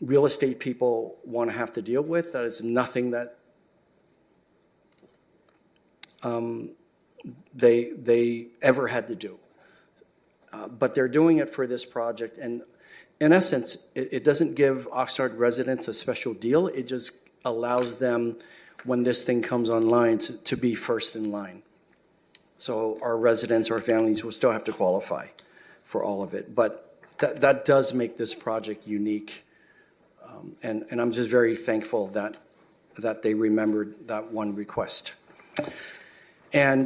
real estate people want to have to deal with. That is nothing that they ever had to do. But they're doing it for this project. And in essence, it doesn't give Oxnard residents a special deal. It just allows them, when this thing comes online, to be first in line. So our residents, our families will still have to qualify for all of it. But that does make this project unique. And I'm just very thankful that they remembered that one request. And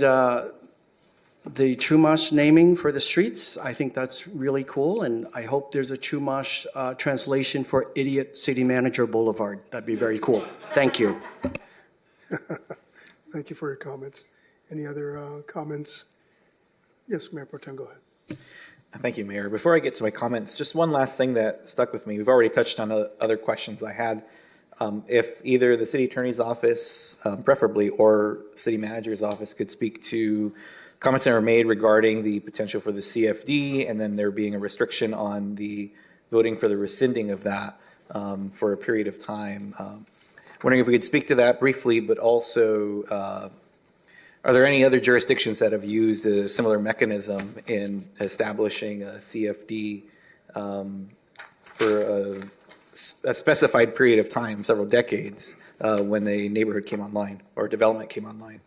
the Chumash naming for the streets, I think that's really cool. And I hope there's a Chumash translation for Idiot City Manager Boulevard. That'd be very cool. Thank you. Thank you for your comments. Any other comments? Yes, Mayor Pro Tem, go ahead. Thank you, Mayor. Before I get to my comments, just one last thing that stuck with me. We've already touched on other questions I had. If either the city attorney's office, preferably, or city manager's office could speak to comments that were made regarding the potential for the CFD and then there being a restriction on the voting for the rescinding of that for a period of time. Wondering if we could speak to that briefly, but also are there any other jurisdictions that have used a similar mechanism in establishing a CFD for a specified period of time, several decades, when a neighborhood came online or development came online?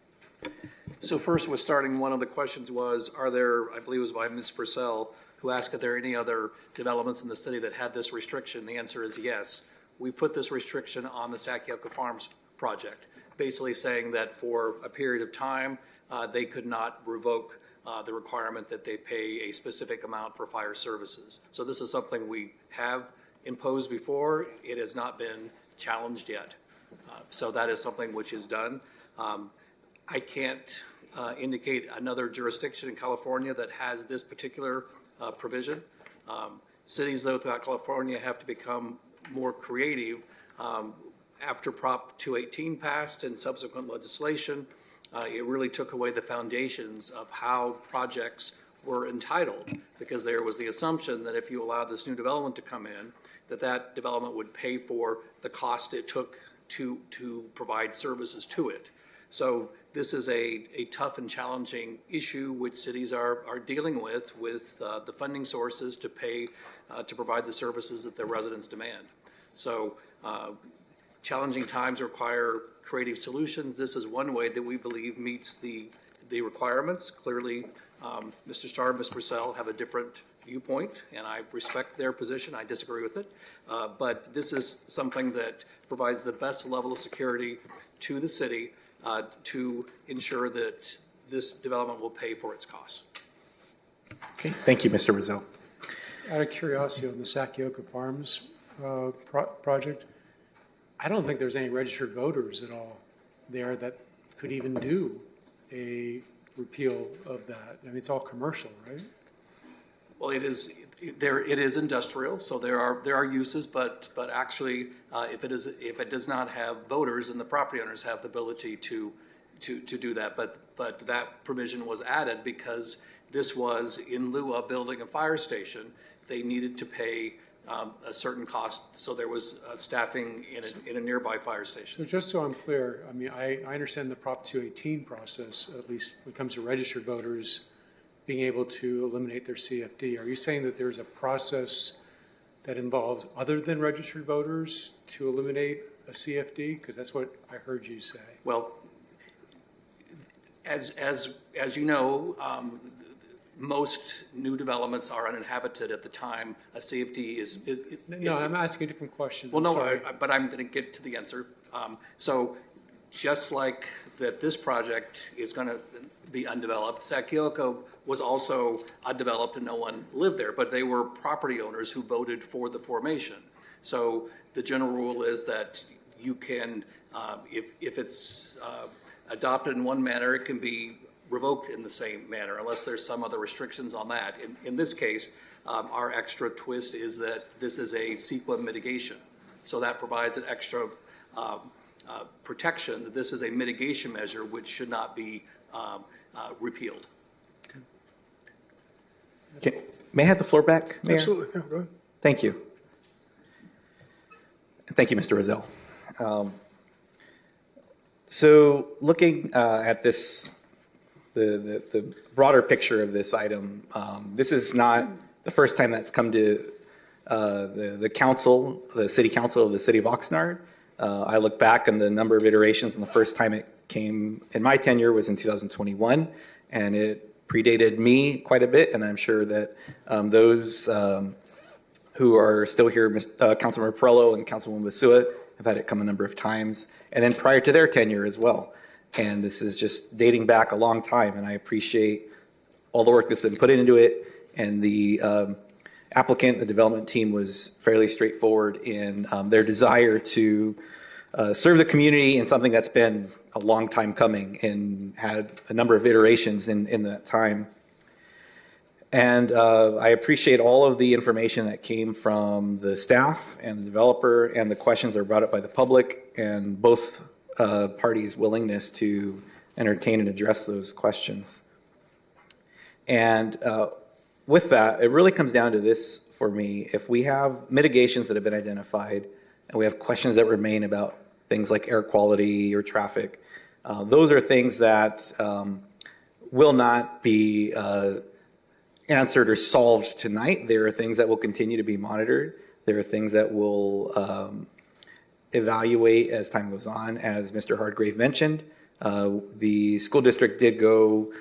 So first was starting, one of the questions was, are there, I believe it was by Ms. Purcell, who asked, are there any other developments in the city that had this restriction? The answer is yes. We put this restriction on the Sakyaka Farms project. basically saying that for a period of time, they could not revoke the requirement that they pay a specific amount for fire services. So this is something we have imposed before. It has not been challenged yet. So that is something which is done. I can't indicate another jurisdiction in California that has this particular provision. Cities, though, throughout California have to become more creative. After Prop 218 passed and subsequent legislation, it really took away the foundations of how projects were entitled, because there was the assumption that if you allowed this new development to come in, that development would pay for the cost it took to provide services to it. So this is a tough and challenging issue which cities are dealing with the funding sources to pay to provide the services that their residents demand. So challenging times require creative solutions. This is one way that we believe meets the requirements. Clearly, Mr. Starr and Ms. Purcell have a different viewpoint, and I respect their position. I disagree with it. But this is something that provides the best level of security to the city to ensure that this development will pay for its costs. Okay, thank you, Mr. Rizzo. Out of curiosity, on the Sakioka Farms project, I don't think there's any registered voters at all there that could even do a repeal of that. I mean, it's all commercial, right? Well, it is industrial, so there are uses, but actually, if it does not have voters, then the property owners have the ability to do that. But that provision was added because this was in lieu of building a fire station. They needed to pay a certain cost, so there was staffing in a nearby fire station. So just so I'm clear, I mean, I understand the Prop 218 process, at least when it comes to registered voters being able to eliminate their CFD. Are you saying that there's a process that involves other than registered voters to eliminate a CFD? Because that's what I heard you say. Well, as you know, most new developments are uninhabited at the time a CFD is. No, I'm asking a different question. Well, no, but I'm going to get to the answer. So just like that this project is going to be undeveloped, Sakioka was also undeveloped and no one lived there, but they were property owners who voted for the formation. So the general rule is that you can, if it's adopted in one manner, it can be revoked in the same manner, unless there's some other restrictions on that. In this case, our extra twist is that this is a CEQA mitigation. So that provides an extra protection that this is a mitigation measure which should not be repealed. Okay. May I have the floor back, Mayor? Absolutely. Yeah, go ahead. Thank you. Thank you, Mr. Rizzo. So looking at this, the broader picture of this item, this is not the first time that's come to the council, the city council of the city of Oxnard. I look back on the number of iterations, and the first time it came in my tenure was in 2021, and it predated me quite a bit, and I'm sure that those who are still here, Councilmember Perello and Councilwoman Basua, have had it come a number of times, and then prior to their tenure as well. And this is just dating back a long time, and I appreciate all the work that's been put into it. And the applicant, the development team, was fairly straightforward in their desire to serve the community in something that's been a long time coming and had a number of iterations in that time. And I appreciate all of the information that came from the staff and the developer and the questions that were brought up by the public, and both parties' willingness to entertain and address those questions. And with that, it really comes down to this for me. If we have mitigations that have been identified and we have questions that remain about things like air quality or traffic, those are things that will not be answered or solved tonight. There are things that will continue to be monitored. There are things that will evaluate as time goes on. As Mr. Hardgrave mentioned, the school district did go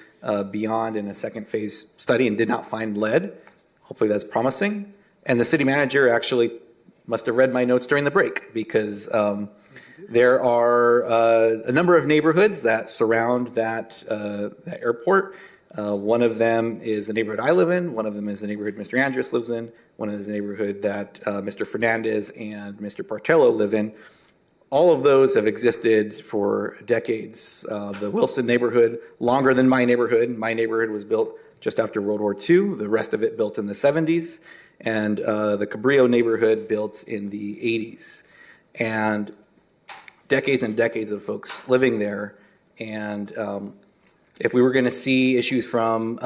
beyond in a second phase study and did not find lead. Hopefully that's promising. And the city manager actually must have read my notes during the break, because There are a number of neighborhoods that surround that airport. One of them is the neighborhood I live in. One of them is the neighborhood Mr. Andrus lives in. One is the neighborhood that Mr. Fernandez and Mr. Partello live in. All of those have existed for decades. The Wilson neighborhood, longer than my neighborhood. My neighborhood was built just after World War II. The rest of it built in the 70s. And the Cabrillo neighborhood built in the 80s. And decades of folks living there. And if we were going to see issues from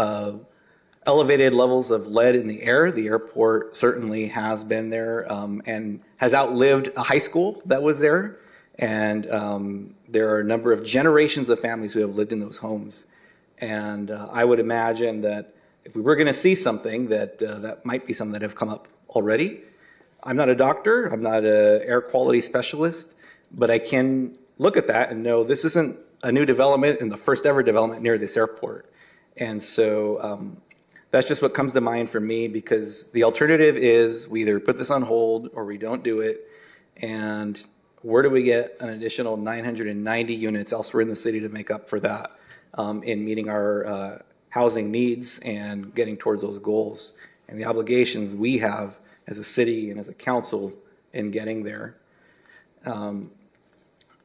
elevated levels of lead in the air, the airport certainly has been there and has outlived a high school that was there. And there are a number of generations of families who have lived in those homes. And I would imagine that if we were going to see something, that might be something that have come up already. I'm not a doctor. I'm not an air quality specialist. But I can look at that and know this isn't a new development and the first ever development near this airport. And so that's just what comes to mind for me, because the alternative is we either put this on hold or we don't do it. And where do we get an additional 990 units elsewhere in the city to make up for that in meeting our housing needs and getting towards those goals and the obligations we have as a city and as a council in getting there.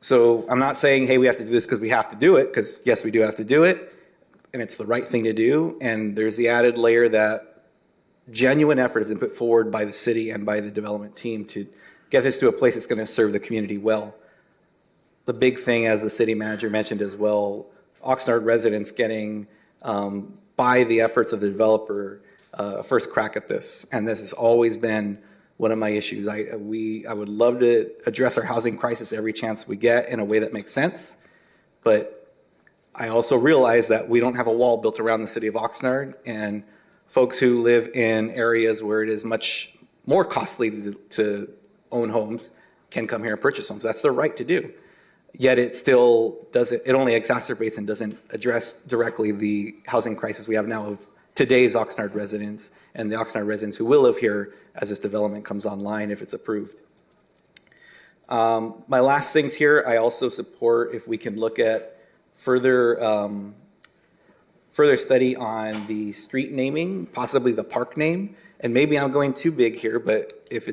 So I'm not saying, hey, we have to do this because we have to do it, because yes, we do have to do it, and it's the right thing to do. And there's the added layer that genuine effort has been put forward by the city and by the development team to get this to a place that's going to serve the community well. The big thing, as the city manager mentioned as well, Oxnard residents getting, by the efforts of the developer, a first crack at this. And this has always been one of my issues. I would love to address our housing crisis every chance we get in a way that makes sense, but I also realize that we don't have a wall built around the city of Oxnard, and folks who live in areas where it is much more costly to own homes can come here and purchase homes. That's their right to do. Yet it still doesn't, it only exacerbates and doesn't address directly the housing crisis we have now of today's Oxnard residents and the Oxnard residents who will live here as this development comes online if it's approved. My last things here, I also support if we can look at further study on the street naming, possibly the park name. And maybe I'm going too big here, but if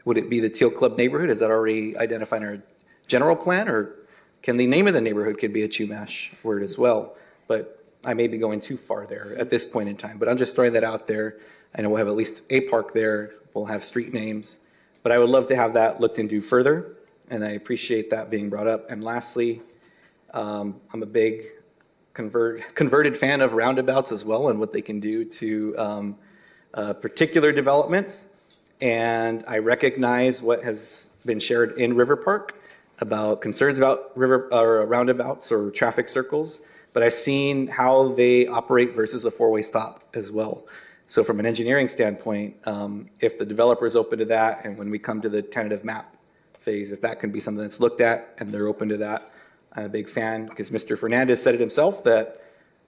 would it be the Teal Club neighborhood? Is that already identified in our general plan, or can the name of the neighborhood could be a Chumash word as well? But I may be going too far there at this point in time, but I'm just throwing that out there. I know we'll have at least a park there. We'll have street names, but I would love to have that looked into further, and I appreciate that being brought up. And lastly, I'm a big converted fan of roundabouts as well and what they can do to particular developments. And I recognize what has been shared in River Park about concerns about roundabouts or traffic circles, but I've seen how they operate versus a four-way stop as well. So from an engineering standpoint, if the developer is open to that, and when we come to the tentative map phase, if that can be something that's looked at and they're open to that, I'm a big fan, because Mr. Fernandez said it himself that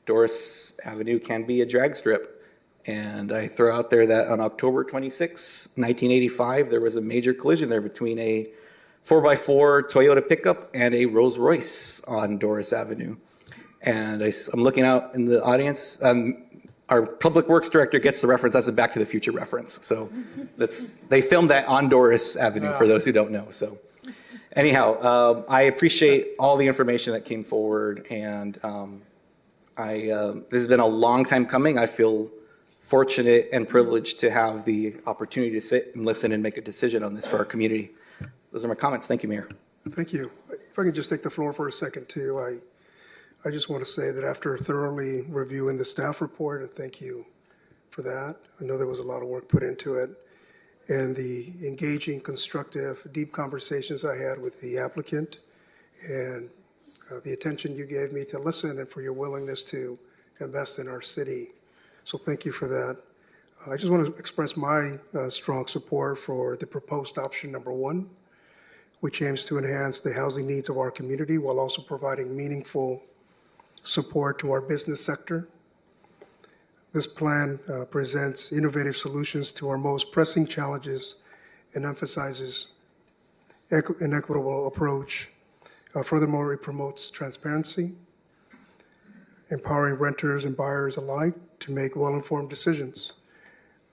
Doris Avenue can be a drag strip. And I throw out there that on October 26, 1985, there was a major collision there between a 4x4 Toyota pickup and a Rolls Royce on Doris Avenue. And I'm looking out in the audience. Our public works director gets the reference. That's a Back to the Future reference. So they filmed that on Doris Avenue for those who don't know. So anyhow, I appreciate all the information that came forward. And this has been a long time coming. I feel fortunate and privileged to have the opportunity to sit and listen and make a decision on this for our community. Those are my comments. Thank you, Mayor. Thank you. If I can just take the floor for a second too, I just want to say that after thoroughly reviewing the staff report, and thank you for that. I know there was a lot of work put into it, and the engaging, constructive, deep conversations I had with the applicant, and the attention you gave me to listen, and for your willingness to invest in our city. So thank you for that. I just want to express my strong support for the proposed option number 1, which aims to enhance the housing needs of our community while also providing meaningful support to our business sector. This plan presents innovative solutions to our most pressing challenges and emphasizes an equitable approach Furthermore, it promotes transparency, empowering renters and buyers alike to make well-informed decisions.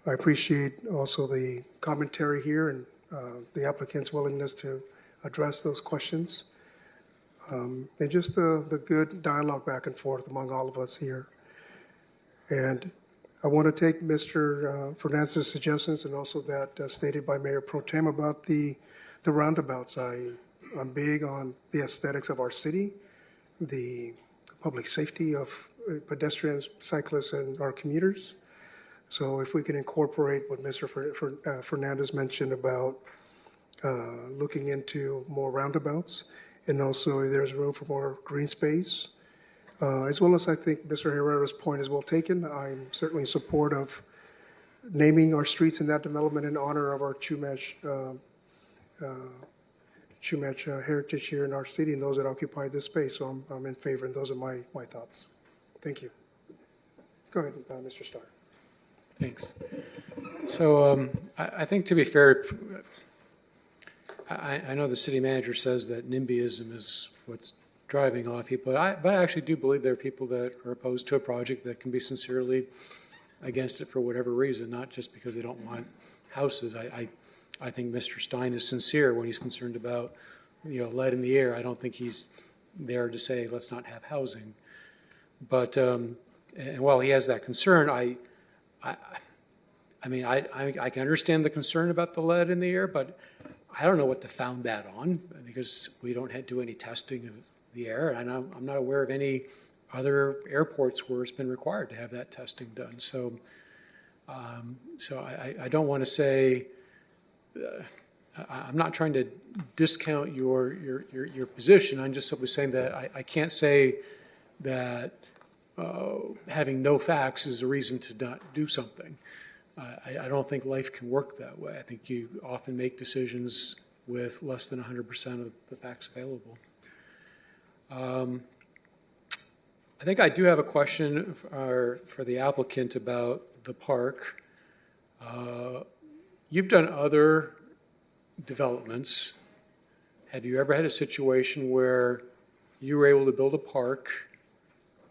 I appreciate also the commentary here and the applicant's willingness to address those questions. And just the good dialogue back and forth among all of us here. And I want to take Mr. Fernandez's suggestions and also that stated by Mayor Pro Tem about the roundabouts. I'm big on the aesthetics of our city, the public safety of pedestrians, cyclists, and our commuters. So if we can incorporate what Mr. Fernandez mentioned about looking into more roundabouts, and also if there's room for more green space, as well as I think Mr. Herrera's point is well taken. I'm certainly in support of naming our streets in that development in honor of our Chumash heritage here in our city and those that occupy this space. So I'm in favor, and those are my thoughts. Thank you. Go ahead, Mr. Starr. Thanks. So I think, to be fair, I know the city manager says that NIMBYism is what's driving off people, but I actually do believe there are people that are opposed to a project that can be sincerely against it for whatever reason, not just because they don't want houses. I think Mr. Stein is sincere when he's concerned about, lead in the air. I don't think he's there to say, let's not have housing. But, and while he has that concern, I can understand the concern about the lead in the air, but I don't know what to found that on, because we don't do any testing of the air, and I'm not aware of any other airports where it's been required to have that testing done. So, I don't want to say, I'm not trying to discount your position. I'm just simply saying that I can't say that having no facts is a reason to not do something. I don't think life can work that way. I think you often make decisions with less than 100% of the facts available. I think I do have a question for the applicant about the park. You've done other developments. Have you ever had a situation where you were able to build a park,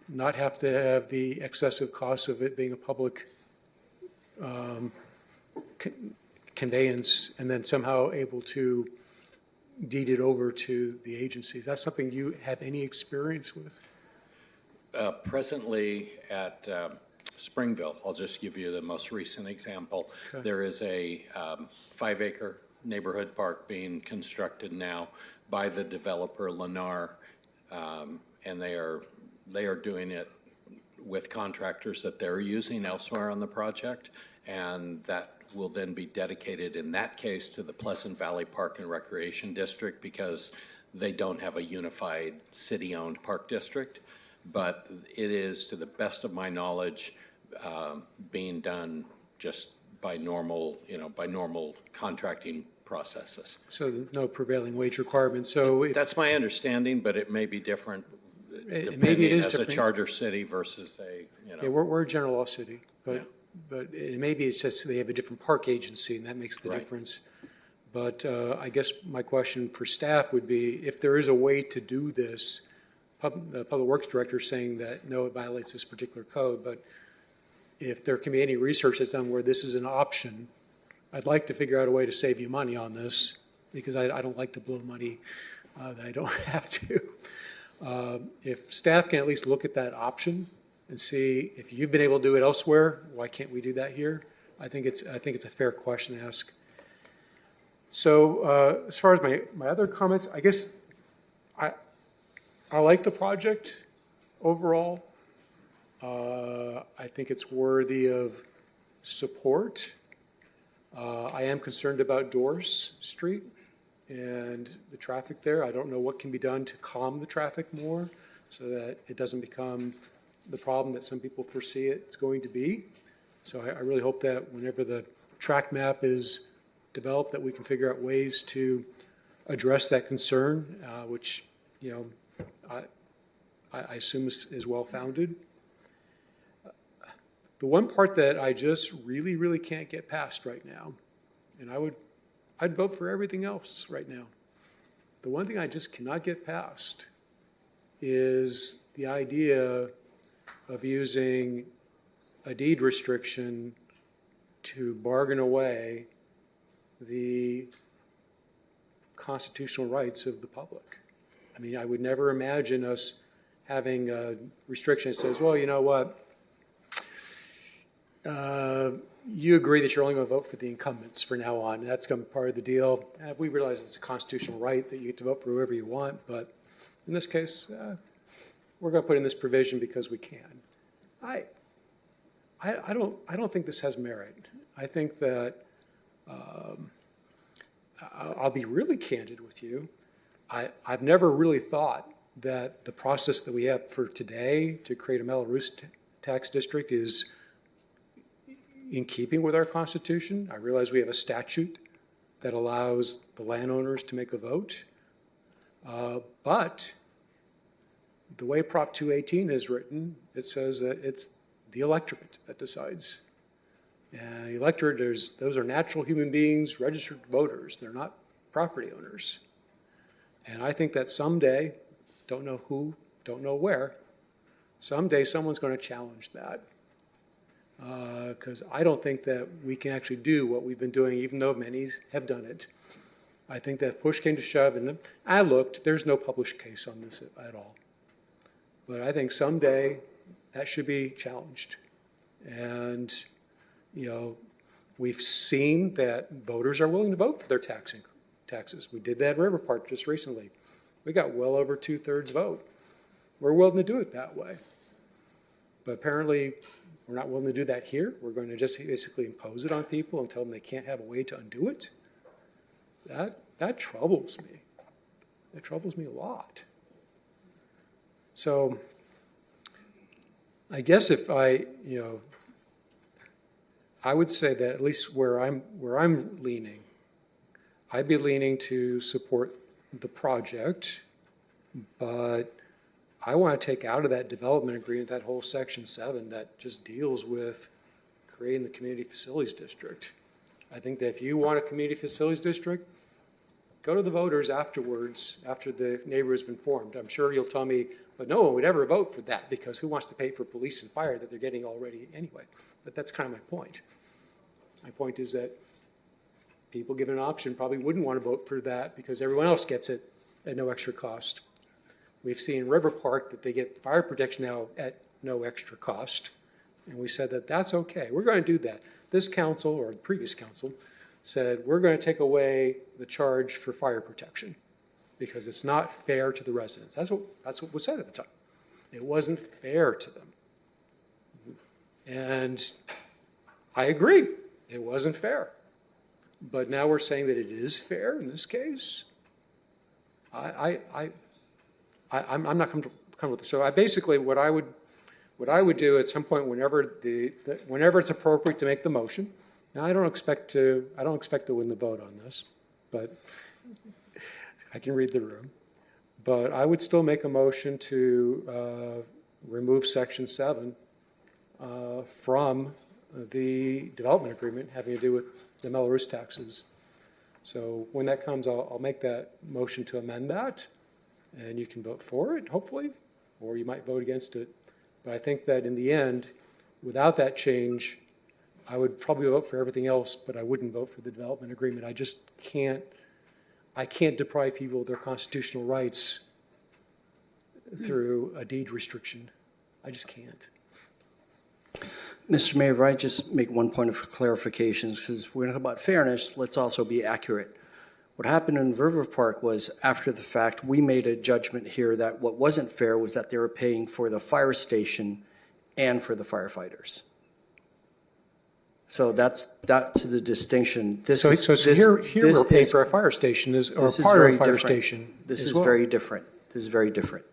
not have to have the excessive costs of it being a public conveyance, and then somehow able to deed it over to the agency? Is that something you have any experience with? Presently at Springville, I'll just give you the most recent example. Okay. There is a 5-acre neighborhood park being constructed now by the developer Lennar, and they are doing it with contractors that they're using elsewhere on the project, and that will then be dedicated in that case to the Pleasant Valley Park and Recreation District, because they don't have a unified city-owned park district. But it is, to the best of my knowledge, being done just by normal contracting processes. So no prevailing wage requirements. So that's my understanding, but it may be different. Maybe it is as different. A charter city versus a, Yeah, we're a general law city, but maybe it's just they have a different park agency, and that makes the difference. But I guess my question for staff would be, if there is a way to do this, the Public Works Director is saying that, no, it violates this particular code, but if there can be any research that's done where this is an option, I'd like to figure out a way to save you money on this, because I don't like to blow money that I don't have to. If staff can at least look at that option and see if you've been able to do it elsewhere, why can't we do that here? I think it's a fair question to ask. So as far as my other comments, I guess I like the project overall. I think it's worthy of support. I am concerned about Doris Street and the traffic there. I don't know what can be done to calm the traffic more so that it doesn't become the problem that some people foresee it's going to be. So I really hope that whenever the track map is developed, that we can figure out ways to address that concern, which, I assume is well-founded. The one part that I just really, really can't get past right now, and I'd vote for everything else right now, The one thing I just cannot get past is the idea of using a deed restriction to bargain away the constitutional rights of the public. I mean, I would never imagine us having a restriction that says, well, you know what? You agree that you're only going to vote for the incumbents from now on. That's going to be part of the deal. We realize it's a constitutional right that you get to vote for whoever you want, but in this case, we're going to put in this provision because we can. I don't think this has merit. I think that I'll be really candid with you. I've never really thought that the process that we have for today to create a Mello-Roos tax district is in keeping with our Constitution. I realize we have a statute that allows the landowners to make a vote. But the way Prop 218 is written, it says that it's the electorate that decides. And the electorate, those are natural human beings, registered voters. They're not property owners. And I think that someday, don't know who, don't know where, someday someone's going to challenge that. Because I don't think that we can actually do what we've been doing, even though many have done it. I think that if push came to shove, and I looked, there's no published case on this at all. But I think someday that should be challenged. And, you know, we've seen that voters are willing to vote for their taxes. We did that in River Park just recently. We got well over 2/3 vote. We're willing to do it that way. But apparently, we're not willing to do that here. We're going to just basically impose it on people and tell them they can't have a way to undo it. That troubles me. It troubles me a lot. So I guess if I would say that at least where I'm leaning, I'd be leaning to support the project, but I want to take out of that development agreement that whole Section 7 that just deals with creating the community facilities district. I think that if you want a community facilities district, go to the voters afterwards, after the neighborhood has been formed. I'm sure you'll tell me, but no one would ever vote for that because who wants to pay for police and fire that they're getting already anyway? But that's kind of my point. My point is that people given an option probably wouldn't want to vote for that because everyone else gets it at no extra cost. We've seen in River Park that they get fire protection now at no extra cost. And we said that that's okay. We're going to do that. This council, or the previous council, said we're going to take away the charge for fire protection because it's not fair to the residents. That's what was said at the time. It wasn't fair to them. And I agree. It wasn't fair. But now we're saying that it is fair in this case. I'm not comfortable with this. So I basically what I would do at some point whenever it's appropriate to make the motion. Now I don't expect to win the vote on this, but I can read the room. But I would still make a motion to remove Section 7 from the development agreement having to do with the Mello-Roos taxes. So when that comes, I'll make that motion to amend that, and you can vote for it, hopefully, or you might vote against it. But I think that in the end, without that change, I would probably vote for everything else, but I wouldn't vote for the development agreement. I just can't, deprive people of their constitutional rights through a deed restriction. I just can't. Mr. Mayor, if I just make one point of clarification, because we're talking about fairness, let's also be accurate. What happened in River Park was after the fact, we made a judgment here that what wasn't fair was that they were paying for the fire station and for the firefighters. So that's the distinction. Here we're paying for a fire station, or part of a fire station. This is very different. This is very different.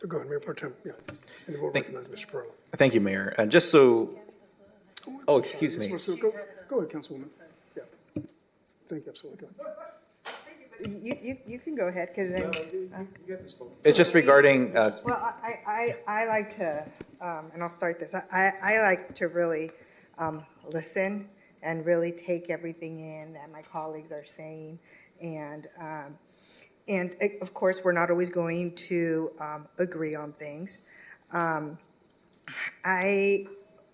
Go ahead, Mayor Pro Tem. Yeah. And then we'll recognize Mr. Perlow. Thank you, Mayor. And just so, oh, excuse me. Go ahead, Councilwoman. Yeah. Thank you, absolutely. Go ahead. You can go ahead, because then. It's just regarding. Well, I like to, and I'll start this. I like to really listen and really take everything in that my colleagues are saying. And of course, we're not always going to agree on things. I,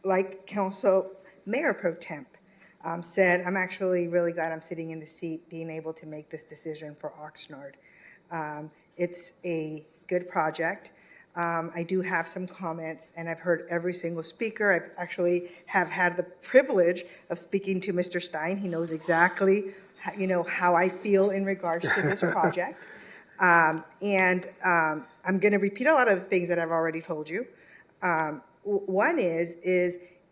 like Council Mayor Pro Temp said, I'm actually really glad I'm sitting in the seat being able to make this decision for Oxnard. It's a good project. I do have some comments, and I've heard every single speaker. I actually have had the privilege of speaking to Mr. Stein. He knows exactly, how I feel in regards to this project. I'm going to repeat a lot of the things that I've already told you. One is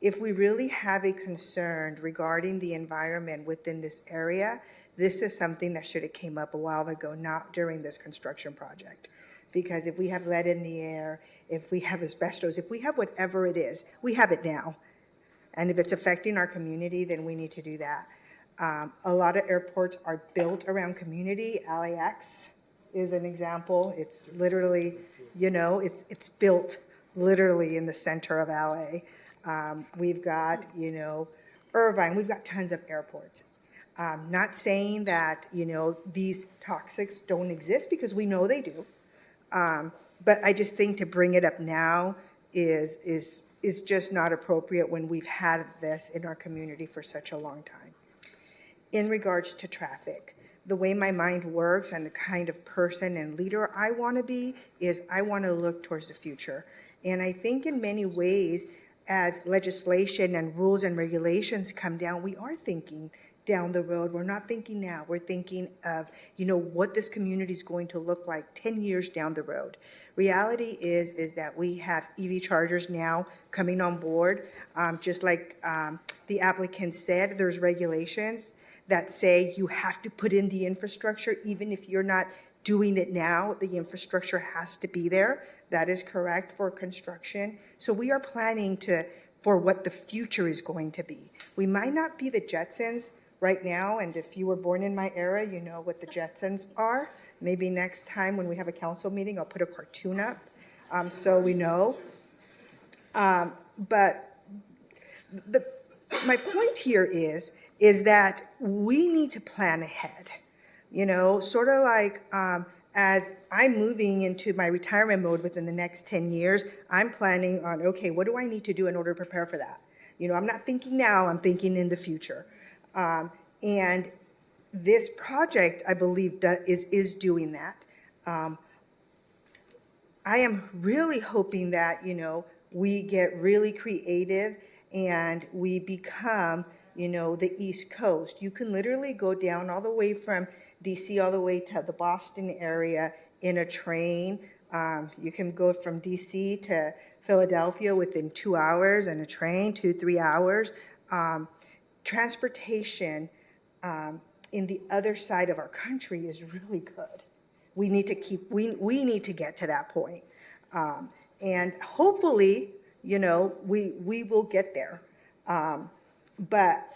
if we really have a concern regarding the environment within this area, this is something that should have came up a while ago, not during this construction project. Because if we have lead in the air, if we have asbestos, if we have whatever it is, we have it now. And if it's affecting our community, then we need to do that. A lot of airports are built around community. LAX is an example. It's literally, it's built literally in the center of LA. We've got, Irvine, we've got tons of airports. Not saying that, these toxics don't exist, because we know they do. But I just think to bring it up now is just not appropriate when we've had this in our community for such a long time. In regards to traffic, the way my mind works and the kind of person and leader I want to be is I want to look towards the future. And I think in many ways, as legislation and rules and regulations come down, we are thinking down the road. We're not thinking now. We're thinking of, what this community is going to look like 10 years down the road. Reality is that we have EV chargers now coming on board. Just like the applicant said, there's regulations that say you have to put in the infrastructure, even if you're not doing it now, the infrastructure has to be there. That is correct for construction. So we are planning for what the future is going to be. We might not be the Jetsons right now, and if you were born in my era, you know what the Jetsons are. Maybe next time when we have a council meeting, I'll put a cartoon up so we know. But my point here is that we need to plan ahead. Sort of like as I'm moving into my retirement mode within the next 10 years, I'm planning on, okay, what do I need to do in order to prepare for that? I'm not thinking now, I'm thinking in the future. And this project, I believe, is doing that. I am really hoping that, we get really creative and we become, the East Coast. You can literally go down all the way from DC all the way to the Boston area in a train. You can go from DC to Philadelphia within 2 hours in a train, 2-3 hours. Transportation in the other side of our country is really good. We need to get to that point. And hopefully, we will get there. But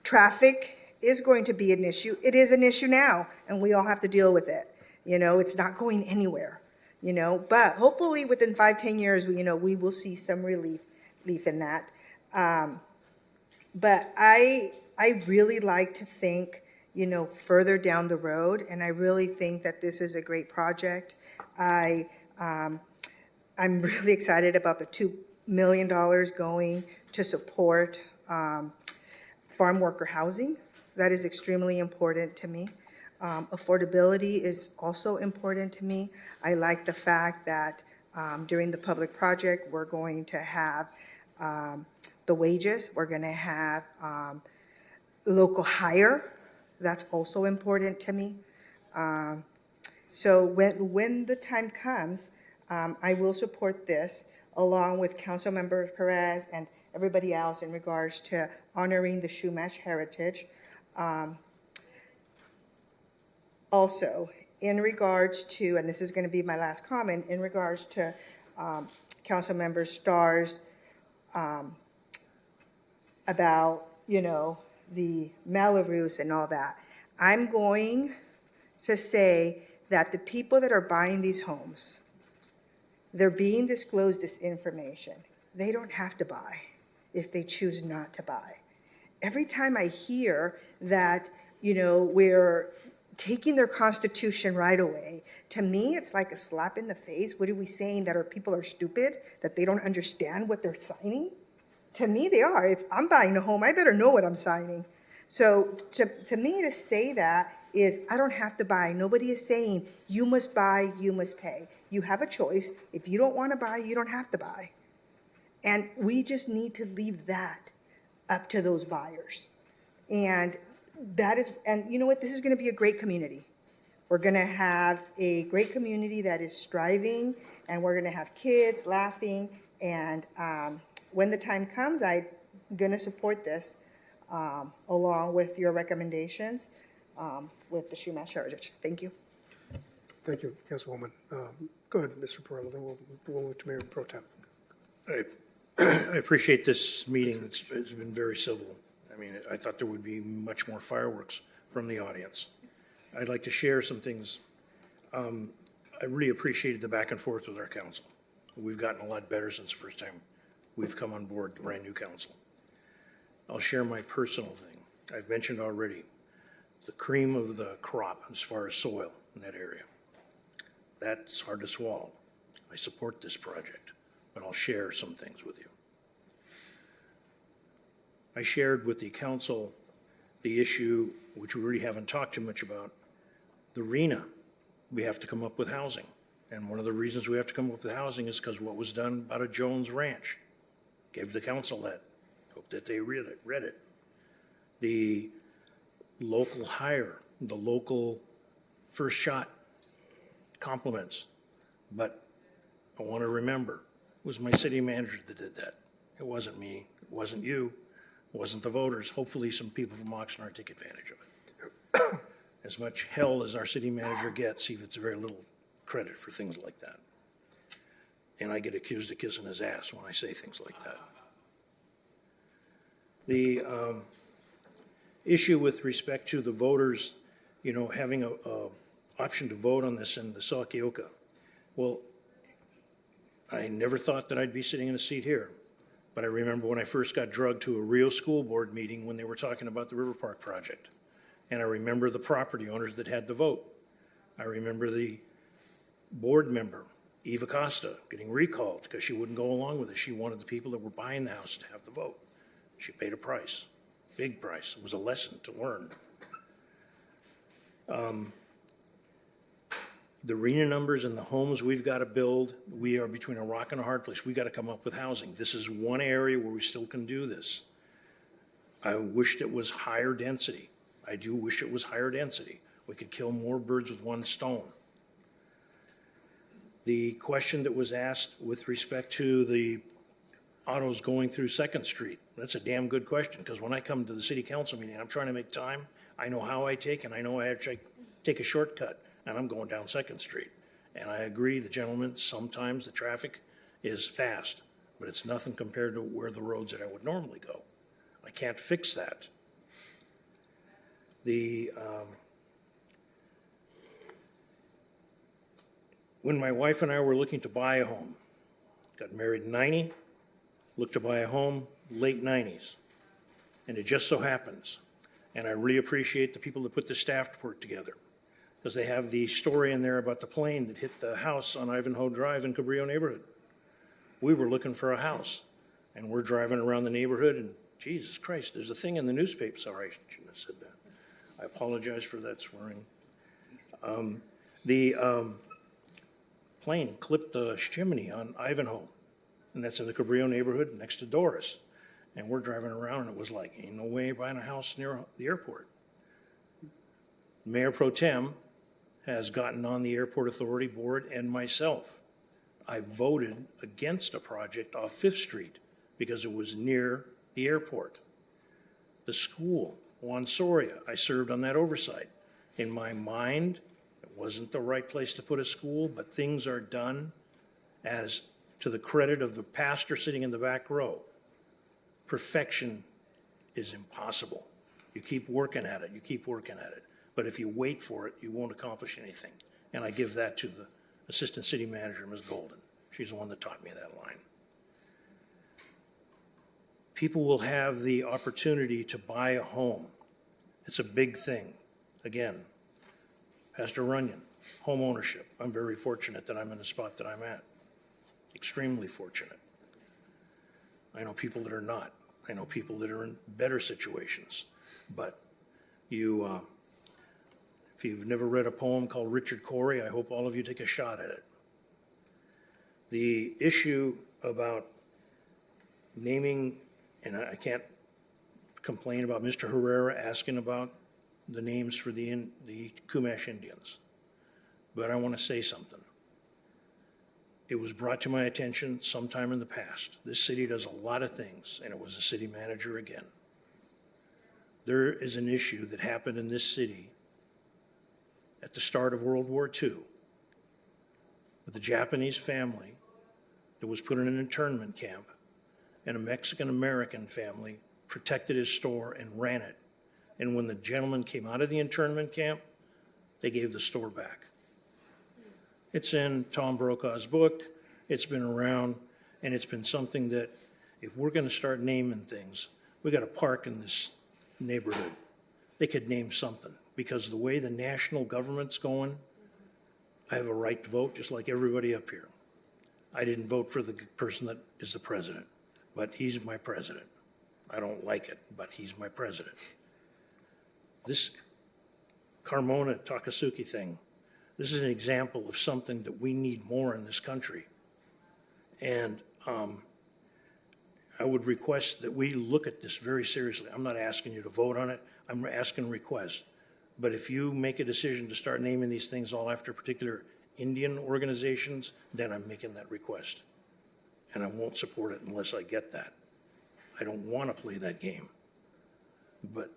traffic is going to be an issue. It is an issue now, and we all have to deal with it. It's not going anywhere, but hopefully within 5-10 years, we will see some relief in that. But I really like to think, further down the road, and I really think that this is a great project. I'm really excited about the $2 million going to support farm worker housing. That is extremely important to me. Affordability is also important to me. I like the fact that during the public project, we're going to have the wages. We're going to have local hire. That's also important to me. So when the time comes, I will support this along with Councilmember Perez and everybody else in regards to honoring the Chumash heritage. Also, in regards to, and this is going to be my last comment, in regards to Councilmember Starr's about, the Melrose and all that, I'm going to say that the people that are buying these homes, they're being disclosed this information. They don't have to buy if they choose not to buy. Every time I hear that You know, we're taking their constitution right away. To me, it's like a slap in the face. What are we saying, that our people are stupid, that they don't understand what they're signing? To me, they are. If I'm buying a home, I better know what I'm signing. So to me, to say that is, I don't have to buy. Nobody is saying you must buy, you must pay. You have a choice. If you don't want to buy, you don't have to buy. And we just need to leave that up to those buyers. And that is, and you know what? This is going to be a great community. We're going to have a great community that is striving, and we're going to have kids laughing. And when the time comes, I'm going to support this along with your recommendations with the Shumash Heritage. Thank you. Thank you, Councilwoman. Go ahead, Mr. Perrello, then we'll move to Mayor Pro Tem. I appreciate this meeting. It's been very civil. I mean, I thought there would be much more fireworks from the audience. I'd like to share some things. I really appreciated the back and forth with our council. We've gotten a lot better since the first time we've come on board, the brand new council. I'll share my personal thing. I've mentioned already the cream of the crop as far as soil in that area. That's hard to swallow. I support this project, but I'll share some things with you. I shared with the council the issue, which we really haven't talked too much about, the RENA. We have to come up with housing. And one of the reasons we have to come up with housing is because what was done about a Jones Ranch. Gave the council that. Hope that they read it. The local hire, the local first shot compliments. But I want to remember, it was my city manager that did that. It wasn't me. It wasn't you. It wasn't the voters. Hopefully some people from Oxnard take advantage of it. As much hell as our city manager gets, he gets very little credit for things like that. And I get accused of kissing his ass when I say things like that. The issue with respect to the voters, you know, having a option to vote on this in the Salkioka. Well, I never thought that I'd be sitting in a seat here, but I remember when I first got drugged to a Rio school board meeting when they were talking about the River Park project. And I remember the property owners that had the vote. I remember the board member, Eva Costa, getting recalled because she wouldn't go along with it. She wanted the people that were buying the house to have the vote. She paid a price, big price. It was a lesson to learn. The RENA numbers and the homes we've got to build, we are between a rock and a hard place. We got to come up with housing. This is one area where we still can do this. I wished it was higher density. I do wish it was higher density. We could kill more birds with one stone. The question that was asked with respect to the autos going through 2nd Street, that's a damn good question, because when I come to the city council meeting, I'm trying to make time. I know how I take, and I know I actually take a shortcut, and I'm going down 2nd Street. And I agree, the gentleman, sometimes the traffic is fast, but it's nothing compared to where the roads that I would normally go. I can't fix that. When my wife and I were looking to buy a home, got married in 90, looked to buy a home late 90s. And it just so happens, and I really appreciate the people that put the staff report together, because they have the story in there about the plane that hit the house on Ivanhoe Drive in Cabrillo neighborhood. We were looking for a house, and we're driving around the neighborhood, and Jesus Christ, there's a thing in the newspaper. Sorry, I shouldn't have said that. I apologize for that swearing. The plane clipped the chimney on Ivanhoe, and that's in the Cabrillo neighborhood next to Doris. And we're driving around, and it was like, ain't no way buying a house near the airport. Mayor Pro Tem has gotten on the Airport Authority Board and myself. I voted against a project off 5th Street because it was near the airport. The school, Juan Soria, I served on that oversight. In my mind, it wasn't the right place to put a school, but things are done as to the credit of the pastor sitting in the back row. Perfection is impossible. You keep working at it, you keep working at it. But if you wait for it, you won't accomplish anything. And I give that to the Assistant City Manager, Ms. Golden. She's the one that taught me that line. People will have the opportunity to buy a home It's a big thing. Again, Pastor Runyon, home ownership. I'm very fortunate that I'm in the spot that I'm at. Extremely fortunate. I know people that are not. I know people that are in better situations. But you, if you've never read a poem called Richard Cory, I hope all of you take a shot at it. The issue about naming, and I can't complain about Mr. Herrera asking about the names for the Chumash Indians, but I want to say something. It was brought to my attention sometime in the past. This city does a lot of things, and it was a city manager again. There is an issue that happened in this city at the start of World War II with a Japanese family that was put in an internment camp, and a Mexican-American family protected his store and ran it. And when the gentleman came out of the internment camp, they gave the store back. It's in Tom Brokaw's book. It's been around, and it's been something that if we're going to start naming things, we got a park in this neighborhood. They could name something, because the way the national government's going, I have a right to vote just like everybody up here. I didn't vote for the person that is the president, but he's my president. I don't like it, but he's my president. This Carmona Takasuki thing, this is an example of something that we need more in this country. And I would request that we look at this very seriously. I'm not asking you to vote on it. I'm asking a request. But if you make a decision to start naming these things all after particular Indian organizations, then I'm making that request. And I won't support it unless I get that. I don't want to play that game. But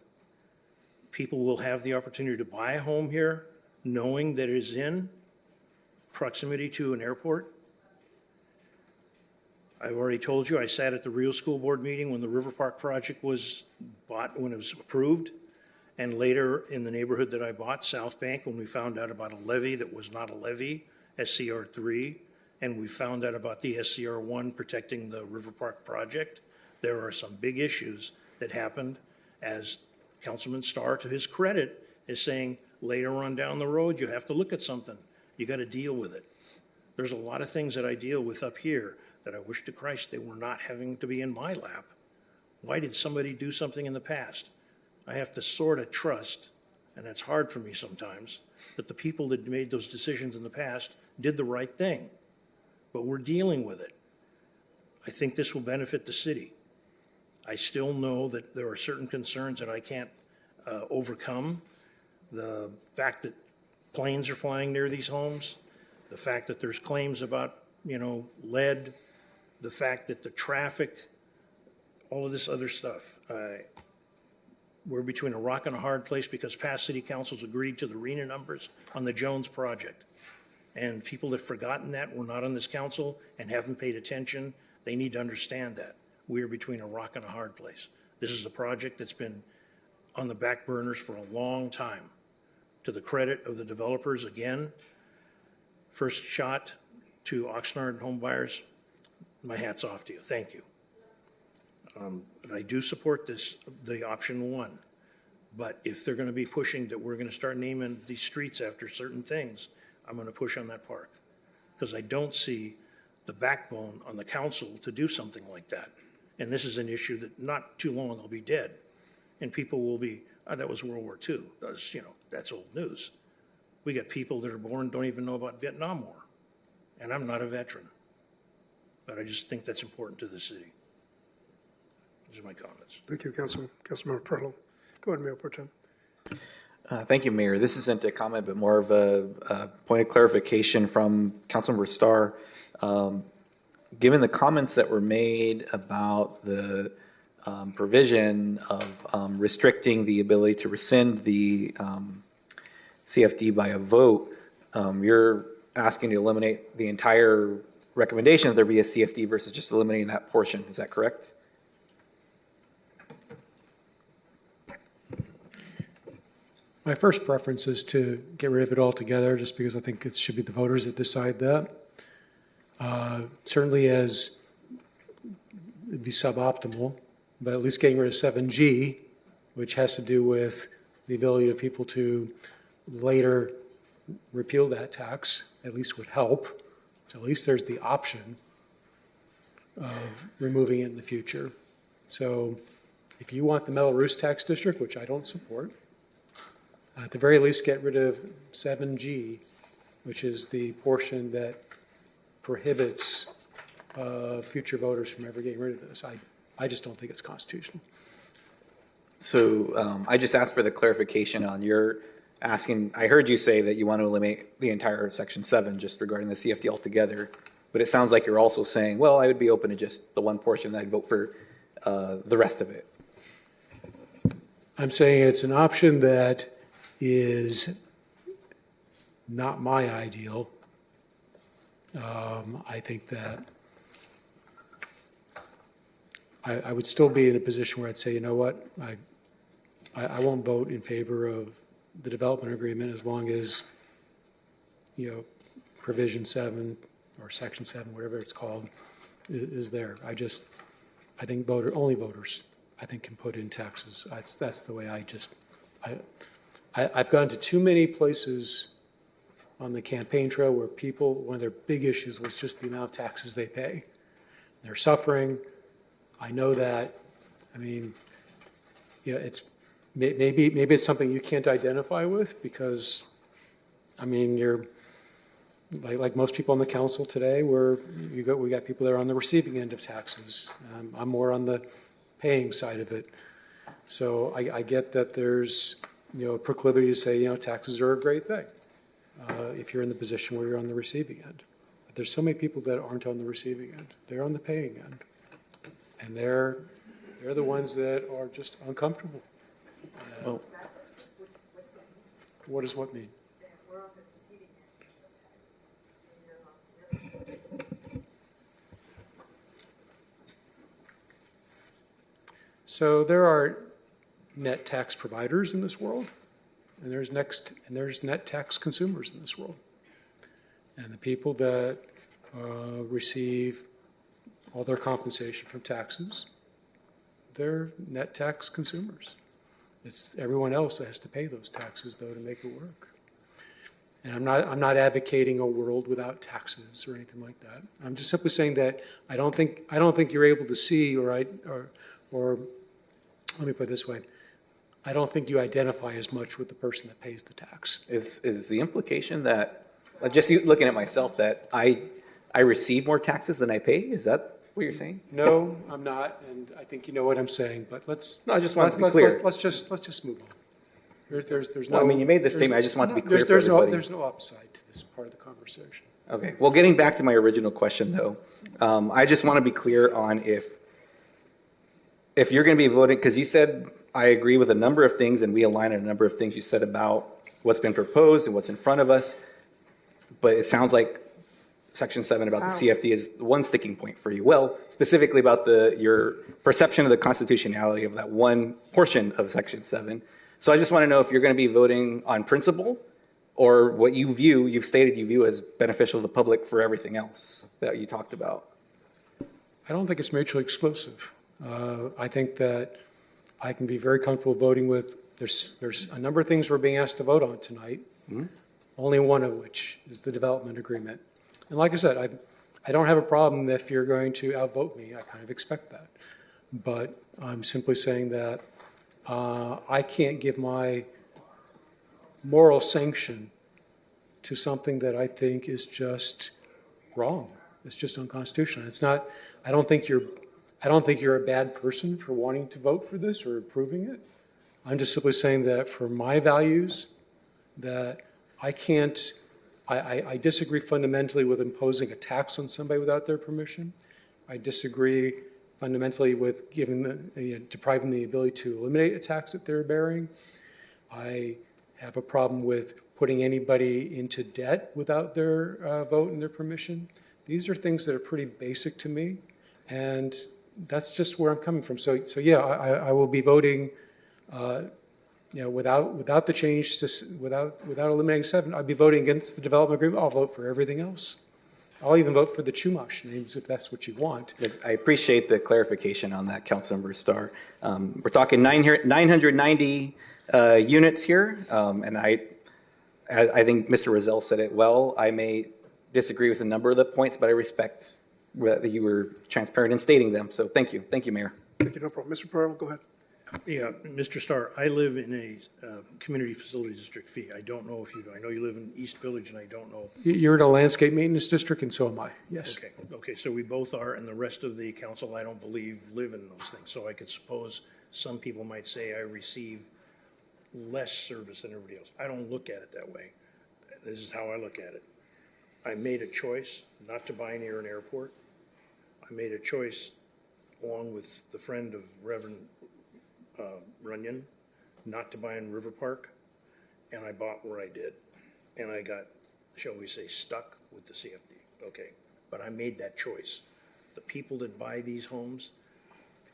people will have the opportunity to buy a home here knowing that it is in proximity to an airport. I've already told you, I sat at the Rio School Board meeting when the River Park project was bought, when it was approved, and later in the neighborhood that I bought, South Bank, when we found out about a levee that was not a levee, SCR3, and we found out about the SCR1 protecting the River Park project. There are some big issues that happened, as Councilman Starr, to his credit, is saying later on down the road, you have to look at something. You got to deal with it. There's a lot of things that I deal with up here that I wish to Christ they were not having to be in my lap. Why did somebody do something in the past? I have to sort of trust, and that's hard for me sometimes, that the people that made those decisions in the past did the right thing. But we're dealing with it. I think this will benefit the city. I still know that there are certain concerns that I can't overcome. The fact that planes are flying near these homes, the fact that there's claims about, lead, the fact that the traffic, all of this other stuff. We're between a rock and a hard place because past city councils agreed to the RENA numbers on the Jones project. And people that have forgotten that, were not on this council and haven't paid attention, they need to understand that. We are between a rock and a hard place. This is a project that's been on the back burners for a long time. To the credit of the developers, again, first shot to Oxnard home buyers, my hat's off to you. Thank you. But I do support this, the option one. But if they're going to be pushing that we're going to start naming these streets after certain things, I'm going to push on that park. Because I don't see the backbone on the council to do something like that. And this is an issue that not too long will be dead. And people will be, that was World War II. That's old news. We got people that are born, don't even know about Vietnam War. And I'm not a veteran. But I just think that's important to the city. Those are my comments. Thank you, Councilmember Perlow. Go ahead, Mayor Pro Tem. Thank you, Mayor. This isn't a comment, but more of a point of clarification from Councilmember Starr. Given the comments that were made about the provision of restricting the ability to rescind the CFD by a vote, you're asking to eliminate the entire recommendation that there be a CFD versus just eliminating that portion. Is that correct? My first preference is to get rid of it altogether, just because I think it should be the voters that decide that. Certainly as it'd be suboptimal, but at least getting rid of 7G, which has to do with the ability of people to later repeal that tax at least would help. So at least there's the option of removing it in the future. So if you want the Melrose tax district, which I don't support, at the very least get rid of 7G, which is the portion that prohibits future voters from ever getting rid of this. I just don't think it's constitutional. So I just asked for the clarification on your asking. I heard you say that you want to eliminate the entire Section 7 just regarding the CFD altogether, but it sounds like you're also saying, well, I would be open to just the one portion that I'd vote for the rest of it. I'm saying it's an option that is not my ideal. I think that I would still be in a position where I'd say, you know what, I won't vote in favor of the development agreement as long as, provision 7 or section 7, whatever it's called, is there. I think only voters, I think, can put in taxes. That's the way I've gone to too many places on the campaign trail where people, one of their big issues was just the amount of taxes they pay. They're suffering. I know that. I mean, it's maybe it's something you can't identify with because, I mean, you're like most people on the council today. We got people that are on the receiving end of taxes. I'm more on the paying side of it. So I get that there's a proclivity to say taxes are a great thing if you're in the position where you're on the receiving end. But there's so many people that aren't on the receiving end. They're on the paying end. And they're the ones that are just uncomfortable. Well, what does what mean? We're on the receiving end of taxes. So there are net tax providers in this world, and there's net tax consumers in this world. And the people that receive all their compensation from taxes, they're net tax consumers. It's everyone else that has to pay those taxes, though, to make it work. And I'm not advocating a world without taxes or anything like that. I'm just simply saying that I don't think you're able to see, or let me put it this way, I don't think you identify as much with the person that pays the tax. Is the implication that, just looking at myself, that I receive more taxes than I pay? Is that what you're saying? No, I'm not, and I think you know what I'm saying. But let's. No, I just want to be clear. Let's just move on. There's no. Well, I mean, you made the statement. I just want to be clear for everybody. There's no upside to this part of the conversation. Okay. Well, getting back to my original question, though, I just want to be clear on if you're going to be voting, because you said I agree with a number of things, and we align on a number of things you said about what's been proposed and what's in front of us. But it sounds like Section 7 about the CFD is one sticking point for you. Well, specifically about your perception of the constitutionality of that one portion of Section 7. So I just want to know if you're going to be voting on principle or what you've stated you view as beneficial to the public for everything else that you talked about. I don't think it's mutually exclusive. I think that I can be very comfortable voting with, there's a number of things we're being asked to vote on tonight, only one of which is the development agreement. And like I said, I don't have a problem if you're going to outvote me. I kind of expect that. But I'm simply saying that I can't give my moral sanction to something that I think is just wrong. It's just unconstitutional. It's not, I don't think you're a bad person for wanting to vote for this or approving it. I'm just simply saying that for my values, that I can't, I disagree fundamentally with imposing a tax on somebody without their permission. I disagree fundamentally with depriving the ability to eliminate a tax that they're bearing. I have a problem with putting anybody into debt without their vote and their permission. These are things that are pretty basic to me, and that's just where I'm coming from. So yeah, I will be voting. Without the change, without eliminating 7, I'd be voting against the development agreement. I'll vote for everything else. I'll even vote for the Chumash names if that's what you want. I appreciate the clarification on that, Councilmember Starr. We're talking 990 units here, and I think Mr. Rozell said it well. I may disagree with a number of the points, but I respect that you were transparent in stating them. So thank you. Thank you, Mayor. Thank you, no problem. Mr. Pearl, go ahead. Yeah, Mr. Starr, I live in a community facility district fee. I don't know if you, I know you live in East Village, and I don't know. You're in a landscape maintenance district, and so am I, yes. Okay, so we both are, and the rest of the council, I don't believe, live in those things. So I could suppose some people might say I receive less service than everybody else. I don't look at it that way. This is how I look at it. I made a choice not to buy near an airport. I made a choice, along with the friend of Reverend Runyon, not to buy in River Park, and I bought where I did. And I got, shall we say, stuck with the CFD. Okay, but I made that choice. The people that buy these homes,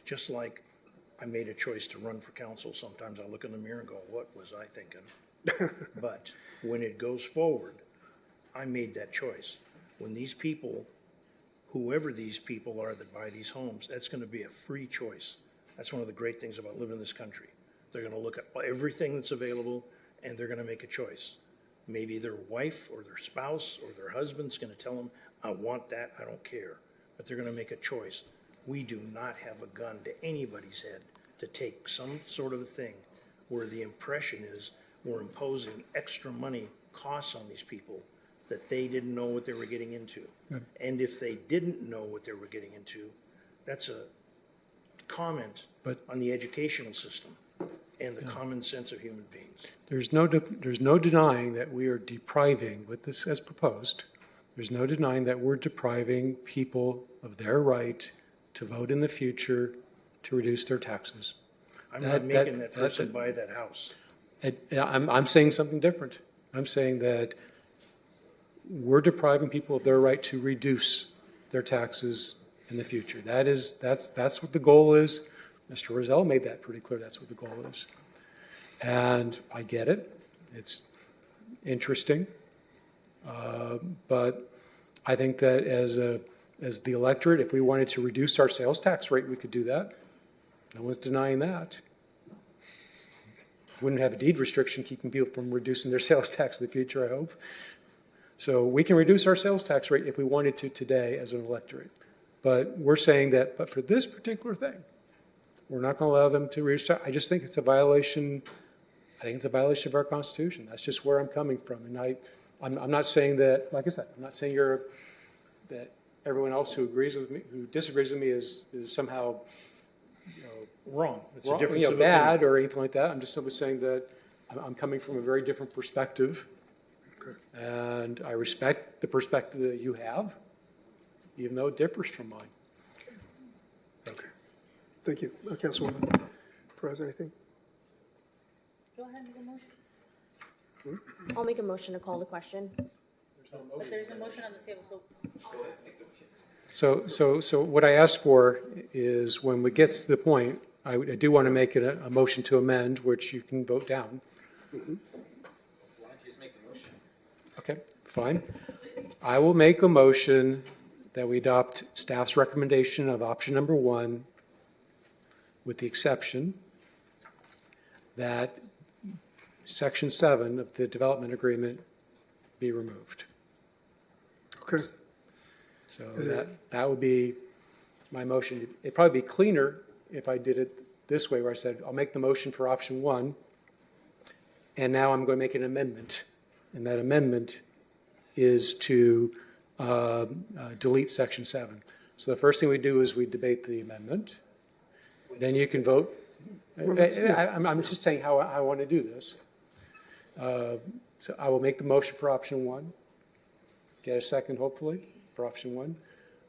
just like I made a choice to run for council, sometimes I look in the mirror and go, what was I thinking? But when it goes forward, I made that choice. When these people, whoever these people are that buy these homes, that's going to be a free choice. That's one of the great things about living in this country. They're going to look at everything that's available, and they're going to make a choice. Maybe their wife or their spouse or their husband's going to tell them, I want that, I don't care. But they're going to make a choice. We do not have a gun to anybody's head to take some sort of a thing where the impression is we're imposing extra money costs on these people that they didn't know what they were getting into. Good. And if they didn't know what they were getting into, that's a comment on the educational system and the common sense of human beings. There's no denying that we are depriving, with this as proposed, there's no denying that we're depriving people of their right to vote in the future to reduce their taxes. I'm not making that person buy that house. I'm saying something different. I'm saying that we're depriving people of their right to reduce their taxes in the future. That's what the goal is. Mr. Rozell made that pretty clear. That's what the goal is. And I get it. It's interesting. But I think that as the electorate, if we wanted to reduce our sales tax rate, we could do that. No one's denying that. Wouldn't have a deed restriction keeping people from reducing their sales tax in the future, I hope. So we can reduce our sales tax rate if we wanted to today as an electorate. But we're saying that, but for this particular thing, we're not going to allow them to reduce. I just think it's a violation. I think it's a violation of our Constitution. That's just where I'm coming from. And I'm not saying that, like I said, I'm not saying that everyone else who agrees with me, who disagrees with me, is somehow wrong. It's a wrong, difference of bad opinion. or anything like that. I'm just simply saying that I'm coming from a very different perspective, and I respect the perspective that you have, even though it differs from mine. Okay. Thank you. Councilwoman Perez, anything? Go ahead and make a motion. I'll make a motion to call the question. But there's a motion on the table, So what I asked for is when we get to the point, I do want to make it a motion to amend, which you can vote down. Why don't you just make the motion? Okay, fine. I will make a motion that we adopt staff's recommendation of option number 1, with the exception that section 7 of the development agreement be removed. Okay. So that would be my motion. It'd probably be cleaner if I did it this way, where I said, I'll make the motion for option 1, and now I'm going to make an amendment. And that amendment is to delete section 7. So the first thing we do is we debate the amendment. Then you can vote. I'm just saying how I want to do this. So I will make the motion for option 1. Get a second, hopefully, for option 1.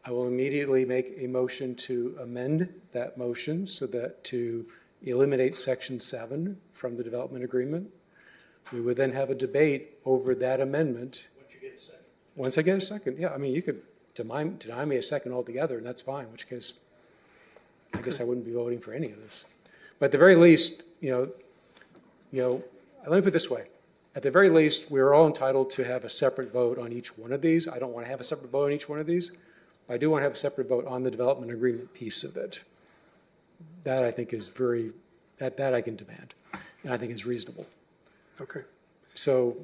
I will immediately make a motion to amend that motion so that to eliminate section 7 from the development agreement. We would then have a debate over that amendment. Once you get a second. Once I get a second, yeah, I mean, you could deny me a second altogether, and that's fine, in which case I guess I wouldn't be voting for any of this. But at the very least, let me put it this way. At the very least, we're all entitled to have a separate vote on each one of these. I don't want to have a separate vote on each one of these. But I do want to have a separate vote on the development agreement piece of it. That, I think, is very That I can demand, and I think is reasonable. Okay. So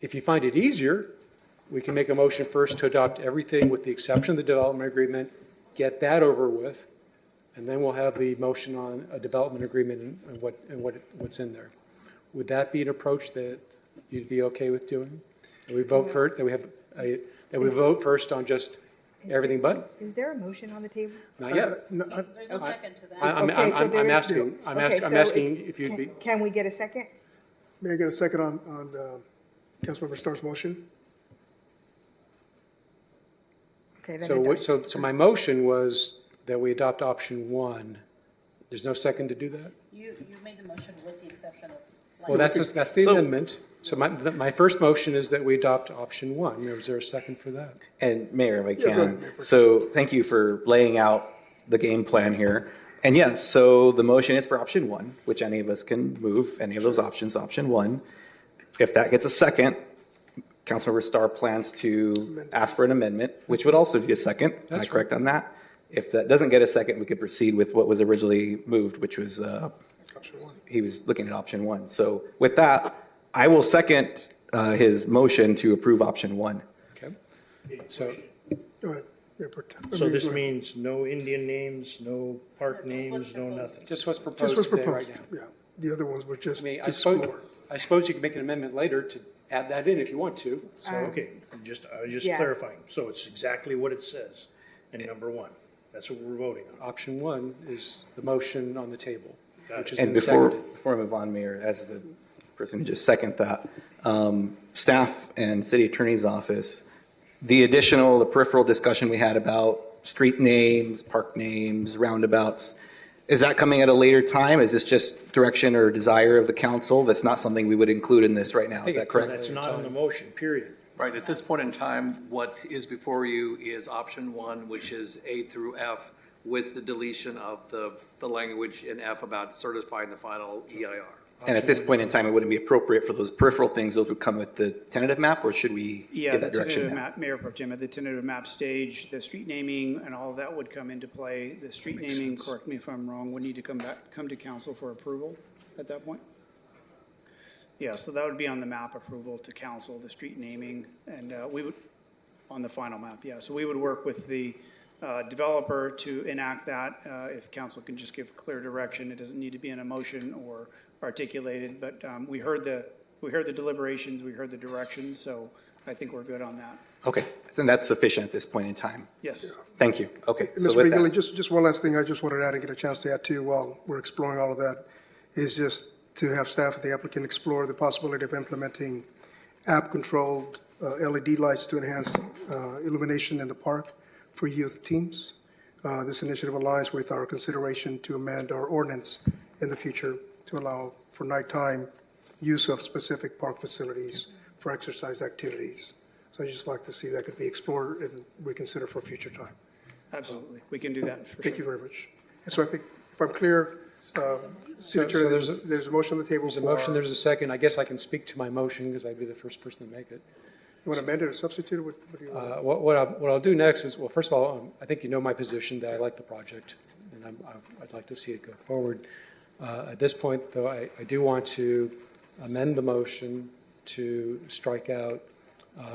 if you find it easier, we can make a motion first to adopt everything with the exception of the development agreement, get that over with, and then we'll have the motion on a development agreement and what's in there. Would that be an approach that you'd be okay with doing? That we vote first, that we vote first on just everything but? Is there a motion on the table? Not yet. There's no second to that. I'm asking if you'd be. Can we get a second? May I get a second on Councilmember Starr's motion? Okay, then it does. So my motion was that we adopt option one. There's no second to do that? You made the motion with the exception of. Well, that's the amendment. So my first motion is that we adopt option one. Is there a second for that? And Mayor, if I Yeah, go can, ahead. so thank you for laying out the game plan here. And yes, so the motion is for option one, which any of us can move, any of those options, option one. If that gets a second, Councilmember Starr plans to ask for an amendment, which would also need a second. Am I correct on that? If that doesn't get a second, we could proceed with what was originally moved, which was, he was looking at option one. So with that, I will second his motion to approve option one. Okay. So Go ahead. Mayor Pro Tem. So this means no Indian names, no park names, no nothing. just what's Just proposed what's today proposed, right now. yeah. The other ones were just I mean, to explore. I suppose you can make an amendment later to add that in if you want to. So, Okay, I was just Yeah. clarifying. So it's exactly what it says in number one. That's what we're voting on. option one is the motion on the table, which has And been seconded. before I move on, Mayor, as the person who just seconded that, staff and city attorney's office, the peripheral discussion we had about street names, park names, roundabouts, is that coming at a later time? Is this just direction or desire of the council? That's not something we would include in this right now, is that correct? That's not in the motion, period. Right, at this point in time, what is before you is option one, which is A through F, with the deletion of the language in F about certifying the final EIR. And at this point in time, it wouldn't be appropriate for those peripheral things, those would come with the tentative map, or should we Yeah, give the that direction tentative now? map, Mayor Pro Tem, at the tentative map stage, the street naming and all of that would come into play. The street Makes naming, sense. correct me if I'm wrong, would need to come to council for approval at that point? Yeah, so that would be on the map approval to council, the street naming, and we would, on the final map, yeah. So we would work with the developer to enact that. If council can just give clear direction, it doesn't need to be in a motion or articulated, but we heard the deliberations, we heard the directions, so I think we're good on that. Okay, and that's sufficient at this point in time? Yes. Thank you, okay. And So Mr. with that- Regoli, just one last thing I just wanted to add and get a chance to add to while we're exploring all of that, is just to have staff and the applicant explore the possibility of implementing app-controlled LED lights to enhance illumination in the park for youth teams. This initiative aligns with our consideration to amend our ordinance in the future to allow for nighttime use of specific park facilities for exercise activities. So I'd just like to see that could be explored and reconsidered for a future time. Absolutely, we can do that for sure. Thank you very much. And so I think, if I'm clear, City Attorney, there's a motion on the table. There's a motion, there's a second. I guess I can speak to my motion because I'd be the first person to make it. You want to amend it or substitute it? What do you want? What I'll do next is, well, first of all, I think you know my position that I like the project, and I'd like to see it go forward. At this point, though, I do want to amend the motion to strike out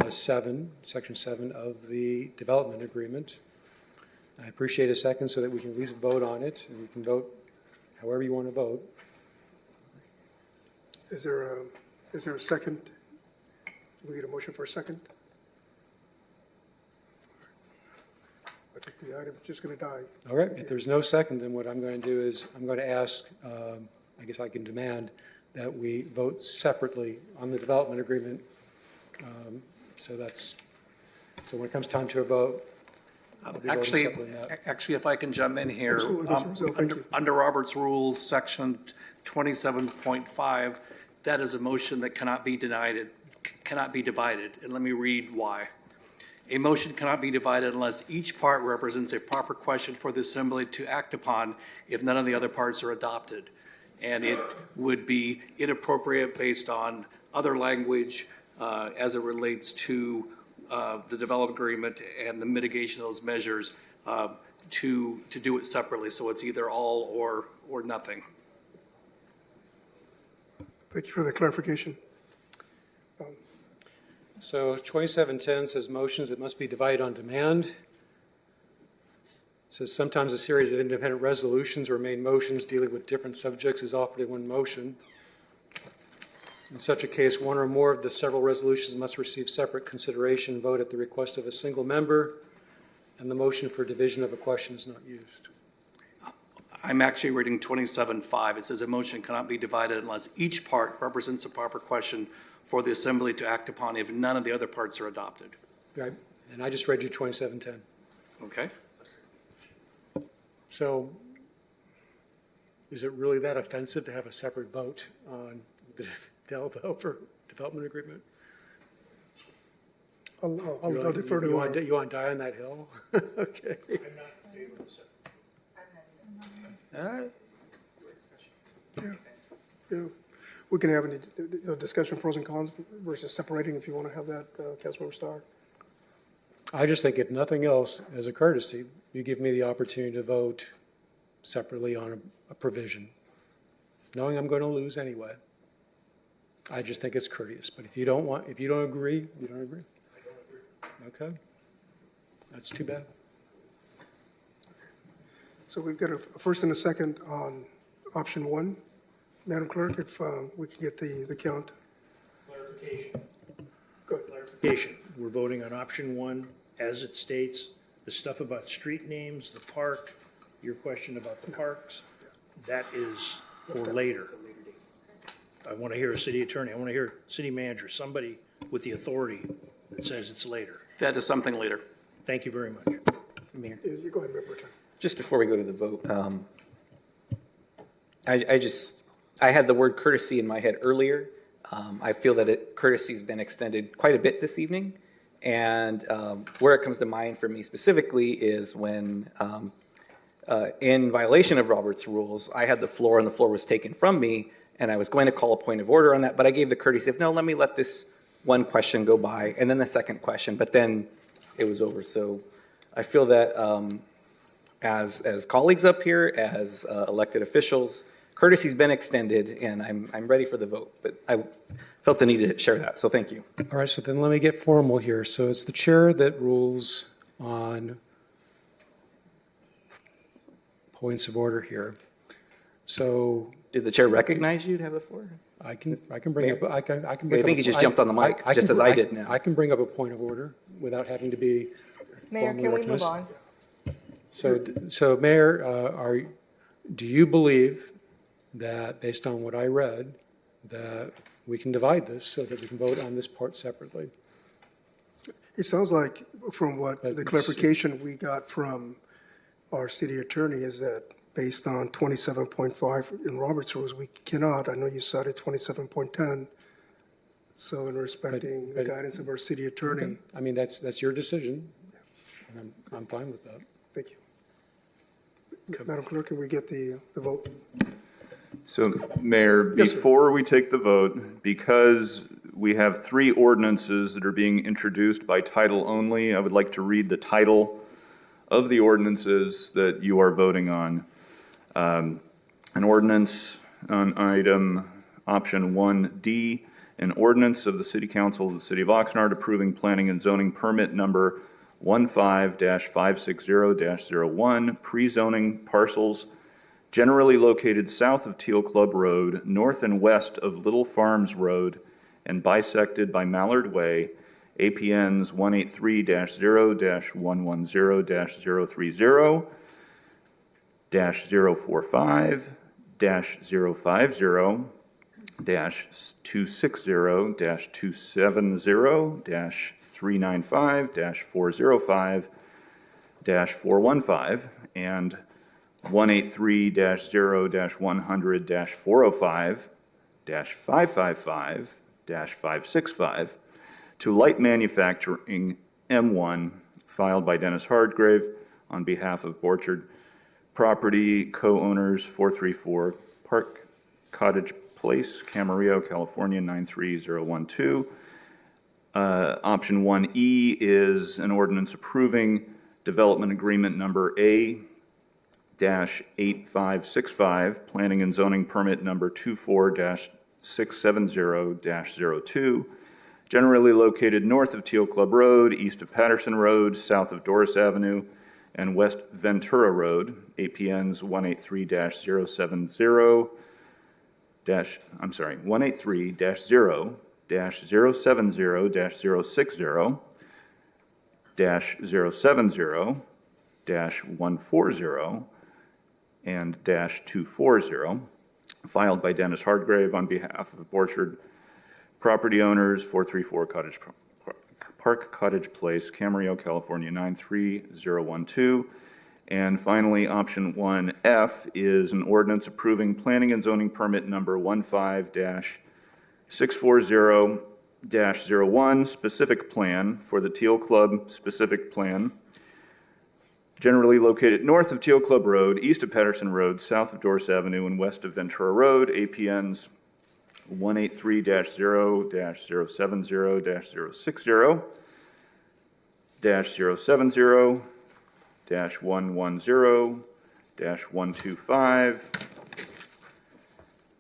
section 7 of the development agreement. I appreciate a second so that we can at least vote on it, and you can vote however you want to vote. Is there a second? Can we get a motion for a second? I think the item's just going to die. All right, if there's no second, then what I'm going to do is I'm going to ask, I guess I can demand that we vote separately on the development agreement. So when it comes time to a vote, we'll be voting Actually, separately on that. actually, if I can jump in here, Absolutely, Mr. Rizzo, thank you. under Robert's Rules, Section 27.5, that is a motion that cannot be divided, and let me read why. A motion cannot be divided unless each part represents a proper question for the assembly to act upon if none of the other parts are adopted. And it would be inappropriate based on other language as it relates to the development agreement and the mitigation of those measures to do it separately. So it's either all or nothing. Thank you for the clarification. So 2710 says motions that must be divided on demand. It says sometimes a series of independent resolutions or main motions dealing with different subjects is offered in one motion. In such a case, one or more of the several resolutions must receive separate consideration and vote at the request of a single member, and the motion for division of a question is not used. I'm actually reading 27.5. It says a motion cannot be divided unless each part represents a proper question for the assembly to act upon if none of the other parts are adopted. Right, and I just read you 2710. Okay? So is it really that offensive to have a separate vote on the developer development agreement? I'll defer to. You want to die on that hill? Okay. All right. Yeah. We can have a discussion pros and cons versus separating if you want to have that, Councilmember Starr. I just think if nothing else, as a courtesy, you give me the opportunity to vote separately on a provision, knowing I'm going to lose anyway. I just think it's courteous. But if you don't agree, you don't agree. I don't agree. Okay. That's too bad. So we've got a first and a second on option 1. Madam Clerk, if we can get the count. Clarification. Good. Clarification. We're voting on option 1 as it states, the stuff about street names, the park, your question about the parks, that is for later. I want to hear a city attorney, I want to hear a city manager, somebody with the authority that says it's later. That is something later. Thank you very much. Mayor. You go ahead, Mayor Pro Tem. Just before we go to the vote, I had the word courtesy in my head earlier. I feel that courtesy has been extended quite a bit this evening. And where it comes to mind for me specifically is when, in violation of Robert's rules, I had the floor and the floor was taken from me, and I was going to call a point of order on that, but I gave the courtesy of, no, let me let this one question go by, and then the second question, but then it was over. So I feel that as colleagues up here, as elected officials, courtesy's been extended, and I'm ready for the vote. But I felt the need to share that, so thank you. All right, so then let me get formal here. So it's the chair that rules on points of order here. So did the chair recognize you to have the floor? I can bring Mayor? up. I can. I think he just jumped on the mic, just as I did now. I can bring up a point of order without having to be. Mayor, can we move on? So Mayor, do you believe that, based on what I read, that we can divide this so that we can vote on this part separately? It sounds like, from what the clarification we got from our city attorney, is that based on 27.5 in Robert's rules, we cannot. I know you cited 27.10. So in respecting the guidance of our city attorney. Okay. I mean, that's your decision, and I'm fine with that. Thank you. Madam Clerk, can we get the vote? So, Mayor, Yes, sir. before we take the vote, because we have 3 ordinances that are being introduced by title only, I would like to read the title of the ordinances that you are voting on. An ordinance on item option 1D, an ordinance of the City Council of the City of Oxnard approving planning and zoning permit number 15-560-01, pre-zoning parcels generally located south of Teal Club Road, north and west of Little Farms Road, and bisected by Mallard Way, APNs 183-0-110-030, -045, -050, -260, -270, -395, -405, and 183-0-100-405, -555, to Light Manufacturing M1, filed by Dennis Hardgrave on behalf of Borchard Property Co-Owners 434 Park Cottage Place, Camarillo, California 93012. Option 1E is an ordinance approving development agreement number A-8565, planning and zoning permit number 670-02, generally located north of Teal Club Road, east of Patterson Road, south of Doris Avenue, and West Ventura Road, APNs 183-070, 183-0-070-060, -070-140, and -240, filed by Dennis Hardgrave on behalf of Orchard property owners, 434 Park Cottage Place, Camarillo, California, 93012. And finally, option 1F is an ordinance approving planning and zoning permit number 15-640-01, specific plan for the Teal Club specific plan, generally located north of Teal Club Road, east of Patterson Road, south of Doris Avenue, and west of Ventura Road, APNs 183-0-070-060, -070, -110, -125,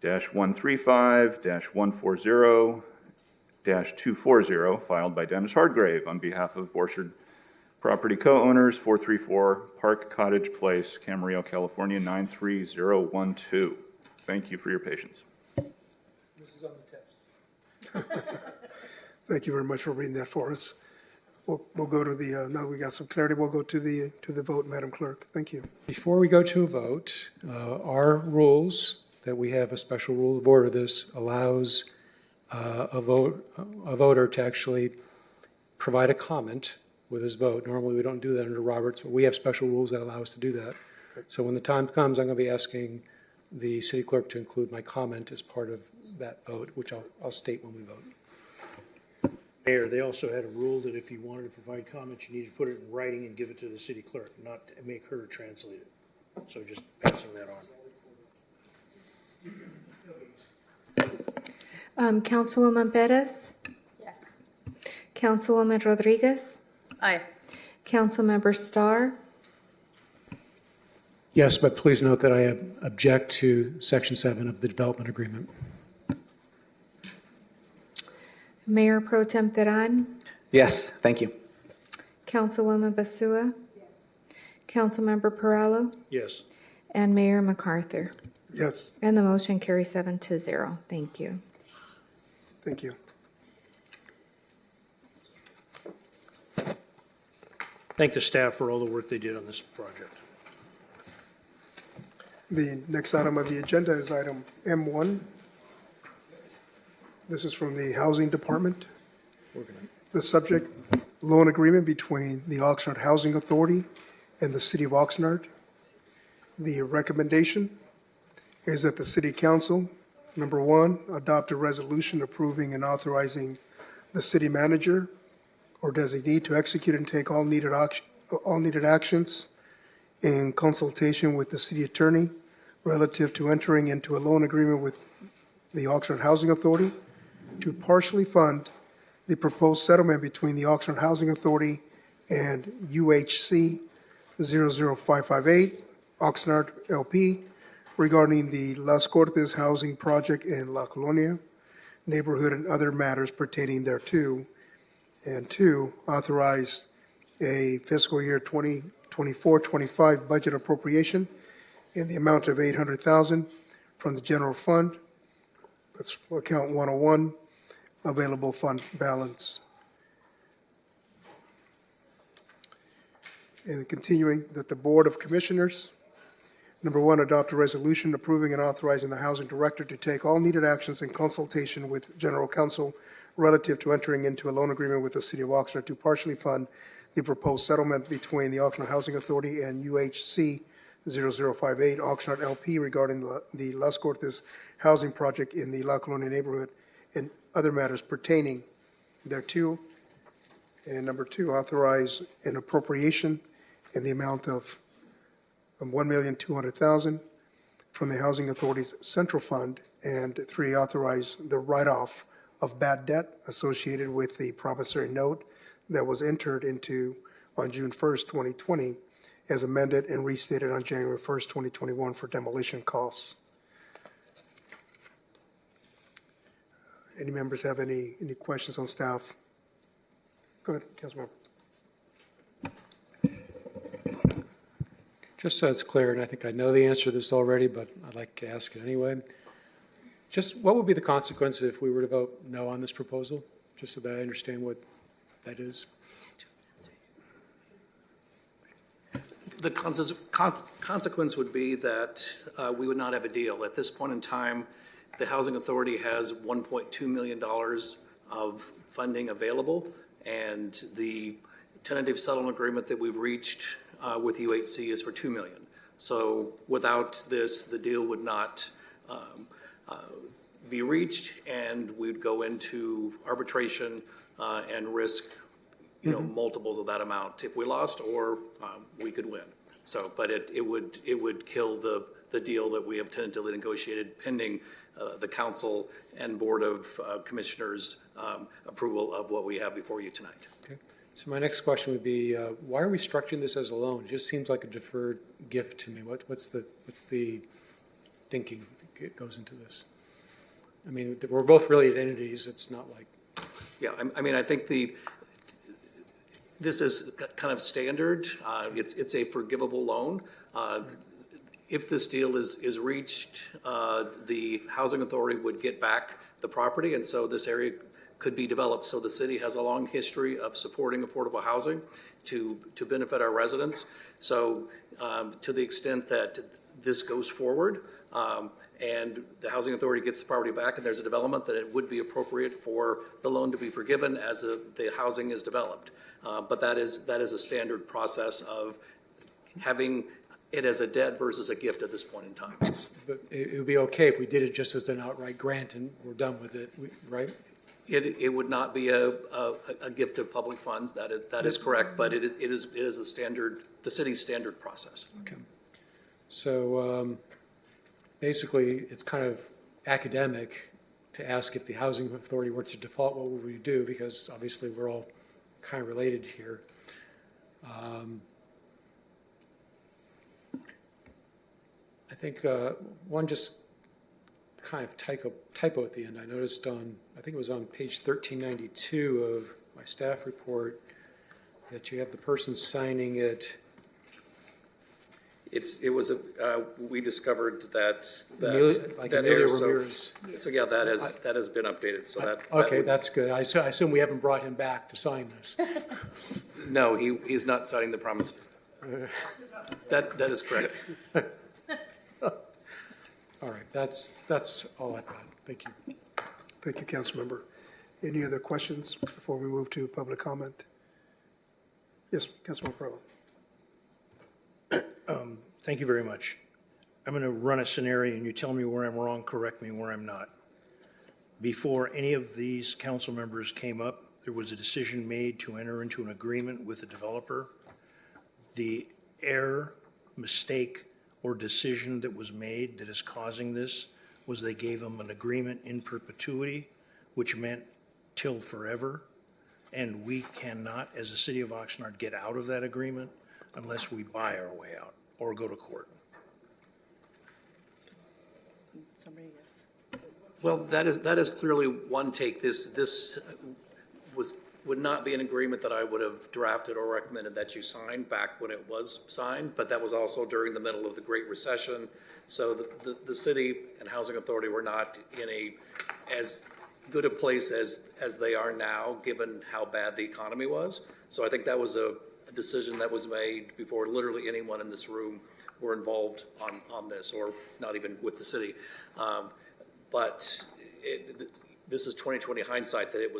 -135, -140, -240, filed by Dennis Hardgrave on behalf of Orchard property co-owners, 434 Park Cottage Place, Camarillo, California, 93012. Thank you for your patience. This is on the test. Thank you very much for reading that for us. We'll go to the, now we got some clarity, we'll go to the vote, Madam Clerk. Thank you. Before we go to a vote, our rules, that we have a special rule of order, this allows a voter to actually provide a comment with his vote. Normally, we don't do that under Roberts, but we have special rules that allow us to do that. So when the time comes, I'm going to be asking the city clerk to include my comment as part of that vote, which I'll state when we vote. Mayor, they also had a rule that if you wanted to provide comments, you need to put it in writing and give it to the city clerk, not make her translate it. So just passing that on. Councilwoman Perez? Yes. Councilwoman Rodriguez? Aye. Councilmember Starr? Yes, but please note that I object to Section 7 of the development agreement. Mayor Pro Tem Teran? Yes, thank you. Councilwoman Basua? Yes. Councilmember Perallo? Yes. And Mayor MacArthur? Yes, And the motion carries 7-0. Thank you. thank you. Thank the staff for all the work they did on this project. The next item of the agenda is item M1. This is from the Housing Department. The subject, loan agreement between the Oxnard Housing Authority and the City of Oxnard. The recommendation is that the City Council, number one, adopt a resolution approving and authorizing the city manager or designee to execute and take all needed actions in consultation with the city attorney relative to entering into a loan agreement with the Oxnard Housing Authority to partially fund the proposed settlement between the Oxnard Housing Authority and UHC 00558, Oxnard LP, regarding the Las Cortes housing project in La Colonia neighborhood and other matters pertaining thereto. And two, authorize a fiscal year 2024-25 budget appropriation in the amount of $800,000 from the general fund. That's account 101, available fund balance. And continuing, that the Board of Commissioners, number one, adopt a resolution approving and authorizing the Housing Director to take all needed actions in consultation with General Counsel relative to entering into a loan agreement with the City of Oxnard to partially fund the proposed settlement between the Oxnard Housing Authority and UHC 0058 Oxnard LP regarding the Las Cortes housing project in the La Colonia neighborhood and other matters pertaining thereto. And number two, authorize an appropriation in the amount of $1,200,000 from the Housing Authority's Central Fund. And three, authorize the write-off of bad debt associated with the promissory note that was entered into on June 1st, 2020, as amended and restated on January 1st, 2021 for demolition costs. Any members have any questions on staff? Go ahead, Councilmember. Just so it's clear, and I think I know the answer to this already, but I'd like to ask it anyway. Just what would be the consequence if we were to vote no on this proposal? Just so that I understand what that is. The consequence would be that we would not have a deal. At this point in time, the Housing Authority has $1.2 million of funding available, and the tentative settlement agreement that we've reached with UHC is for $2 million. So without this, the deal would not be reached, and we'd go into arbitration and risk multiples of that amount if we lost, or we could win. So, but it would kill the deal that we have tentatively negotiated pending the council and board of commissioners approval of what we have before you tonight. Okay. So my next question would be, why are we structuring this as a loan? It just seems like a deferred gift to me. What's the thinking that goes into this? I mean, we're both related entities. It's not like. Yeah, I mean, I think this is kind of standard. It's a forgivable loan. If this deal is reached, the Housing Authority would get back the property, and so this area could be developed. So the city has a long history of supporting affordable housing to benefit our residents. So to the extent that this goes forward, and the Housing Authority gets the property back and there's a development, that it would be appropriate for the loan to be forgiven as the housing is developed. But that is a standard process of having it as a debt versus a gift at this point in time. But it would be okay if we did it just as an outright grant and we're done with it, right? It would not be a gift of public funds. That is correct, but it is the city's standard process. Okay. So basically, it's kind of academic to ask if the Housing Authority were to default, what would we do? Because obviously we're all kind of related here. I think one just kind of typo at the end. I noticed I think it was on page 1392 of my staff report, that you have the person signing it. We discovered that Amelia Ramirez. So yeah, that has been updated. So that okay, that's good. I assume we haven't brought him back to sign this. No, he's not signing the promise. That is correct. All right, that's all I've got. Thank you. Thank you, Councilmember. Any other questions before we move to public comment? Yes, Councilmember Perlo. Thank you very much. I'm going to run a scenario, and you tell me where I'm wrong, correct me where I'm not. Before any of these council members came up, there was a decision made to enter into an agreement with the developer. The error, mistake, or decision that was made that is causing this was they gave them an agreement in perpetuity, which meant till forever. And we cannot, as a city of Oxnard, get out of that agreement unless we buy our way out or go to court. Well, that is clearly one take. This would not be an agreement that I would have drafted or recommended that you sign back when it was signed, but that was also during the middle of the Great Recession. So the city and Housing Authority were not in as good a place as they are now, given how bad the economy was. So I think that was a decision that was made before literally anyone in this room were involved on this, or not even with the city. But this is 2020 hindsight, that it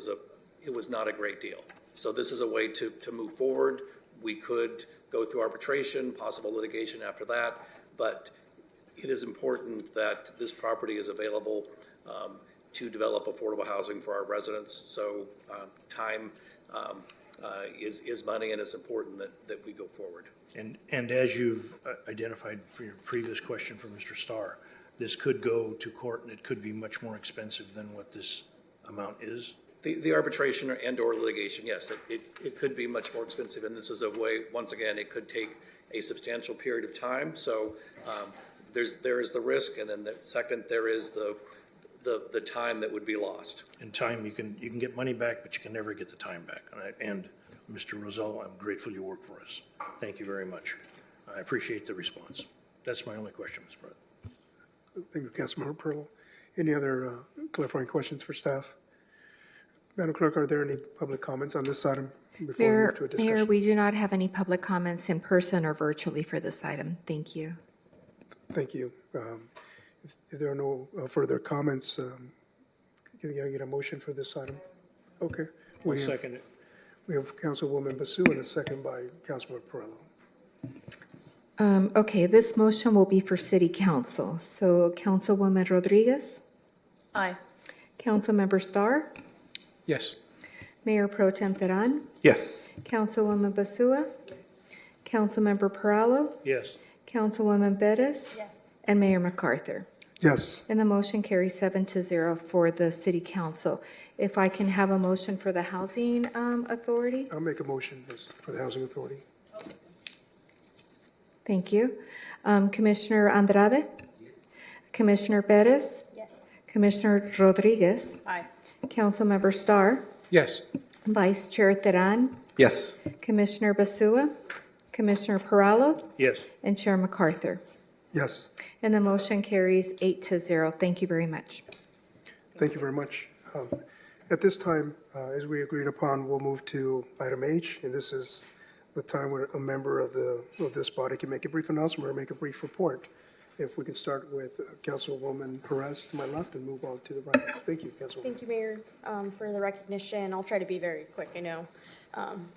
was not a great deal. So this is a way to move forward. We could go through arbitration, possible litigation after that, but it is important that this property is available to develop affordable housing for our residents. So time is money, and it's important that we go forward. And as you've identified for your previous question for Mr. Starr, this could go to court and it could be much more expensive than what this amount is? The arbitration and or litigation, yes, it could be much more expensive, and this is a way, once again, it could take a substantial period of time. So there is the risk, and then the second, there is the time that would be lost. In time, you can get money back, but you can never get the time back. And Mr. Rosell, I'm grateful you work for us. Thank you very much. I appreciate the response. That's my only question, Mr. President. Thank you, Councilmember Pearl. Any other clarifying questions for staff? Madam Clerk, are there any public comments on this item before we move to a discussion? Mayor, we do not have any public comments in person or virtually for this item. Thank you. Thank you. If there are no further comments, can I get a motion for this item? Okay. I'll second it. We have Councilwoman Basu and a second by Councilman Perillo. Okay, this motion will be for City Council. So Councilwoman Rodriguez, Aye. Councilmember Starr, Yes. Mayor Pro Tem Teran, Yes. Councilwoman Basua, Councilmember Perallo, Yes. Councilwoman Bettis, Yes. and Mayor MacArthur. Yes. And the motion carries 7-0 for the City Council. If I can have a motion for the Housing Authority? I'll make a motion for the Housing Authority. Thank you. Commissioner Andrade? Commissioner Bettis? Yes. Commissioner Rodriguez? Aye. Councilmember Starr? Yes. Vice Chair Teran? Yes. Commissioner Basua? Commissioner Perallo? Yes. And Chair MacArthur. Yes. And the motion carries 8-0. Thank you very much. Thank you very much. At this time, as we agreed upon, we'll move to item H, and this is the time where a member of this body can make a brief announcement or make a brief report. If we could start with Councilwoman Perez to my left and move on to the right. Thank you, Councilwoman. Thank you, Mayor, for the recognition. I'll try to be very quick. I know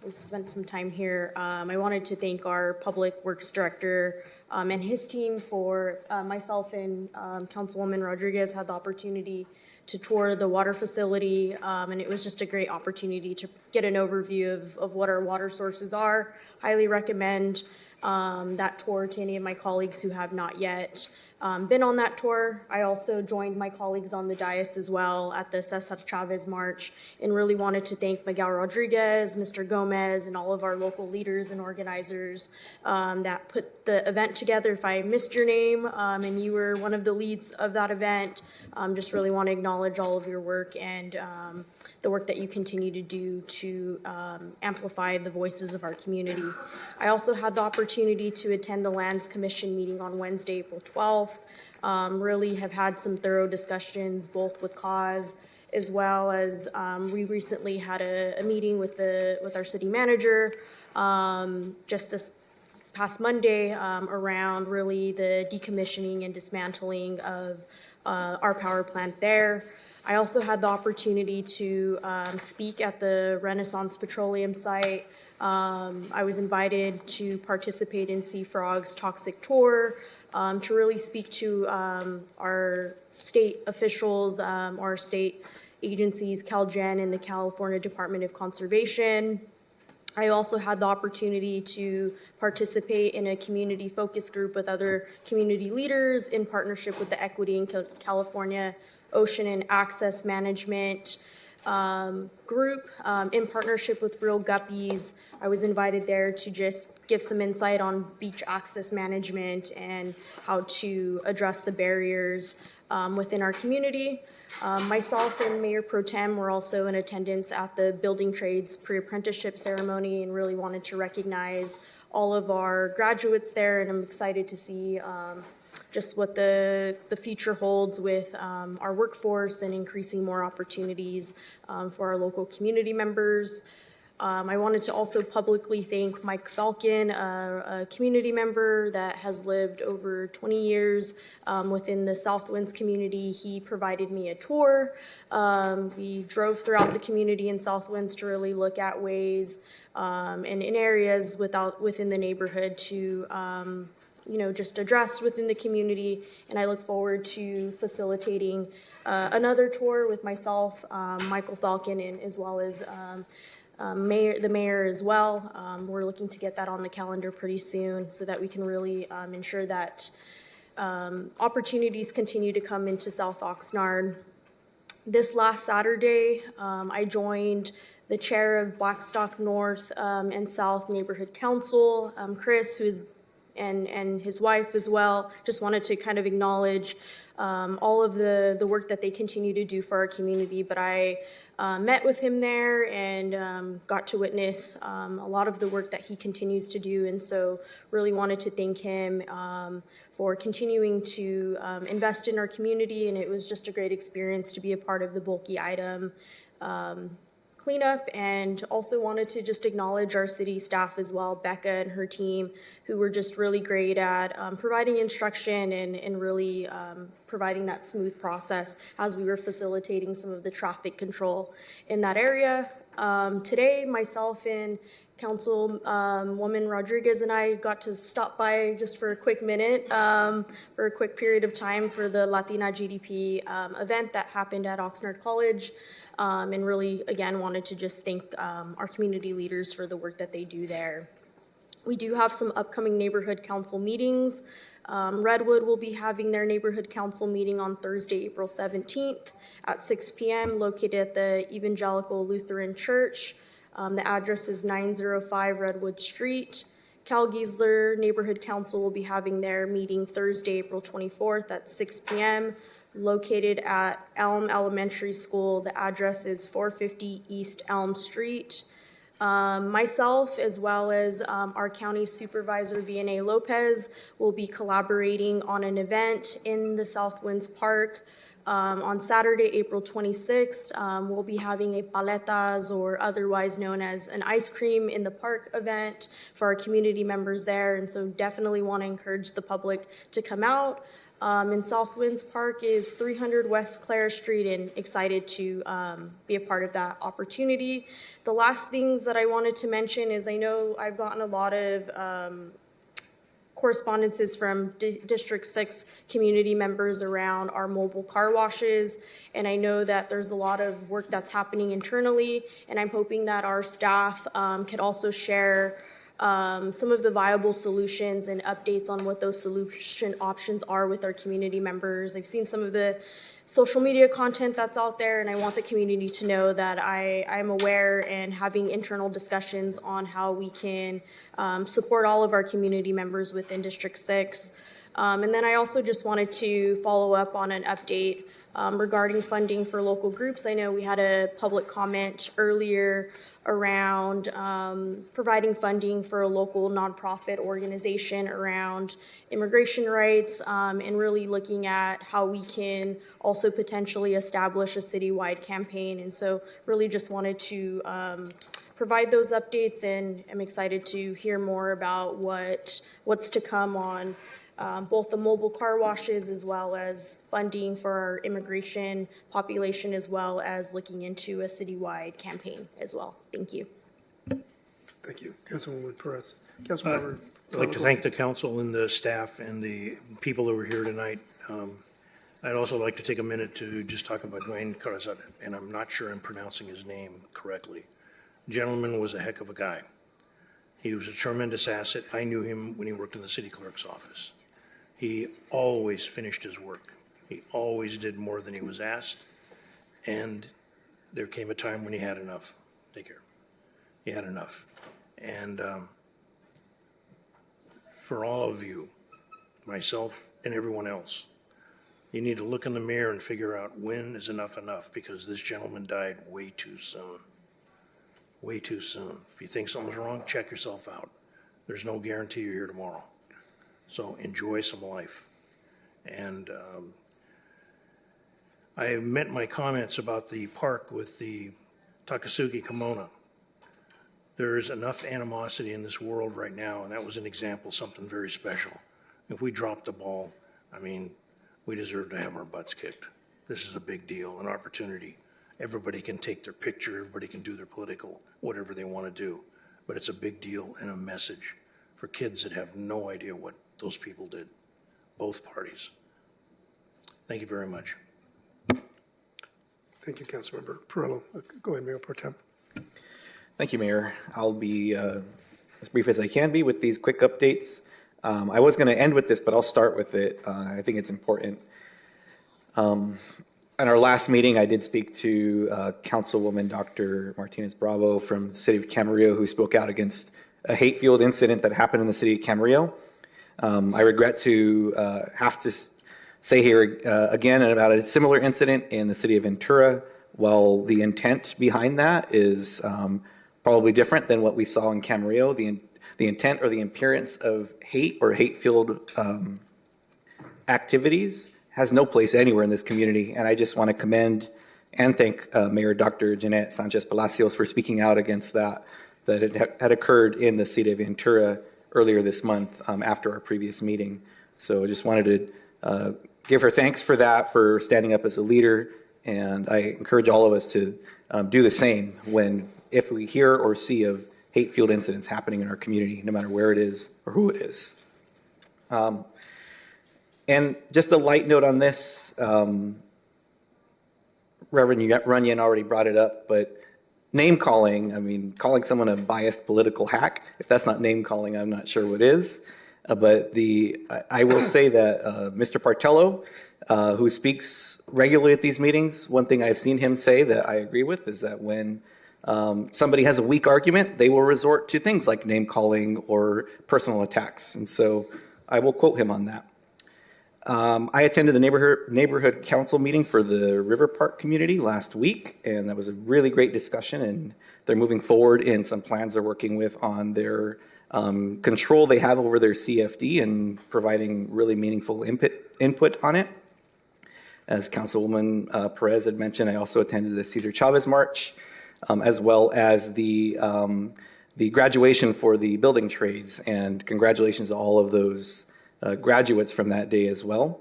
we've spent some time here. I wanted to thank our Public Works Director and his team for myself and Councilwoman Rodriguez had the opportunity to tour the water facility, and it was just a great opportunity to get an overview of what our water sources are. Highly recommend that tour to any of my colleagues who have not yet been on that tour. I also joined my colleagues on the dais as well at the Cesar Chavez March and really wanted to thank Miguel Rodriguez, Mr. Gomez, and all of our local leaders and organizers that put the event together. If I missed your name and you were one of the leads of that event, just really want to acknowledge all of your work and the work that you continue to do to amplify the voices of our community. I also had the opportunity to attend the Lands Commission meeting on Wednesday, April 12th. Really have had some thorough discussions both with cause as well as we recently had a meeting with our city manager just this past Monday around really the decommissioning and dismantling of our power plant there. I also had the opportunity to speak at the Renaissance Petroleum site. I was invited to participate in Sea Frog's Toxic Tour to really speak to our state officials, our state agencies, CalGen and the California Department of Conservation. I also had the opportunity to participate in a community focus group with other community leaders in partnership with the Equity in California Ocean and Access Management group in partnership with Real Guppies. I was invited there to just give some insight on beach access management and how to address the barriers within our community. Myself and Mayor Pro Tem were also in attendance at the Building Trades pre-apprenticeship ceremony and really wanted to recognize all of our graduates there, and I'm excited to see just what the future holds with our workforce and increasing more opportunities for our local community members. I wanted to also publicly thank Mike Falcon, a community member that has lived over 20 years within the Southwinds community. He provided me a tour. We drove throughout the community in Southwinds to really look at ways and in areas within the neighborhood to just address within the community. And I look forward to facilitating another tour with myself, Michael Falcon, and as well as the mayor as well. We're looking to get that on the calendar pretty soon so that we can really ensure that opportunities continue to come into South Oxnard. This last Saturday, I joined the chair of Blackstock North and South Neighborhood Council, Chris, who has and his wife as well. Just wanted to kind of acknowledge all of the work that they continue to do for our community. But I met with him there and got to witness a lot of the work that he continues to do. And so really wanted to thank him for continuing to invest in our community. And it was just a great experience to be a part of the bulky item cleanup, and also wanted to just acknowledge our city staff as well, Becca and her team, who were just really great at providing instruction and really providing that smooth process as we were facilitating some of the traffic control in that area. Today, myself and Councilwoman Rodriguez and I got to stop by just for a quick minute, for a quick period of time for the Latina GDP event that happened at Oxnard College. And really, again, wanted to just thank our community leaders for the work that they do there. We do have some upcoming neighborhood council meetings. Redwood will be having their neighborhood council meeting on Thursday, April 17th at 6 p.m. located at the Evangelical Lutheran Church. The address is 905 Redwood Street. Cal Giesler Neighborhood Council will be having their meeting Thursday, April 24th at 6 p.m. located at Elm Elementary School. The address is 450 East Elm Street. Myself, as well as our county supervisor, Vianney Lopez, will be collaborating on an event in the South Winds Park. On Saturday, April 26th, we'll be having a paletas, or otherwise known as an ice cream in the park event for our community members there. And so definitely want to encourage the public to come out. And South Winds Park is 300 West Clare Street, and excited to be a part of that opportunity. The last things that I wanted to mention is I know I've gotten a lot of correspondences from District 6 community members around our mobile car washes, and I know that there's a lot of work that's happening internally, and I'm hoping that our staff could also share some of the viable solutions and updates on what those solution options are with our community members. I've seen some of the social media content that's out there, and I want the community to know that I'm aware and having internal discussions on how we can support all of our community members within District 6. And then I also just wanted to follow up on an update regarding funding for local groups. I know we had a public comment earlier around providing funding for a local nonprofit organization around immigration rights, and really looking at how we can also potentially establish a citywide campaign. And so really just wanted to provide those updates, and I'm excited to hear more about what's to come on both the mobile car washes as well as funding for our immigration population, as well as looking into a citywide campaign as well. Thank you. Thank you. Councilwoman Perez. Councilmember. I'd like to thank the council and the staff and the people who were here tonight. I'd also like to take a minute to just talk about Dwayne Carazat, and I'm not sure I'm pronouncing his name correctly. The gentleman was a heck of a guy. He was a tremendous asset. I knew him when he worked in the city clerk's office. He always finished his work. He always did more than he was asked. And there came a time when he had enough. Take care. He had enough. And for all of you, myself and everyone else, you need to look in the mirror and figure out when is enough, because this gentleman died way too soon. Way too soon. If you think something's wrong, check yourself out. There's no guarantee you're here tomorrow. So enjoy some life. And I meant my comments about the park with the Takasugi Kimono. There's enough animosity in this world right now, and that was an example of something very special. If we drop the ball, I mean, we deserve to have our butts kicked. This is a big deal, an opportunity. Everybody can take their picture, everybody can do their political, whatever they want to do. But it's a big deal and a message for kids that have no idea what those people did, both parties. Thank you very much. Thank you, Councilmember Perillo. Go ahead, Mayor Pro Tem. Thank you, Mayor. I'll be as brief as I can be with these quick updates. I was going to end with this, but I'll start with it. I think it's important. In our last meeting, I did speak to Councilwoman Dr. Martinez Bravo from the city of Camarillo, who spoke out against a hate-fueled incident that happened in the city of Camarillo. I regret to have to say here again about a similar incident in the city of Ventura. While the intent behind that is probably different than what we saw in Camarillo, the intent or the appearance of hate or hate-filled activities has no place anywhere in this community. And I just want to commend and thank Mayor Dr. Jeanette Sanchez Palacios for speaking out against that it had occurred in the city of Ventura earlier this month after our previous meeting. So I just wanted to give her thanks for that, for standing up as a leader. And I encourage all of us to do the same if we hear or see of hate-fueled incidents happening in our community, no matter where it is or who it is. And just a light note on this, Reverend Runyon already brought it up, but name calling, I mean, calling someone a biased political hack, if that's not name calling, I'm not sure what is. But I will say that Mr. Partello, who speaks regularly at these meetings, one thing I've seen him say that I agree with is that when somebody has a weak argument, they will resort to things like name calling or personal attacks. And so I will quote him on that. I attended the neighborhood council meeting for the River Park community last week, and that was a really great discussion, and they're moving forward in some plans they're working with on their control they have over their CFD and providing really meaningful input on it. As Councilwoman Perez had mentioned, I also attended the Cesar Chavez March, as well as the graduation for the building trades, and congratulations to all of those graduates from that day as well.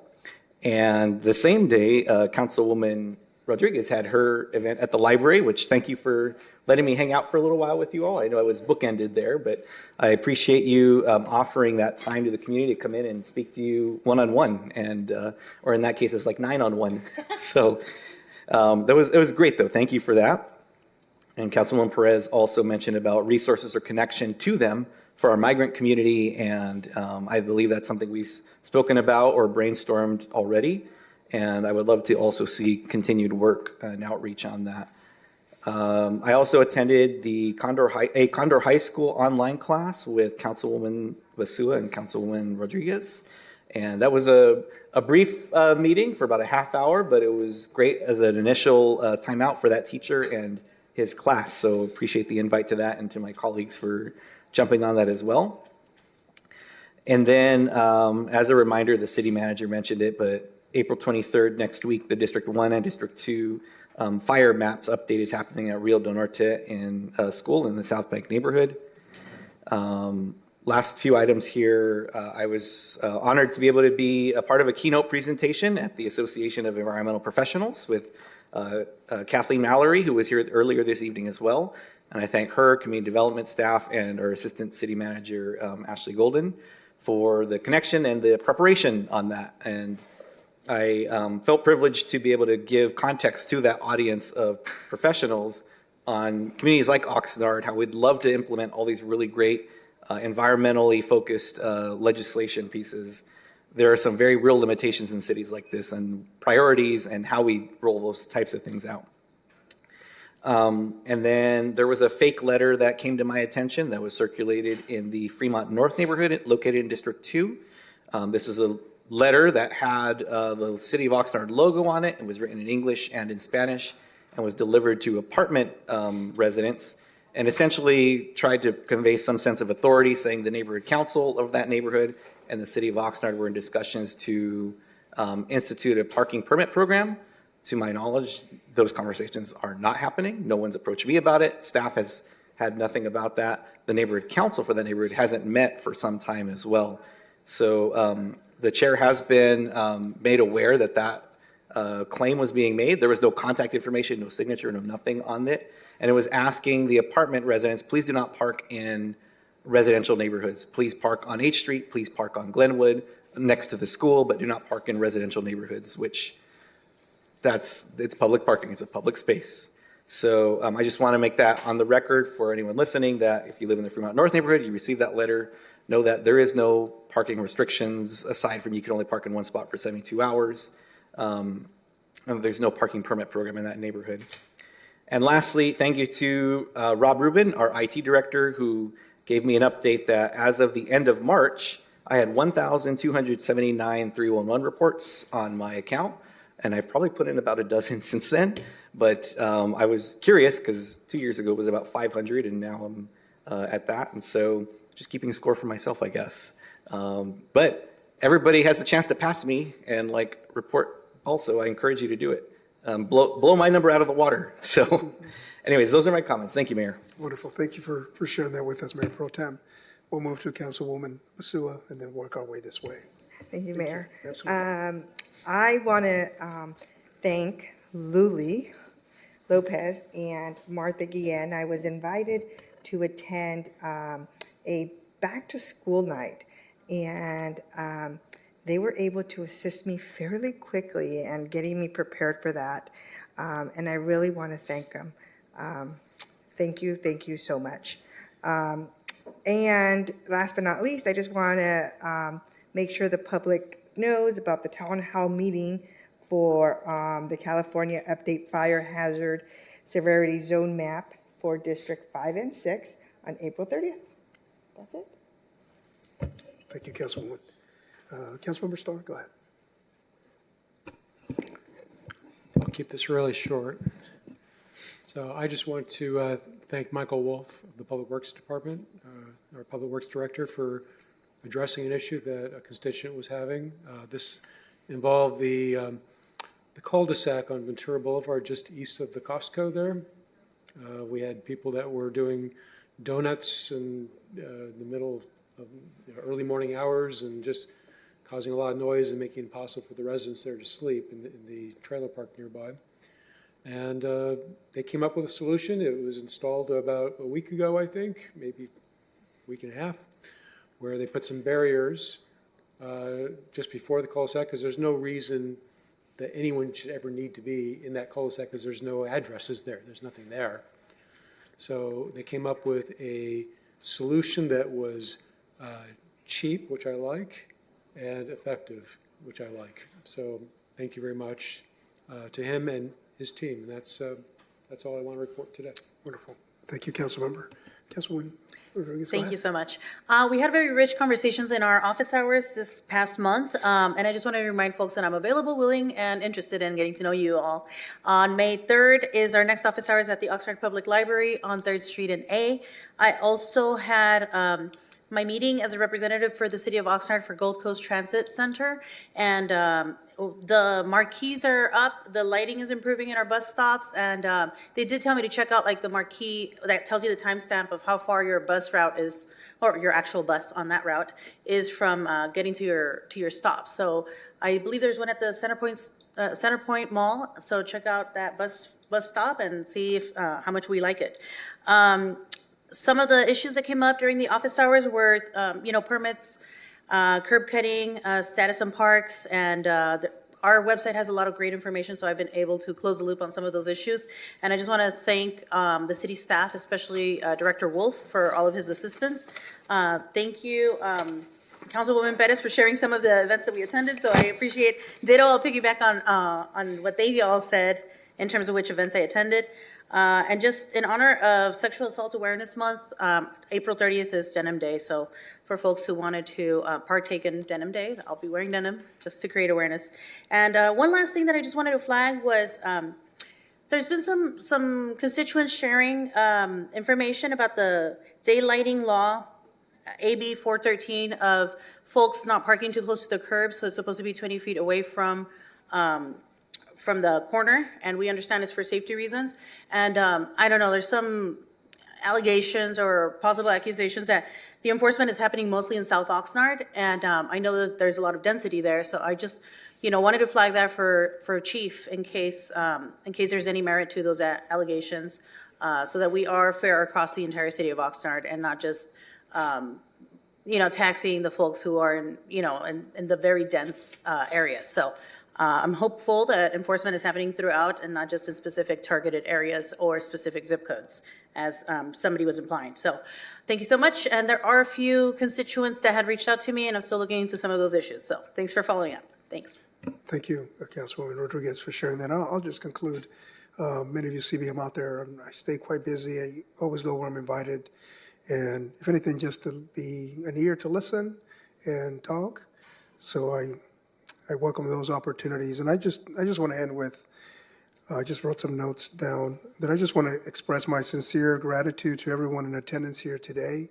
And the same day, Councilwoman Rodriguez had her event at the library, which thank you for letting me hang out for a little while with you all. I know I was bookended there, but I appreciate you offering that time to the community to come in and speak to you one-on-one, and or in that case, it was like 9-on-1. So it was great, though. Thank you for that. And Councilwoman Perez also mentioned about resources or connection to them for our migrant community, and I believe that's something we've spoken about or brainstormed already, and I would love to also see continued work and outreach on that. I also attended the Condor High School online class with Councilwoman Basua and Councilwoman Rodriguez, and that was a brief meeting for about a half hour, but it was great as an initial timeout for that teacher and his class, so appreciate the invite to that, and to my colleagues for jumping on that as well. And then, as a reminder, the city manager mentioned it, but April 23rd, next week, the District 1 and District 2 fire maps update is happening at Rio del Norte in school in the South Bank neighborhood. Last few items here, I was honored to be able to be a part of a keynote presentation at the Association of Environmental Professionals with Kathleen Mallory, who was here earlier this evening as well. And I thank her, community development staff, and our assistant city manager, Ashley Golden, for the connection and the preparation on that. And I felt privileged to be able to give context to that audience of professionals on communities like Oxnard, how we'd love to implement all these really great environmentally focused legislation pieces. There are some very real limitations in cities like this and priorities and how we roll those types of things out. And then there was a fake letter that came to my attention that was circulated in the Fremont North neighborhood located in District 2. This is a letter that had the City of Oxnard logo on it. It was written in English and in Spanish and was delivered to apartment residents, and essentially tried to convey some sense of authority, saying the neighborhood council of that neighborhood and the City of Oxnard were in discussions to institute a parking permit program. To my knowledge, those conversations are not happening. No one's approached me about it. Staff has had nothing about that. The neighborhood council for the neighborhood hasn't met for some time as well. So the chair has been made aware that that claim was being made. There was no contact information, no signature, no nothing on it. And it was asking the apartment residents, please do not park in residential neighborhoods. Please park on H Street, please park on Glenwood next to the school, but do not park in residential neighborhoods, which it's public parking, it's a public space. So I just want to make that on the record for anyone listening that if you live in the Fremont North neighborhood, you receive that letter, know that there is no parking restrictions aside from you can only park in one spot for 72 hours. And there's no parking permit program in that neighborhood. And lastly, thank you to Rob Rubin, our IT director, who gave me an update that as of the end of March, I had 1,279 311 reports on my account, and I've probably put in about a dozen since then. But I was curious because 2 years ago it was about 500, and now I'm at that. And so just keeping score for myself, I guess. But everybody has a chance to pass me and report also. I encourage you to do it. Blow my number out of the water. So anyways, those are my comments. Thank you, Mayor. Wonderful. Thank you for sharing that with us, Mayor Pro Tem. We'll move to Councilwoman Masua and then work our way this way. Thank you, Mayor. Absolutely. I want to thank Luli Lopez and Martha Guillen. I was invited to attend a back-to-school night, and they were able to assist me fairly quickly and getting me prepared for that, and I really want to thank them. Thank you so much. And last but not least, I just want to make sure the public knows about the town hall meeting for the California Update Fire Hazard Severity Zone Map for District 5 and 6 on April 30th. That's it. Thank you, Councilwoman. Councilmember Starr, go ahead. I'll keep this really short. So I just want to thank Michael Wolf of the Public Works Department, our Public Works Director, for addressing an issue that a constituent was having. This involved the cul-de-sac on Ventura Boulevard just east of the Costco there. We had people that were doing donuts in the middle of early morning hours and just causing a lot of noise and making it impossible for the residents there to sleep in the trailer park nearby. And they came up with a solution. It was installed about a week ago, I think, maybe a week and a half, where they put some barriers just before the cul-de-sac, because there's no reason that anyone should ever need to be in that cul-de-sac because there's no addresses there. There's nothing there. So they came up with a solution that was cheap, which I like, and effective, which I like. So thank you very much to him and his team. And that's all I want to report today. Wonderful. Thank you, Councilmember. Councilwoman Rodriguez, go Thank ahead. you so much. We had very rich conversations in our office hours this past month, and I just want to remind folks that I'm available, willing, and interested in getting to know you all. On May 3rd is our next office hours at the Oxnard Public Library on 3rd Street and A. I also had my meeting as a representative for the City of Oxnard for Gold Coast Transit Center, and the marquees are up, the lighting is improving in our bus stops, and they did tell me to check out the marquee that tells you the timestamp of how far your bus route is, or your actual bus on that route is from getting to your stop. So I believe there's one at the Centerpoint Mall, so check out that bus stop and see if how much we like it. Some of the issues that came up during the office hours were, permits, curb cutting, status on parks, and our website has a lot of great information, so I've been able to close the loop on some of those issues. And I just want to thank the city staff, especially Director Wolf, for all of his assistance. Thank you, Councilwoman Perez, for sharing some of the events that we attended, so I appreciate. Ditto, I'll piggyback on what they all said in terms of which events I attended. And just in honor of Sexual Assault Awareness Month, April 30th is Denim Day. So for folks who wanted to partake in Denim Day, I'll be wearing denim just to create awareness. And one last thing that I just wanted to flag was there's been some constituents sharing information about the daylighting law, AB 413, of folks not parking too close to the curb. So it's supposed to be 20 feet away from the corner, and we understand it's for safety reasons. And I don't know, there's some allegations or possible accusations that the enforcement is happening mostly in South Oxnard, and I know that there's a lot of density there, so I just wanted to flag that for Chief in case there's any merit to those allegations, so that we are fair across the entire city of Oxnard and not just taxing the folks who are in the very dense areas. So I'm hopeful that enforcement is happening throughout and not just in specific targeted areas or specific zip codes, as somebody was implying. So thank you so much. And there are a few constituents that had reached out to me, and I'm still looking into some of those issues. So thanks for following up. Thanks. Thank you, Councilwoman Rodriguez, for sharing that. I'll just conclude. Many of you see me, I'm out there. I stay quite busy. I always go where I'm invited. And if anything, just to be an ear to listen and talk. So I welcome those opportunities. And I just want to end with, I just wrote some notes down that I just want to express my sincere gratitude to everyone in attendance here today,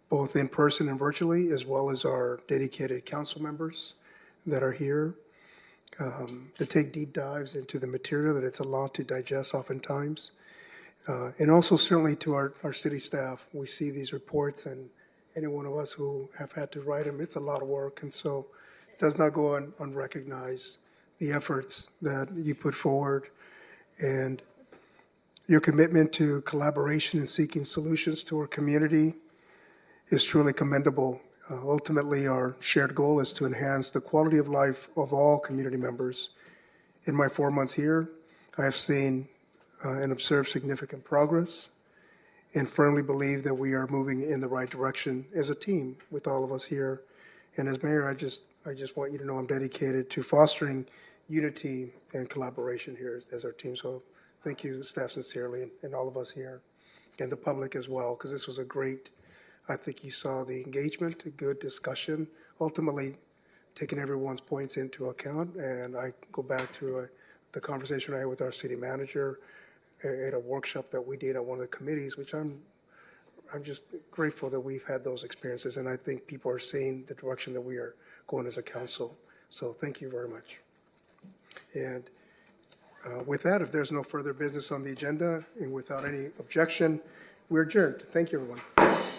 both in person and virtually, as well as our dedicated council members that are here to take deep dives into the material that it's a lot to digest oftentimes. And also certainly to our city staff. We see these reports, and any one of us who have had to write them, it's a lot of work. And so it does not go unrecognized, the efforts that you put forward and your commitment to collaboration and seeking solutions to our community is truly commendable. Ultimately, our shared goal is to enhance the quality of life of all community members. In my 4 months here, I have seen and observed significant progress and firmly believe that we are moving in the right direction as a team with all of us here. And as mayor, I just want you to know I'm dedicated to fostering unity and collaboration here as our team. So thank you, staff, sincerely, and all of us here, and the public as well, because this was a great, I think you saw the engagement, a good discussion, ultimately taking everyone's points into account. And I go back to the conversation I had with our city manager at a workshop that we did at one of the committees, which I'm just grateful that we've had those experiences. And I think people are seeing the direction that we are going as a council. So thank you very much. And with that, if there's no further business on the agenda and without any objection, we're adjourned. Thank you, everyone.